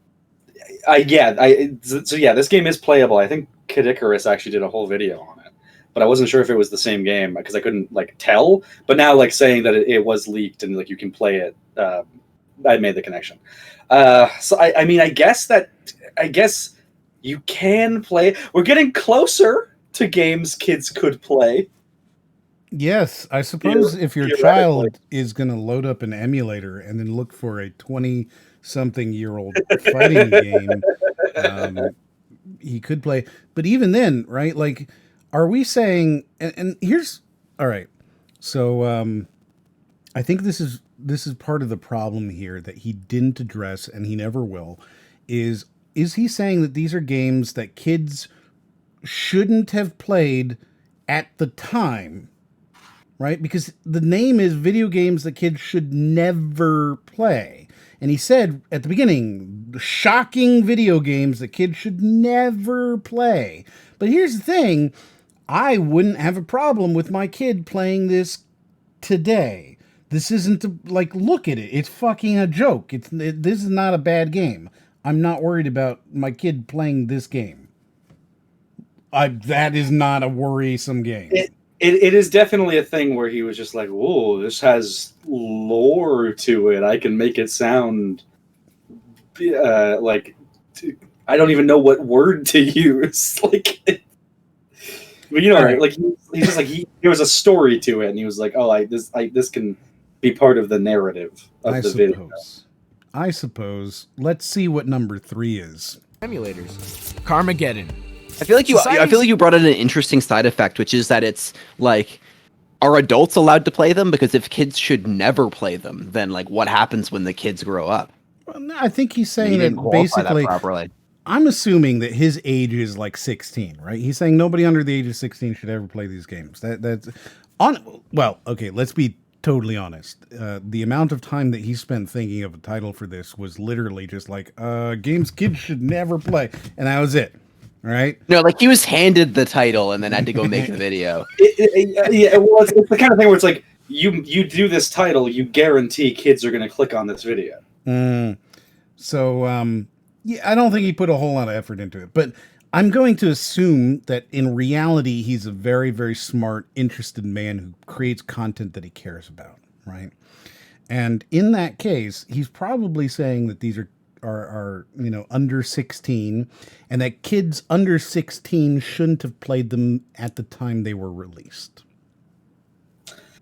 this game is playable. I think Kid Icarus actually did a whole video on it, but I wasn't sure if it was the same game because I couldn't like tell. But now, like saying that it was leaked and like you can play it, I made the connection. So I mean, I guess you can play. We're getting closer to games kids could play. Yes, I suppose if your child is going to load up an emulator and then look for a 20-something-year-old fighting game, he could play. But even then, right, like, are we saying... And here's... All right. So I think this is part of the problem here that he didn't address, and he never will, is he saying that these are games that kids shouldn't have played at the time... Right? Because the name is video games that kids should never play. And he said at the beginning, shocking video games that kids should never play. But here's the thing. I wouldn't have a problem with my kid playing this today. This isn't like, look at it. It's fucking a joke. This is not a bad game. I'm not worried about my kid playing this game. That is not a worrisome game. It is definitely a thing where he was just like, "Whoa, this has lore to it. I can make it sound like I don't even know what word to use." Like, but you know, right. Like he's just like there was a story to it, and he was like, "Oh, this can be part of the narrative of the video." I suppose. Let's see what number 3 is. Emulators. Carmageddon. I feel like you brought in an interesting side effect, which is that it's like, are adults allowed to play them? Because if kids should never play them, then like what happens when the kids grow up? Well, no, I think he's saying didn't that qualify basically. that properly. I'm assuming that his age is like 16, right? He's saying nobody under the age of 16 should ever play these games. That's on. Well, okay, let's be totally honest. The amount of time that he spent thinking of a title for this was literally just like games kids should never play, and that was it. Right? No, like he was handed the title and then had to go make the video. Yeah, well, it's the kind of thing where it's like you do this title, you guarantee kids are going to click on this video. So, yeah, I don't think he put a whole lot of effort into it, but I'm going to assume that in reality, he's a very, very smart, interested man who creates content that he cares about, right? And in that case, he's probably saying that these are under 16, and that kids under 16 shouldn't have played them at the time they were released.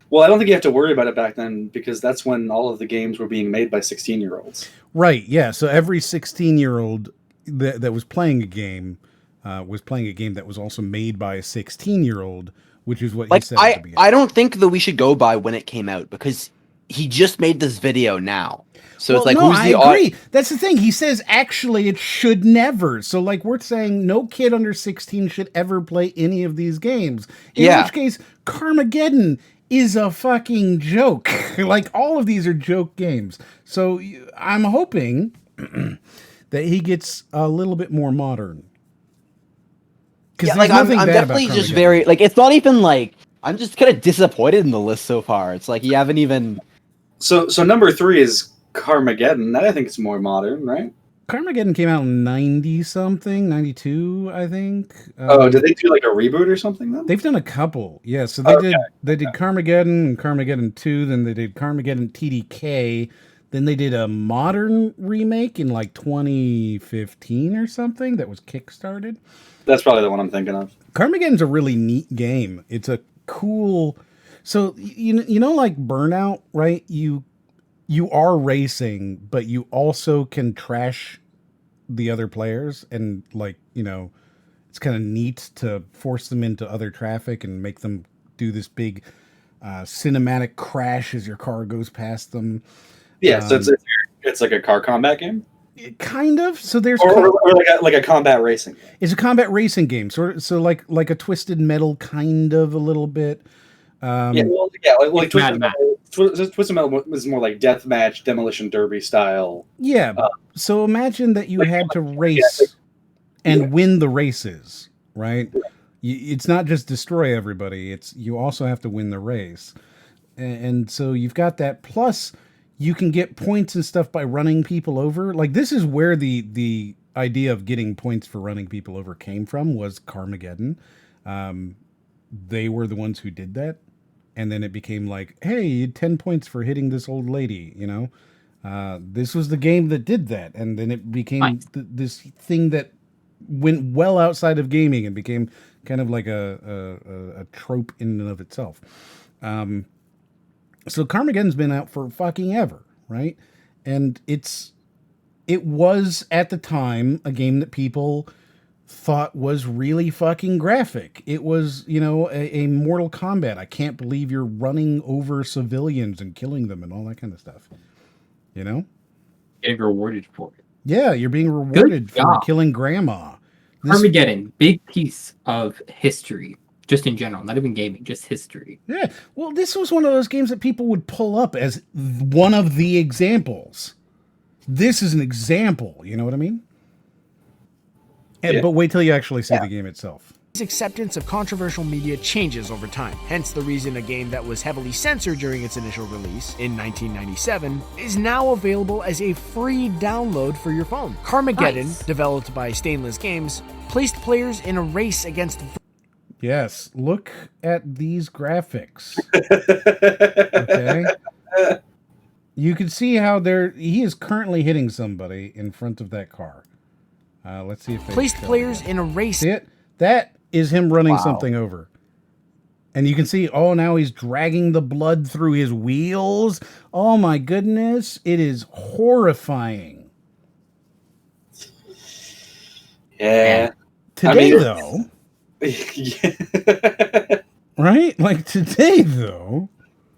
Well, I don't think you have to worry about it back then because that's when all of the games were being made by 16-year-olds. Right, yeah. So every 16-year-old that was playing a game was playing a game that was also made by a 16-year-old, which is what he said at the beginning. I don't think that we should go by when it came out because he just made this video now. So it's like, no, who's the I agree. That's the thing. He says, actually, it should never. So, like, we're saying no kid under 16 should ever play any of these games. In which case, Carmageddon is a fucking joke. Like, all of these are joke games. So, I'm hoping that he gets a little bit more modern. Yeah, like, I'm definitely just very, like, it's not even like, I'm just kind of disappointed in the list so far. It's like, you haven't even... So number 3 is Carmageddon. That I think it's more modern, right? Carmageddon came out in 90-something, 92, I think. Did they do like a reboot or something then? They've done a couple, yeah. So they did Carmageddon and Carmageddon 2, then they did Carmageddon TDK, then they did a modern remake in like 2015 or something that was kickstarted. That's probably the one I'm thinking of. Carmageddon's a really neat game. It's a cool... So, you know, like Burnout, right? You are racing, but you also can trash the other players. And, like, you know, it's kind of neat to force them into other traffic and make them do this big cinematic crash as your car goes past them. Yeah, so it's like a car combat game? Kind of. So there's or like a combat racing game. It's a combat racing game. So like a Twisted Metal kind of a little bit. Like Twisted Metal was more like deathmatch, demolition derby style. Yeah. So imagine that you had to race and win the races, right? It's not just destroy everybody. You also have to win the race. And so you've got that. Plus, you can get points and stuff by running people over. Like, this is where the idea of getting points for running people over came from, was Carmageddon. They were the ones who did that. And then it became like, hey, 10 points for hitting this old lady, you know? This was the game that did that. And then it became this thing that went well outside of gaming and became kind of like a trope in and of itself. So Carmageddon's been out for fucking ever, right? And it was, at the time, a game that people thought was really fucking graphic. It was, you know, a Mortal Kombat. I can't believe you're running over civilians and killing them and all that kind of stuff. You know? Getting rewarded for it. Yeah, you're being rewarded for killing grandma. Armageddon, big piece of history. Just in general, not even gaming, just history. Yeah. Well, this was one of those games that people would pull up as one of the examples. This is an example. You know what I mean? But wait till you actually see the game itself. His acceptance of controversial media changes over time. Hence the reason a game that was heavily censored during its initial release in 1997 is now available as a free download for your phone. Carmageddon, developed by Stainless Games, placed players in a race against... Yes, look at these graphics. Okay. You can see how he is currently hitting somebody in front of that car. Let's see if they placed players in a race. See it? That is him running something over. And you can see, now he's dragging the blood through his wheels. Oh my goodness. It is horrifying. Yeah. Today, though. Right? Like, today, though.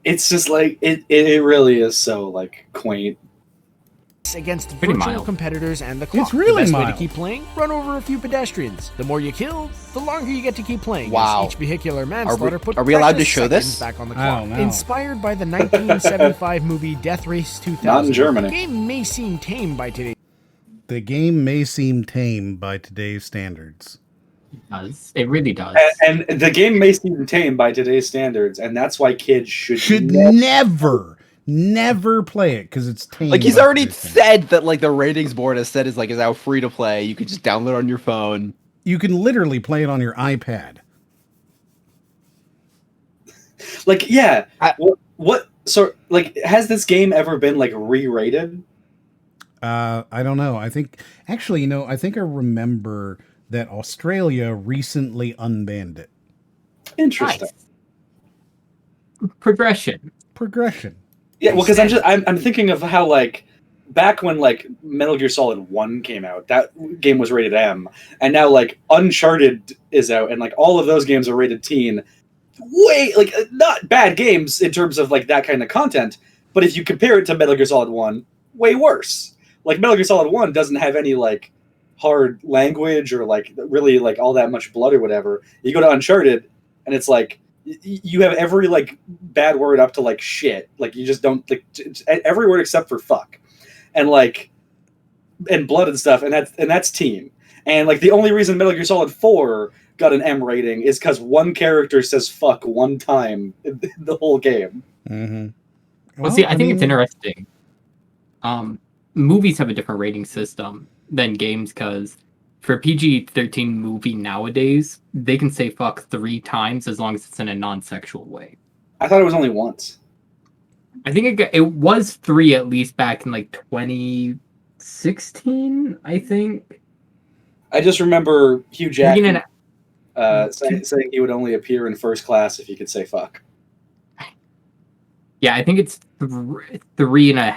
It's just like, it really is so, like, quaint. Against Pretty virtual mild. competitors and the clock. It's really the best way mild. to keep playing, run over a few pedestrians. The more you kill, the longer you get to keep playing. Wow. As each vehicular manslaughter Are we allowed to precious show this? seconds back on the I clock. don't know. Inspired by the 1975 movie Death Race 2000, Not in Germany. the game may seem tame by today's The game may seem tame by today's standards. It does. It really does. And the game may seem tame by today's standards, and that's why kids should never play it because it's tame. Like he's by already today's standards. said that like the ratings board has said is like is now free to play. You could just download on your phone. You can literally play it on your iPad. Like, yeah. What? So, like, has this game ever been like re-rated? I don't know. I think actually, I think I remember that Australia recently unbanned it. Interesting. Nice. Progression. Yeah, well, because I'm thinking of how, like, back when like Metal Gear Solid 1 came out, that game was rated M, and now like Uncharted is out, and like all of those games are rated teen. Way, like, not bad games in terms of like that kind of content, but if you compare it to Metal Gear Solid 1, way worse. Like, Metal Gear Solid 1 doesn't have any like hard language or like really like all that much blood or whatever. You go to Uncharted and it's like you have every like bad word up to like shit. Like, you just don't, like, every word except for fuck, and like, and blood and stuff, and that's teen. And like the only reason Metal Gear Solid 4 got an M rating is because one character says fuck one time in the whole game. Mm-hmm. Well, see, I think it's interesting. Movies have a different rating system than games because for a PG-13 movie nowadays, they can say fuck 3 times as long as it's in a non-sexual way. I thought it was only once. I think it was 3 at least back in like 2016, I think. I just remember Hugh Jackman saying he would only appear in first class if he could say fuck. Yeah, I think it's 3.5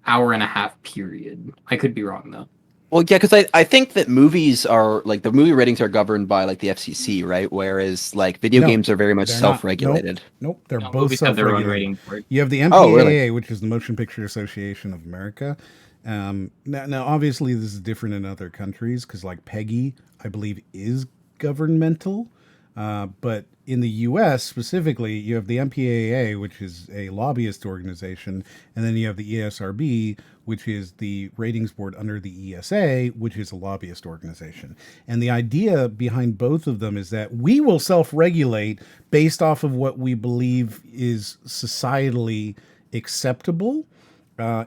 hour period. I could be wrong though. Well, yeah, because I think that movies are like the movie ratings are governed by like the FCC, right? Whereas like video games are very much self-regulated. Nope, they're both movies have their own self-regulated. rating board. You have the MPAA, which is the Motion Picture Association of America. Now, obviously, this is different in other countries because, like, PEGI, I believe, is governmental. But in the U.S. specifically, you have the MPAA, which is a lobbyist organization, and then you have the ESRB, which is the ratings board under the ESA, which is a lobbyist organization. And the idea behind both of them is that we will self-regulate based off of what we believe is societally acceptable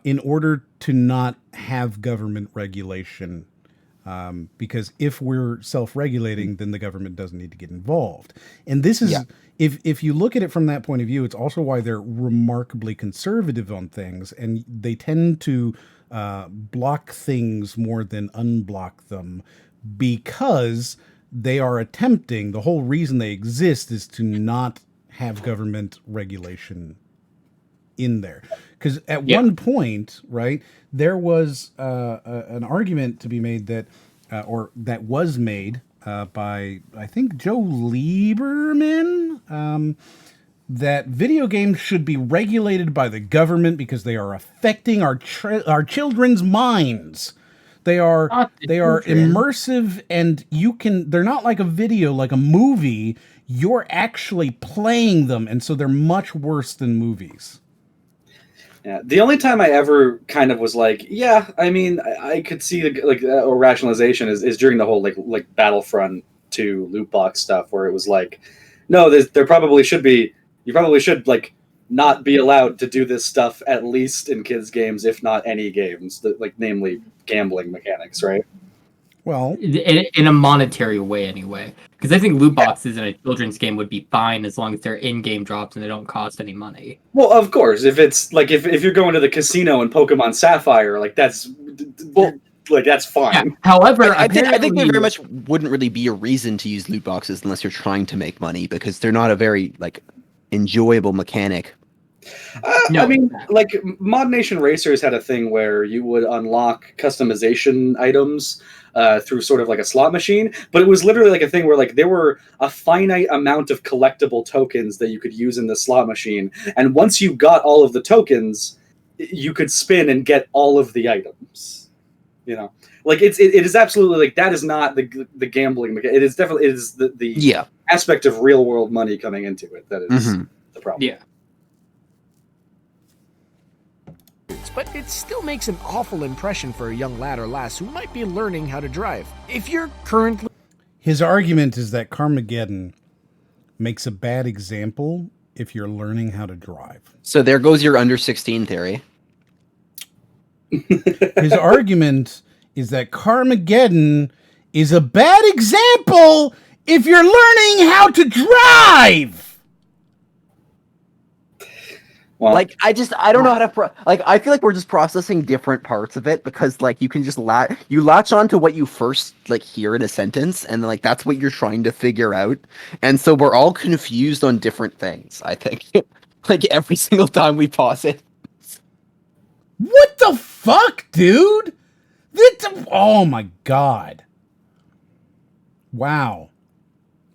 in order to not have government regulation. Because if we're self-regulating, then the government doesn't need to get involved. And this is, if you look at it from that point of view, it's also why they're remarkably conservative on things, and they tend to block things more than unblock them because they are attempting, the whole reason they exist is to not have government regulation in there. Because at one point, right, there was an argument to be made that, or that was made by, I think, Joe Lieberman, that video games should be regulated by the government because they are affecting our children's minds. They are immersive, and they're not like a video, like a movie. You're actually playing them, and so they're much worse than movies. Yeah, the only time I ever kind of was like, yeah, I mean, I could see or rationalization is during the whole like Battlefront 2 loot box stuff, where it was like, no, there probably should be, you probably should like not be allowed to do this stuff, at least in kids' games, if not any games, like namely gambling mechanics, right? Well, in a monetary way, anyway, because I think loot boxes in a children's game would be fine as long as they're in-game drops and they don't cost any money. Well, of course, if it's like if you're going to the casino in Pokemon Sapphire, like that's fine. Yeah. However, I think there very much wouldn't really be a reason to use loot boxes unless you're trying to make money, because they're not a very like enjoyable mechanic. I mean, like Mod Nation Racers had a thing where you would unlock customization items through sort of like a slot machine, but it was literally like a thing where like there were a finite amount of collectible tokens that you could use in the slot machine, and once you got all of the tokens, you could spin and get all of the items. You know, like it is absolutely like that is not the gambling. It is definitely the aspect of real world money coming into it that is the problem. Yeah. But it still makes an awful impression for a young lad or lass who might be learning how to drive. If you're currently... His argument is that Carmageddon makes a bad example if you're learning how to drive. So there goes your under 16 theory. His argument is that Carmageddon is a bad example if you're learning how to drive. Well, like I don't know how to I feel like we're just processing different parts of it because like you can just latch on to what you first like hear in a sentence and like that's what you're trying to figure out, and so we're all confused on different things. I think like every single time we pause it. What the fuck, dude? Oh my god! Wow,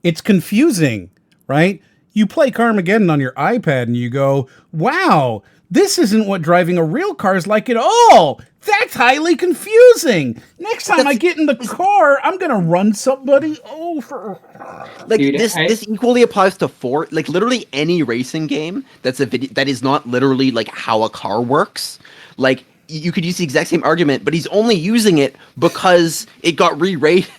it's confusing, right? You play Carmageddon on your iPad and you go, wow, this isn't what driving a real car is like at all. That's highly confusing. Next time I get in the car, I'm going to run somebody over. Like this equally applies to like literally any racing game that's a video that is not literally like how a car works. Like you could use the exact same argument, but he's only using it because it got re-rated.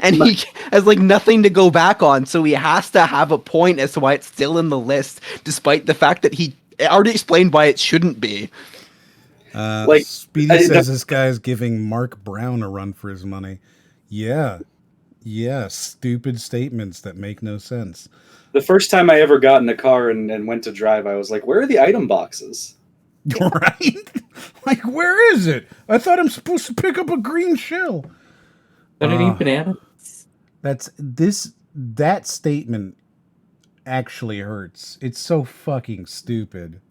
And he has like nothing to go back on, so he has to have a point as to why it's still in the list, despite the fact that he already explained why it shouldn't be. Like Speedy says this guy's giving Mark Brown a run for his money. Yeah, stupid statements that make no sense. The first time I ever got in a car and went to drive, I was like, where are the item boxes? Right? Like, where is it? I thought I'm supposed to pick up a green shell. Don't I need bananas? That statement actually hurts. It's so fucking stupid.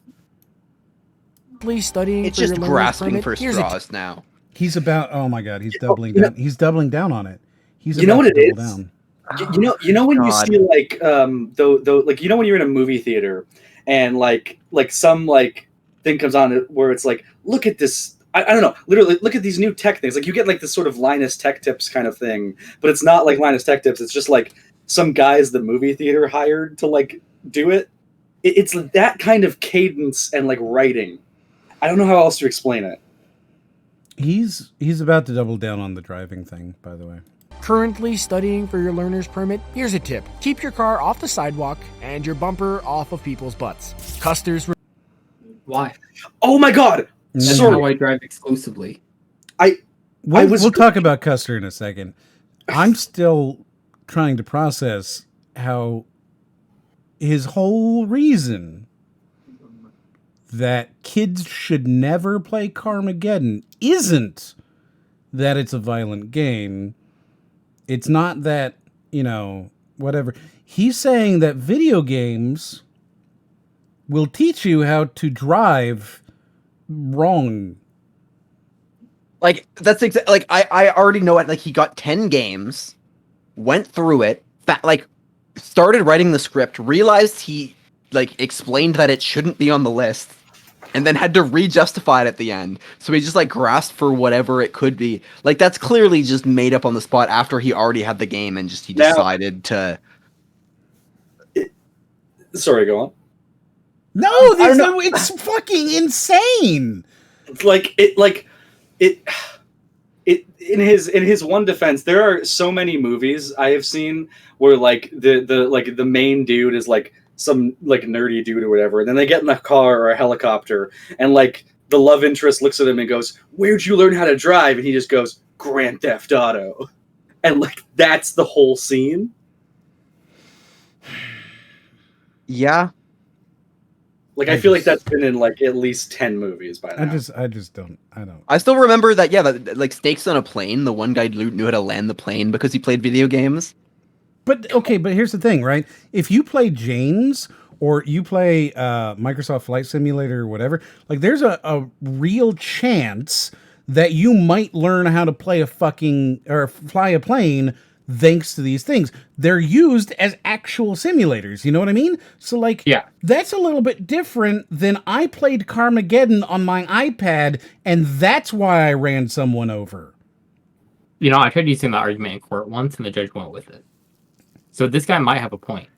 Please studying. It's just grasping for straws now. He's about. Oh my god, he's doubling down. He's doubling down on it. He's you know what it is. Down. You know when you see like though like you know when you're in a movie theater and like some like thing comes on where it's like, look at this. I don't know. Literally, look at these new tech things. Like you get like this sort of Linus Tech Tips kind of thing, but it's not like Linus Tech Tips. It's just like some guys the movie theater hired to like do it. It's that kind of cadence and like writing. I don't know how else to explain it. He's about to double down on the driving thing, by the way. Currently studying for your learner's permit? Here's a tip. Keep your car off the sidewalk and your bumper off of people's butts. Custer's... Why? Oh my god! That's how I drive exclusively. We'll talk about Custer in a second. I'm still trying to process how his whole reason that kids should never play Carmageddon isn't that it's a violent game. It's not that, whatever. He's saying that video games will teach you how to drive wrong. Like that's exactly like I already know it. Like he got 10 games, went through it, started writing the script, realized he like explained that it shouldn't be on the list, and then had to re-justify it at the end. So he just like grasped for whatever it could be. Like that's clearly just made up on the spot after he already had the game and he decided to. Sorry, go on. No, it's fucking insane. It in his one defense, there are so many movies I have seen where like the main dude is like some like nerdy dude or whatever, and then they get in a car or a helicopter and like the love interest looks at him and goes, "Where'd you learn how to drive?" And he just goes, "Grand Theft Auto." And like that's the whole scene. Yeah. Like I feel like that's been in like at least 10 movies by now. I just don't. I still remember that. Yeah, that, like Stakes on a Plane. The one guy knew how to land the plane because he played video games. But okay, but here's the thing, right? If you play James or you play Microsoft Flight Simulator or whatever, like there's a real chance that you might learn how to play fly a plane thanks to these things. They're used as actual simulators, you know what I mean? So like, that's a little bit different than I played Carmageddon on my iPad and that's why I ran someone over. You know, I tried using that argument in court once and the judge went with it. So this guy might have a point.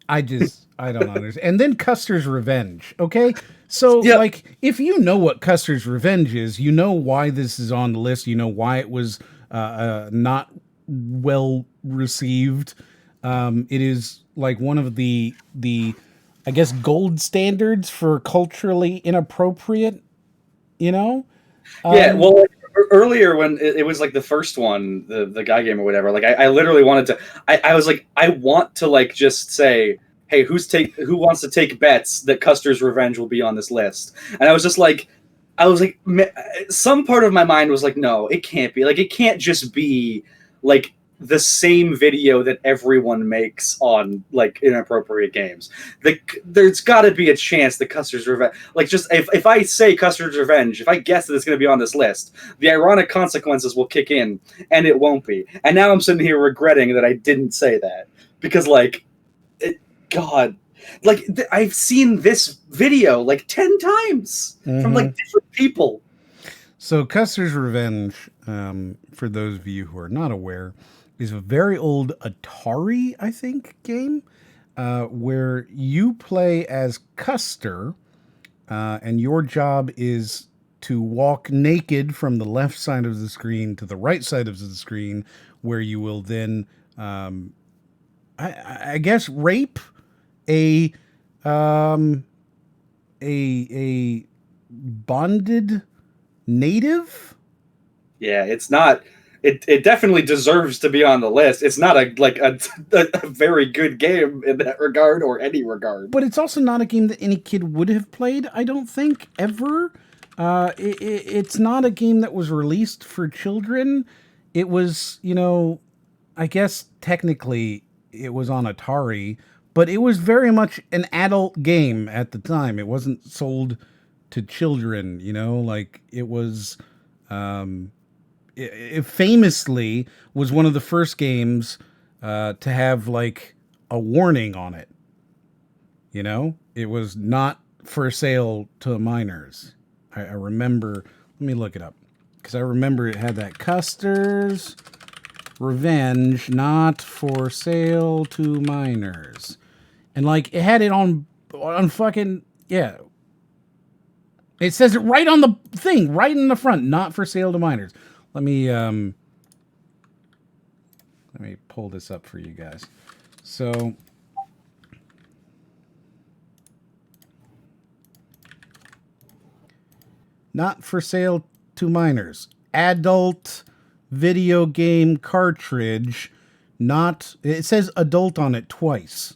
I don't understand. And then Custer's Revenge, okay? So, like, if you know what Custer's Revenge is, you know why this is on the list, you know why it was not well received. It is, like, one of the I guess, gold standards for culturally inappropriate, you know? Yeah, well, like, earlier when it was like the first one, the guy game or whatever, like I literally wanted to, I was like, I want to like just say, hey, who wants to take bets that Custer's Revenge will be on this list? And I was like, some part of my mind was like, no, it can't be. Like, it can't just be like the same video that everyone makes on like inappropriate games. There's got to be a chance that Custer's Revenge, like, just if I say Custer's Revenge, if I guess that it's going to be on this list, the ironic consequences will kick in, and it won't be. And now I'm sitting here regretting that I didn't say that because, like, God, like I've seen this video like 10 times from like different people. So Custer's Revenge, for those of you who are not aware, is a very old Atari, I think, game where you play as Custer, and your job is to walk naked from the left side of the screen to the right side of the screen, where you will then, I guess, rape a bonded native. Yeah, it's not. It definitely deserves to be on the list. It's not a very good game in that regard or any regard. But it's also not a game that any kid would have played, I don't think, ever. It's not a game that was released for children. It was, you know, I guess technically it was on Atari, but it was very much an adult game at the time. It wasn't sold to children, you know, like it was... It famously was one of the first games to have like a warning on it. You know, it was not for sale to minors. I remember, let me look it up because I remember it had that Custer's Revenge, not for sale to minors. And like it had it on fucking, yeah. It says it right on the thing, right in the front, not for sale to minors. Let me pull this up for you guys. So not for sale to minors. Adult video game cartridge, not, it says adult on it twice.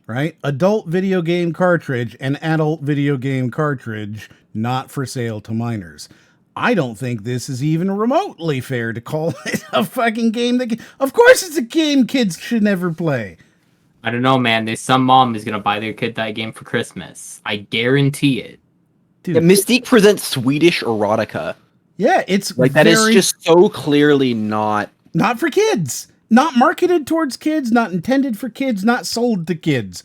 Right? Adult video game cartridge and adult video game cartridge, not for sale to minors. I don't think this is even remotely fair to call it a fucking game that... Of course it's a game kids should never play. I don't know, man. There's some mom is going to buy their kid that game for Christmas. I guarantee it. Dude. Yeah, Mystique presents Swedish erotica. Yeah, it's like that is just so clearly not for kids. Not marketed towards kids, not intended for kids, not sold to kids.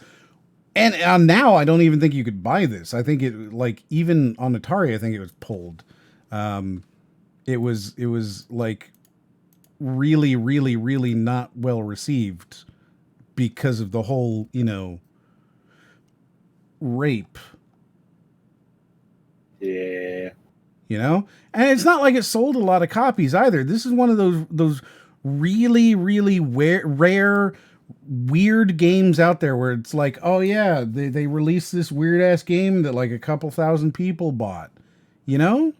And now I don't even think you could buy this. I think it, like, even on Atari, I think it was pulled. It was like really, really, really not well received because of the whole, you know, rape. Yeah. You know? And it's not like it sold a lot of copies either. This is one of those really, really rare, weird games out there where it's like, oh yeah, they released this weird ass game that like a couple thousand people bought, you know?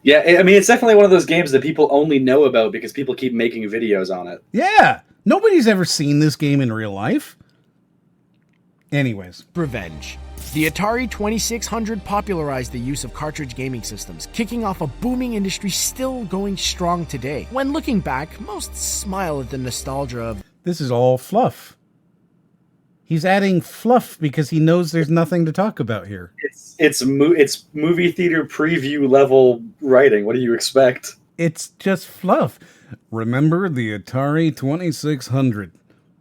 Yeah, I mean, it's definitely one of those games that people only know about because people keep making videos on it. Yeah, nobody's ever seen this game in real life. Anyways. Revenge. The Atari 2600 popularized the use of cartridge gaming systems, kicking off a booming industry still going strong today. When looking back, most smile at the nostalgia of... This is all fluff. He's adding fluff because he knows there's nothing to talk about here. It's movie theater preview level writing. What do you expect? It's just fluff. Remember the Atari 2600?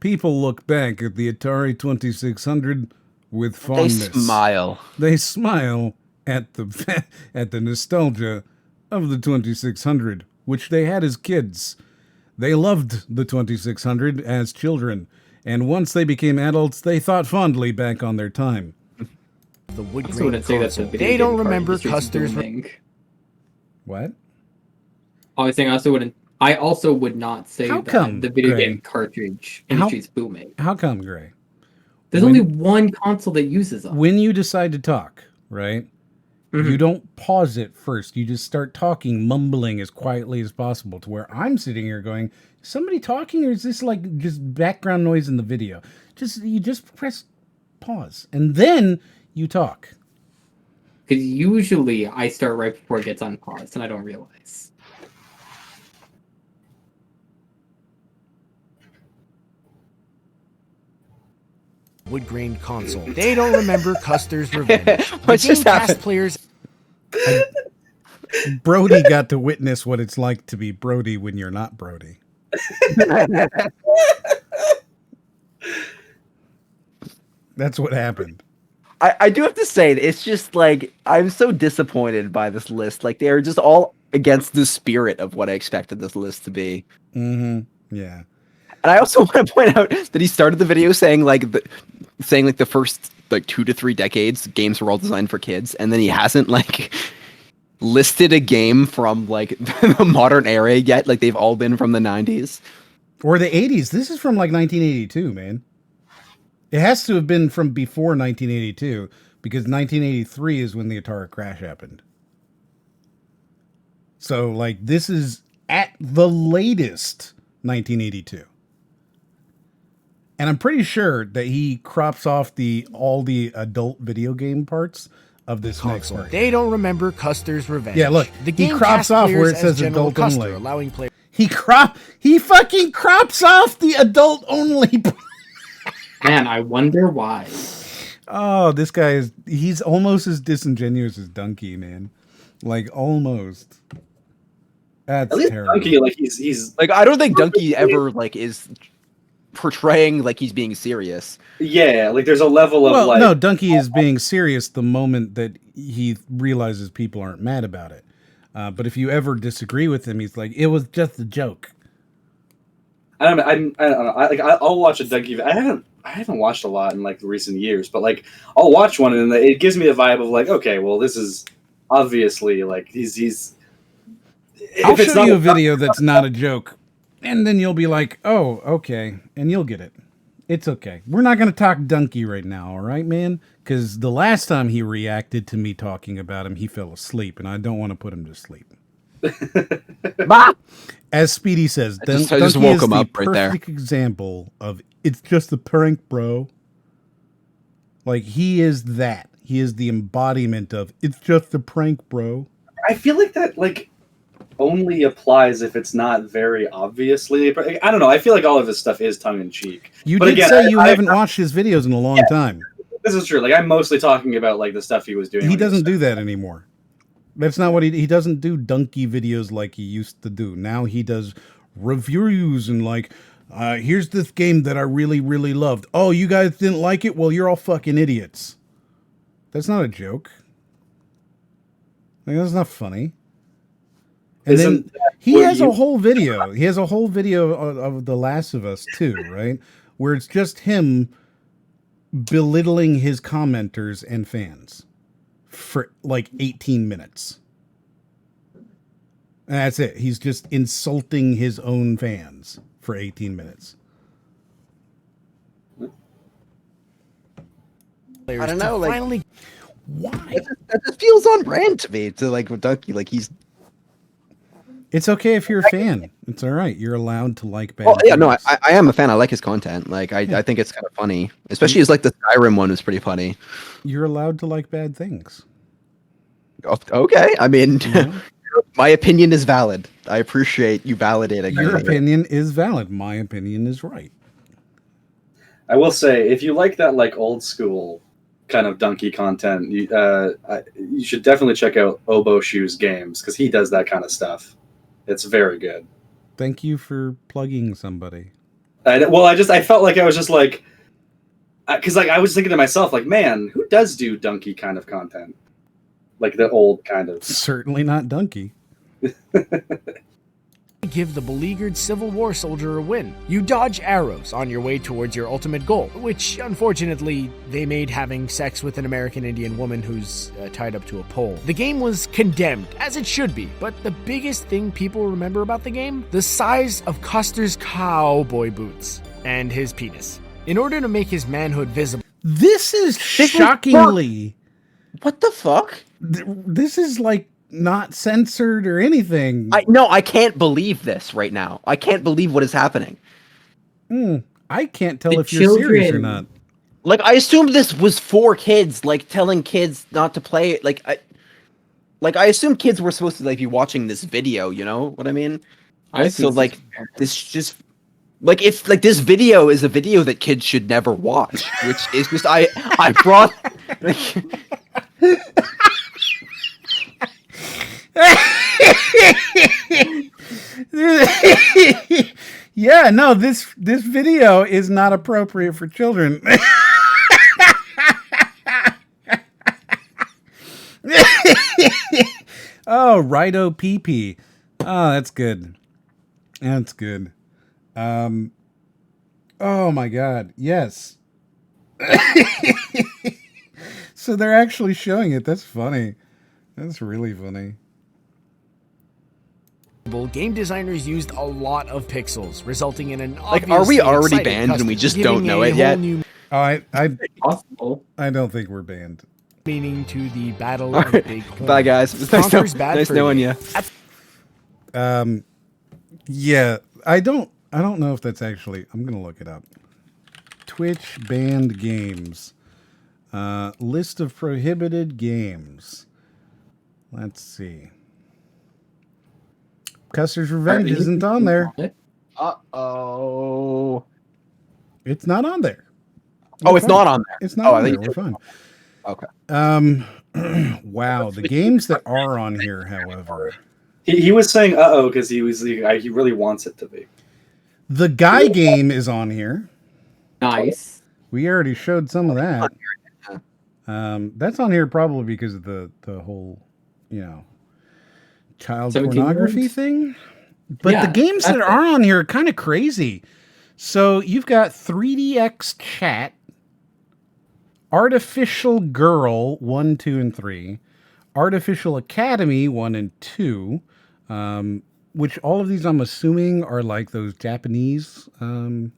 People look back at the Atari 2600 with fondness. They smile. They smile at the nostalgia of the 2600, which they had as kids. They loved the 2600 as children, and once they became adults, they thought fondly back on their time. The wood I grain wouldn't say that's a console. video They game don't card remember industry's Custer's. booming. What? I was saying I also would not say How that come, the video Gray? game cartridge industry is booming. How come, Gray? There's only one console that uses them. When you decide to talk, right? Mm-hmm. You don't pause it first. You just start talking, mumbling as quietly as possible to where I'm sitting here going, is somebody talking or is this like just background noise in the video? You just press pause and then you talk. Because usually I start right before it gets unpaused and I don't realize. Wood grain console. They don't remember Custer's Revenge. What just happened? Players. Brody got to witness what it's like to be Brody when you're not Brody. That's what happened. I do have to say, it's just like, I'm so disappointed by this list. Like, they're just all against the spirit of what I expected this list to be. Mm-hmm. Yeah. And I also want to point out that he started the video saying the first 2 to 3 decades games were all designed for kids, and then he hasn't listed a game from the modern era yet. Like, they've all been from the 90s or the 80s. This is from 1982, man. It has to have been from before 1982 because 1983 is when the Atari crash happened. So this is at the latest 1982. And I'm pretty sure that he crops off all the adult video game parts of this console. next part. They don't remember Custer's Revenge. Yeah, look, The he game crops cast off where players it as says General adult Custer, only. allowing players. He fucking crops off the adult only. Man, I wonder why. Oh, this guy he's almost as disingenuous as Donkey, man. Almost. That's At least terrible. Donkey, he's I don't think Donkey ever is portraying he's being serious. Yeah, there's a level of no, Donkey is being serious the moment that he realizes people aren't mad about it. But if you ever disagree with him, he's like, it was just a joke. I don't know. I'll watch a Donkey. I haven't watched a lot in recent years, but I'll watch one and it gives me a vibe of okay, well, this is obviously he's. I'll show you a video that's not a joke, and then you'll be like, oh, okay, and you'll get it. It's okay. We're not going to talk Donkey right now, all right, man? Because the last time he reacted to me talking about him, he fell asleep, and I don't want to put him to sleep. As Speedy says, I just woke him up right there. Perfect example of it's just a prank, bro. He is that. He is the embodiment of it's just a prank, bro. I feel that only applies if it's not very obviously. I don't know. I feel all of his stuff is tongue in cheek. You did say you haven't watched his videos in a long time. This is true. I'm mostly talking about the stuff he was doing. He doesn't do that anymore. That's not what he doesn't do donkey videos like he used to do. Now he does reviews and here's this game that I really, really loved. Oh, you guys didn't like it? Well, you're all fucking idiots. That's not a joke. That's not funny. And then he has a whole video. He has a whole video of The Last of Us too, right? Where it's just him belittling his commenters and fans for 18 minutes. And that's it. He's just insulting his own fans for 18 minutes. I don't know, why? That just feels on brand to me. To with Donkey, he's. It's okay if you're a fan. It's all right. You're allowed to like bad. Oh yeah, no, I am a fan. I like his content. I think it's kind of funny, especially his the Skyrim one was pretty funny. You're allowed to like bad things. Okay, I mean, my opinion is valid. I appreciate you validating. Your opinion is valid. My opinion is right. I will say, if you like that like old school kind of Donkey content, you should definitely check out Obo Shoes Games because he does that kind of stuff. It's very good. Thank you for plugging somebody. I felt like I was just like, because like I was thinking to myself, like, man, who does do Donkey kind of content? Like the old kind of. Certainly not Donkey. Give the beleaguered Civil War soldier a win. You dodge arrows on your way towards your ultimate goal, which, unfortunately, they made having sex with an American Indian woman who's tied up to a pole. The game was condemned, as it should be, but the biggest thing people remember about the game? The size of Custer's cowboy boots and his penis. In order to make his manhood visible... This is shockingly... What the fuck? This is like not censored or anything. I can't believe this right now. I can't believe what is happening. I can't tell if you're serious or not. Like, I assumed this was for kids, like telling kids not to play it. Like I assumed kids were supposed to like be watching this video. You know what I mean? So like this just like if like this video is a video that kids should never watch, which is just I brought. Yeah, no, this video is not appropriate for children. Oh, Righto PP. Oh, that's good. That's good. Oh my God. Yes. So they're actually showing it. That's funny. That's really funny. Game designers used a lot of pixels, resulting in an like. Are we already banned and we just don't know it yet? I don't think we're banned. Meaning to the battle of Big Horn. Bye guys. It's nice knowing you. Yeah, I don't know if that's actually. I'm gonna look it up. Twitch banned games. List of prohibited games. Let's see. Custer's Revenge isn't on there. Uh-oh. It's not on there. It's not on there. It's not on there. We're fine. Okay. Wow. The games that are on here, however. He was saying uh-oh because he really wants it to be. The Guy game is on here. Nice. We already showed some of that. That's on here probably because of the whole, child pornography thing. But Yeah, the games that are on here are kind of crazy. So you've got 3DX Chat, Artificial Girl 1, 2, and 3, Artificial Academy 1 and 2, which all of these I'm assuming are like those Japanese, the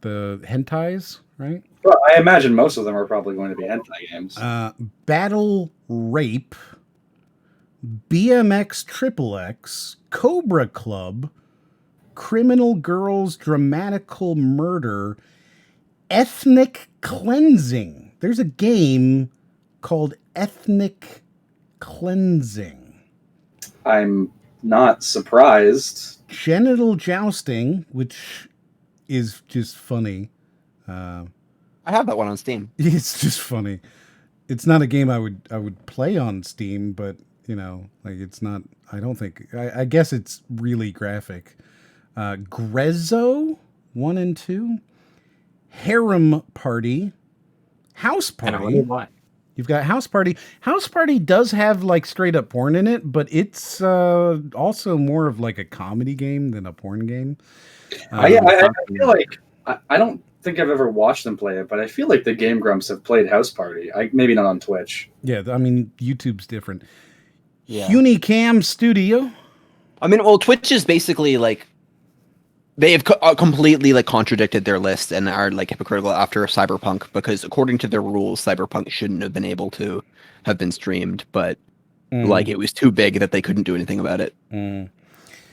hentais, right? Well, I imagine most of them are probably going to be hentai games. Battle Rape, BMX XXX, Cobra Club, Criminal Girls Dramatical Murder, Ethnic Cleansing. There's a game called Ethnic Cleansing. I'm not surprised. Genital Jousting, which is just funny. I have that one on Steam. It's just funny. It's not a game I would play on Steam, but it's not. I don't think. I guess it's really graphic. Grezzo 1 and 2, Harem Party, House Party. You've got House Party. House Party does have like straight up porn in it, but it's also more of like a comedy game than a porn game. I feel like I don't think I've ever watched them play it, but I feel like the Game Grumps have played House Party. Maybe not on Twitch. Yeah, I mean YouTube's different. Yeah. Unicam Studio. I mean, well, Twitch is basically like they have completely like contradicted their list and are like hypocritical after Cyberpunk because according to their rules, Cyberpunk shouldn't have been able to have been streamed, but like it was too big that they couldn't do anything about it.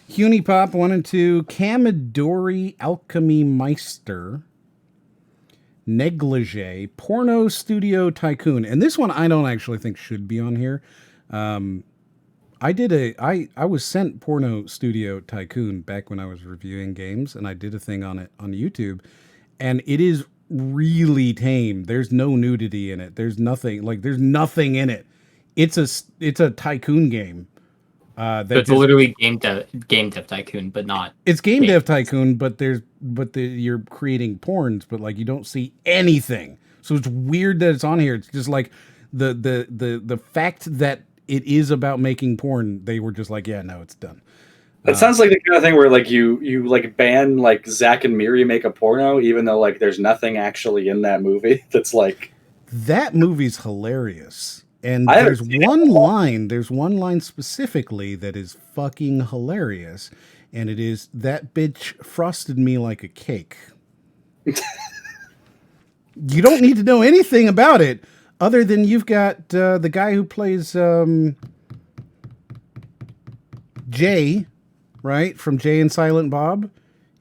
Unipop 1 and 2, Kamidori Alchemy Meister, Negligee, Porno Studio Tycoon, and this one I don't actually think should be on here. I was sent Porno Studio Tycoon back when I was reviewing games, and I did a thing on it on YouTube, and it is really tame. There's no nudity in it. There's nothing in it. It's a tycoon game. So it's literally game dev tycoon, but not. It's game dev tycoon, but you're creating porns, but like you don't see anything. So it's weird that it's on here. It's just like the fact that it is about making porn. They were just like, yeah, no, it's done. That sounds like the kind of thing where like you like ban like Zack and Miri make a porno, even though like there's nothing actually in that movie that's like. That movie's hilarious. And there's one line specifically that is fucking hilarious, and it is, "That bitch frosted me like a cake." You don't need to know anything about it other than you've got the guy who plays Jay, right, from Jay and Silent Bob.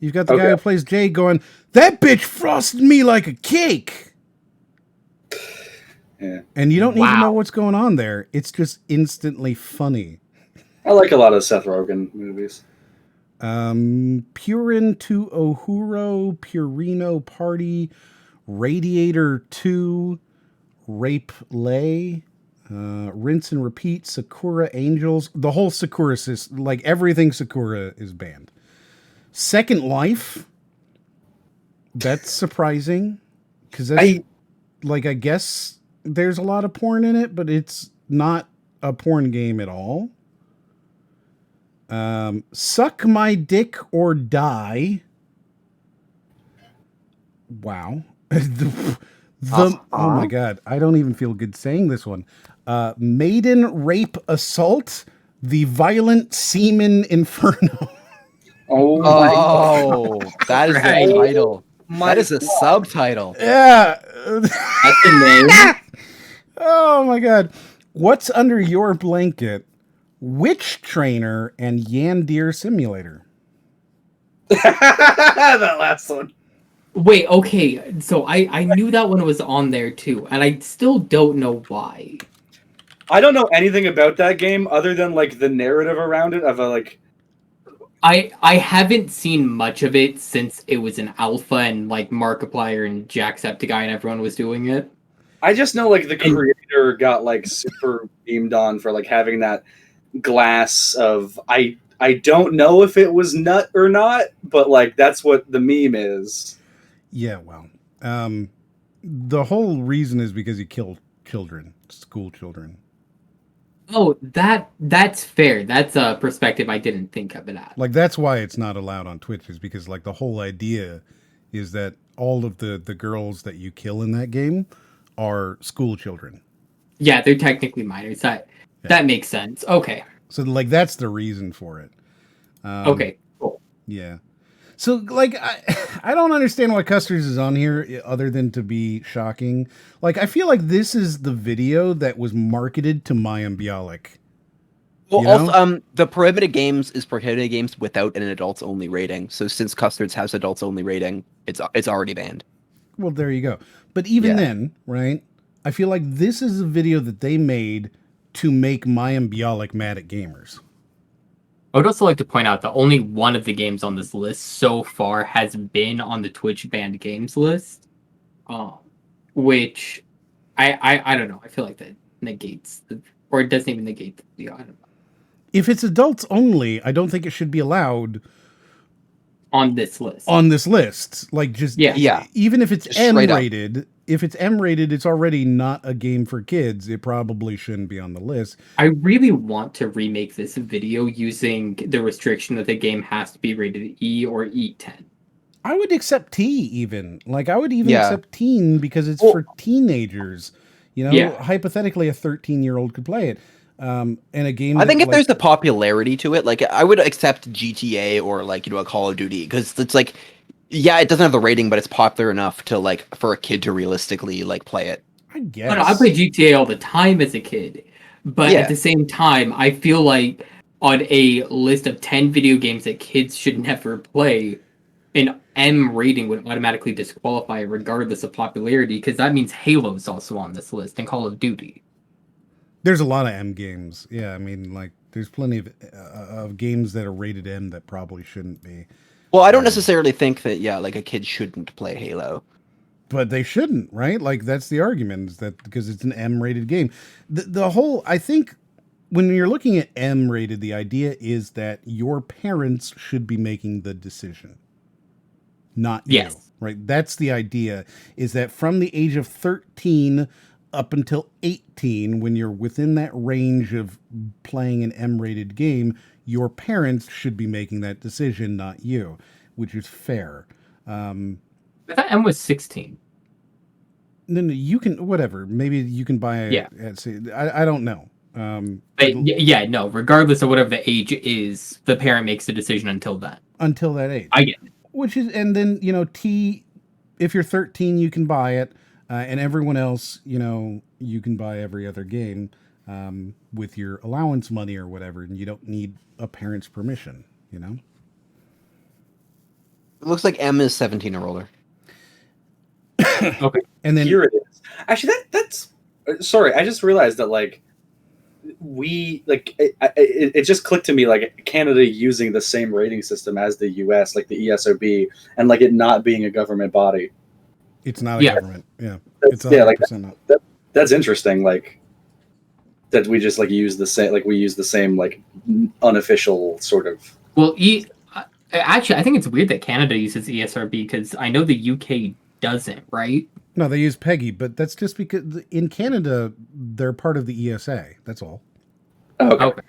You've got the guy who plays Jay going, "That bitch frosted me like a cake." Yeah. And you don't need to know what's going on there. It's just instantly funny. I like a lot of Seth Rogen movies. Purin to Ohuro, Purino Party, Radiator 2, Rape Lay, Rinse and Repeat, Sakura Angels. The whole Sakura system, like everything Sakura is banned. Second Life. That's surprising. Because that's, I guess there's a lot of porn in it, but it's not a porn game at all. Suck My Dick or Die. Wow. Oh my God. I don't even feel good saying this one. Maiden Rape Assault, The Violent Semen Inferno. Oh, that is the title. That is a subtitle. Yeah. That's the name. Oh my God. What's Under Your Blanket? Witch Trainer and Yandir Simulator. That last one. Wait, okay. So I knew that one was on there too, and I still don't know why. I don't know anything about that game other than like the narrative around it of a like. I haven't seen much of it since it was an alpha and like Markiplier and Jacksepticeye and everyone was doing it. I just know like the creator got like super beamed on for like having that glass of I don't know if it was nut or not, but like that's what the meme is. Yeah, well, the whole reason is because he killed children, school children. Oh, that's fair. That's a perspective I didn't think of it at. Like that's why it's not allowed on Twitch, is because like the whole idea is that all of the girls that you kill in that game are school children. Yeah, they're technically minors. That makes sense. Okay. So like that's the reason for it. Okay, cool. Yeah. So like I don't understand why Custer's is on here other than to be shocking. Like I feel like this is the video that was marketed to Mayim Bialik. Well, also, the prohibited games is prohibited games without an adults only rating. So since Custards has adults only rating, it's already banned. Well, there you go. But even then, right? I feel like this is a video that they made to make Mayim Bialik mad at gamers. I would also like to point out that only one of the games on this list so far has been on the Twitch banned games list, which I don't know. I feel like that negates or it doesn't even negate the video. I don't know. If it's adults only, I don't think it should be allowed on this list. Like just yeah. Even if it's just M-rated, if it's M-rated, it's already not a game for kids. It probably shouldn't be on the list. I really want to remake this video using the restriction that the game has to be rated E or E10. I would accept T even. Like I would even accept teen because it's for teenagers. You know, hypothetically a 13-year-old could play it. And a game I think if there's the popularity to it, like I would accept GTA or like, a Call of Duty, because it's like, yeah, it doesn't have the rating, but it's popular enough to like for a kid to realistically like play it. I guess. I play GTA all the time as a kid, but at the same time, I feel like on a list of 10 video games that kids should never play, an M rating would automatically disqualify regardless of popularity, because that means Halo's also on this list and Call of Duty. There's a lot of M games. Yeah, I mean, like, there's plenty of games that are rated M that probably shouldn't be. Well, I don't necessarily think that, like a kid shouldn't play Halo. But they shouldn't, right? Like, that's the argument, is that because it's an M-rated game. The whole, I think, when you're looking at M-rated, the idea is that your parents should be making the decision, not you, right? That's the idea, is that from the age of 13 up until 18, when you're within that range of playing an M-rated game, your parents should be making that decision, not you, which is fair. I thought M was 16. No, you can, whatever. Maybe you can buy it. Yeah. I don't know. No, regardless of whatever the age is, the parent makes the decision until then. Until that age. I get it. Which is, and then, if you're 13, you can buy it. And everyone else, you can buy every other game with your allowance money or whatever. And you don't need a parent's permission, It looks like M is 17 or older. Okay. And then here it is. Actually, that's sorry. I just realized that it just clicked to me Canada using the same rating system as the US, like the ESRB, and it not being a government body. It's not a government. Yeah. It's 100% that's interesting. That we just use the same, we use the same unofficial sort of. Well, actually, I think it's weird that Canada uses ESRB because I know the UK doesn't, right? No, they use PEGI, but that's just because in Canada they're part of the ESA. That's all. Okay.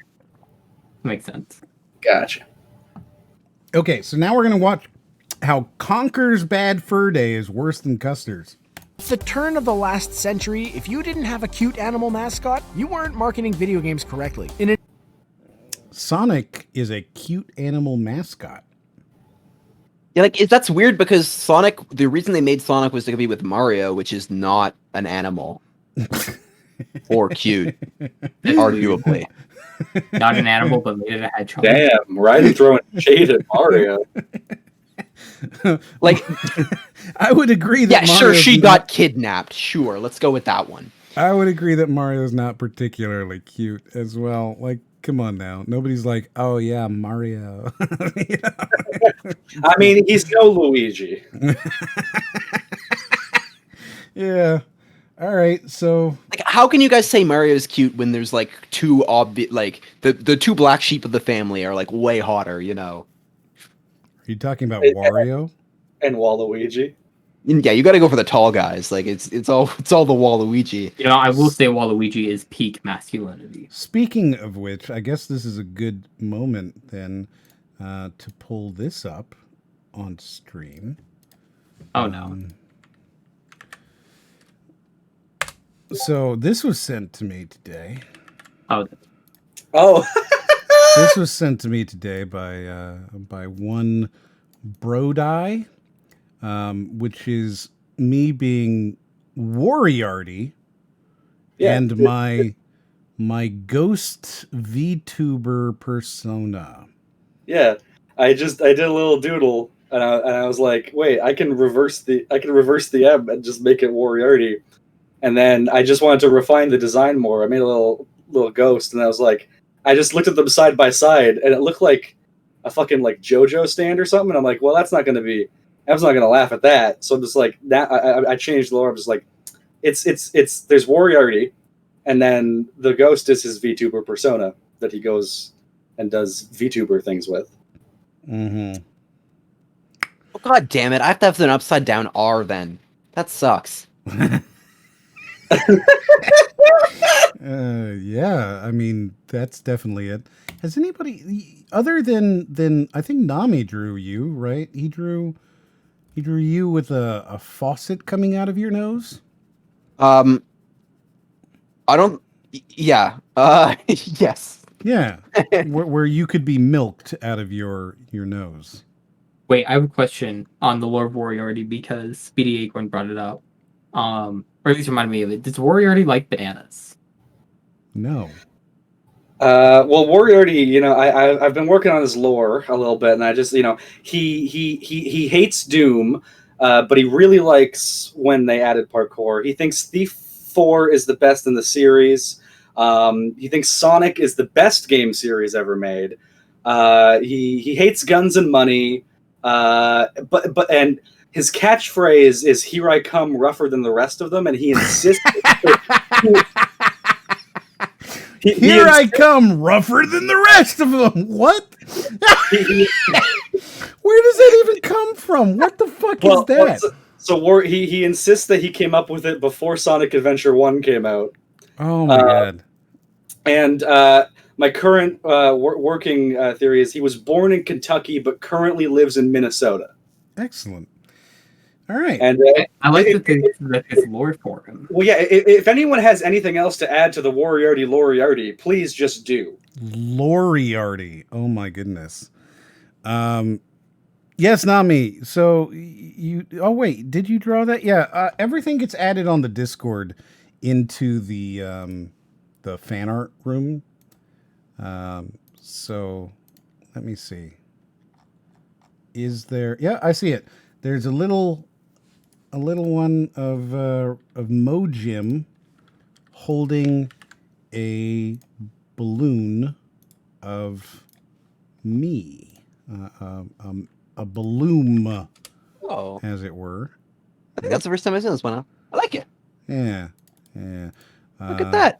Makes sense. Gotcha. Okay, so now we're gonna watch how Conker's Bad Fur Day is worse than Custer's. At the turn of the last century, if you didn't have a cute animal mascot, you weren't marketing video games correctly. Sonic is a cute animal mascot. Yeah, that's weird because Sonic, the reason they made Sonic was to be with Mario, which is not an animal. Or cute, arguably. Not an animal, but made it a hedgehog. Damn, Ryden throwing shade at Mario. I would agree that she got kidnapped. Sure, let's go with that one. I would agree that Mario's not particularly cute as well. Come on now. Nobody's like, oh yeah, Mario. I mean, he's no Luigi. Yeah. All right. So, how can you guys say Mario's cute when there's two obvious, the two black sheep of the family are way hotter? Are you talking about Wario and Waluigi? Yeah, you got to go for the tall guys. It's all the Waluigi. I will say Waluigi is peak masculinity. Speaking of which, I guess this is a good moment then to pull this up on stream. Oh no. So this was sent to me today. Oh. This was sent to me today by one Brody. Which is me being Wariarty and my ghost VTuber persona. Yeah, I did a little doodle and I was like, wait, I can reverse the M and just make it Wariarty. And then I just wanted to refine the design more. I made a little ghost and I was like, I just looked at them side by side and it looked like a fucking JoJo stand or something. And I'm like, well, that's not going to be. Em's not gonna laugh at that, so I'm just that. I changed the lore. I'm just it's there's Wariarty, and then the ghost is his VTuber persona that he goes and does VTuber things with. Mm-hmm. Oh god damn it! I have to have an upside down R then. That sucks. Yeah, I mean that's definitely it. Has anybody other than I think Nami drew you, right? He drew you with a faucet coming out of your nose? I don't... Yeah. Yes. Yeah. where you could be milked out of your nose. Wait, I have a question on the lore of Wariarty because Speedy Acorn brought it up. Or at least reminded me of it. Does Wariarty like bananas? No. Well, Wariarty, I've been working on his lore a little bit, and I just, he hates Doom, but he really likes when they added parkour. He thinks Thief 4 is the best in the series. He thinks Sonic is the best game series ever made. He hates guns and money. And his catchphrase is "Here I come, rougher than the rest of them," and he insists. Here I come, rougher than the rest of them. What? Where does that even come from? What the fuck is that? He insists that he came up with it before Sonic Adventure 1 came out. Oh my god. And my current working theory is he was born in Kentucky but currently lives in Minnesota. Excellent. All right. And I like that there's lore for him. Well, yeah, if anyone has anything else to add to the Loriarty, please just do. Loriarty. Oh my goodness. Yes, not me. So you. Oh wait, did you draw that? Yeah. Everything gets added on the Discord into the fan art room. So let me see. Is there? Yeah, I see it. There's a little one of Mojim holding a balloon of me, a balloon, as it were. I think that's the first time I've seen this one. I like it. Yeah. Look at that.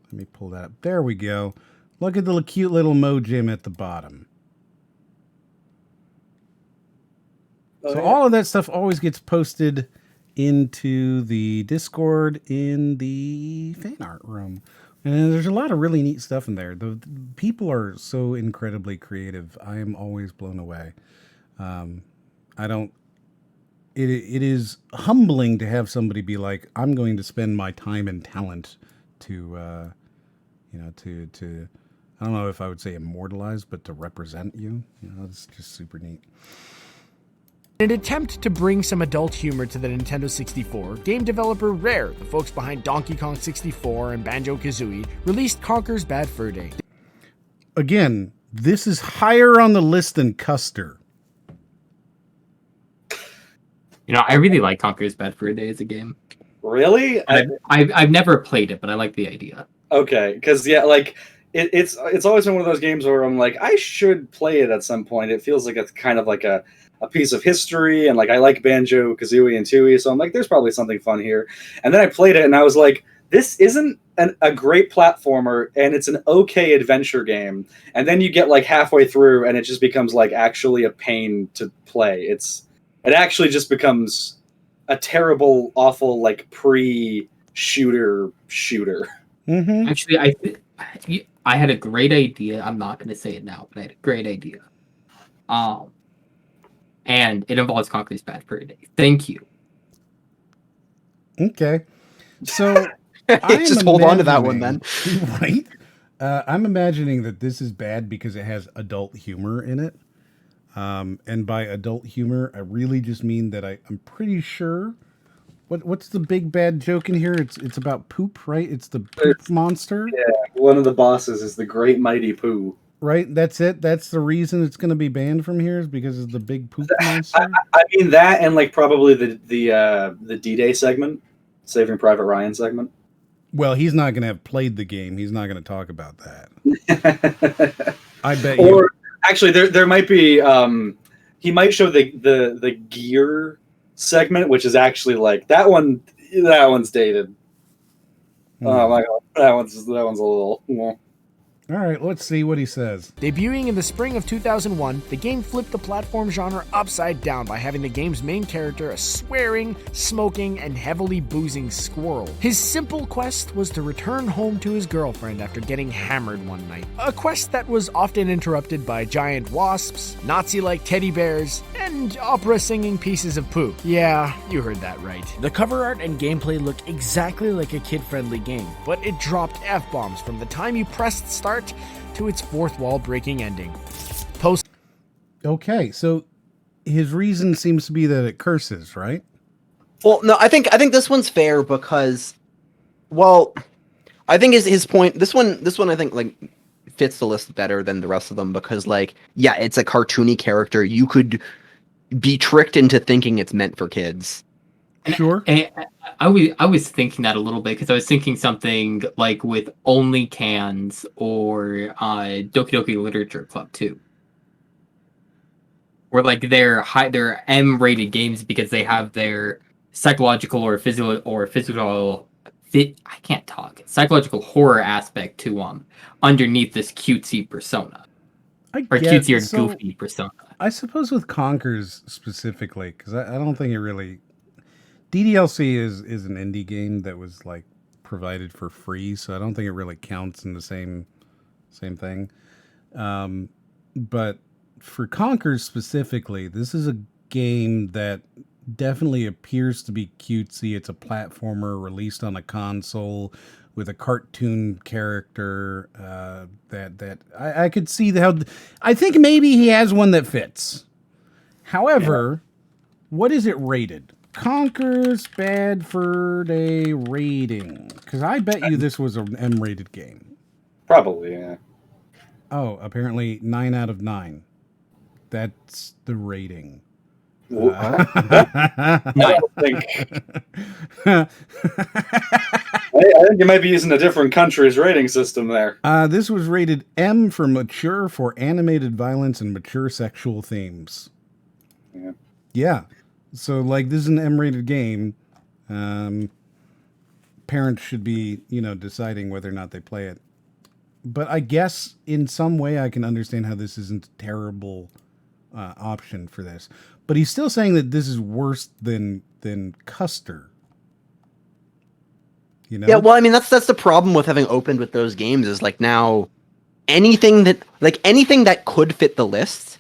Let me pull that up. There we go. Look at the cute little Mojim at the bottom. So all of that stuff always gets posted into the Discord in the fan art room. And there's a lot of really neat stuff in there. The people are so incredibly creative. I am always blown away. It is humbling to have somebody be like, I'm going to spend my time and talent to I don't know if I would say immortalize, but to represent you. It's just super neat. In an attempt to bring some adult humor to the Nintendo 64, game developer Rare, the folks behind Donkey Kong 64 and Banjo-Kazooie, released Conker's Bad Fur Day. Again, this is higher on the list than Custer. I really like Conker's Bad Fur Day as a game. Really? I've never played it, but I like the idea. Okay, because it's always been one of those games where I'm like, I should play it at some point. It feels like it's kind of like a piece of history, and like I like Banjo, Kazooie, and Tooie, so I'm like, there's probably something fun here. And then I played it, and I was like, this isn't a great platformer, and it's an okay adventure game. And then you get like halfway through, and it just becomes like actually a pain to play. It actually just becomes a terrible, awful like pre-shooter. Mm-hmm. Actually, I had a great idea. I'm not going to say it now, but I had a great idea. And it involves Conker's Bad Fur Day. Thank you. Okay. So just hold on to that one then. Right? I'm imagining that this is bad because it has adult humor in it. And by adult humor, I really just mean that I'm pretty sure. What's the big bad joke in here? It's about poop, right? It's the poop monster. Yeah, one of the bosses is the Great Mighty Poo. Right, that's it. That's the reason it's going to be banned from here is because of the big poop monster. I mean that, and like probably the D-Day segment, Saving Private Ryan segment. Well, he's not going to have played the game. He's not going to talk about that. I bet you. Or actually, there might be. He might show the gear segment, which is actually like that one. That one's dated. Oh my god, that one's a little. Well. All right, let's see what he says. Debuting in the spring of 2001, the game flipped the platform genre upside down by having the game's main character a swearing, smoking, and heavily boozing squirrel. His simple quest was to return home to his girlfriend after getting hammered one night. A quest that was often interrupted by giant wasps, Nazi-like teddy bears, and opera-singing pieces of poo. Yeah, you heard that right. The cover art and gameplay look exactly like a kid-friendly game, but it dropped F-bombs from the time you pressed start to its fourth wall breaking ending. Okay, so his reason seems to be that it curses, right? Well, no, I think this one's fair because, well, I think his point. This one I think like fits the list better than the rest of them because like yeah, it's a cartoony character. You could be tricked into thinking it's meant for kids. Sure. And I was thinking that a little bit because I was thinking something like with Only Cans or Doki Doki Literature Club too. where like they're M-rated games because they have their psychological or physical I can't talk, psychological horror aspect to underneath this cutesy persona. Cutesy or goofy persona. I suppose with Conkers specifically, because I don't think it really... DDLC is an indie game that was like provided for free, so I don't think it really counts in the same thing. But for Conkers specifically, this is a game that definitely appears to be cutesy. It's a platformer released on a console with a cartoon character that I could see how... I think maybe he has one that fits. However, what is it rated? Conker's Bad Fur Day rating. Because I bet you this was an M-rated game. Probably, yeah. Oh, apparently 9 out of 9. That's the rating. I don't think. I think you might be using a different country's rating system there. This was rated M for mature for animated violence and mature sexual themes. Yeah. Yeah. So, like, this is an M-rated game. Parents should be, deciding whether or not they play it. But I guess in some way I can understand how this isn't a terrible option for this. But he's still saying that this is worse than Custer. Yeah, well, I mean, that's the problem with having opened with those games is like now anything that could fit the list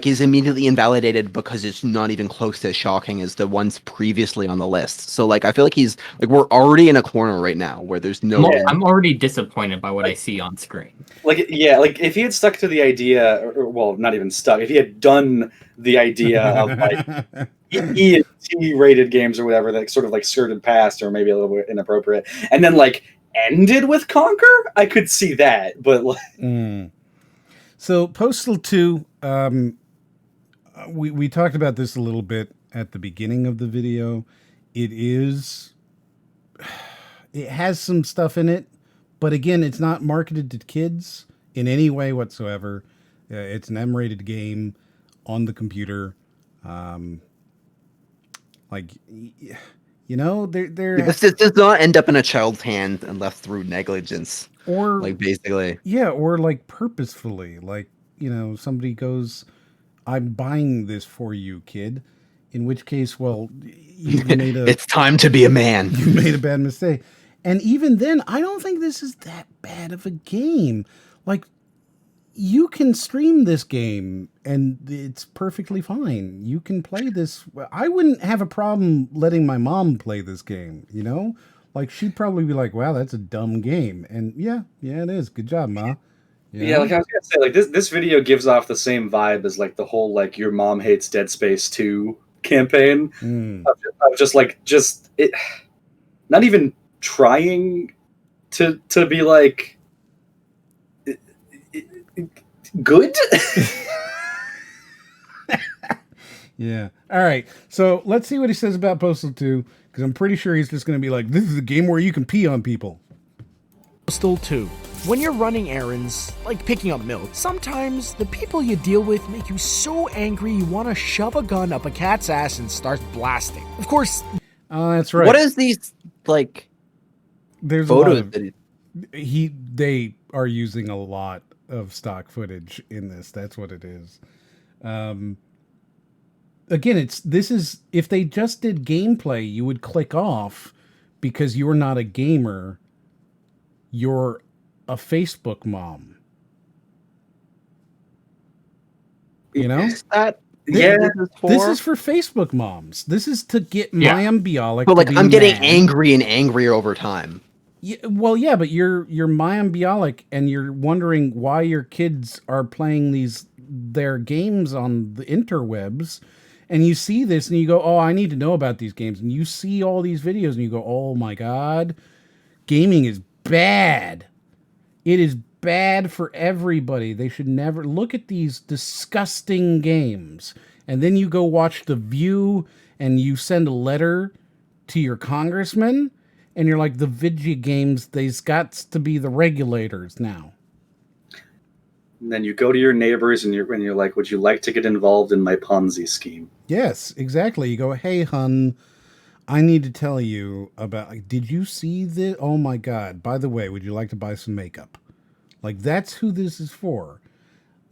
is immediately invalidated because it's not even close to as shocking as the ones previously on the list. So I feel like he's we're already in a corner right now where there's no... I'm already disappointed by what I see on screen. If he had stuck to the idea, well, not even stuck, if he had done the idea of E and T rated games or whatever that sort of skirted past or maybe a little bit inappropriate, and then ended with Conker, I could see that, but So Postal 2, we talked about this a little bit at the beginning of the video. It has some stuff in it, but again, it's not marketed to kids in any way whatsoever. It's an M-rated game on the computer. This does not end up in a child's hand and left through negligence. Or basically. Yeah, or purposefully. Somebody goes, I'm buying this for you, kid. In which case, well, you made a... It's time to be a man. You made a bad mistake. And even then, I don't think this is that bad of a game. You can stream this game, and it's perfectly fine. You can play this. I wouldn't have a problem letting my mom play this game, she'd probably be like, wow, that's a dumb game. And yeah, it is. Good job, Ma. Yeah, I was gonna say, this video gives off the same vibe as the whole your mom hates Dead Space 2 campaign. Of just it, not even trying to be good. Yeah. All right. So let's see what he says about Postal 2, because I'm pretty sure he's just going to be like, this is a game where you can pee on people. Postal 2. When you're running errands, like picking up milk, sometimes the people you deal with make you so angry you want to shove a gun up a cat's ass and start blasting. Of course... that's right. What is these, There's photos? They are using a lot of stock footage in this. That's what it is. Again, if they just did gameplay, you would click off because you're not a gamer. You're a Facebook mom. Is that... This is for Facebook moms. This is to get Mayim Bialik. But I'm getting angry and angrier over time. Yeah, well, yeah, but you're Mayim Bialik, and you're wondering why your kids are playing their games on the interwebs, and you see this and you go, oh, I need to know about these games, and you see all these videos and you go, oh my God, gaming is bad. It is bad for everybody. They should never look at these disgusting games. And then you go watch The View and you send a letter to your congressman and you're like, the video games, they's got to be the regulators now. And then you go to your neighbors and you're like, would you like to get involved in my Ponzi scheme? Yes, exactly. You go, hey, hun, I need to tell you about, did you see this? Oh my God. By the way, would you like to buy some makeup? Like, that's who this is for.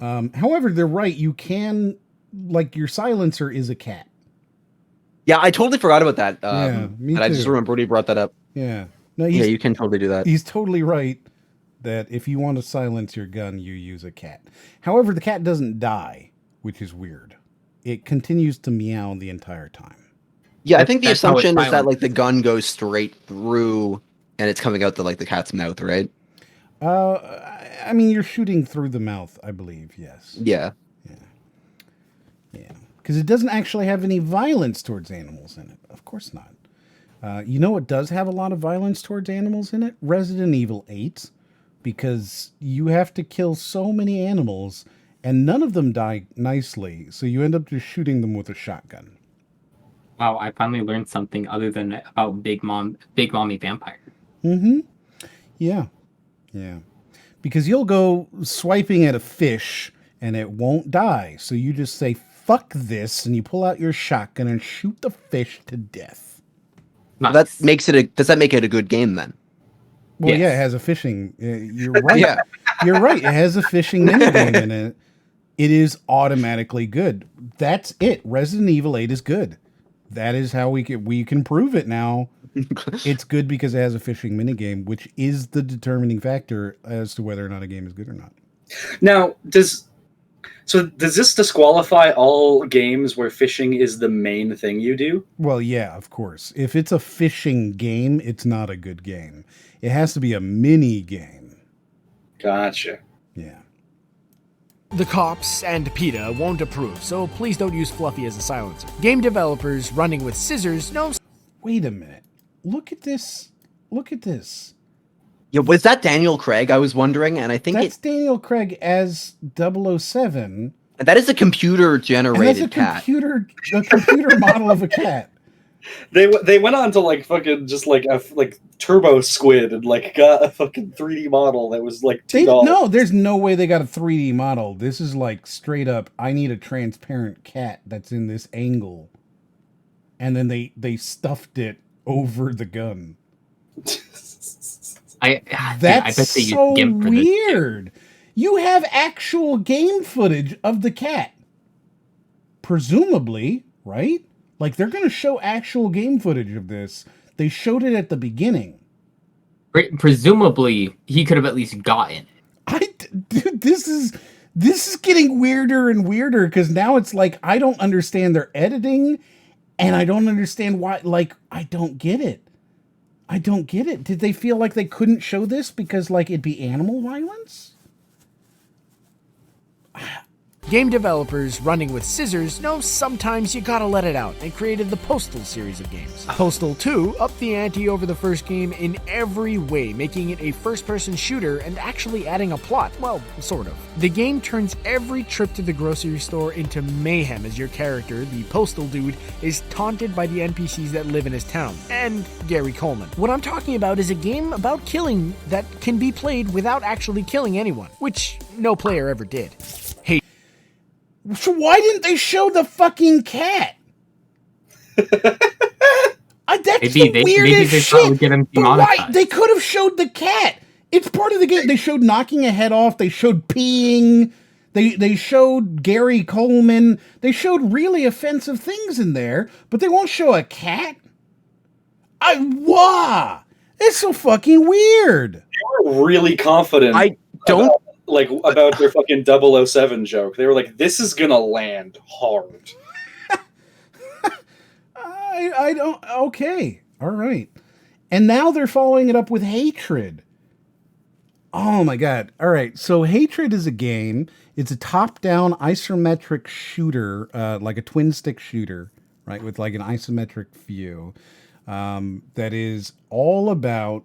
However, they're right. You can, like, your silencer is a cat. Yeah, I totally forgot about that. Yeah, me and I just too. remembered he brought that up. Yeah. No, Yeah, you can totally do that. He's totally right that if you want to silence your gun, you use a cat. However, the cat doesn't die, which is weird. It continues to meow the entire time. Yeah, I think the assumption is that like the gun goes straight through and it's coming out the cat's mouth, right? I mean, you're shooting through the mouth, I believe. Yes. Yeah. Yeah. Because it doesn't actually have any violence towards animals in it. Of course not. You know what does have a lot of violence towards animals in it? Resident Evil 8. Because you have to kill so many animals and none of them die nicely. So you end up just shooting them with a shotgun. Wow, I finally learned something other than about Big Mommy Vampire. Mm-hmm. Yeah. Yeah. Because you'll go swiping at a fish and it won't die. So you just say, fuck this, and you pull out your shotgun and shoot the fish to death. Nice. That makes it does that make it a good game then? Well, Yes. yeah, it has a fishing. You're right. Yeah. You're right. It has a fishing minigame in it. It is automatically good. That's it. Resident Evil 8 is good. That is how we can prove it now. It's good because it has a fishing minigame, which is the determining factor as to whether or not a game is good or not. Now, does this disqualify all games where fishing is the main thing you do? Well, yeah, of course. If it's a fishing game, it's not a good game. It has to be a mini game. Gotcha. Yeah. The cops and PETA won't approve, so please don't use Fluffy as a silencer. Game developers running with scissors know... Wait a minute. Look at this. Look at this. Yeah, was that Daniel Craig? I was wondering, and I think That's Daniel Craig as 007. That is a computer-generated cat. A computer model of a cat. They went on to like fucking just like a Turbo Squid and like got a fucking 3D model that was like $2. No, there's no way they got a 3D model. This is like straight up, I need a transparent cat that's in this angle. And then they stuffed it over the gun. That's so weird. You have actual game footage of the cat. Presumably, right? Like, they're going to show actual game footage of this. They showed it at the beginning. Presumably, he could have at least gotten it. Dude, this is getting weirder and weirder because now it's like, I don't understand their editing and I don't understand why. Like, I don't get it. I don't get it. Did they feel like they couldn't show this because, like, it'd be animal violence? Game developers running with scissors know sometimes you gotta let it out and created the Postal series of games. Postal 2 upped the ante over the first game in every way, making it a first-person shooter and actually adding a plot, well, sort of. The game turns every trip to the grocery store into mayhem as your character, the Postal dude, is taunted by the NPCs that live in his town, and Gary Coleman. What I'm talking about is a game about killing that can be played without actually killing anyone, which no player ever did. So why didn't they show the fucking cat? That's the weirdest shit. But why? They could have showed the cat. It's part of the game. They showed knocking a head off. They showed peeing. They showed Gary Coleman. They showed really offensive things in there, but they won't show a cat. It's so fucking weird. They were really confident. About their fucking 007 joke. They were like, this is gonna land hard. I don't... Okay. All right. And now they're following it up with Hatred. Oh my god. All right. So Hatred is a game. It's a top-down isometric shooter, like a twin-stick shooter, right? With like an isometric view. That is all about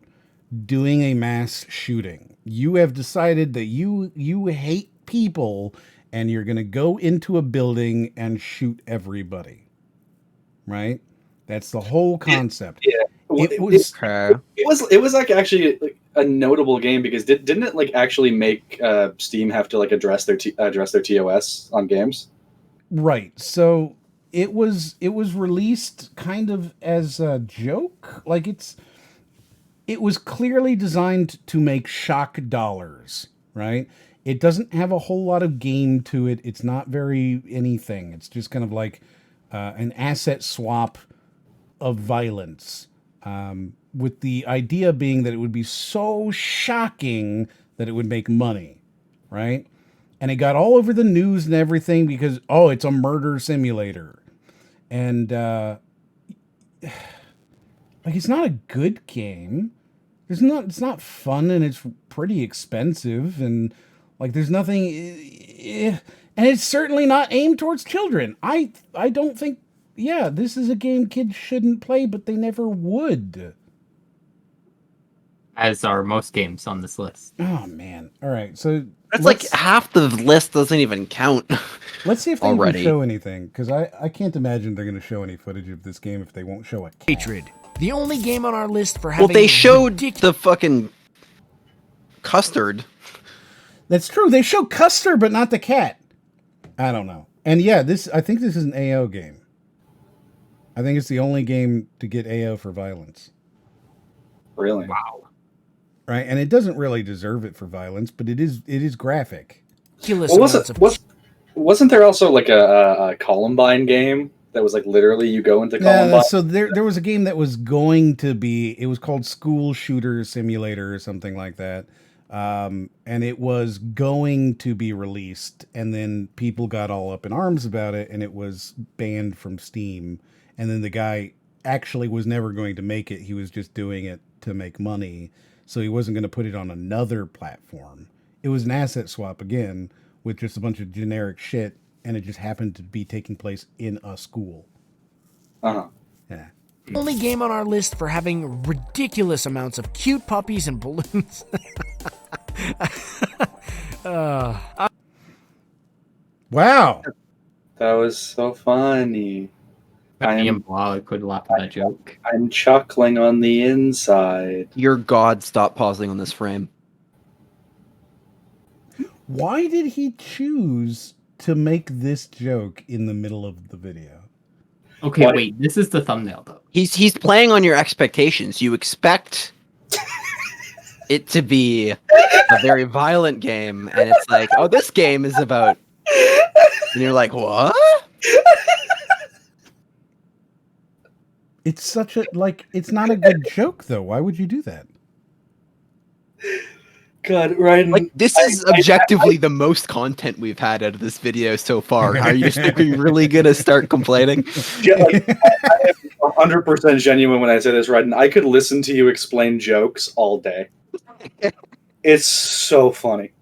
doing a mass shooting. You have decided that you hate people and you're going to go into a building and shoot everybody. Right? That's the whole concept. Yeah. It was like actually a notable game because didn't it like actually make Steam have to like address their TOS on games? Right. So it was released kind of as a joke. Like it was clearly designed to make shock dollars, right? It doesn't have a whole lot of game to it. It's not very anything. It's just kind of like an asset swap of violence, with the idea being that it would be so shocking that it would make money, right? And it got all over the news and everything because, oh, it's a murder simulator. And like, it's not a good game. It's not fun, and it's pretty expensive, and like there's nothing, and it's certainly not aimed towards children. I don't think, yeah, this is a game kids shouldn't play, but they never would. As are most games on this list. Oh man! All right, so that's like half the list doesn't even count. Let's see if they already can show anything, because I can't imagine they're going to show any footage of this game if they won't show a cat. Hatred. The only game on our list for having... Well, they showed the fucking custard. That's true. They show custard, but not the cat. I don't know. And yeah, I think this is an AO game. I think it's the only game to get AO for violence. Really? Wow. Right, and it doesn't really deserve it for violence, but it is graphic. Well, wasn't there also like a Columbine game that was like literally you go into Columbine? Yeah, so there was a game that was going to be, it was called School Shooter Simulator or something like that. And it was going to be released, and then people got all up in arms about it, and it was banned from Steam. And then the guy actually was never going to make it. He was just doing it to make money. So he wasn't going to put it on another platform. It was an asset swap again with just a bunch of generic shit, and it just happened to be taking place in a school. Uh-huh. Yeah. Only game on our list for having ridiculous amounts of cute puppies and balloons. Wow. That was so funny. I could laugh at that joke. I'm chuckling on the inside. Your God, stop pausing on this frame. Why did he choose to make this joke in the middle of the video? Okay, wait. This is the thumbnail, though. He's playing on your expectations. You expect it to be a very violent game, and it's like, oh, this game is about... And you're like, what? It's such a, like, it's not a good joke, though. Why would you do that? God, Ryan. Like, this is objectively the most content we've had out of this video so far. Are you really gonna start complaining? Yeah, like, I am 100% genuine when I say this, Ryan. I could listen to you explain jokes all day. It's so funny.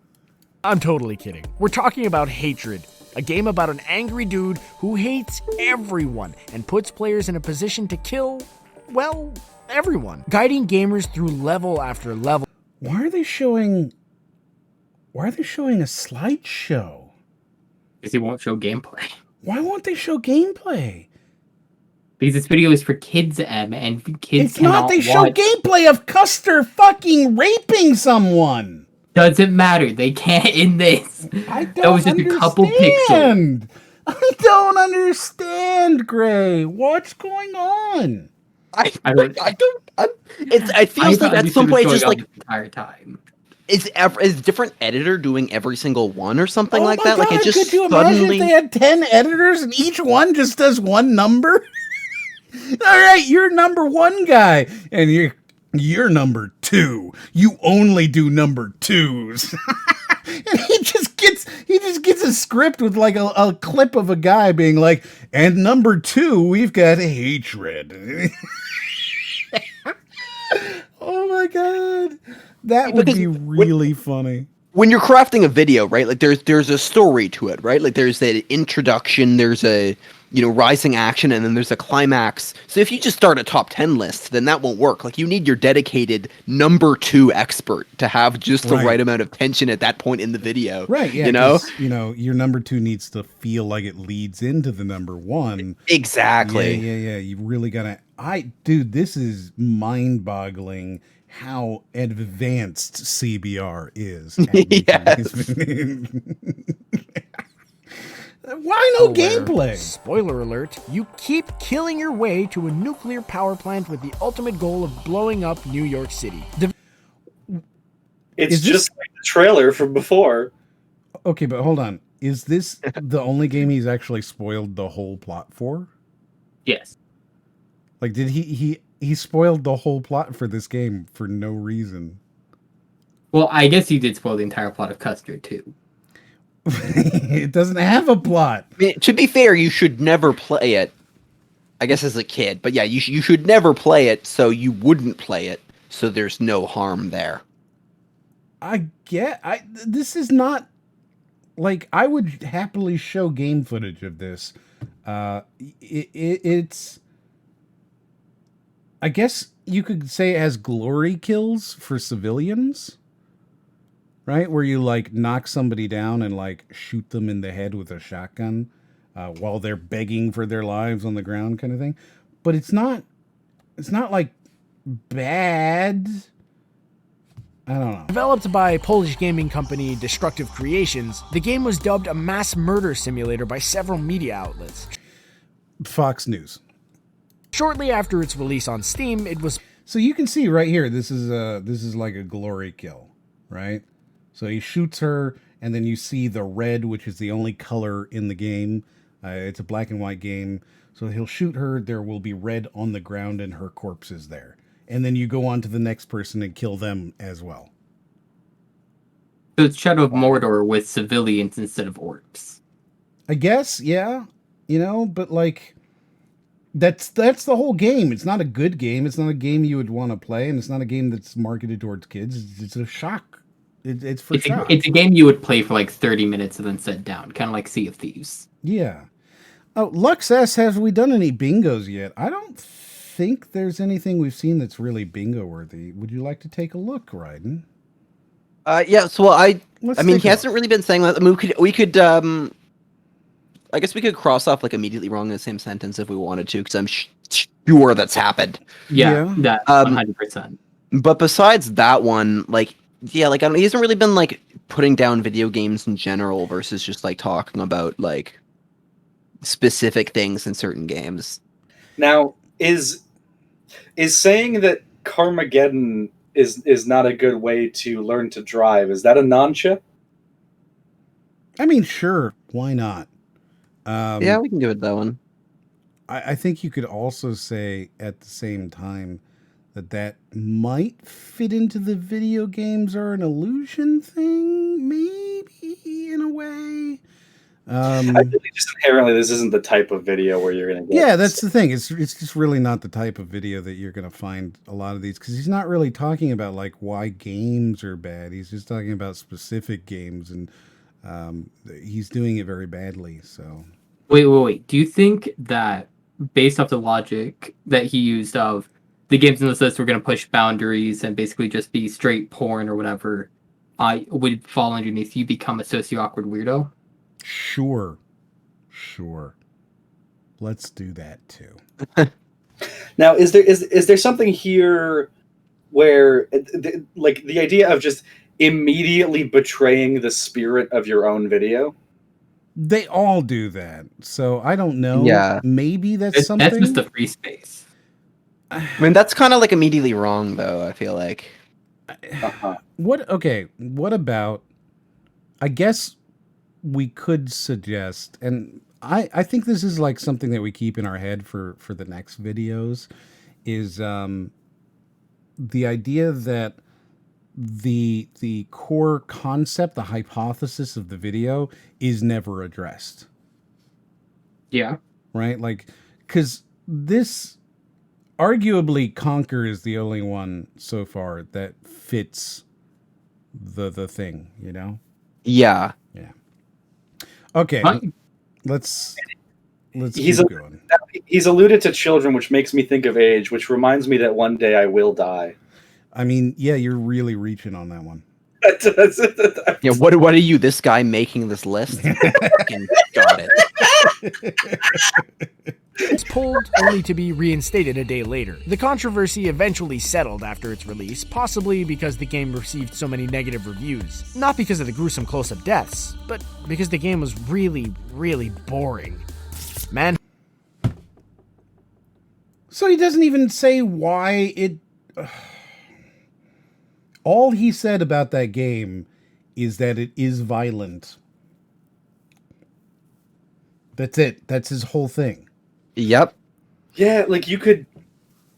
I'm totally kidding. We're talking about Hatred, a game about an angry dude who hates everyone and puts players in a position to kill, well, everyone, guiding gamers through level after level. Why are they showing a slideshow? Because he won't show gameplay. Why won't they show gameplay? Because this video is for kids, and kids It's not. They show gameplay of Custer fucking raping someone. Doesn't matter. They can't in this. I don't That was just a couple pictures. I don't understand, Gray. What's going on? I feel like at some point it's just like the entire time. Is different editor doing every single one or something like that? God, Like it just could you suddenly imagine if they had 10 editors and each one just does one number? All right, you're number one guy, and you're number two. You only do number twos. And he just gets a script with like a clip of a guy being like, and number two, we've got Hatred. Oh my God. That would be really funny. When you're crafting a video, right? Like there's a story to it, right? Like there's that introduction, there's a rising action, and then there's a climax. So if you just start a top 10 list, then that won't work. Like you need your dedicated number 2 expert to have just the right amount of tension at that point in the video. Right, yeah. You know? Your number 2 needs to feel like it leads into the number 1. Exactly. Yeah. You really gotta dude, this is mind-boggling how advanced CBR is. Why no gameplay? Spoiler alert, you keep killing your way to a nuclear power plant with the ultimate goal of blowing up New York City. It's just like the trailer from before. Okay, but hold on. Is this the only game he's actually spoiled the whole plot for? Yes. Like, did he spoiled the whole plot for this game for no reason? Well, I guess he did spoil the entire plot of Custard, too. It doesn't have a plot. I mean, to be fair, you should never play it. I guess as a kid, but yeah, you should never play it, so you wouldn't play it, so there's no harm there. This is not like I would happily show game footage of this. It's. I guess you could say it has glory kills for civilians. Right? Where you like knock somebody down and like shoot them in the head with a shotgun while they're begging for their lives on the ground kind of thing. But it's not like bad. I don't know. Developed by Polish gaming company Destructive Creations, the game was dubbed a mass murder simulator by several media outlets. Fox News. Shortly after its release on Steam, it was... So you can see right here, this is like a glory kill, right? So he shoots her, and then you see the red, which is the only color in the game. It's a black and white game. So he'll shoot her, there will be red on the ground, and her corpse is there. And then you go on to the next person and kill them as well. So it's Shadow of Mordor with civilians instead of orcs. I guess, yeah. You know, but like, that's the whole game. It's not a good game. It's not a game you would want to play, and it's not a game that's marketed towards kids. It's a shock. It's for shock. It's a game you would play for like 30 minutes and then set down, kind of like Sea of Thieves. Yeah. Oh, Lux asks, have we done any bingos yet? I don't think there's anything we've seen that's really bingo worthy. Would you like to take a look, Ryden? Yeah. So I mean, he hasn't really been saying that. I mean, we could. I guess we could cross off like immediately wrong in the same sentence if we wanted to, because I'm sure that's happened. Yeah. That 100%. But besides that one, like. Yeah, like he hasn't really been like putting down video games in general versus just like talking about like specific things in certain games. Now, is saying that Carmageddon is not a good way to learn to drive, is that a non-chip? I mean, sure, why not? Yeah, we can give it that one. I think you could also say at the same time that might fit into the video games are an illusion thing, maybe, in a way. I think just inherently, this isn't the type of video where you're going to get... Yeah, that's the thing. It's just really not the type of video that you're going to find a lot of these, because he's not really talking about, like, why games are bad. He's just talking about specific games, and he's doing it very badly, so... Wait. Do you think that, based off the logic that he used of the games in this list were going to push boundaries and basically just be straight porn or whatever, I would fall underneath you become a socio-awkward weirdo? Sure. Let's do that too. Now, is there something here where, like, the idea of just immediately betraying the spirit of your own video? They all do that, so I don't know. Yeah, maybe that's something. That's just the free space. I mean, that's kind of like immediately wrong, though, I feel like. What about, I guess we could suggest, and I think this is like something that we keep in our head for the next videos, is the idea that the core concept, the hypothesis of the video is never addressed. Yeah. Right? Like, because this... Arguably, Conquer is the only one so far that fits the thing, you know? Yeah. Okay, let's He's keep going. He's alluded to children, which makes me think of age, which reminds me that one day I will die. I mean, yeah, you're really reaching on that one. Yeah, what are you, this guy making this list? Fucking got it. It's pulled only to be reinstated a day later. The controversy eventually settled after its release, possibly because the game received so many negative reviews. Not because of the gruesome close-up deaths, but because the game was really, really boring. Man. So he doesn't even say why it... All he said about that game is that it is violent. That's it. That's his whole thing. Yep. Yeah, like you could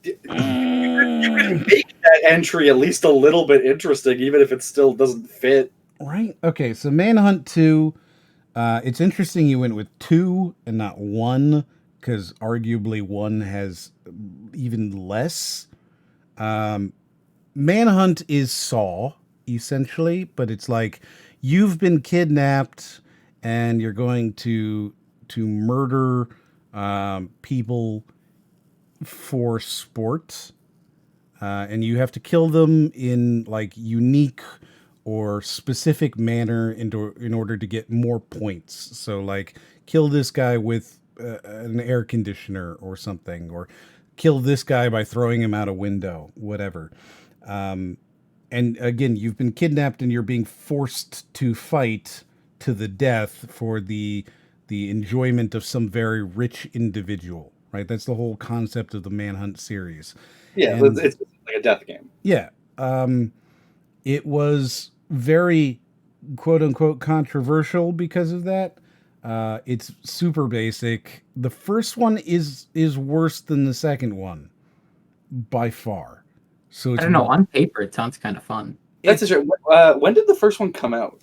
make that entry at least a little bit interesting, even if it still doesn't fit. Right. Okay. So Manhunt 2. It's interesting you went with 2 and not 1, because arguably 1 has even less. Manhunt is Saw, essentially, but it's like you've been kidnapped and you're going to murder people for sport, and you have to kill them in like unique or specific manner in order to get more points. So like kill this guy with an air conditioner or something, or kill this guy by throwing him out a window, whatever. And again, you've been kidnapped and you're being forced to fight to the death for the enjoyment of some very rich individual, right? That's the whole concept of the Manhunt series. Yeah, and, it's like a death game. Yeah. It was very quote unquote controversial because of that. It's super basic. The first one is worse than the second one by far. So it's I don't know. On paper, it sounds kind of fun. That's a when did the first one come out?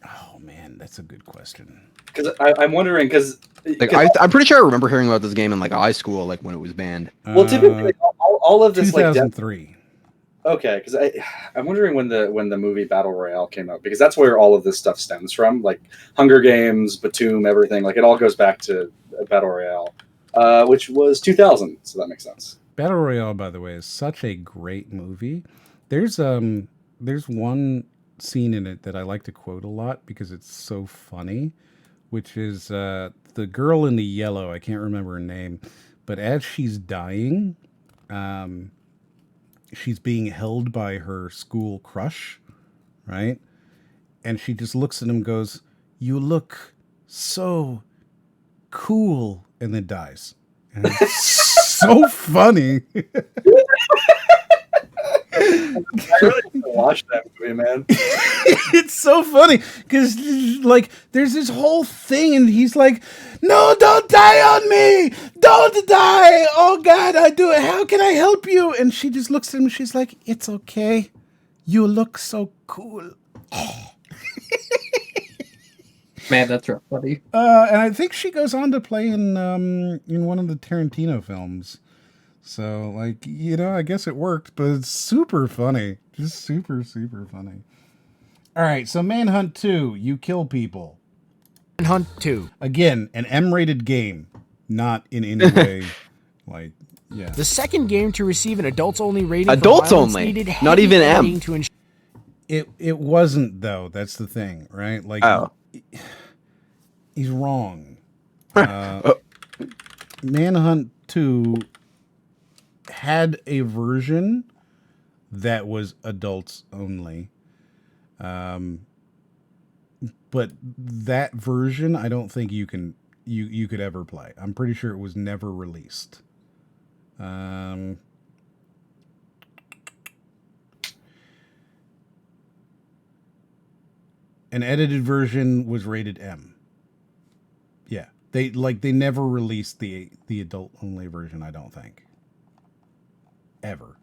Oh man, that's a good question. Because I'm wondering, because like, I'm pretty sure I remember hearing about this game in like high school, like when it was banned. Well, typically like, all of this 2003. Okay, because I'm wondering when the movie Battle Royale came out, because that's where all of this stuff stems from, like Hunger Games, Batum, everything. Like it all goes back to Battle Royale, which was 2000. So that makes sense. Battle Royale, by the way, is such a great movie. There's one scene in it that I like to quote a lot because it's so funny, which is the girl in the yellow. I can't remember her name, but as she's dying, she's being held by her school crush, right? And she just looks at him and goes, "You look so cool," and then dies. And it's so funny. I really need to watch that movie, man. It's so funny because like there's this whole thing and he's like, "No, don't die on me, don't die, oh god, I do it, how can I help you?" And she just looks at him and she's like, "It's okay, you look so cool." Man, that's real funny. And I think she goes on to play in one of the Tarantino films. So, like, you know, I guess it worked, but it's super funny. Just super, super funny. All right, so Manhunt 2, you kill people. Manhunt 2. Again, an M-rated game, not in any way, like, yeah. The second game to receive an adults-only rating. Adults only, not even M. It wasn't, though. That's the thing, right? Like, he's wrong. Manhunt 2 had a version that was adults only, but that version I don't think you could ever play. I'm pretty sure it was never released. An edited version was rated M. Yeah, they never released the adult only version, I don't think. Ever.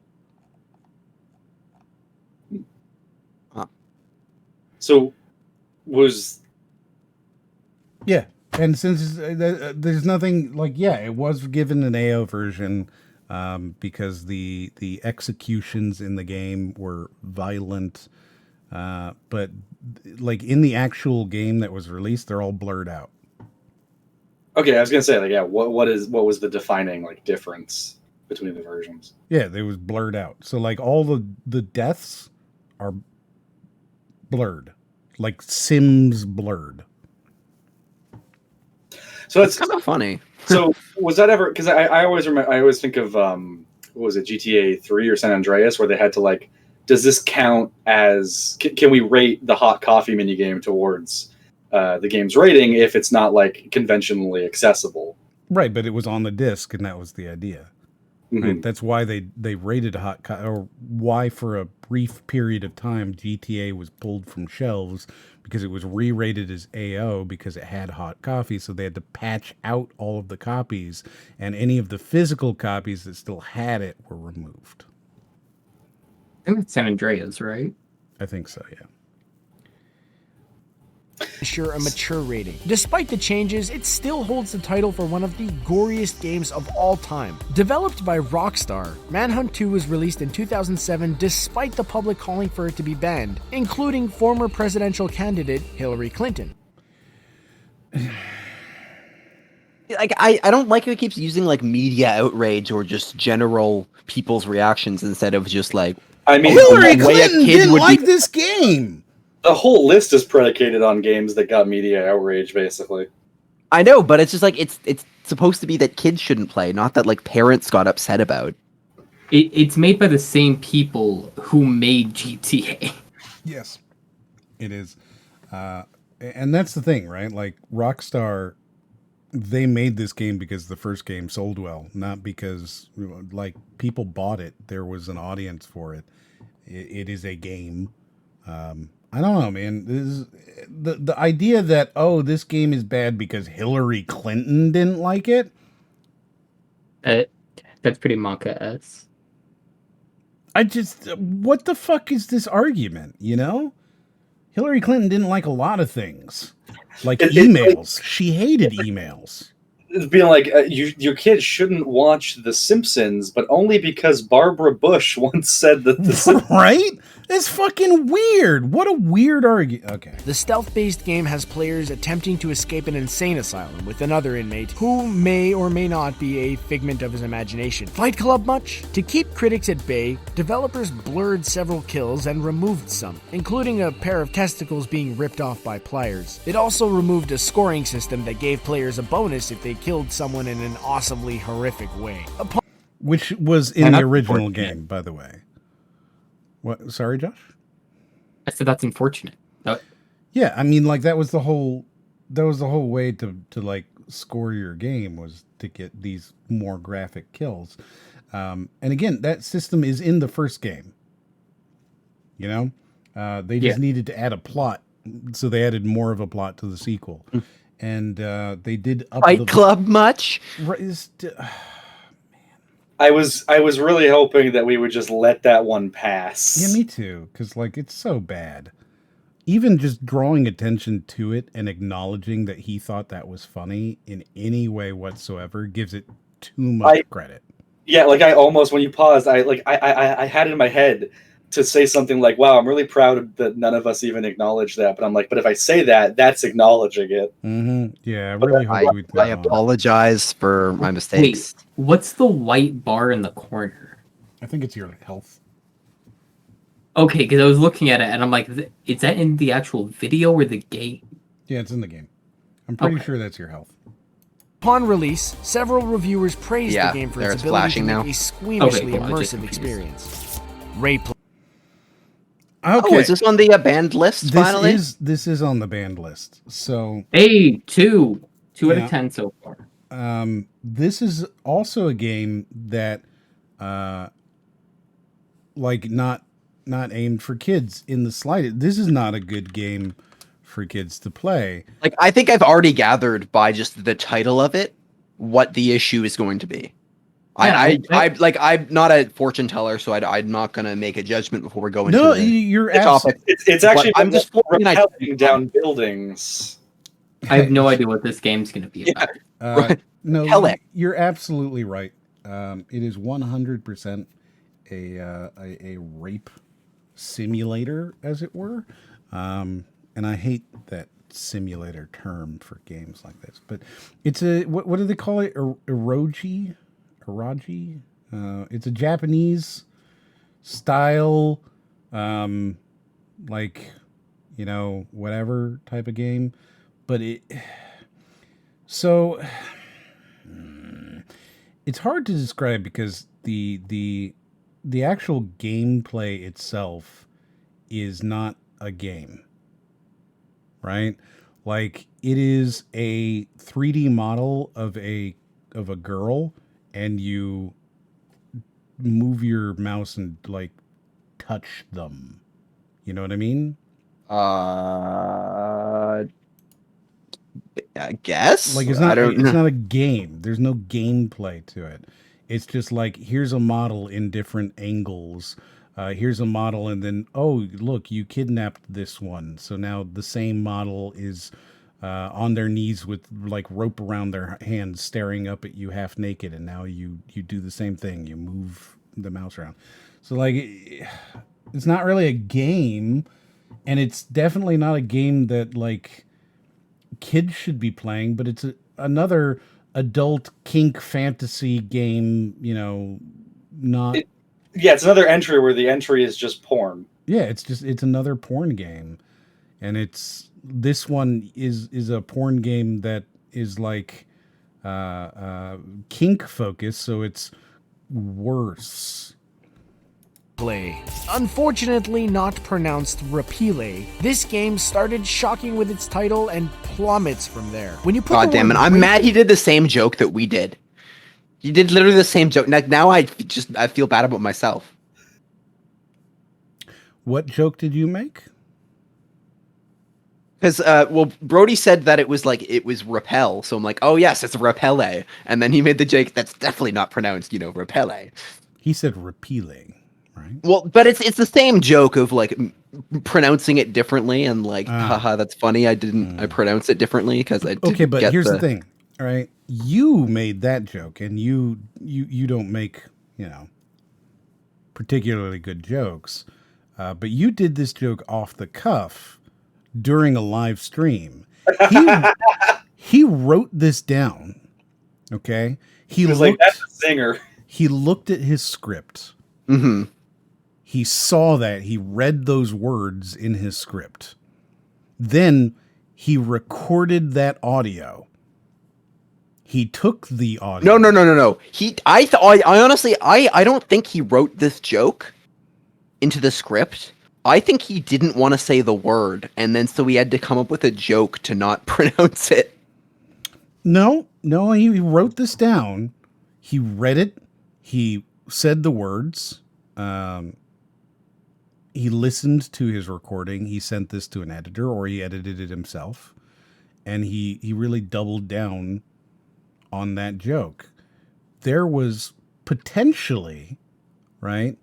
So was yeah, and since there's nothing like, yeah, it was given an AO version because the executions in the game were violent, but like in the actual game that was released, they're all blurred out. Okay, I was gonna say, like, yeah, what was the defining like difference between the versions? Yeah, they was blurred out. So like all the deaths are blurred, like Sims blurred. So it's kind of funny. So was that ever? Because I always remember. I always think of what was it, GTA 3 or San Andreas, where they had to like, does this count as? Can we rate the hot coffee minigame towards the game's rating if it's not like conventionally accessible? Right, but it was on the disc, and that was the idea. Right, that's why they rated or why for a brief period of time GTA was pulled from shelves, because it was re-rated as AO because it had hot coffee, so they had to patch out all of the copies, and any of the physical copies that still had it were removed. I think it's San Andreas, right? I think so, yeah. Ensure a mature rating. Despite the changes, it still holds the title for one of the goriest games of all time. Developed by Rockstar, Manhunt 2 was released in 2007 despite the public calling for it to be banned, including former presidential candidate Hillary Clinton. Like, I don't like how it keeps using like media outrage or just general people's reactions instead of just like, I mean, Hillary Clinton didn't like this game. The whole list is predicated on games that got media outrage, basically. I know, but it's just like it's supposed to be that kids shouldn't play, not that like parents got upset about. It's made by the same people who made GTA. Yes, it is, and that's the thing, right? Like Rockstar, they made this game because the first game sold well, not because like people bought it. There was an audience for it. It is a game. I don't know, man. This is, the idea that, oh, this game is bad because Hillary Clinton didn't like it. That's pretty manga-esque. What the fuck is this argument, you know? Hillary Clinton didn't like a lot of things. Like emails. She hated emails. It's being like, your kids shouldn't watch The Simpsons, but only because Barbara Bush once said that the Simpsons... Right? It's fucking weird. What a weird argument. Okay. The stealth-based game has players attempting to escape an insane asylum with another inmate who may or may not be a figment of his imagination. Fight Club much? To keep critics at bay, developers blurred several kills and removed some, including a pair of testicles being ripped off by pliers. It also removed a scoring system that gave players a bonus if they killed someone in an awesomely horrific way. Which was in the original game, by the way. What? Sorry, Josh? I said that's unfortunate. Yeah, I mean, like that was the whole way to like score your game, was to get these more graphic kills. And again, that system is in the first game. You know, they just needed to add a plot, so they added more of a plot to the sequel, and they did up Fight Club much. I was really hoping that we would just let that one pass. Yeah, me too. Because like it's so bad. Even just drawing attention to it and acknowledging that he thought that was funny in any way whatsoever gives it too much credit. Yeah, like I almost, when you paused, I had it in my head to say something like, "Wow, I'm really proud that none of us even acknowledged that." But I'm like, but if I say that, that's acknowledging it. Mm-hmm. Yeah, I really hope we. I apologize for my mistakes. Wait, what's the white bar in the corner? I think it's your health. Okay, because I was looking at it and I'm like, is that in the actual video or the game? Yeah, it's in the game. I'm pretty sure that's your health. Upon release, several reviewers praised the game for its ability to make a squeamishly immersive experience. Okay. Oh, is this on the banned list finally? This is on the banned list. So hey, two out of 10 so far. This is also a game that, like not aimed for kids in the slightest. This is not a good game for kids to play. Like, I think I've already gathered by just the title of it what the issue is going to be. Yeah, I'm not a fortune teller, so I'm not gonna make a judgment before we're going. No, to you're topic. It's actually I'm just rappelling down buildings. I have no idea what this game's gonna be about. Right. No, you're absolutely right. It is 100% a rape simulator, as it were. And I hate that simulator term for games like this, but it's a what do they call it? Eroji. It's a Japanese style, like, you know, whatever type of game. But It's hard to describe because the actual gameplay itself is not a game, right? Like it is a 3D model of a girl, and you move your mouse and like touch them. You know what I mean? I guess. Like it's not. It's not a game. There's no gameplay to it. It's just like here's a model in different angles. Here's a model, and then oh look, you kidnapped this one. So now the same model is on their knees with like rope around their hands, staring up at you half naked, and now you do the same thing. You move the mouse around. So like it's not really a game, and it's definitely not a game that like kids should be playing, but it's another adult kink fantasy game, you know, it's another entry where the entry is just porn. Yeah, it's another porn game. And this one is a porn game that is like kink focused, so it's worse. Unfortunately not pronounced Rapile, this game started shocking with its title and plummets from there. When you put God damn it, I'm mad he did the same joke that we did. He did literally the same joke. Now I feel bad about myself. What joke did you make? Because, well, Brody said that it was repel, so I'm like, oh yes, it's repelle. And then he made the joke that's definitely not pronounced, repelle. He said repealing. Right. Well, but it's the same joke of like pronouncing it differently and like, haha, that's funny. I pronounce it differently because I didn't. Okay, but here's the thing. All right, you made that joke, and you don't make particularly good jokes, but you did this joke off the cuff during a live stream. He wrote this down. Okay, he was like, "That's a singer." He looked at his script. Mm-hmm. He saw that. He read those words in his script. Then he recorded that audio. He took the audio. No. I honestly don't think he wrote this joke into the script. I think he didn't want to say the word, and then so he had to come up with a joke to not pronounce it. No, he wrote this down. He read it. He said the words. He listened to his recording. He sent this to an editor, or he edited it himself, and he really doubled down on that joke. There was potentially, right,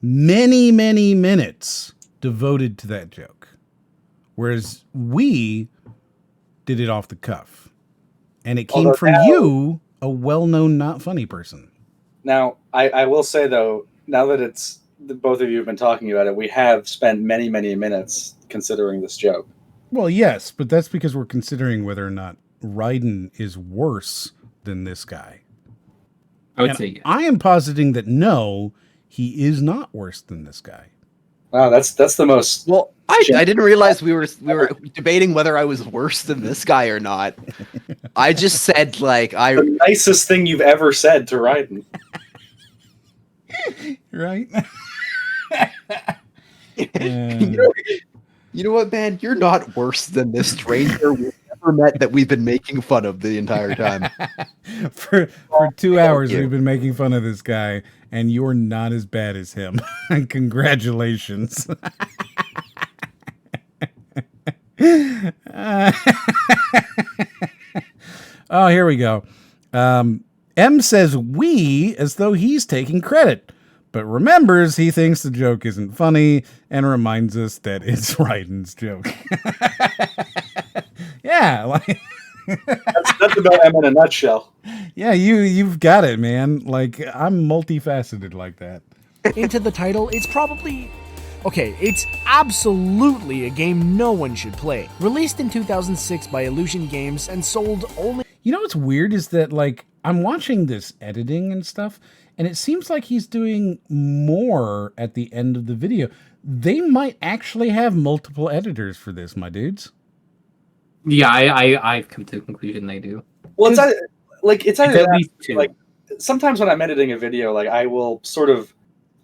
many minutes devoted to that joke, whereas we did it off the cuff, and it came from you, a well-known not funny person. Now, I will say though, now that it's both of you have been talking about it, we have spent many minutes considering this joke. Well, yes, but that's because we're considering whether or not Raiden is worse than this guy. I would say yes. I am positing that no, he is not worse than this guy. Wow, that's the most. Well, I didn't realize we were debating whether I was worse than this guy or not. I just said the nicest thing you've ever said to Raiden. Right? You know what, man? You're not worse than this stranger we've never met that we've been making fun of the entire time. For 2 hours, we've been making fun of this guy, and you're not as bad as him. Congratulations. Oh, here we go. M says we as though he's taking credit, but remembers he thinks the joke isn't funny and reminds us that it's Raiden's joke. Yeah, like that's about M in a nutshell. Yeah, you've got it, man. Like I'm multifaceted like that. Into the title, it's probably... Okay, it's absolutely a game no one should play. Released in 2006 by Illusion Games and sold only... You know what's weird is that, like, I'm watching this editing and stuff, and it seems like he's doing more at the end of the video. They might actually have multiple editors for this, my dudes. Yeah, I've come to the conclusion they do. Well, like it's either It's at that, least 2. like sometimes when I'm editing a video, like I will sort of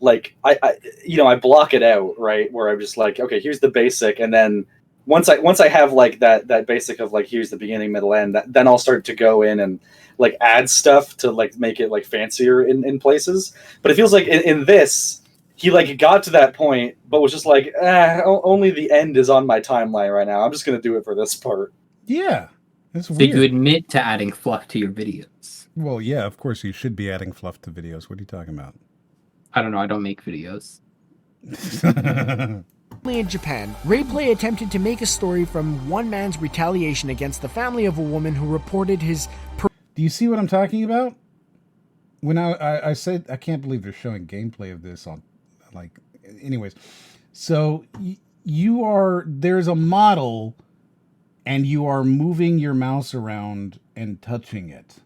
like I block it out, right? Where I'm just like, okay, here's the basic, and then once I have like that basic of like here's the beginning, middle, end, then I'll start to go in and like add stuff to like make it like fancier in places. But it feels like in this, he like got to that point, but was just like, only the end is on my timeline right now. I'm just gonna do it for this part. Yeah, it's So weird. you admit to adding fluff to your videos? Well, yeah, of course you should be adding fluff to videos. What are you talking about? I don't know. I don't make videos. In Japan, Rayplay attempted to make a story from one man's retaliation against the family of a woman who reported his... Do you see what I'm talking about? When I said, I can't believe they're showing gameplay of this on, like, anyways. So there's a model and you are moving your mouse around and touching it.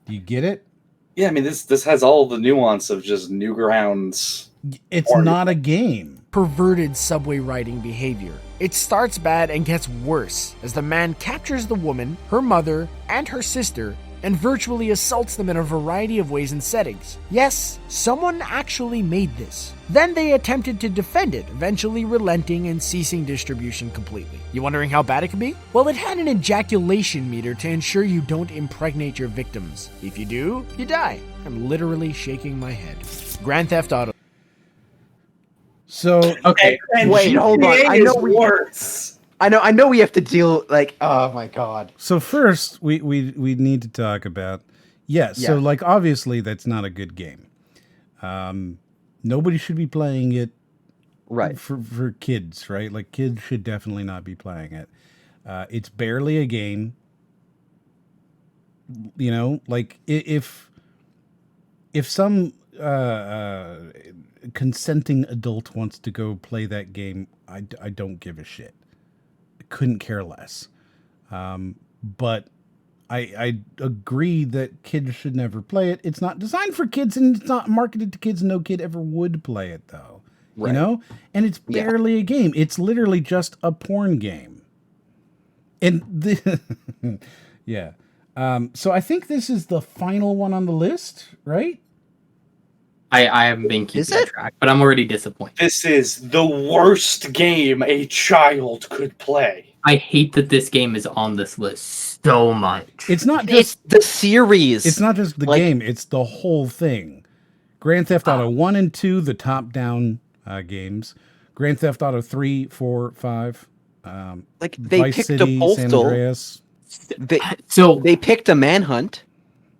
Do you get it? Yeah, I mean this has all the nuance of just Newgrounds. It's not a game. Perverted subway riding behavior. It starts bad and gets worse as the man captures the woman, her mother, and her sister and virtually assaults them in a variety of ways and settings. Yes, someone actually made this. Then they attempted to defend it, eventually relenting and ceasing distribution completely. You wondering how bad it could be? Well, it had an ejaculation meter to ensure you don't impregnate your victims. If you do, you die. I'm literally shaking my head. Grand Theft Auto. So okay, wait, hold on. I know we have to deal like, oh my god. So first we need to talk about so like obviously that's not a good game. Nobody should be playing it right for kids, right? Like kids should definitely not be playing it. It's barely a game. You know, like if some consenting adult wants to go play that game, I don't give a shit. I couldn't care less. But I agree that kids should never play it. It's not designed for kids and it's not marketed to kids. No kid ever would play it though. Right. You know? And it's barely a game. It's literally just a porn game. And yeah. So I think this is the final one on the list, right? I haven't been keeping track, but I'm already disappointed. This is the worst game a child could play. I hate that this game is on this list so much. It's not just the series. It's not just the game, it's the whole thing. Grand Theft Auto 1 and 2, the top-down games. Grand Theft Auto 3, 4, 5. Like they Vice picked City, a postal. San Andreas. They picked a manhunt.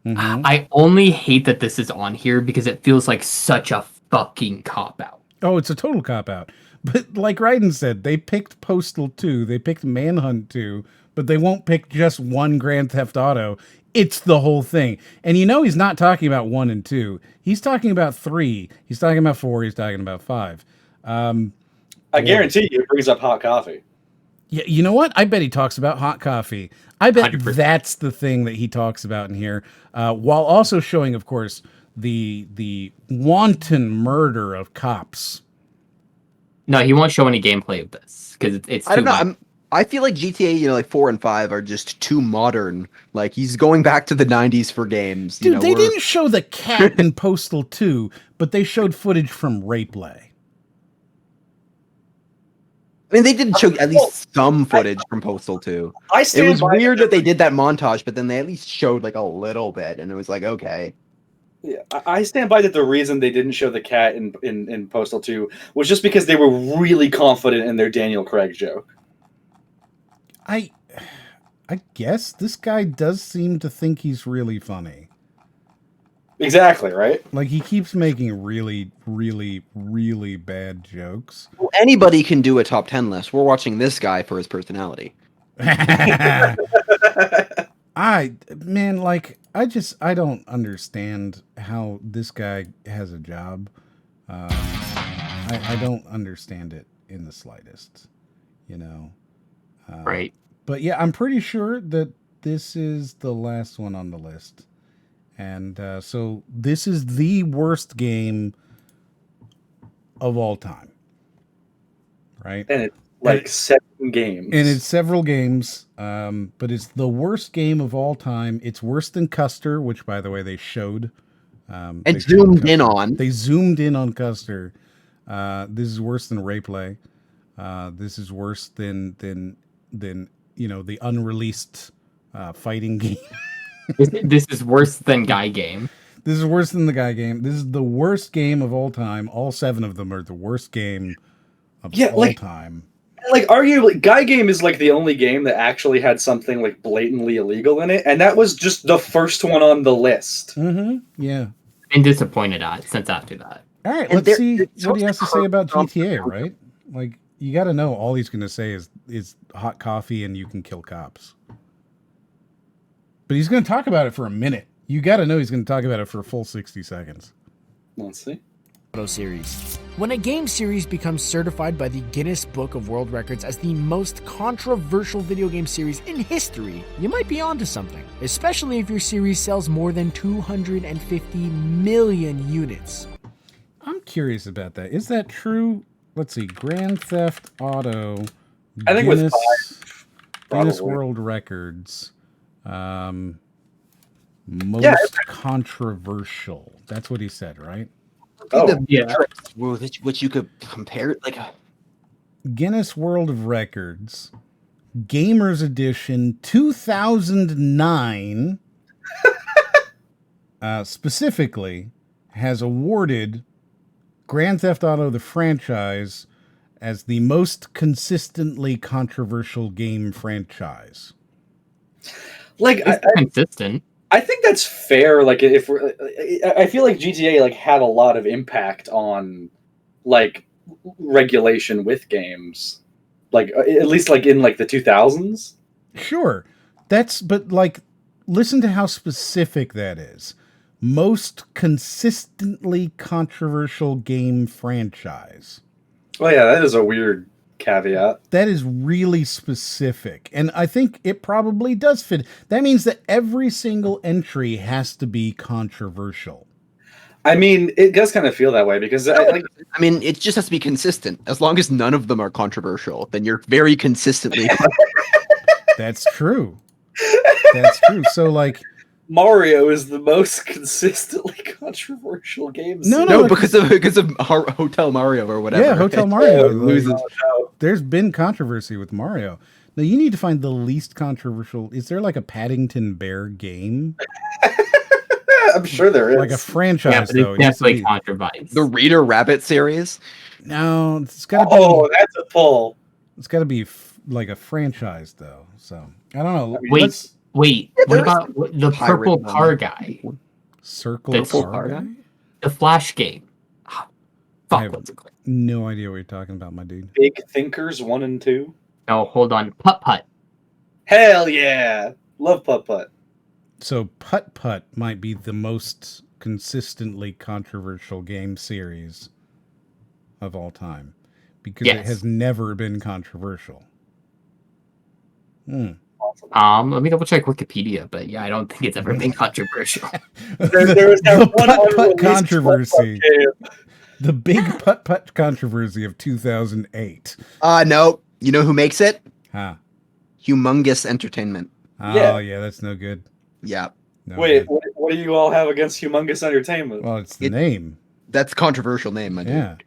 Mm-hmm. I only hate that this is on here because it feels like such a fucking cop-out. Oh, it's a total cop-out. But like Raiden said, they picked Postal 2, they picked Manhunt 2, but they won't pick just one Grand Theft Auto. It's the whole thing. And you know he's not talking about 1 and 2. He's talking about 3. He's talking about 4. He's talking about 5. I guarantee you it brings up hot coffee. Yeah, you know what? I bet he talks about hot coffee. I bet 100%. That's the thing that he talks about in here, while also showing, of course, the wanton murder of cops. No, he won't show any gameplay of this because it's too I don't know. much. I feel like GTA, like 4 and 5 are just too modern. Like he's going back to the 90s for games. Dude, they didn't show the cat in Postal 2, but they showed footage from Rayplay. I mean, they did show at least some footage from Postal 2. It was weird that they did that montage, but then they at least showed like a little bit, and it was like, okay. Yeah, I stand by that the reason they didn't show the cat in Postal 2 was just because they were really confident in their Daniel Craig joke. I guess this guy does seem to think he's really funny. Exactly, right? Like he keeps making really, really, really bad jokes. Well, anybody can do a top 10 list. We're watching this guy for his personality. I don't understand how this guy has a job. I don't understand it in the slightest, you know. Right. But yeah, I'm pretty sure that this is the last one on the list. And so this is the worst game of all time. Right? And like 7 games. And it's several games, but it's the worst game of all time. It's worse than Custer, which, by the way, they showed. And zoomed in on. They zoomed in on Custer. This is worse than Rayplay. This is worse than the unreleased fighting game. This is worse than Guy Game. This is worse than the Guy Game. This is the worst game of all time. All 7 of them are the worst game of all time. Like, arguably, Guy Game is like the only game that actually had something like blatantly illegal in it, and that was just the first one on the list. Mm-hmm. Yeah. Been disappointed at since after that. All right, let's see what he has to say about GTA, right? Like, you got to know all he's going to say is hot coffee and you can kill cops. But he's going to talk about it for a minute. You got to know he's going to talk about it for a full 60 seconds. Let's see. Series. When a game series becomes certified by the Guinness Book of World Records as the most controversial video game series in history, you might be onto something, especially if your series sells more than 250 million units. I'm curious about that. Is that true? Let's see. Grand Theft Auto. I think Guinness, with 5, Guinness probably. World Records. Most controversial. That's what he said, right? Which you could compare like Guinness World of Records, Gamers Edition 2009, specifically has awarded Grand Theft Auto the franchise as the most consistently controversial game franchise. Like, consistent. I think that's fair. Like, if we're, I feel like GTA like had a lot of impact on like regulation with games, like at least like in like the 2000s. Sure, but like, listen to how specific that is. Most consistently controversial game franchise. Well, yeah, that is a weird caveat. That is really specific, and I think it probably does fit. That means that every single entry has to be controversial. I mean, it does kind of feel that way because I mean, it just has to be consistent. As long as none of them are controversial, then you're very consistently. That's true. That's true. So, like, Mario is the most consistently controversial game. No, because of Hotel Mario or whatever. Yeah, Hotel Mario loses. There's been controversy with Mario. Now you need to find the least controversial. Is there like a Paddington Bear game? I'm sure there is. Like a franchise, yeah, though. It's definitely controversial. The Reader Rabbit series. No, it's got to be. Oh, that's a pull. It's got to be like a franchise, though. So I don't know. Wait. What about the purple car guy? Circle car guy? The Flash game. I have no idea what you're talking about, my dude. Big Thinkers 1 and 2. No, hold on. Putt Putt. Hell yeah, love Putt Putt. So Putt Putt might be the most consistently controversial game series of all time because it has never been controversial. Let me double check Wikipedia, but yeah, I don't think it's ever been controversial. there was that one Putt controversy. The big Putt Putt controversy of 2008. No. You know who makes it? Huh. Humongous Entertainment. Oh, yeah, that's no good. Yeah. No Wait, good. what do you all have against Humongous Entertainment? Well, it's the name. That's a controversial name, my dude.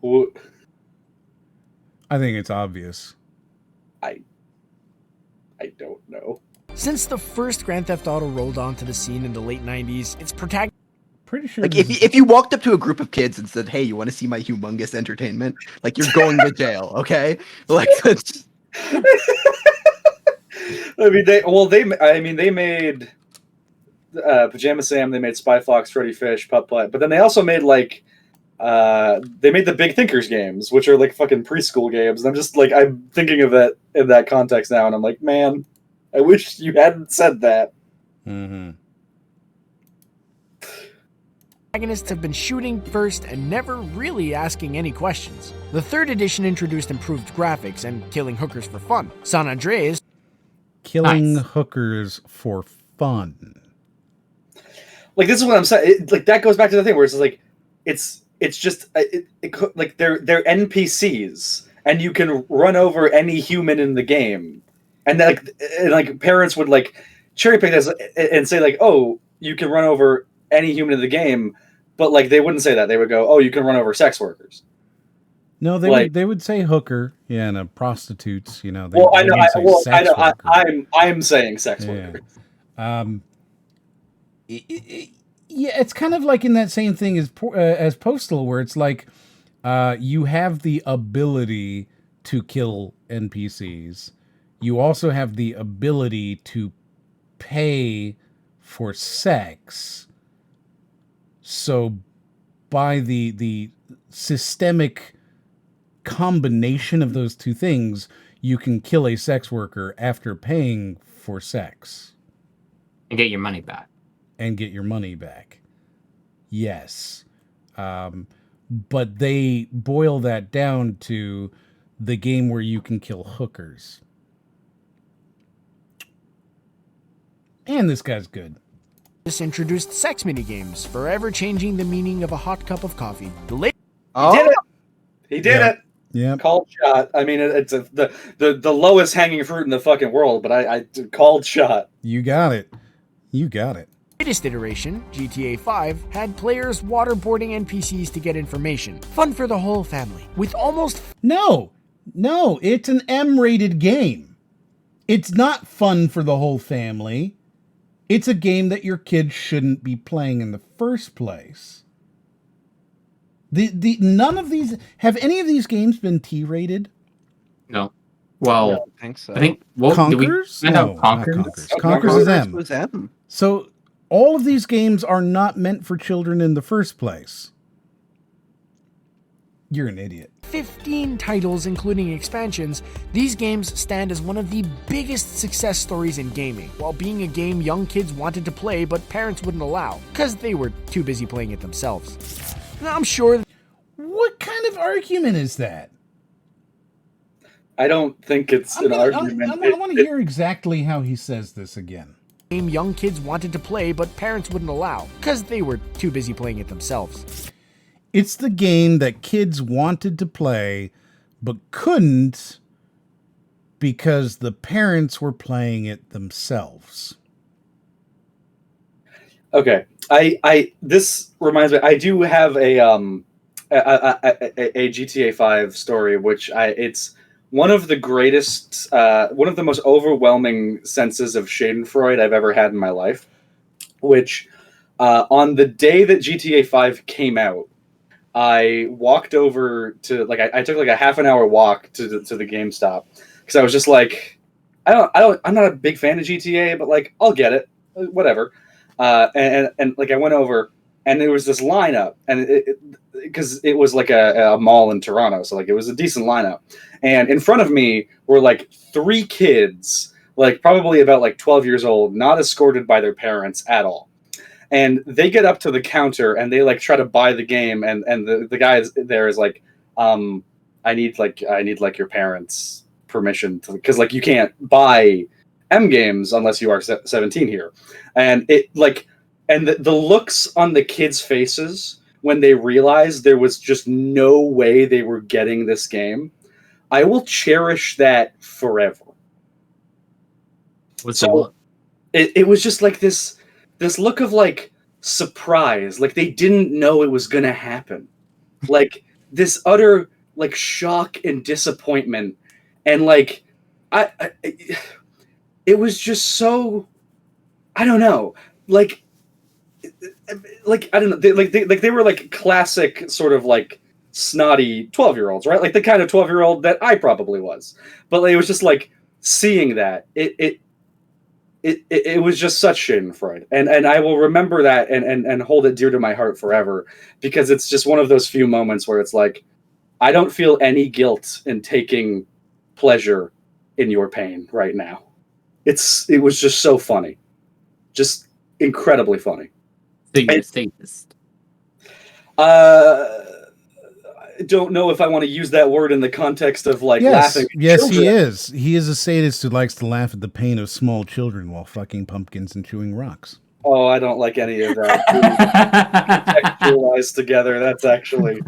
Yeah. I think it's obvious. I don't know. Since the first Grand Theft Auto rolled onto the scene in the late 90s, its protagonist. Pretty sure. Like if you walked up to a group of kids and said, "Hey, you want to see my Humongous Entertainment?" Like you're going to jail, okay? Like that's. I mean, they made Pajama Sam, they made Spy Fox, Freddy Fish, Putt Putt, but then they also made like they made the Big Thinkers games, which are like fucking preschool games. And I'm just like, I'm thinking of that in that context now, and I'm like, man, I wish you hadn't said that. Mm-hmm. Protagonists have been shooting first and never really asking any questions. The third edition introduced improved graphics and killing hookers for fun. San Andreas. Killing hookers for fun. Like, this is what I'm saying. Like, that goes back to the thing where it's like, it's just like they're NPCs, and you can run over any human in the game, and like parents would like cherry pick this and say like, oh, you can run over any human in the game, but like they wouldn't say that. They would go, oh, you can run over sex workers. No, they would say hooker, and prostitutes. They I'm saying sex worker. It's kind of like in that same thing as Postal, where it's like you have the ability to kill NPCs. You also have the ability to pay for sex. So by the systemic combination of those two things, you can kill a sex worker after paying for sex. And get your money back. Yes. But they boil that down to the game where you can kill hookers. And this guy's good. This introduced sex minigames, forever changing the meaning of a hot cup of coffee. He did it. Yeah. Called shot. I mean, it's the lowest hanging fruit in the fucking world, but I called shot. You got it. Latest iteration, GTA 5, had players waterboarding NPCs to get information. Fun for the whole family. With almost... No, it's an M-rated game. It's not fun for the whole family. It's a game that your kids shouldn't be playing in the first place. None of these... Have any of these games been T-rated? No. Well, I don't think so. I think... Conkers? No, Conkers. Conkers is M. So... all of these games are not meant for children in the first place. You're an idiot. 15 titles, including expansions, these games stand as one of the biggest success stories in gaming, while being a game young kids wanted to play but parents wouldn't allow, because they were too busy playing it themselves. I'm sure... What kind of argument is that? I don't think it's an argument. I want to hear exactly how he says this again. Young kids wanted to play, but parents wouldn't allow, because they were too busy playing it themselves. It's the game that kids wanted to play, but couldn't because the parents were playing it themselves. Okay, this reminds me. I do have a GTA 5 story, which it's one of the greatest, one of the most overwhelming senses of Schadenfreude I've ever had in my life. Which, on the day that GTA 5 came out, I walked over to I took a half an hour walk to the GameStop because I was just like, I'm not a big fan of GTA, but like I'll get it, whatever. And I went over and there was this lineup, and because it was like a mall in Toronto, so like it was a decent lineup. And in front of me were like 3 kids, like probably about like 12 years old, not escorted by their parents at all. And they get up to the counter and they like try to buy the game, and the guy there is like, I need your parents' permission because like you can't buy M games unless you are 17 here. And it like, and the looks on the kids' faces when they realized there was just no way they were getting this game, I will cherish that forever. It was just like this look of like surprise, like they didn't know it was gonna happen, like this utter like shock and disappointment, and like it was just so, I don't know, like I don't know, they were like classic sort of like snotty 12-year-olds, right? Like the kind of 12-year-old that I probably was, but it was just like seeing that it was just such Schadenfreude, and I will remember that and hold it dear to my heart forever, because it's just one of those few moments where it's like, I don't feel any guilt in taking pleasure in your pain right now. It was just so funny, just incredibly funny. Sadist. I don't know if I want to use that word in the context of like laughing at yes, children. he is. He is a sadist who likes to laugh at the pain of small children while fucking pumpkins and chewing rocks. Oh, I don't like any of that. Contextualized together, that's actually...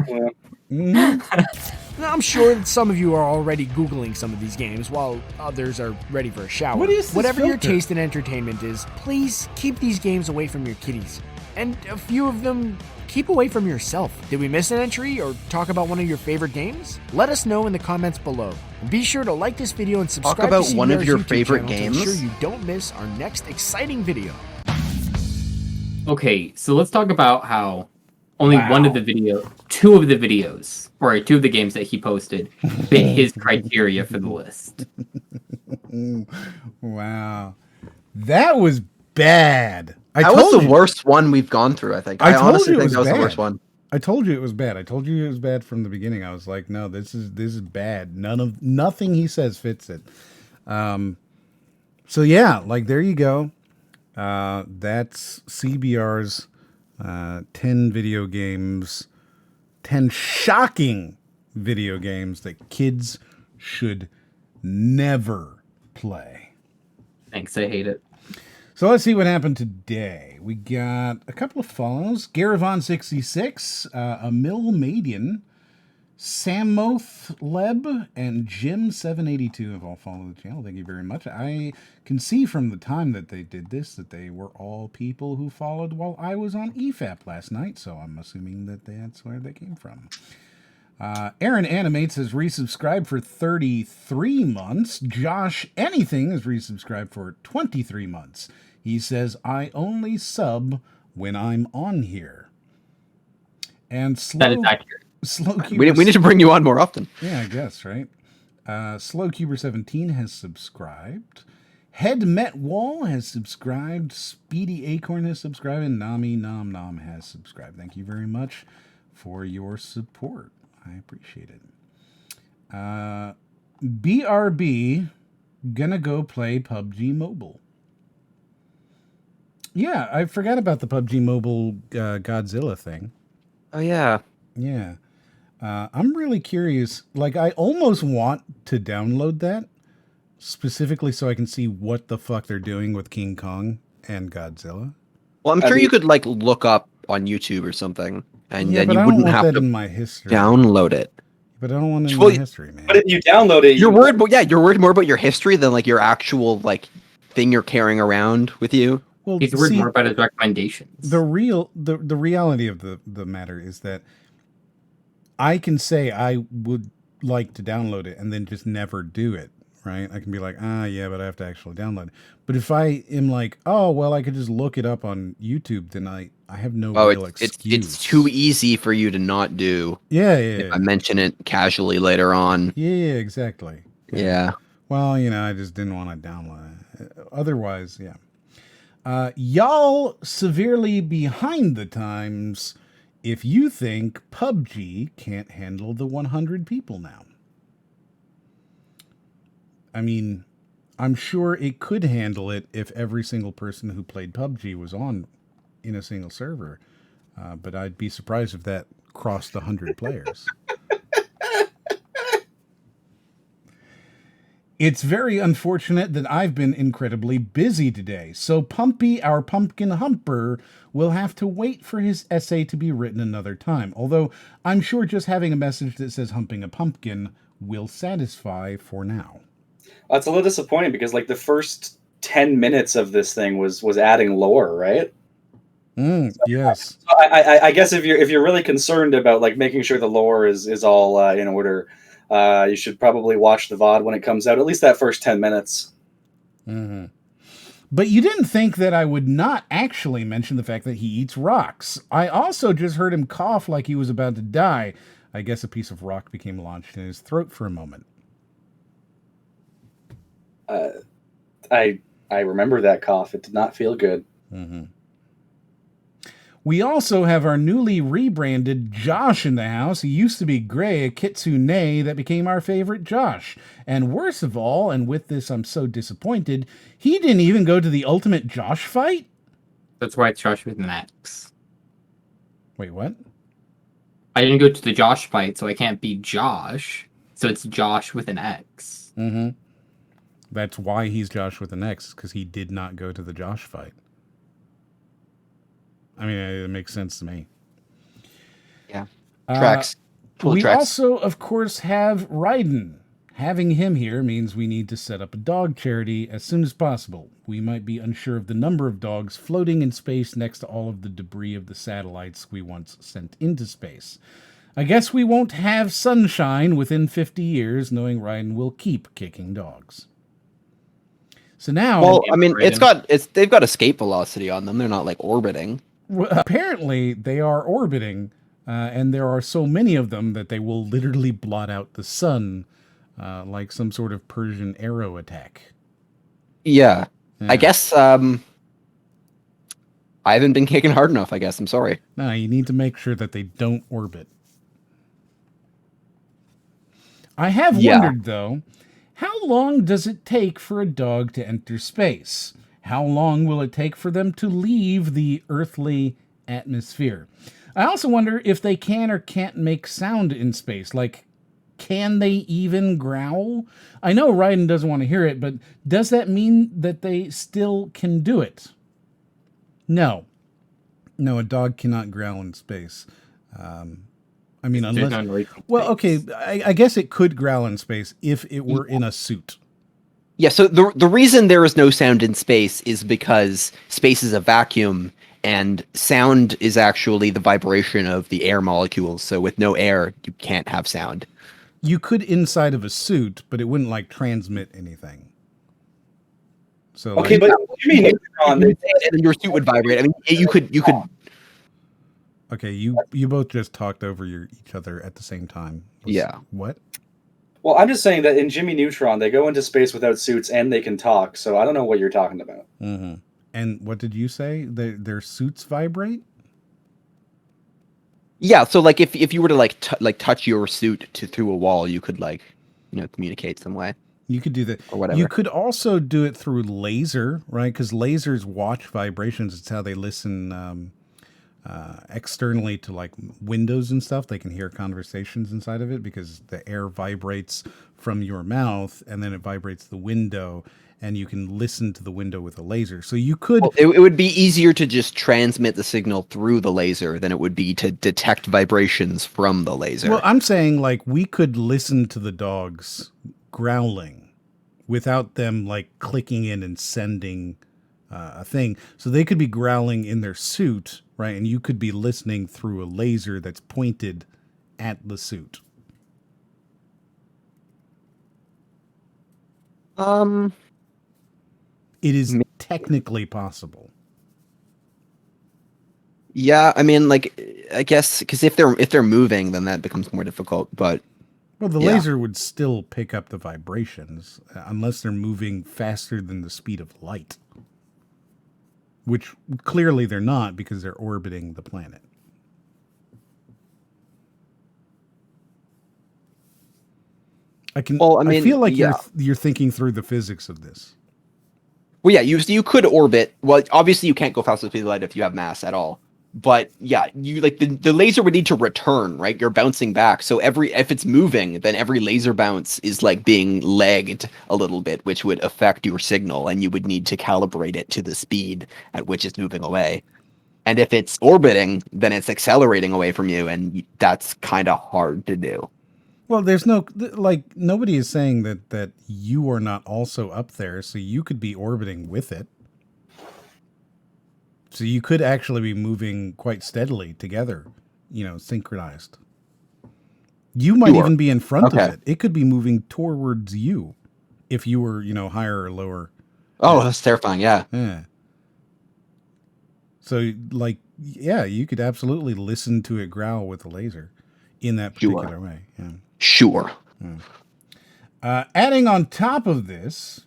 I'm sure that some of you are already Googling some of these games while others are ready for a shower. What is this Whatever your filter? taste in entertainment is, please keep these games away from your kiddies. And a few of them, keep away from yourself. Did we miss an entry or talk about one of your favorite games? Let us know in the comments below. And be sure to like this video and subscribe Talk about to CBR's one of your YouTube favorite channel to games? ensure you don't miss our next exciting video. Okay, so let's talk about how only two of the videos, or two of the games that he posted, fit his criteria for the list. Wow. That was bad. That was the worst one we've gone through, I think. I honestly think that was the worst one. I told you it was bad. I told you it was bad from the beginning. I was like, no, this is bad. Nothing he says fits it. So yeah, like there you go. That's CBR's 10 video games, 10 shocking video games that kids should never play. Thanks, I hate it. So let's see what happened today. We got a couple of follows. Garavon66, Emil Madian, Samoth Leb, and Jim782 have all followed the channel. Thank you very much. I can see from the time that they did this that they were all people who followed while I was on EFAP last night, so I'm assuming that that's where they came from. Aaron Animates has resubscribed for 33 months. Josh Anything has resubscribed for 23 months. He says, I only sub when I'm on here. And That is accurate. We need to bring you on more often. Yeah, I guess, right? Slowcuber17 has subscribed. Head Met Wall has subscribed. Speedy Acorn has subscribed. And Nami Nom Nom has subscribed. Thank you very much for your support. I appreciate it. BRB, gonna go play PUBG Mobile. Yeah, I forgot about the PUBG Mobile Godzilla thing. Oh, yeah. Yeah. I'm really curious. Like, I almost want to download that specifically so I can see what the fuck they're doing with King Kong and Godzilla. Well, I'm sure you could, like, look up on YouTube or something, and Yeah, then but you I don't wouldn't want have that to in my history. download it. But I don't want it in Well, my history, man. But if you download it, You're worried, but yeah, you're worried more about your history than like your actual like thing you're carrying around with you. Well, He's worried more about his recommendations. The reality of the matter is that I can say I would like to download it and then just never do it, right? I can be like, yeah, but I have to actually download it. But if I am like, oh, well, I could just look it up on YouTube, then I have no real excuse. It's too easy for you to not do. Yeah. If I mention it casually later on. Yeah, exactly. Yeah. Well, I just didn't want to download it. Otherwise, yeah. Y'all severely behind the times if you think PUBG can't handle the 100 people now. I mean, I'm sure it could handle it if every single person who played PUBG was on in a single server. But I'd be surprised if that crossed 100 players. It's very unfortunate that I've been incredibly busy today, so Pumpy, our pumpkin humper, will have to wait for his essay to be written another time, although I'm sure just having a message that says humping a pumpkin will satisfy for now. It's a little disappointing because like the first 10 minutes of this thing was adding lore, right? Yes. So I guess if you're really concerned about like making sure the lore is all in order, you should probably watch the VOD when it comes out, at least that first 10 minutes. Mm-hmm. But you didn't think that I would not actually mention the fact that he eats rocks. I also just heard him cough like he was about to die. I guess a piece of rock became launched in his throat for a moment. I remember that cough. It did not feel good. Mm-hmm. We also have our newly rebranded Josh in the house. He used to be Gray, a kitsune that became our favorite Josh. And worst of all, and with this I'm so disappointed, he didn't even go to the ultimate Josh fight? That's why it's Josh with an X. Wait, what? I didn't go to the Josh fight, so I can't be Josh. So it's Josh with an X. Mm-hmm. That's why he's Josh with an X, because he did not go to the Josh fight. I mean, it makes sense to me. Yeah. Tracks. We also, of course, have Raiden. Having him here means we need to set up a dog charity as soon as possible. We might be unsure of the number of dogs floating in space next to all of the debris of the satellites we once sent into space. I guess we won't have sunshine within 50 years, knowing Raiden will keep kicking dogs. So now... Well, I mean, they've got escape velocity on them. They're not, like, orbiting. Well, apparently, they are orbiting, and there are so many of them that they will literally blot out the sun, like some sort of Persian arrow attack. Yeah. I guess, I haven't been kicking hard enough, I guess. I'm sorry. No, you need to make sure that they don't orbit. I have wondered, though, how long does it take for a dog to enter space? How long will it take for them to leave the earthly atmosphere? I also wonder if they can or can't make sound in space. Like, can they even growl? I know Raiden doesn't want to hear it, but does that mean that they still can do it? No. No, a dog cannot growl in space. I mean, unless... Well, okay, I guess it could growl in space if it were in a suit. Yeah, so the reason there is no sound in space is because space is a vacuum, and sound is actually the vibration of the air molecules. So with no air, you can't have sound. You could inside of a suit, but it wouldn't, like, transmit anything. So, okay, like, but you mean your suit would vibrate. I mean, you could. Okay, you both just talked over each other at the same time. Yeah. What? Well, I'm just saying that in Jimmy Neutron, they go into space without suits and they can talk. So I don't know what you're talking about. Mm-hmm. And what did you say? Their suits vibrate? Yeah. So like if you were to like touch your suit through a wall, you could communicate some way. You could do that. Or whatever. You could also do it through laser, right? Because lasers watch vibrations. It's how they listen externally to like windows and stuff. They can hear conversations inside of it because the air vibrates from your mouth and then it vibrates the window and you can listen to the window with a laser. So you could... Well, it would be easier to just transmit the signal through the laser than it would be to detect vibrations from the laser. Well, I'm saying like we could listen to the dogs growling without them like clicking in and sending a thing. So they could be growling in their suit, right? And you could be listening through a laser that's pointed at the suit. It is technically possible. Yeah, I mean, like, I guess because if they're moving, then that becomes more difficult. But well, the laser would still pick up the vibrations unless they're moving faster than the speed of light. Which clearly they're not because they're orbiting the planet. I feel like you're thinking through the physics of this. Well, yeah, you could orbit. Well, obviously you can't go faster than the speed of light if you have mass at all. But yeah, you like the laser would need to return, right? You're bouncing back. So if it's moving, then every laser bounce is like being lagged a little bit, which would affect your signal, and you would need to calibrate it to the speed at which it's moving away. And if it's orbiting, then it's accelerating away from you, and that's kind of hard to do. Well, there's nobody is saying that you are not also up there, so you could be orbiting with it. So you could actually be moving quite steadily together, synchronized. You might even be in front of it. It could be moving towards you if you were, higher or lower. Oh, that's terrifying. Yeah. Yeah. So you could absolutely listen to it growl with a laser in that particular way. Yeah. Sure. Yeah. Adding on top of this,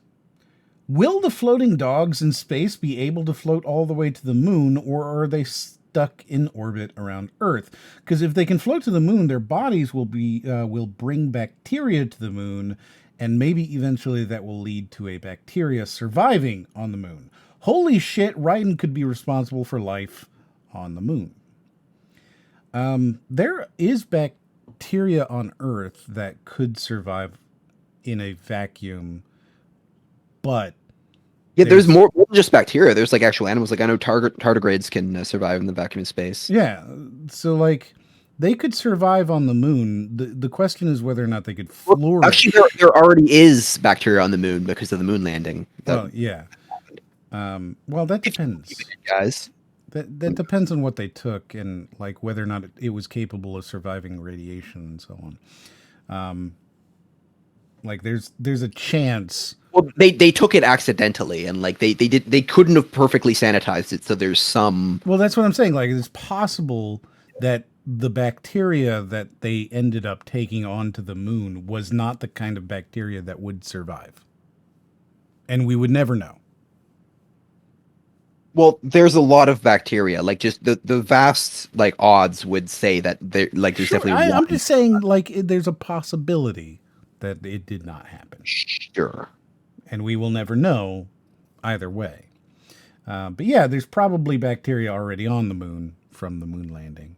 will the floating dogs in space be able to float all the way to the moon, or are they stuck in orbit around Earth? Because if they can float to the moon, their bodies will bring bacteria to the moon, and maybe eventually that will lead to a bacteria surviving on the moon. Holy shit, Raiden could be responsible for life on the moon. There is bacteria on Earth that could survive in a vacuum, but there's more than just bacteria. There's like actual animals. Like I know tardigrades can survive in the vacuum of space. Yeah, so like They could survive on the moon. The question is whether or not they could flourish. Actually, there already is bacteria on the moon because of the moon landing. Well, yeah. Well, that depends, guys. That depends on what they took and like whether or not it was capable of surviving radiation and so on. Like there's a chance. Well, they took it accidentally, and like they couldn't have perfectly sanitized it, so there's some. Well, that's what I'm saying. Like it's possible that the bacteria that they ended up taking onto the moon was not the kind of bacteria that would survive, and we would never know. Well, there's a lot of bacteria. Like just the vast like odds would say that there's definitely. I'm just saying like there's a possibility that it did not happen. Sure. And we will never know either way. But yeah, there's probably bacteria already on the moon from the moon landing.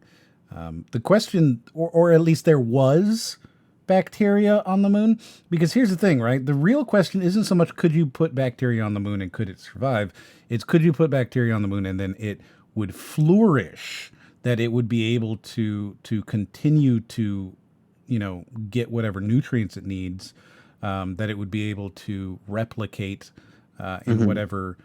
The question, or at least there was bacteria on the moon, because here's the thing, right? The real question isn't so much could you put bacteria on the moon and could it survive? It's could you put bacteria on the moon and then it would flourish, that it would be able to continue to, get whatever nutrients it needs, that it would be able to replicate in whatever,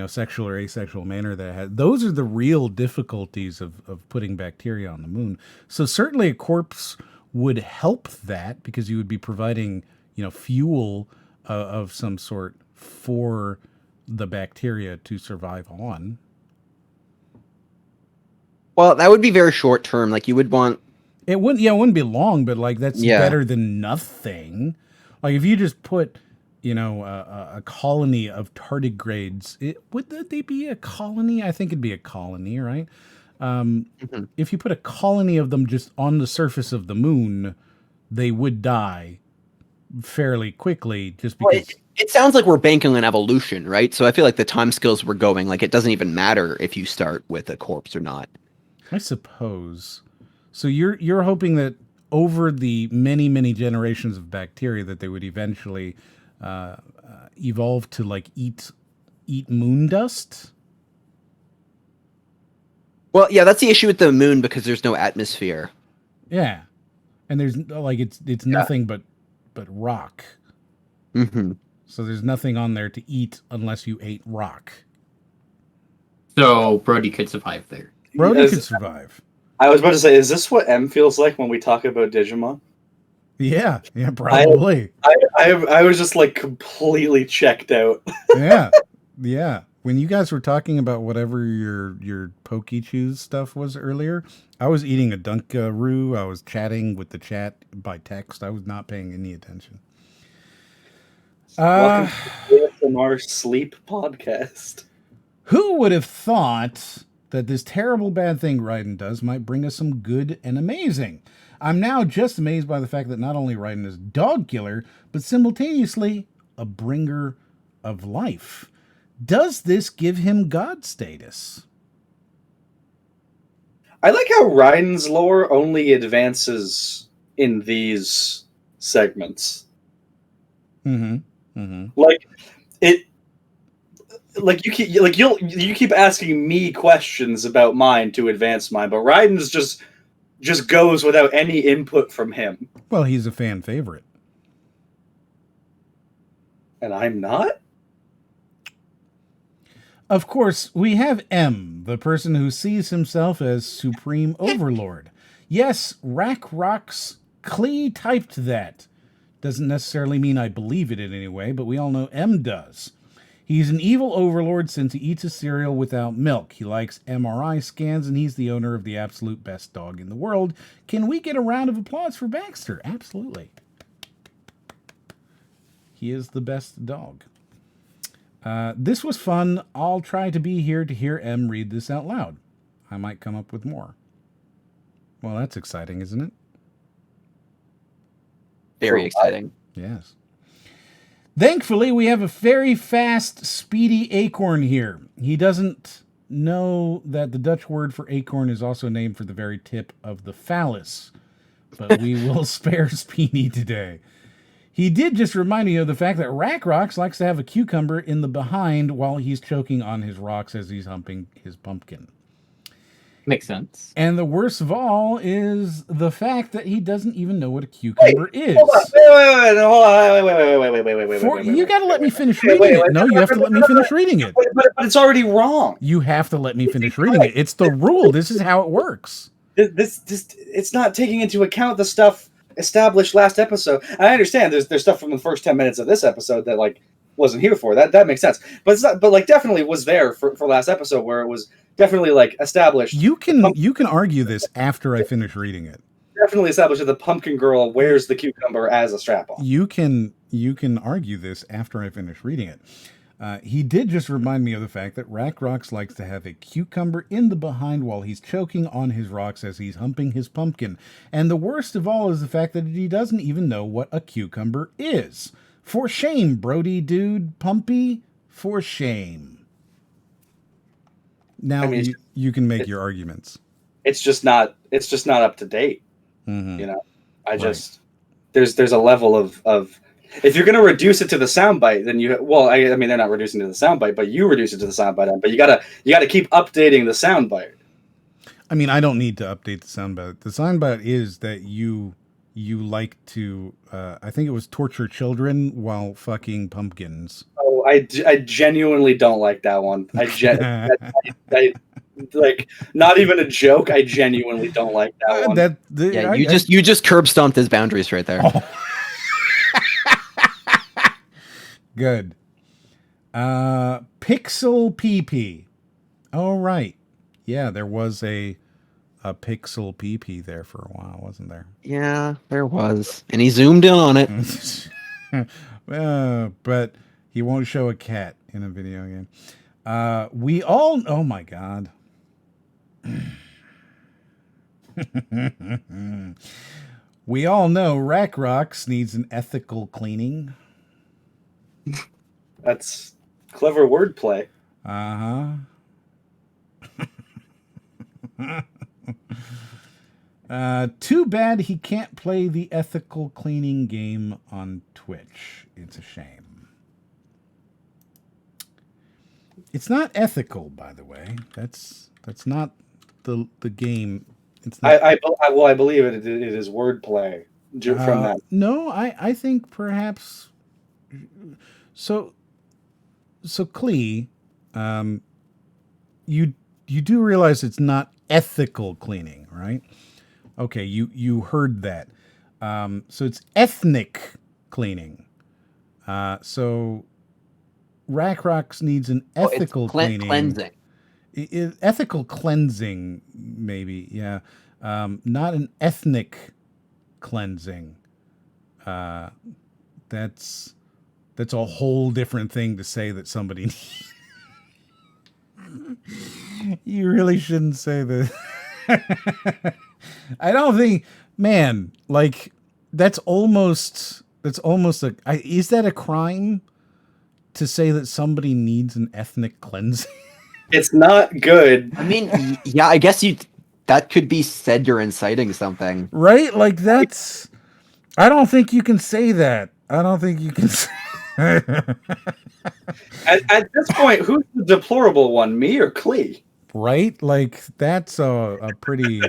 sexual or asexual manner that it has. Those are the real difficulties of putting bacteria on the moon. So certainly a corpse would help that because you would be providing, fuel of some sort for the bacteria to survive on. Well, that would be very short term. Like you would want. It wouldn't be long, but like that's better than nothing. Like if you just put, a colony of tardigrades, would they be a colony? I think it'd be a colony, right? If you put a colony of them just on the surface of the moon, they would die fairly quickly just because. Well, it sounds like we're banking on evolution, right? So I feel like the time scales we're going, like it doesn't even matter if you start with a corpse or not. I suppose. So you're hoping that over the many, many generations of bacteria that they would eventually evolve to like eat moon dust? Well, yeah, that's the issue with the moon because there's no atmosphere. Yeah. And there's like it's nothing but rock. Mm-hmm. So there's nothing on there to eat unless you ate rock. So Brody could survive there. Brody could survive. I was about to say, is this what M feels like when we talk about Digimon? Yeah, probably. I was just like completely checked out. Yeah. When you guys were talking about whatever your Pokechews stuff was earlier, I was eating a Dunkaroo. I was chatting with the chat by text. I was not paying any attention. Welcome to the ASMR Sleep Podcast. Who would have thought that this terrible bad thing Raiden does might bring us some good and amazing? I'm now just amazed by the fact that not only Raiden is dog killer, but simultaneously a bringer of life. Does this give him god status? I like how Raiden's lore only advances in these segments. Like it. Like you keep asking me questions about mine to advance mine, but Raiden's just goes without any input from him. Well, he's a fan favorite. And I'm not? Of course, we have M, the person who sees himself as Supreme Overlord. Yes, RACROX Klee typed that. Doesn't necessarily mean I believe it in any way, but we all know M does. He's an evil overlord since he eats a cereal without milk. He likes MRI scans, and he's the owner of the absolute best dog in the world. Can we get a round of applause for Baxter? Absolutely. He is the best dog. This was fun. I'll try to be here to hear M read this out loud. I might come up with more. Well, that's exciting, isn't it? Very exciting. Yes. Thankfully, we have a very fast, speedy acorn here. He doesn't know that the Dutch word for acorn is also named for the very tip of the phallus, but we will spare Speedy today. He did just remind me of the fact that RACROX likes to have a cucumber in the behind while he's choking on his rocks as he's humping his pumpkin. Makes sense. And the worst of all is the fact that he doesn't even know what a cucumber is. Hold on. Wait. You got to let me finish reading it. No, you have to let me finish reading it. But it's already wrong. You have to let me finish reading it. It's the rule. This is how it works. This it's not taking into account the stuff established last episode. I understand there's stuff from the first 10 minutes of this episode that like wasn't here for. That makes sense. But it's not, but like definitely was there for last episode where it was definitely like established. You can argue this after I finish reading it. Definitely established that the pumpkin girl wears the cucumber as a strap-on. You can argue this after I finish reading it. He did just remind me of the fact that RACROX likes to have a cucumber in the behind while he's choking on his rocks as he's humping his pumpkin. And the worst of all is the fact that he doesn't even know what a cucumber is. For shame, Brody dude, Pumpy, for shame. Now, I mean, you can make your arguments. It's just not up to date. Mm-hmm. You know, there's a level of if you're going to reduce it to the soundbite, then I mean they're not reducing it to the soundbite, but you reduce it to the soundbite. But you gotta keep updating the soundbite. I mean, I don't need to update the soundbite. The soundbite is that you like to, I think it was torture children while fucking pumpkins. Oh, I genuinely don't like that one. I like, not even a joke. I genuinely don't like that one. You just curb stomped his boundaries right there. Oh. Good. Pixel PP. All right. Yeah, there was a Pixel PP there for a while, wasn't there? Yeah, there was. And he zoomed in on it. But he won't show a cat in a video game. Oh my God. We all know RACROX needs an ethical cleaning. That's clever wordplay. Too bad he can't play the ethical cleaning game on Twitch. It's a shame. It's not ethical, by the way. That's not the game. It's not. I believe it is wordplay from that. No, I think perhaps. So Klee, you do realize it's not ethical cleaning, right? Okay, you heard that. So it's ethnic cleaning. So RACROX needs an ethical cleaning. Cleansing. Ethical cleansing, maybe, yeah. Not an ethnic cleansing. That's a whole different thing to say that somebody. You really shouldn't say that. I don't think, man. Like that's almost a. Is that a crime to say that somebody needs an ethnic cleansing? It's not good. I mean, yeah, I guess that could be said you're inciting something, right? Like that's. I don't think you can say that. I don't think you can. At this point, who's the deplorable one, me or Klee? Right? Like that's a pretty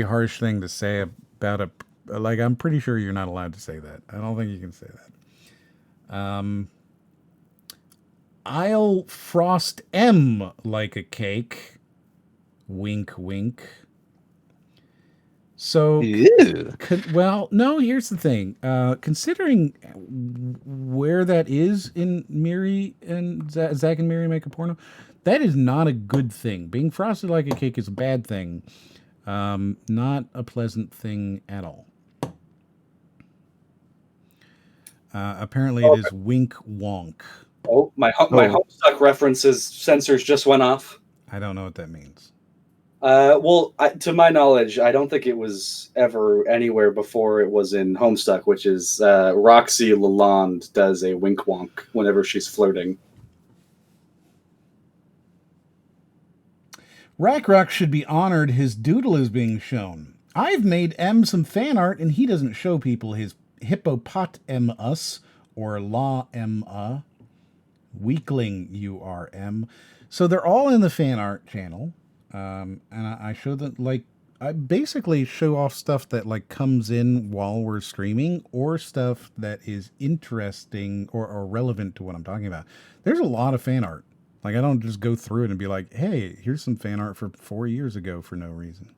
harsh thing to say about a. Like I'm pretty sure you're not allowed to say that. I don't think you can say that. I'll frost M like a cake. Wink, wink. So, well, no, here's the thing. Considering where that is in Miri and Zach and Miri Make a Porno, that is not a good thing. Being frosted like a cake is a bad thing. Not a pleasant thing at all. Apparently it is wink wonk. Oh, my Homestuck references sensors just went off. I don't know what that means. Well, to my knowledge, I don't think it was ever anywhere before it was in Homestuck, which is Roxy Lalonde does a wink wonk whenever she's flirting. RACROX should be honored. His doodle is being shown. I've made M some fan art, and he doesn't show people his hippopotamus or la M. Weakling, you are M. So they're all in the fan art channel. and I show them like I basically show off stuff that like comes in while we're streaming or stuff that is interesting or relevant to what I'm talking about. There's a lot of fan art. Like I don't just go through it and be like, hey, here's some fan art for 4 years ago for no reason.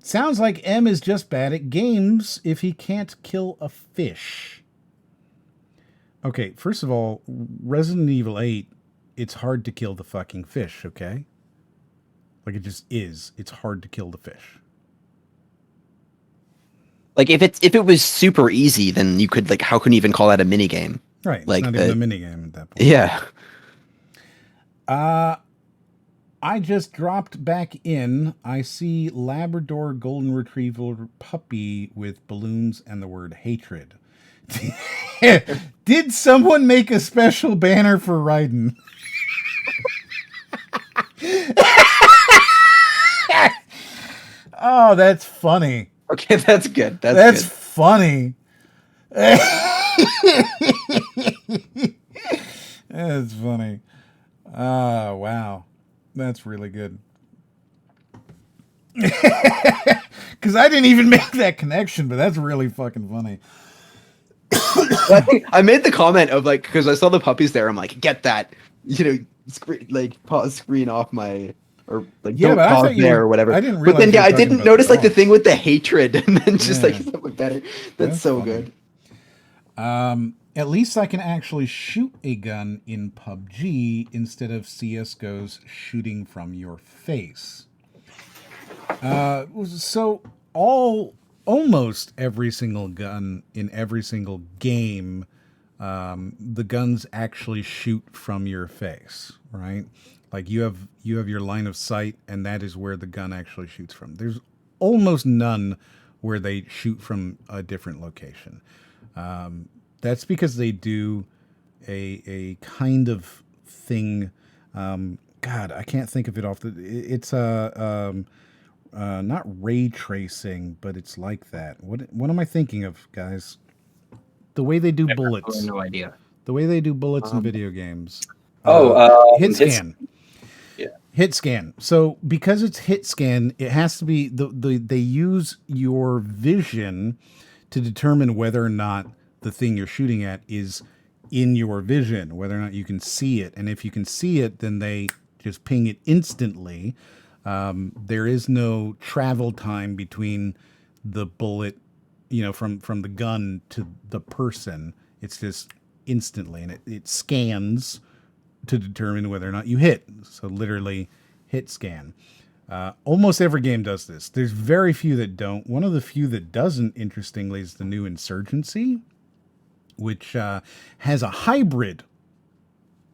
Sounds like M is just bad at games if he can't kill a fish. Okay, first of all, Resident Evil 8, it's hard to kill the fucking fish, okay? Like it just is. It's hard to kill the fish. Like if it was super easy, then you could like how can you even call that a mini game? Right. Like it's not even a mini game at that point. Yeah. I just dropped back in. I see Labrador Golden Retriever puppy with balloons and the word hatred. Did someone make a special banner for Raiden? Oh, that's funny. Okay, that's good. That's good. Funny. That's funny. Oh, wow. That's really good. Because I didn't even make that connection, but that's really fucking funny. I made the comment of like, because I saw the puppies there, I'm like, get that, screen, like pause screen off my, or like don't pause there or whatever. I didn't but then I didn't notice like the thing with the hatred, and then just like something better. That's so funny. good. At least I can actually shoot a gun in PUBG instead of CSGO's shooting from your face. So almost every single gun in every single game, the guns actually shoot from your face, right? Like you have your line of sight, and that is where the gun actually shoots from. There's almost none where they shoot from a different location. That's because they do a kind of thing. God, I can't think of it off the. It's not ray tracing, but it's like that. What am I thinking of, guys? The way they do bullets. No idea. The way they do bullets in video games. Hit scan. Yeah. Hit scan. So because it's hit scan, it has to be they use your vision to determine whether or not the thing you're shooting at is in your vision, whether or not you can see it. And if you can see it, then they just ping it instantly. There is no travel time between the bullet, from the gun to the person. It's just instantly, and it scans to determine whether or not you hit. So literally hit scan. Almost every game does this. There's very few that don't. One of the few that doesn't, interestingly, is the new Insurgency, which has a hybrid.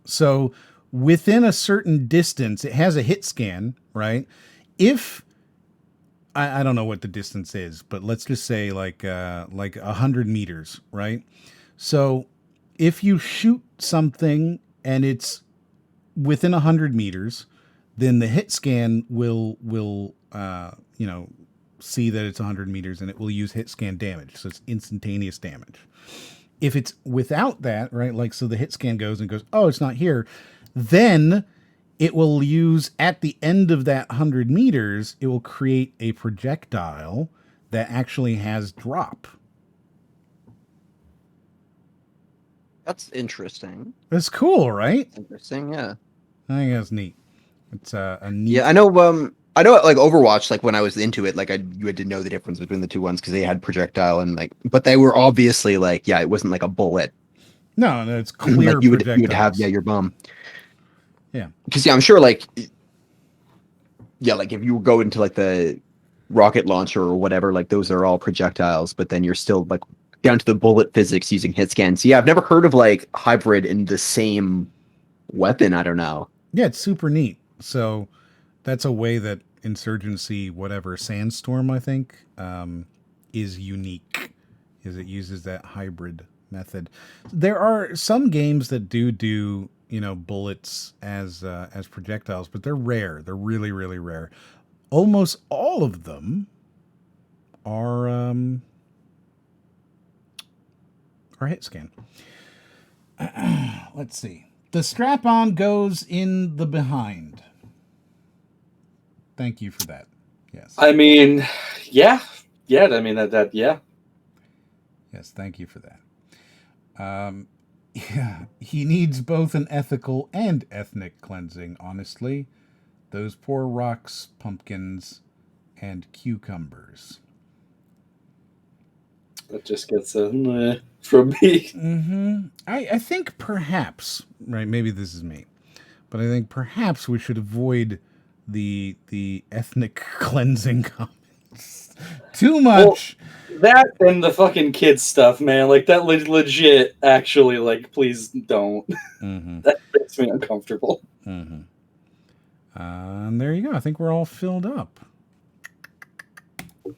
So within a certain distance, it has a hit scan, right? If I don't know what the distance is, but let's just say like 100 meters, right? So if you shoot something and it's within 100 meters, then the hit scan will see that it's 100 meters, and it will use hit scan damage. So it's instantaneous damage. If it's without that, right, like so the hit scan goes, oh, it's not here, then it will use, at the end of that 100 meters, it will create a projectile that actually has drop. That's interesting. That's cool, right? Interesting, yeah. I think that's neat. It's a neat... Yeah, I know, like Overwatch, like when I was into it, like you had to know the difference between the two ones because they had projectile and like, but they were obviously like, yeah, it wasn't like a bullet. No, it's clear. Like you would have your bum. Yeah, because I'm sure like, like if you go into like the rocket launcher or whatever, like those are all projectiles, but then you're still like down to the bullet physics using hit scan. So yeah, I've never heard of like hybrid in the same weapon. I don't know. Yeah, it's super neat. So that's a way that Insurgency, whatever, Sandstorm, I think, is unique, is it uses that hybrid method. There are some games that do bullets as projectiles, but they're rare. They're really, really rare. Almost all of them are hit scan. Let's see. The strap-on goes in the behind. thank you for that. Yes. I mean, yeah. I mean, yeah. Yes, thank you for that. Yeah, he needs both an ethical and ethnic cleansing, honestly. Those poor rocks, pumpkins, and cucumbers. That just gets a from me. Mm-hmm. I think perhaps, right, maybe this is me, but I think perhaps we should avoid the ethnic cleansing comments. Too much. Well, that and the fucking kids stuff, man. Like, that legit, actually, like, please don't. Mm-hmm. That makes me uncomfortable. Mm-hmm. And there you go. I think we're all filled up. All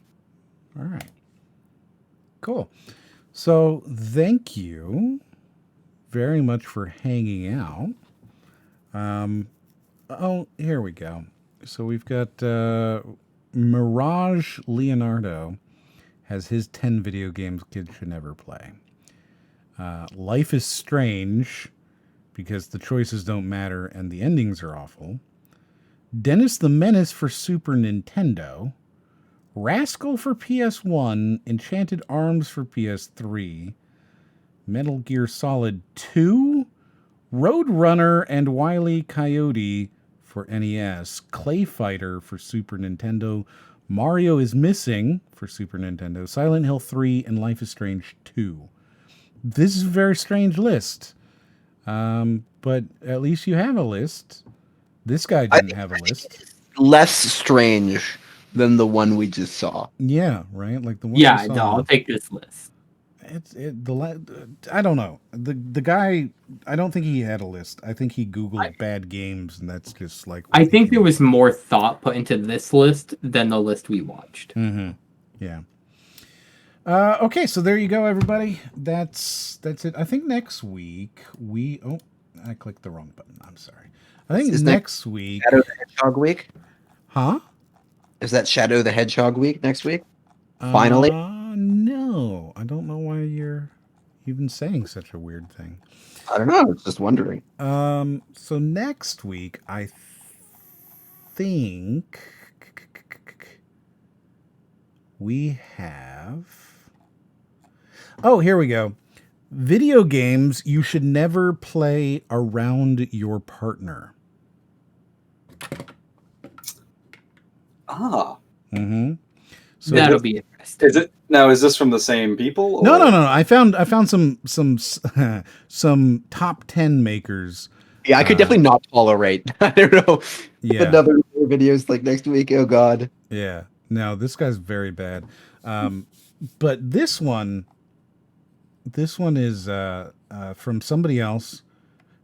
right. Cool. So thank you very much for hanging out. Oh, here we go. So we've got Mirage Leonardo has his 10 video games kids should never play. Life is Strange because the choices don't matter and the endings are awful. Dennis the Menace for Super Nintendo. Rascal for PS1. Enchanted Arms for PS3. Metal Gear Solid 2. Roadrunner and Wile E. Coyote for NES. Clay Fighter for Super Nintendo. Mario is Missing for Super Nintendo. Silent Hill 3 and Life is Strange 2. This is a very strange list. But at least you have a list. This guy didn't have a list. Less strange than the one we just saw. Yeah, right. Like the one. Yeah, no, I'll take this list. I don't know. The guy. I don't think he had a list. I think he Googled bad games, and that's just like. I think there was more thought put into this list than the list we watched. Mm-hmm. Yeah. Okay, so there you go, everybody. That's it. I think next week I clicked the wrong button. I'm sorry. I think next week. Shadow the Hedgehog week? Huh? Is that Shadow the Hedgehog week next week? Finally? No. I don't know why you're even saying such a weird thing. I don't know. I was just wondering. So next week, I think we have. Oh, here we go. Video games you should never play around your partner. Ah. Mm-hmm. So that'll be interesting. Is this from the same people? Or? No. I found some top 10 makers. Yeah, I could definitely not tolerate. I don't know. Yeah. Another videos like next week. Oh God. Yeah. No, this guy's very bad. But this one is from somebody else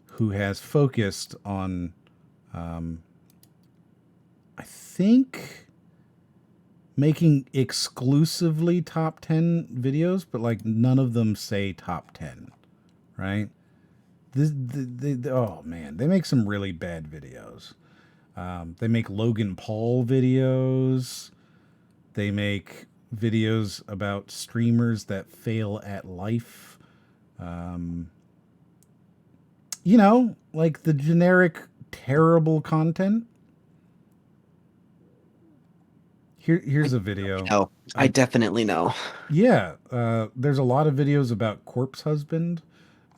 who has focused on, I think, making exclusively top 10 videos, but like none of them say top 10, right? Oh man, they make some really bad videos. They make Logan Paul videos. They make videos about streamers that fail at life. You know, like the generic terrible content. Here's a video. No, I definitely know. Yeah, there's a lot of videos about Corpse Husband.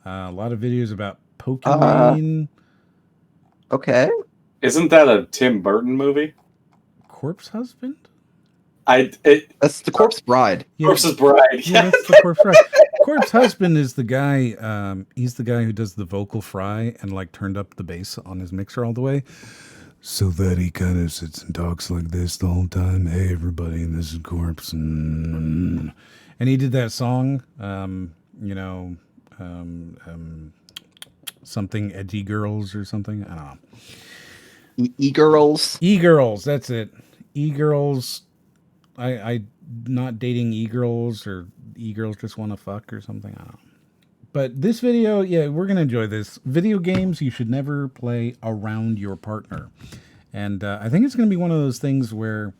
A lot of videos about Pokemon. Okay. Isn't that a Tim Burton movie? Corpse Husband? That's the Corpse Bride. Yeah. Corpse's Bride. Yeah, that's the Corpse Bride. Corpse Husband is the guy. He's the guy who does the vocal fry and like turned up the bass on his mixer all the way, so that he kind of sits and talks like this the whole time. Hey, everybody, this is Corpse, and he did that song. Something Edgy Girls or something. I don't know. E-Girls. E-Girls. That's it. E-Girls. I not dating e-girls, or e-girls just want to fuck or something. I don't know. But this video, yeah, we're going to enjoy this. Video games you should never play around your partner. And I think it's going to be one of those things where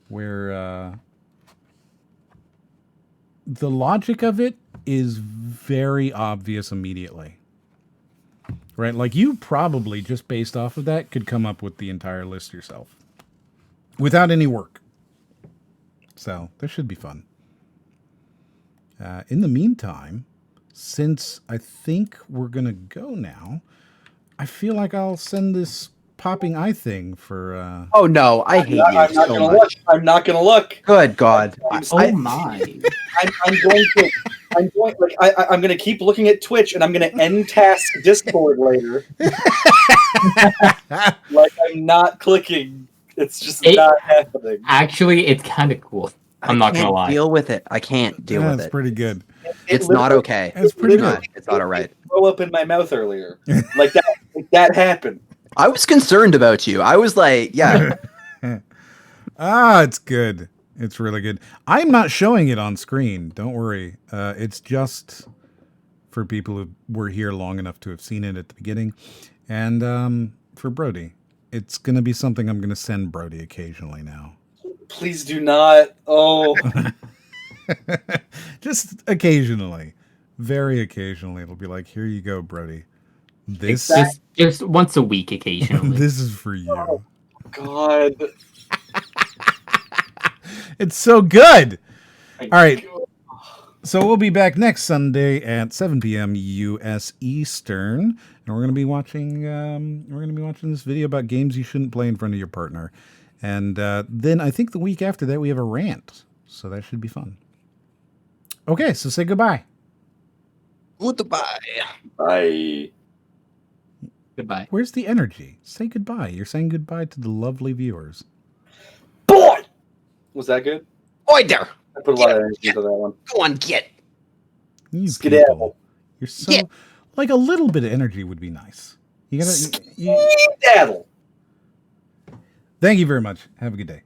the logic of it is very obvious immediately. Right? Like you probably, just based off of that, could come up with the entire list yourself. without any work. So this should be fun. In the meantime, since I think we're going to go now, I feel like I'll send this popping eye thing for... Oh, no. I hate you so much. I'm not going to look. Good God. My. I'm going to keep looking at Twitch, and I'm going to end task Discord later. Like, I'm not clicking. It's just not happening. Actually, it's kind of cool. I'm not going to lie. Deal with it. I can't deal with it. That's pretty good. It's not okay. It's pretty good. It's not all right. Throw up in my mouth earlier. Like that happened. I was concerned about you. I was like, yeah. It's good. It's really good. I'm not showing it on screen. Don't worry. It's just for people who were here long enough to have seen it at the beginning. And for Brody, it's going to be something I'm going to send Brody occasionally now. Please do not. Oh. Just occasionally. Very occasionally. It'll be like, here you go, Brody. This just once a week occasionally. This is for you. Oh, God. It's so good. All right. So we'll be back next Sunday at 7 p.m. U.S. Eastern, and we're going to be watching. This video about games you shouldn't play in front of your partner, and then I think the week after that we have a rant, so that should be fun. Okay, so say goodbye. Goodbye. Bye. Goodbye. Where's the energy? Say goodbye. You're saying goodbye to the lovely viewers. Boy, was that good? Oi there. I put a lot of energy into that one. Go on, get. You Skedaddle. people. You're so like a little bit of energy would be nice. You gotta Skedaddle. Thank you very much. Have a good day.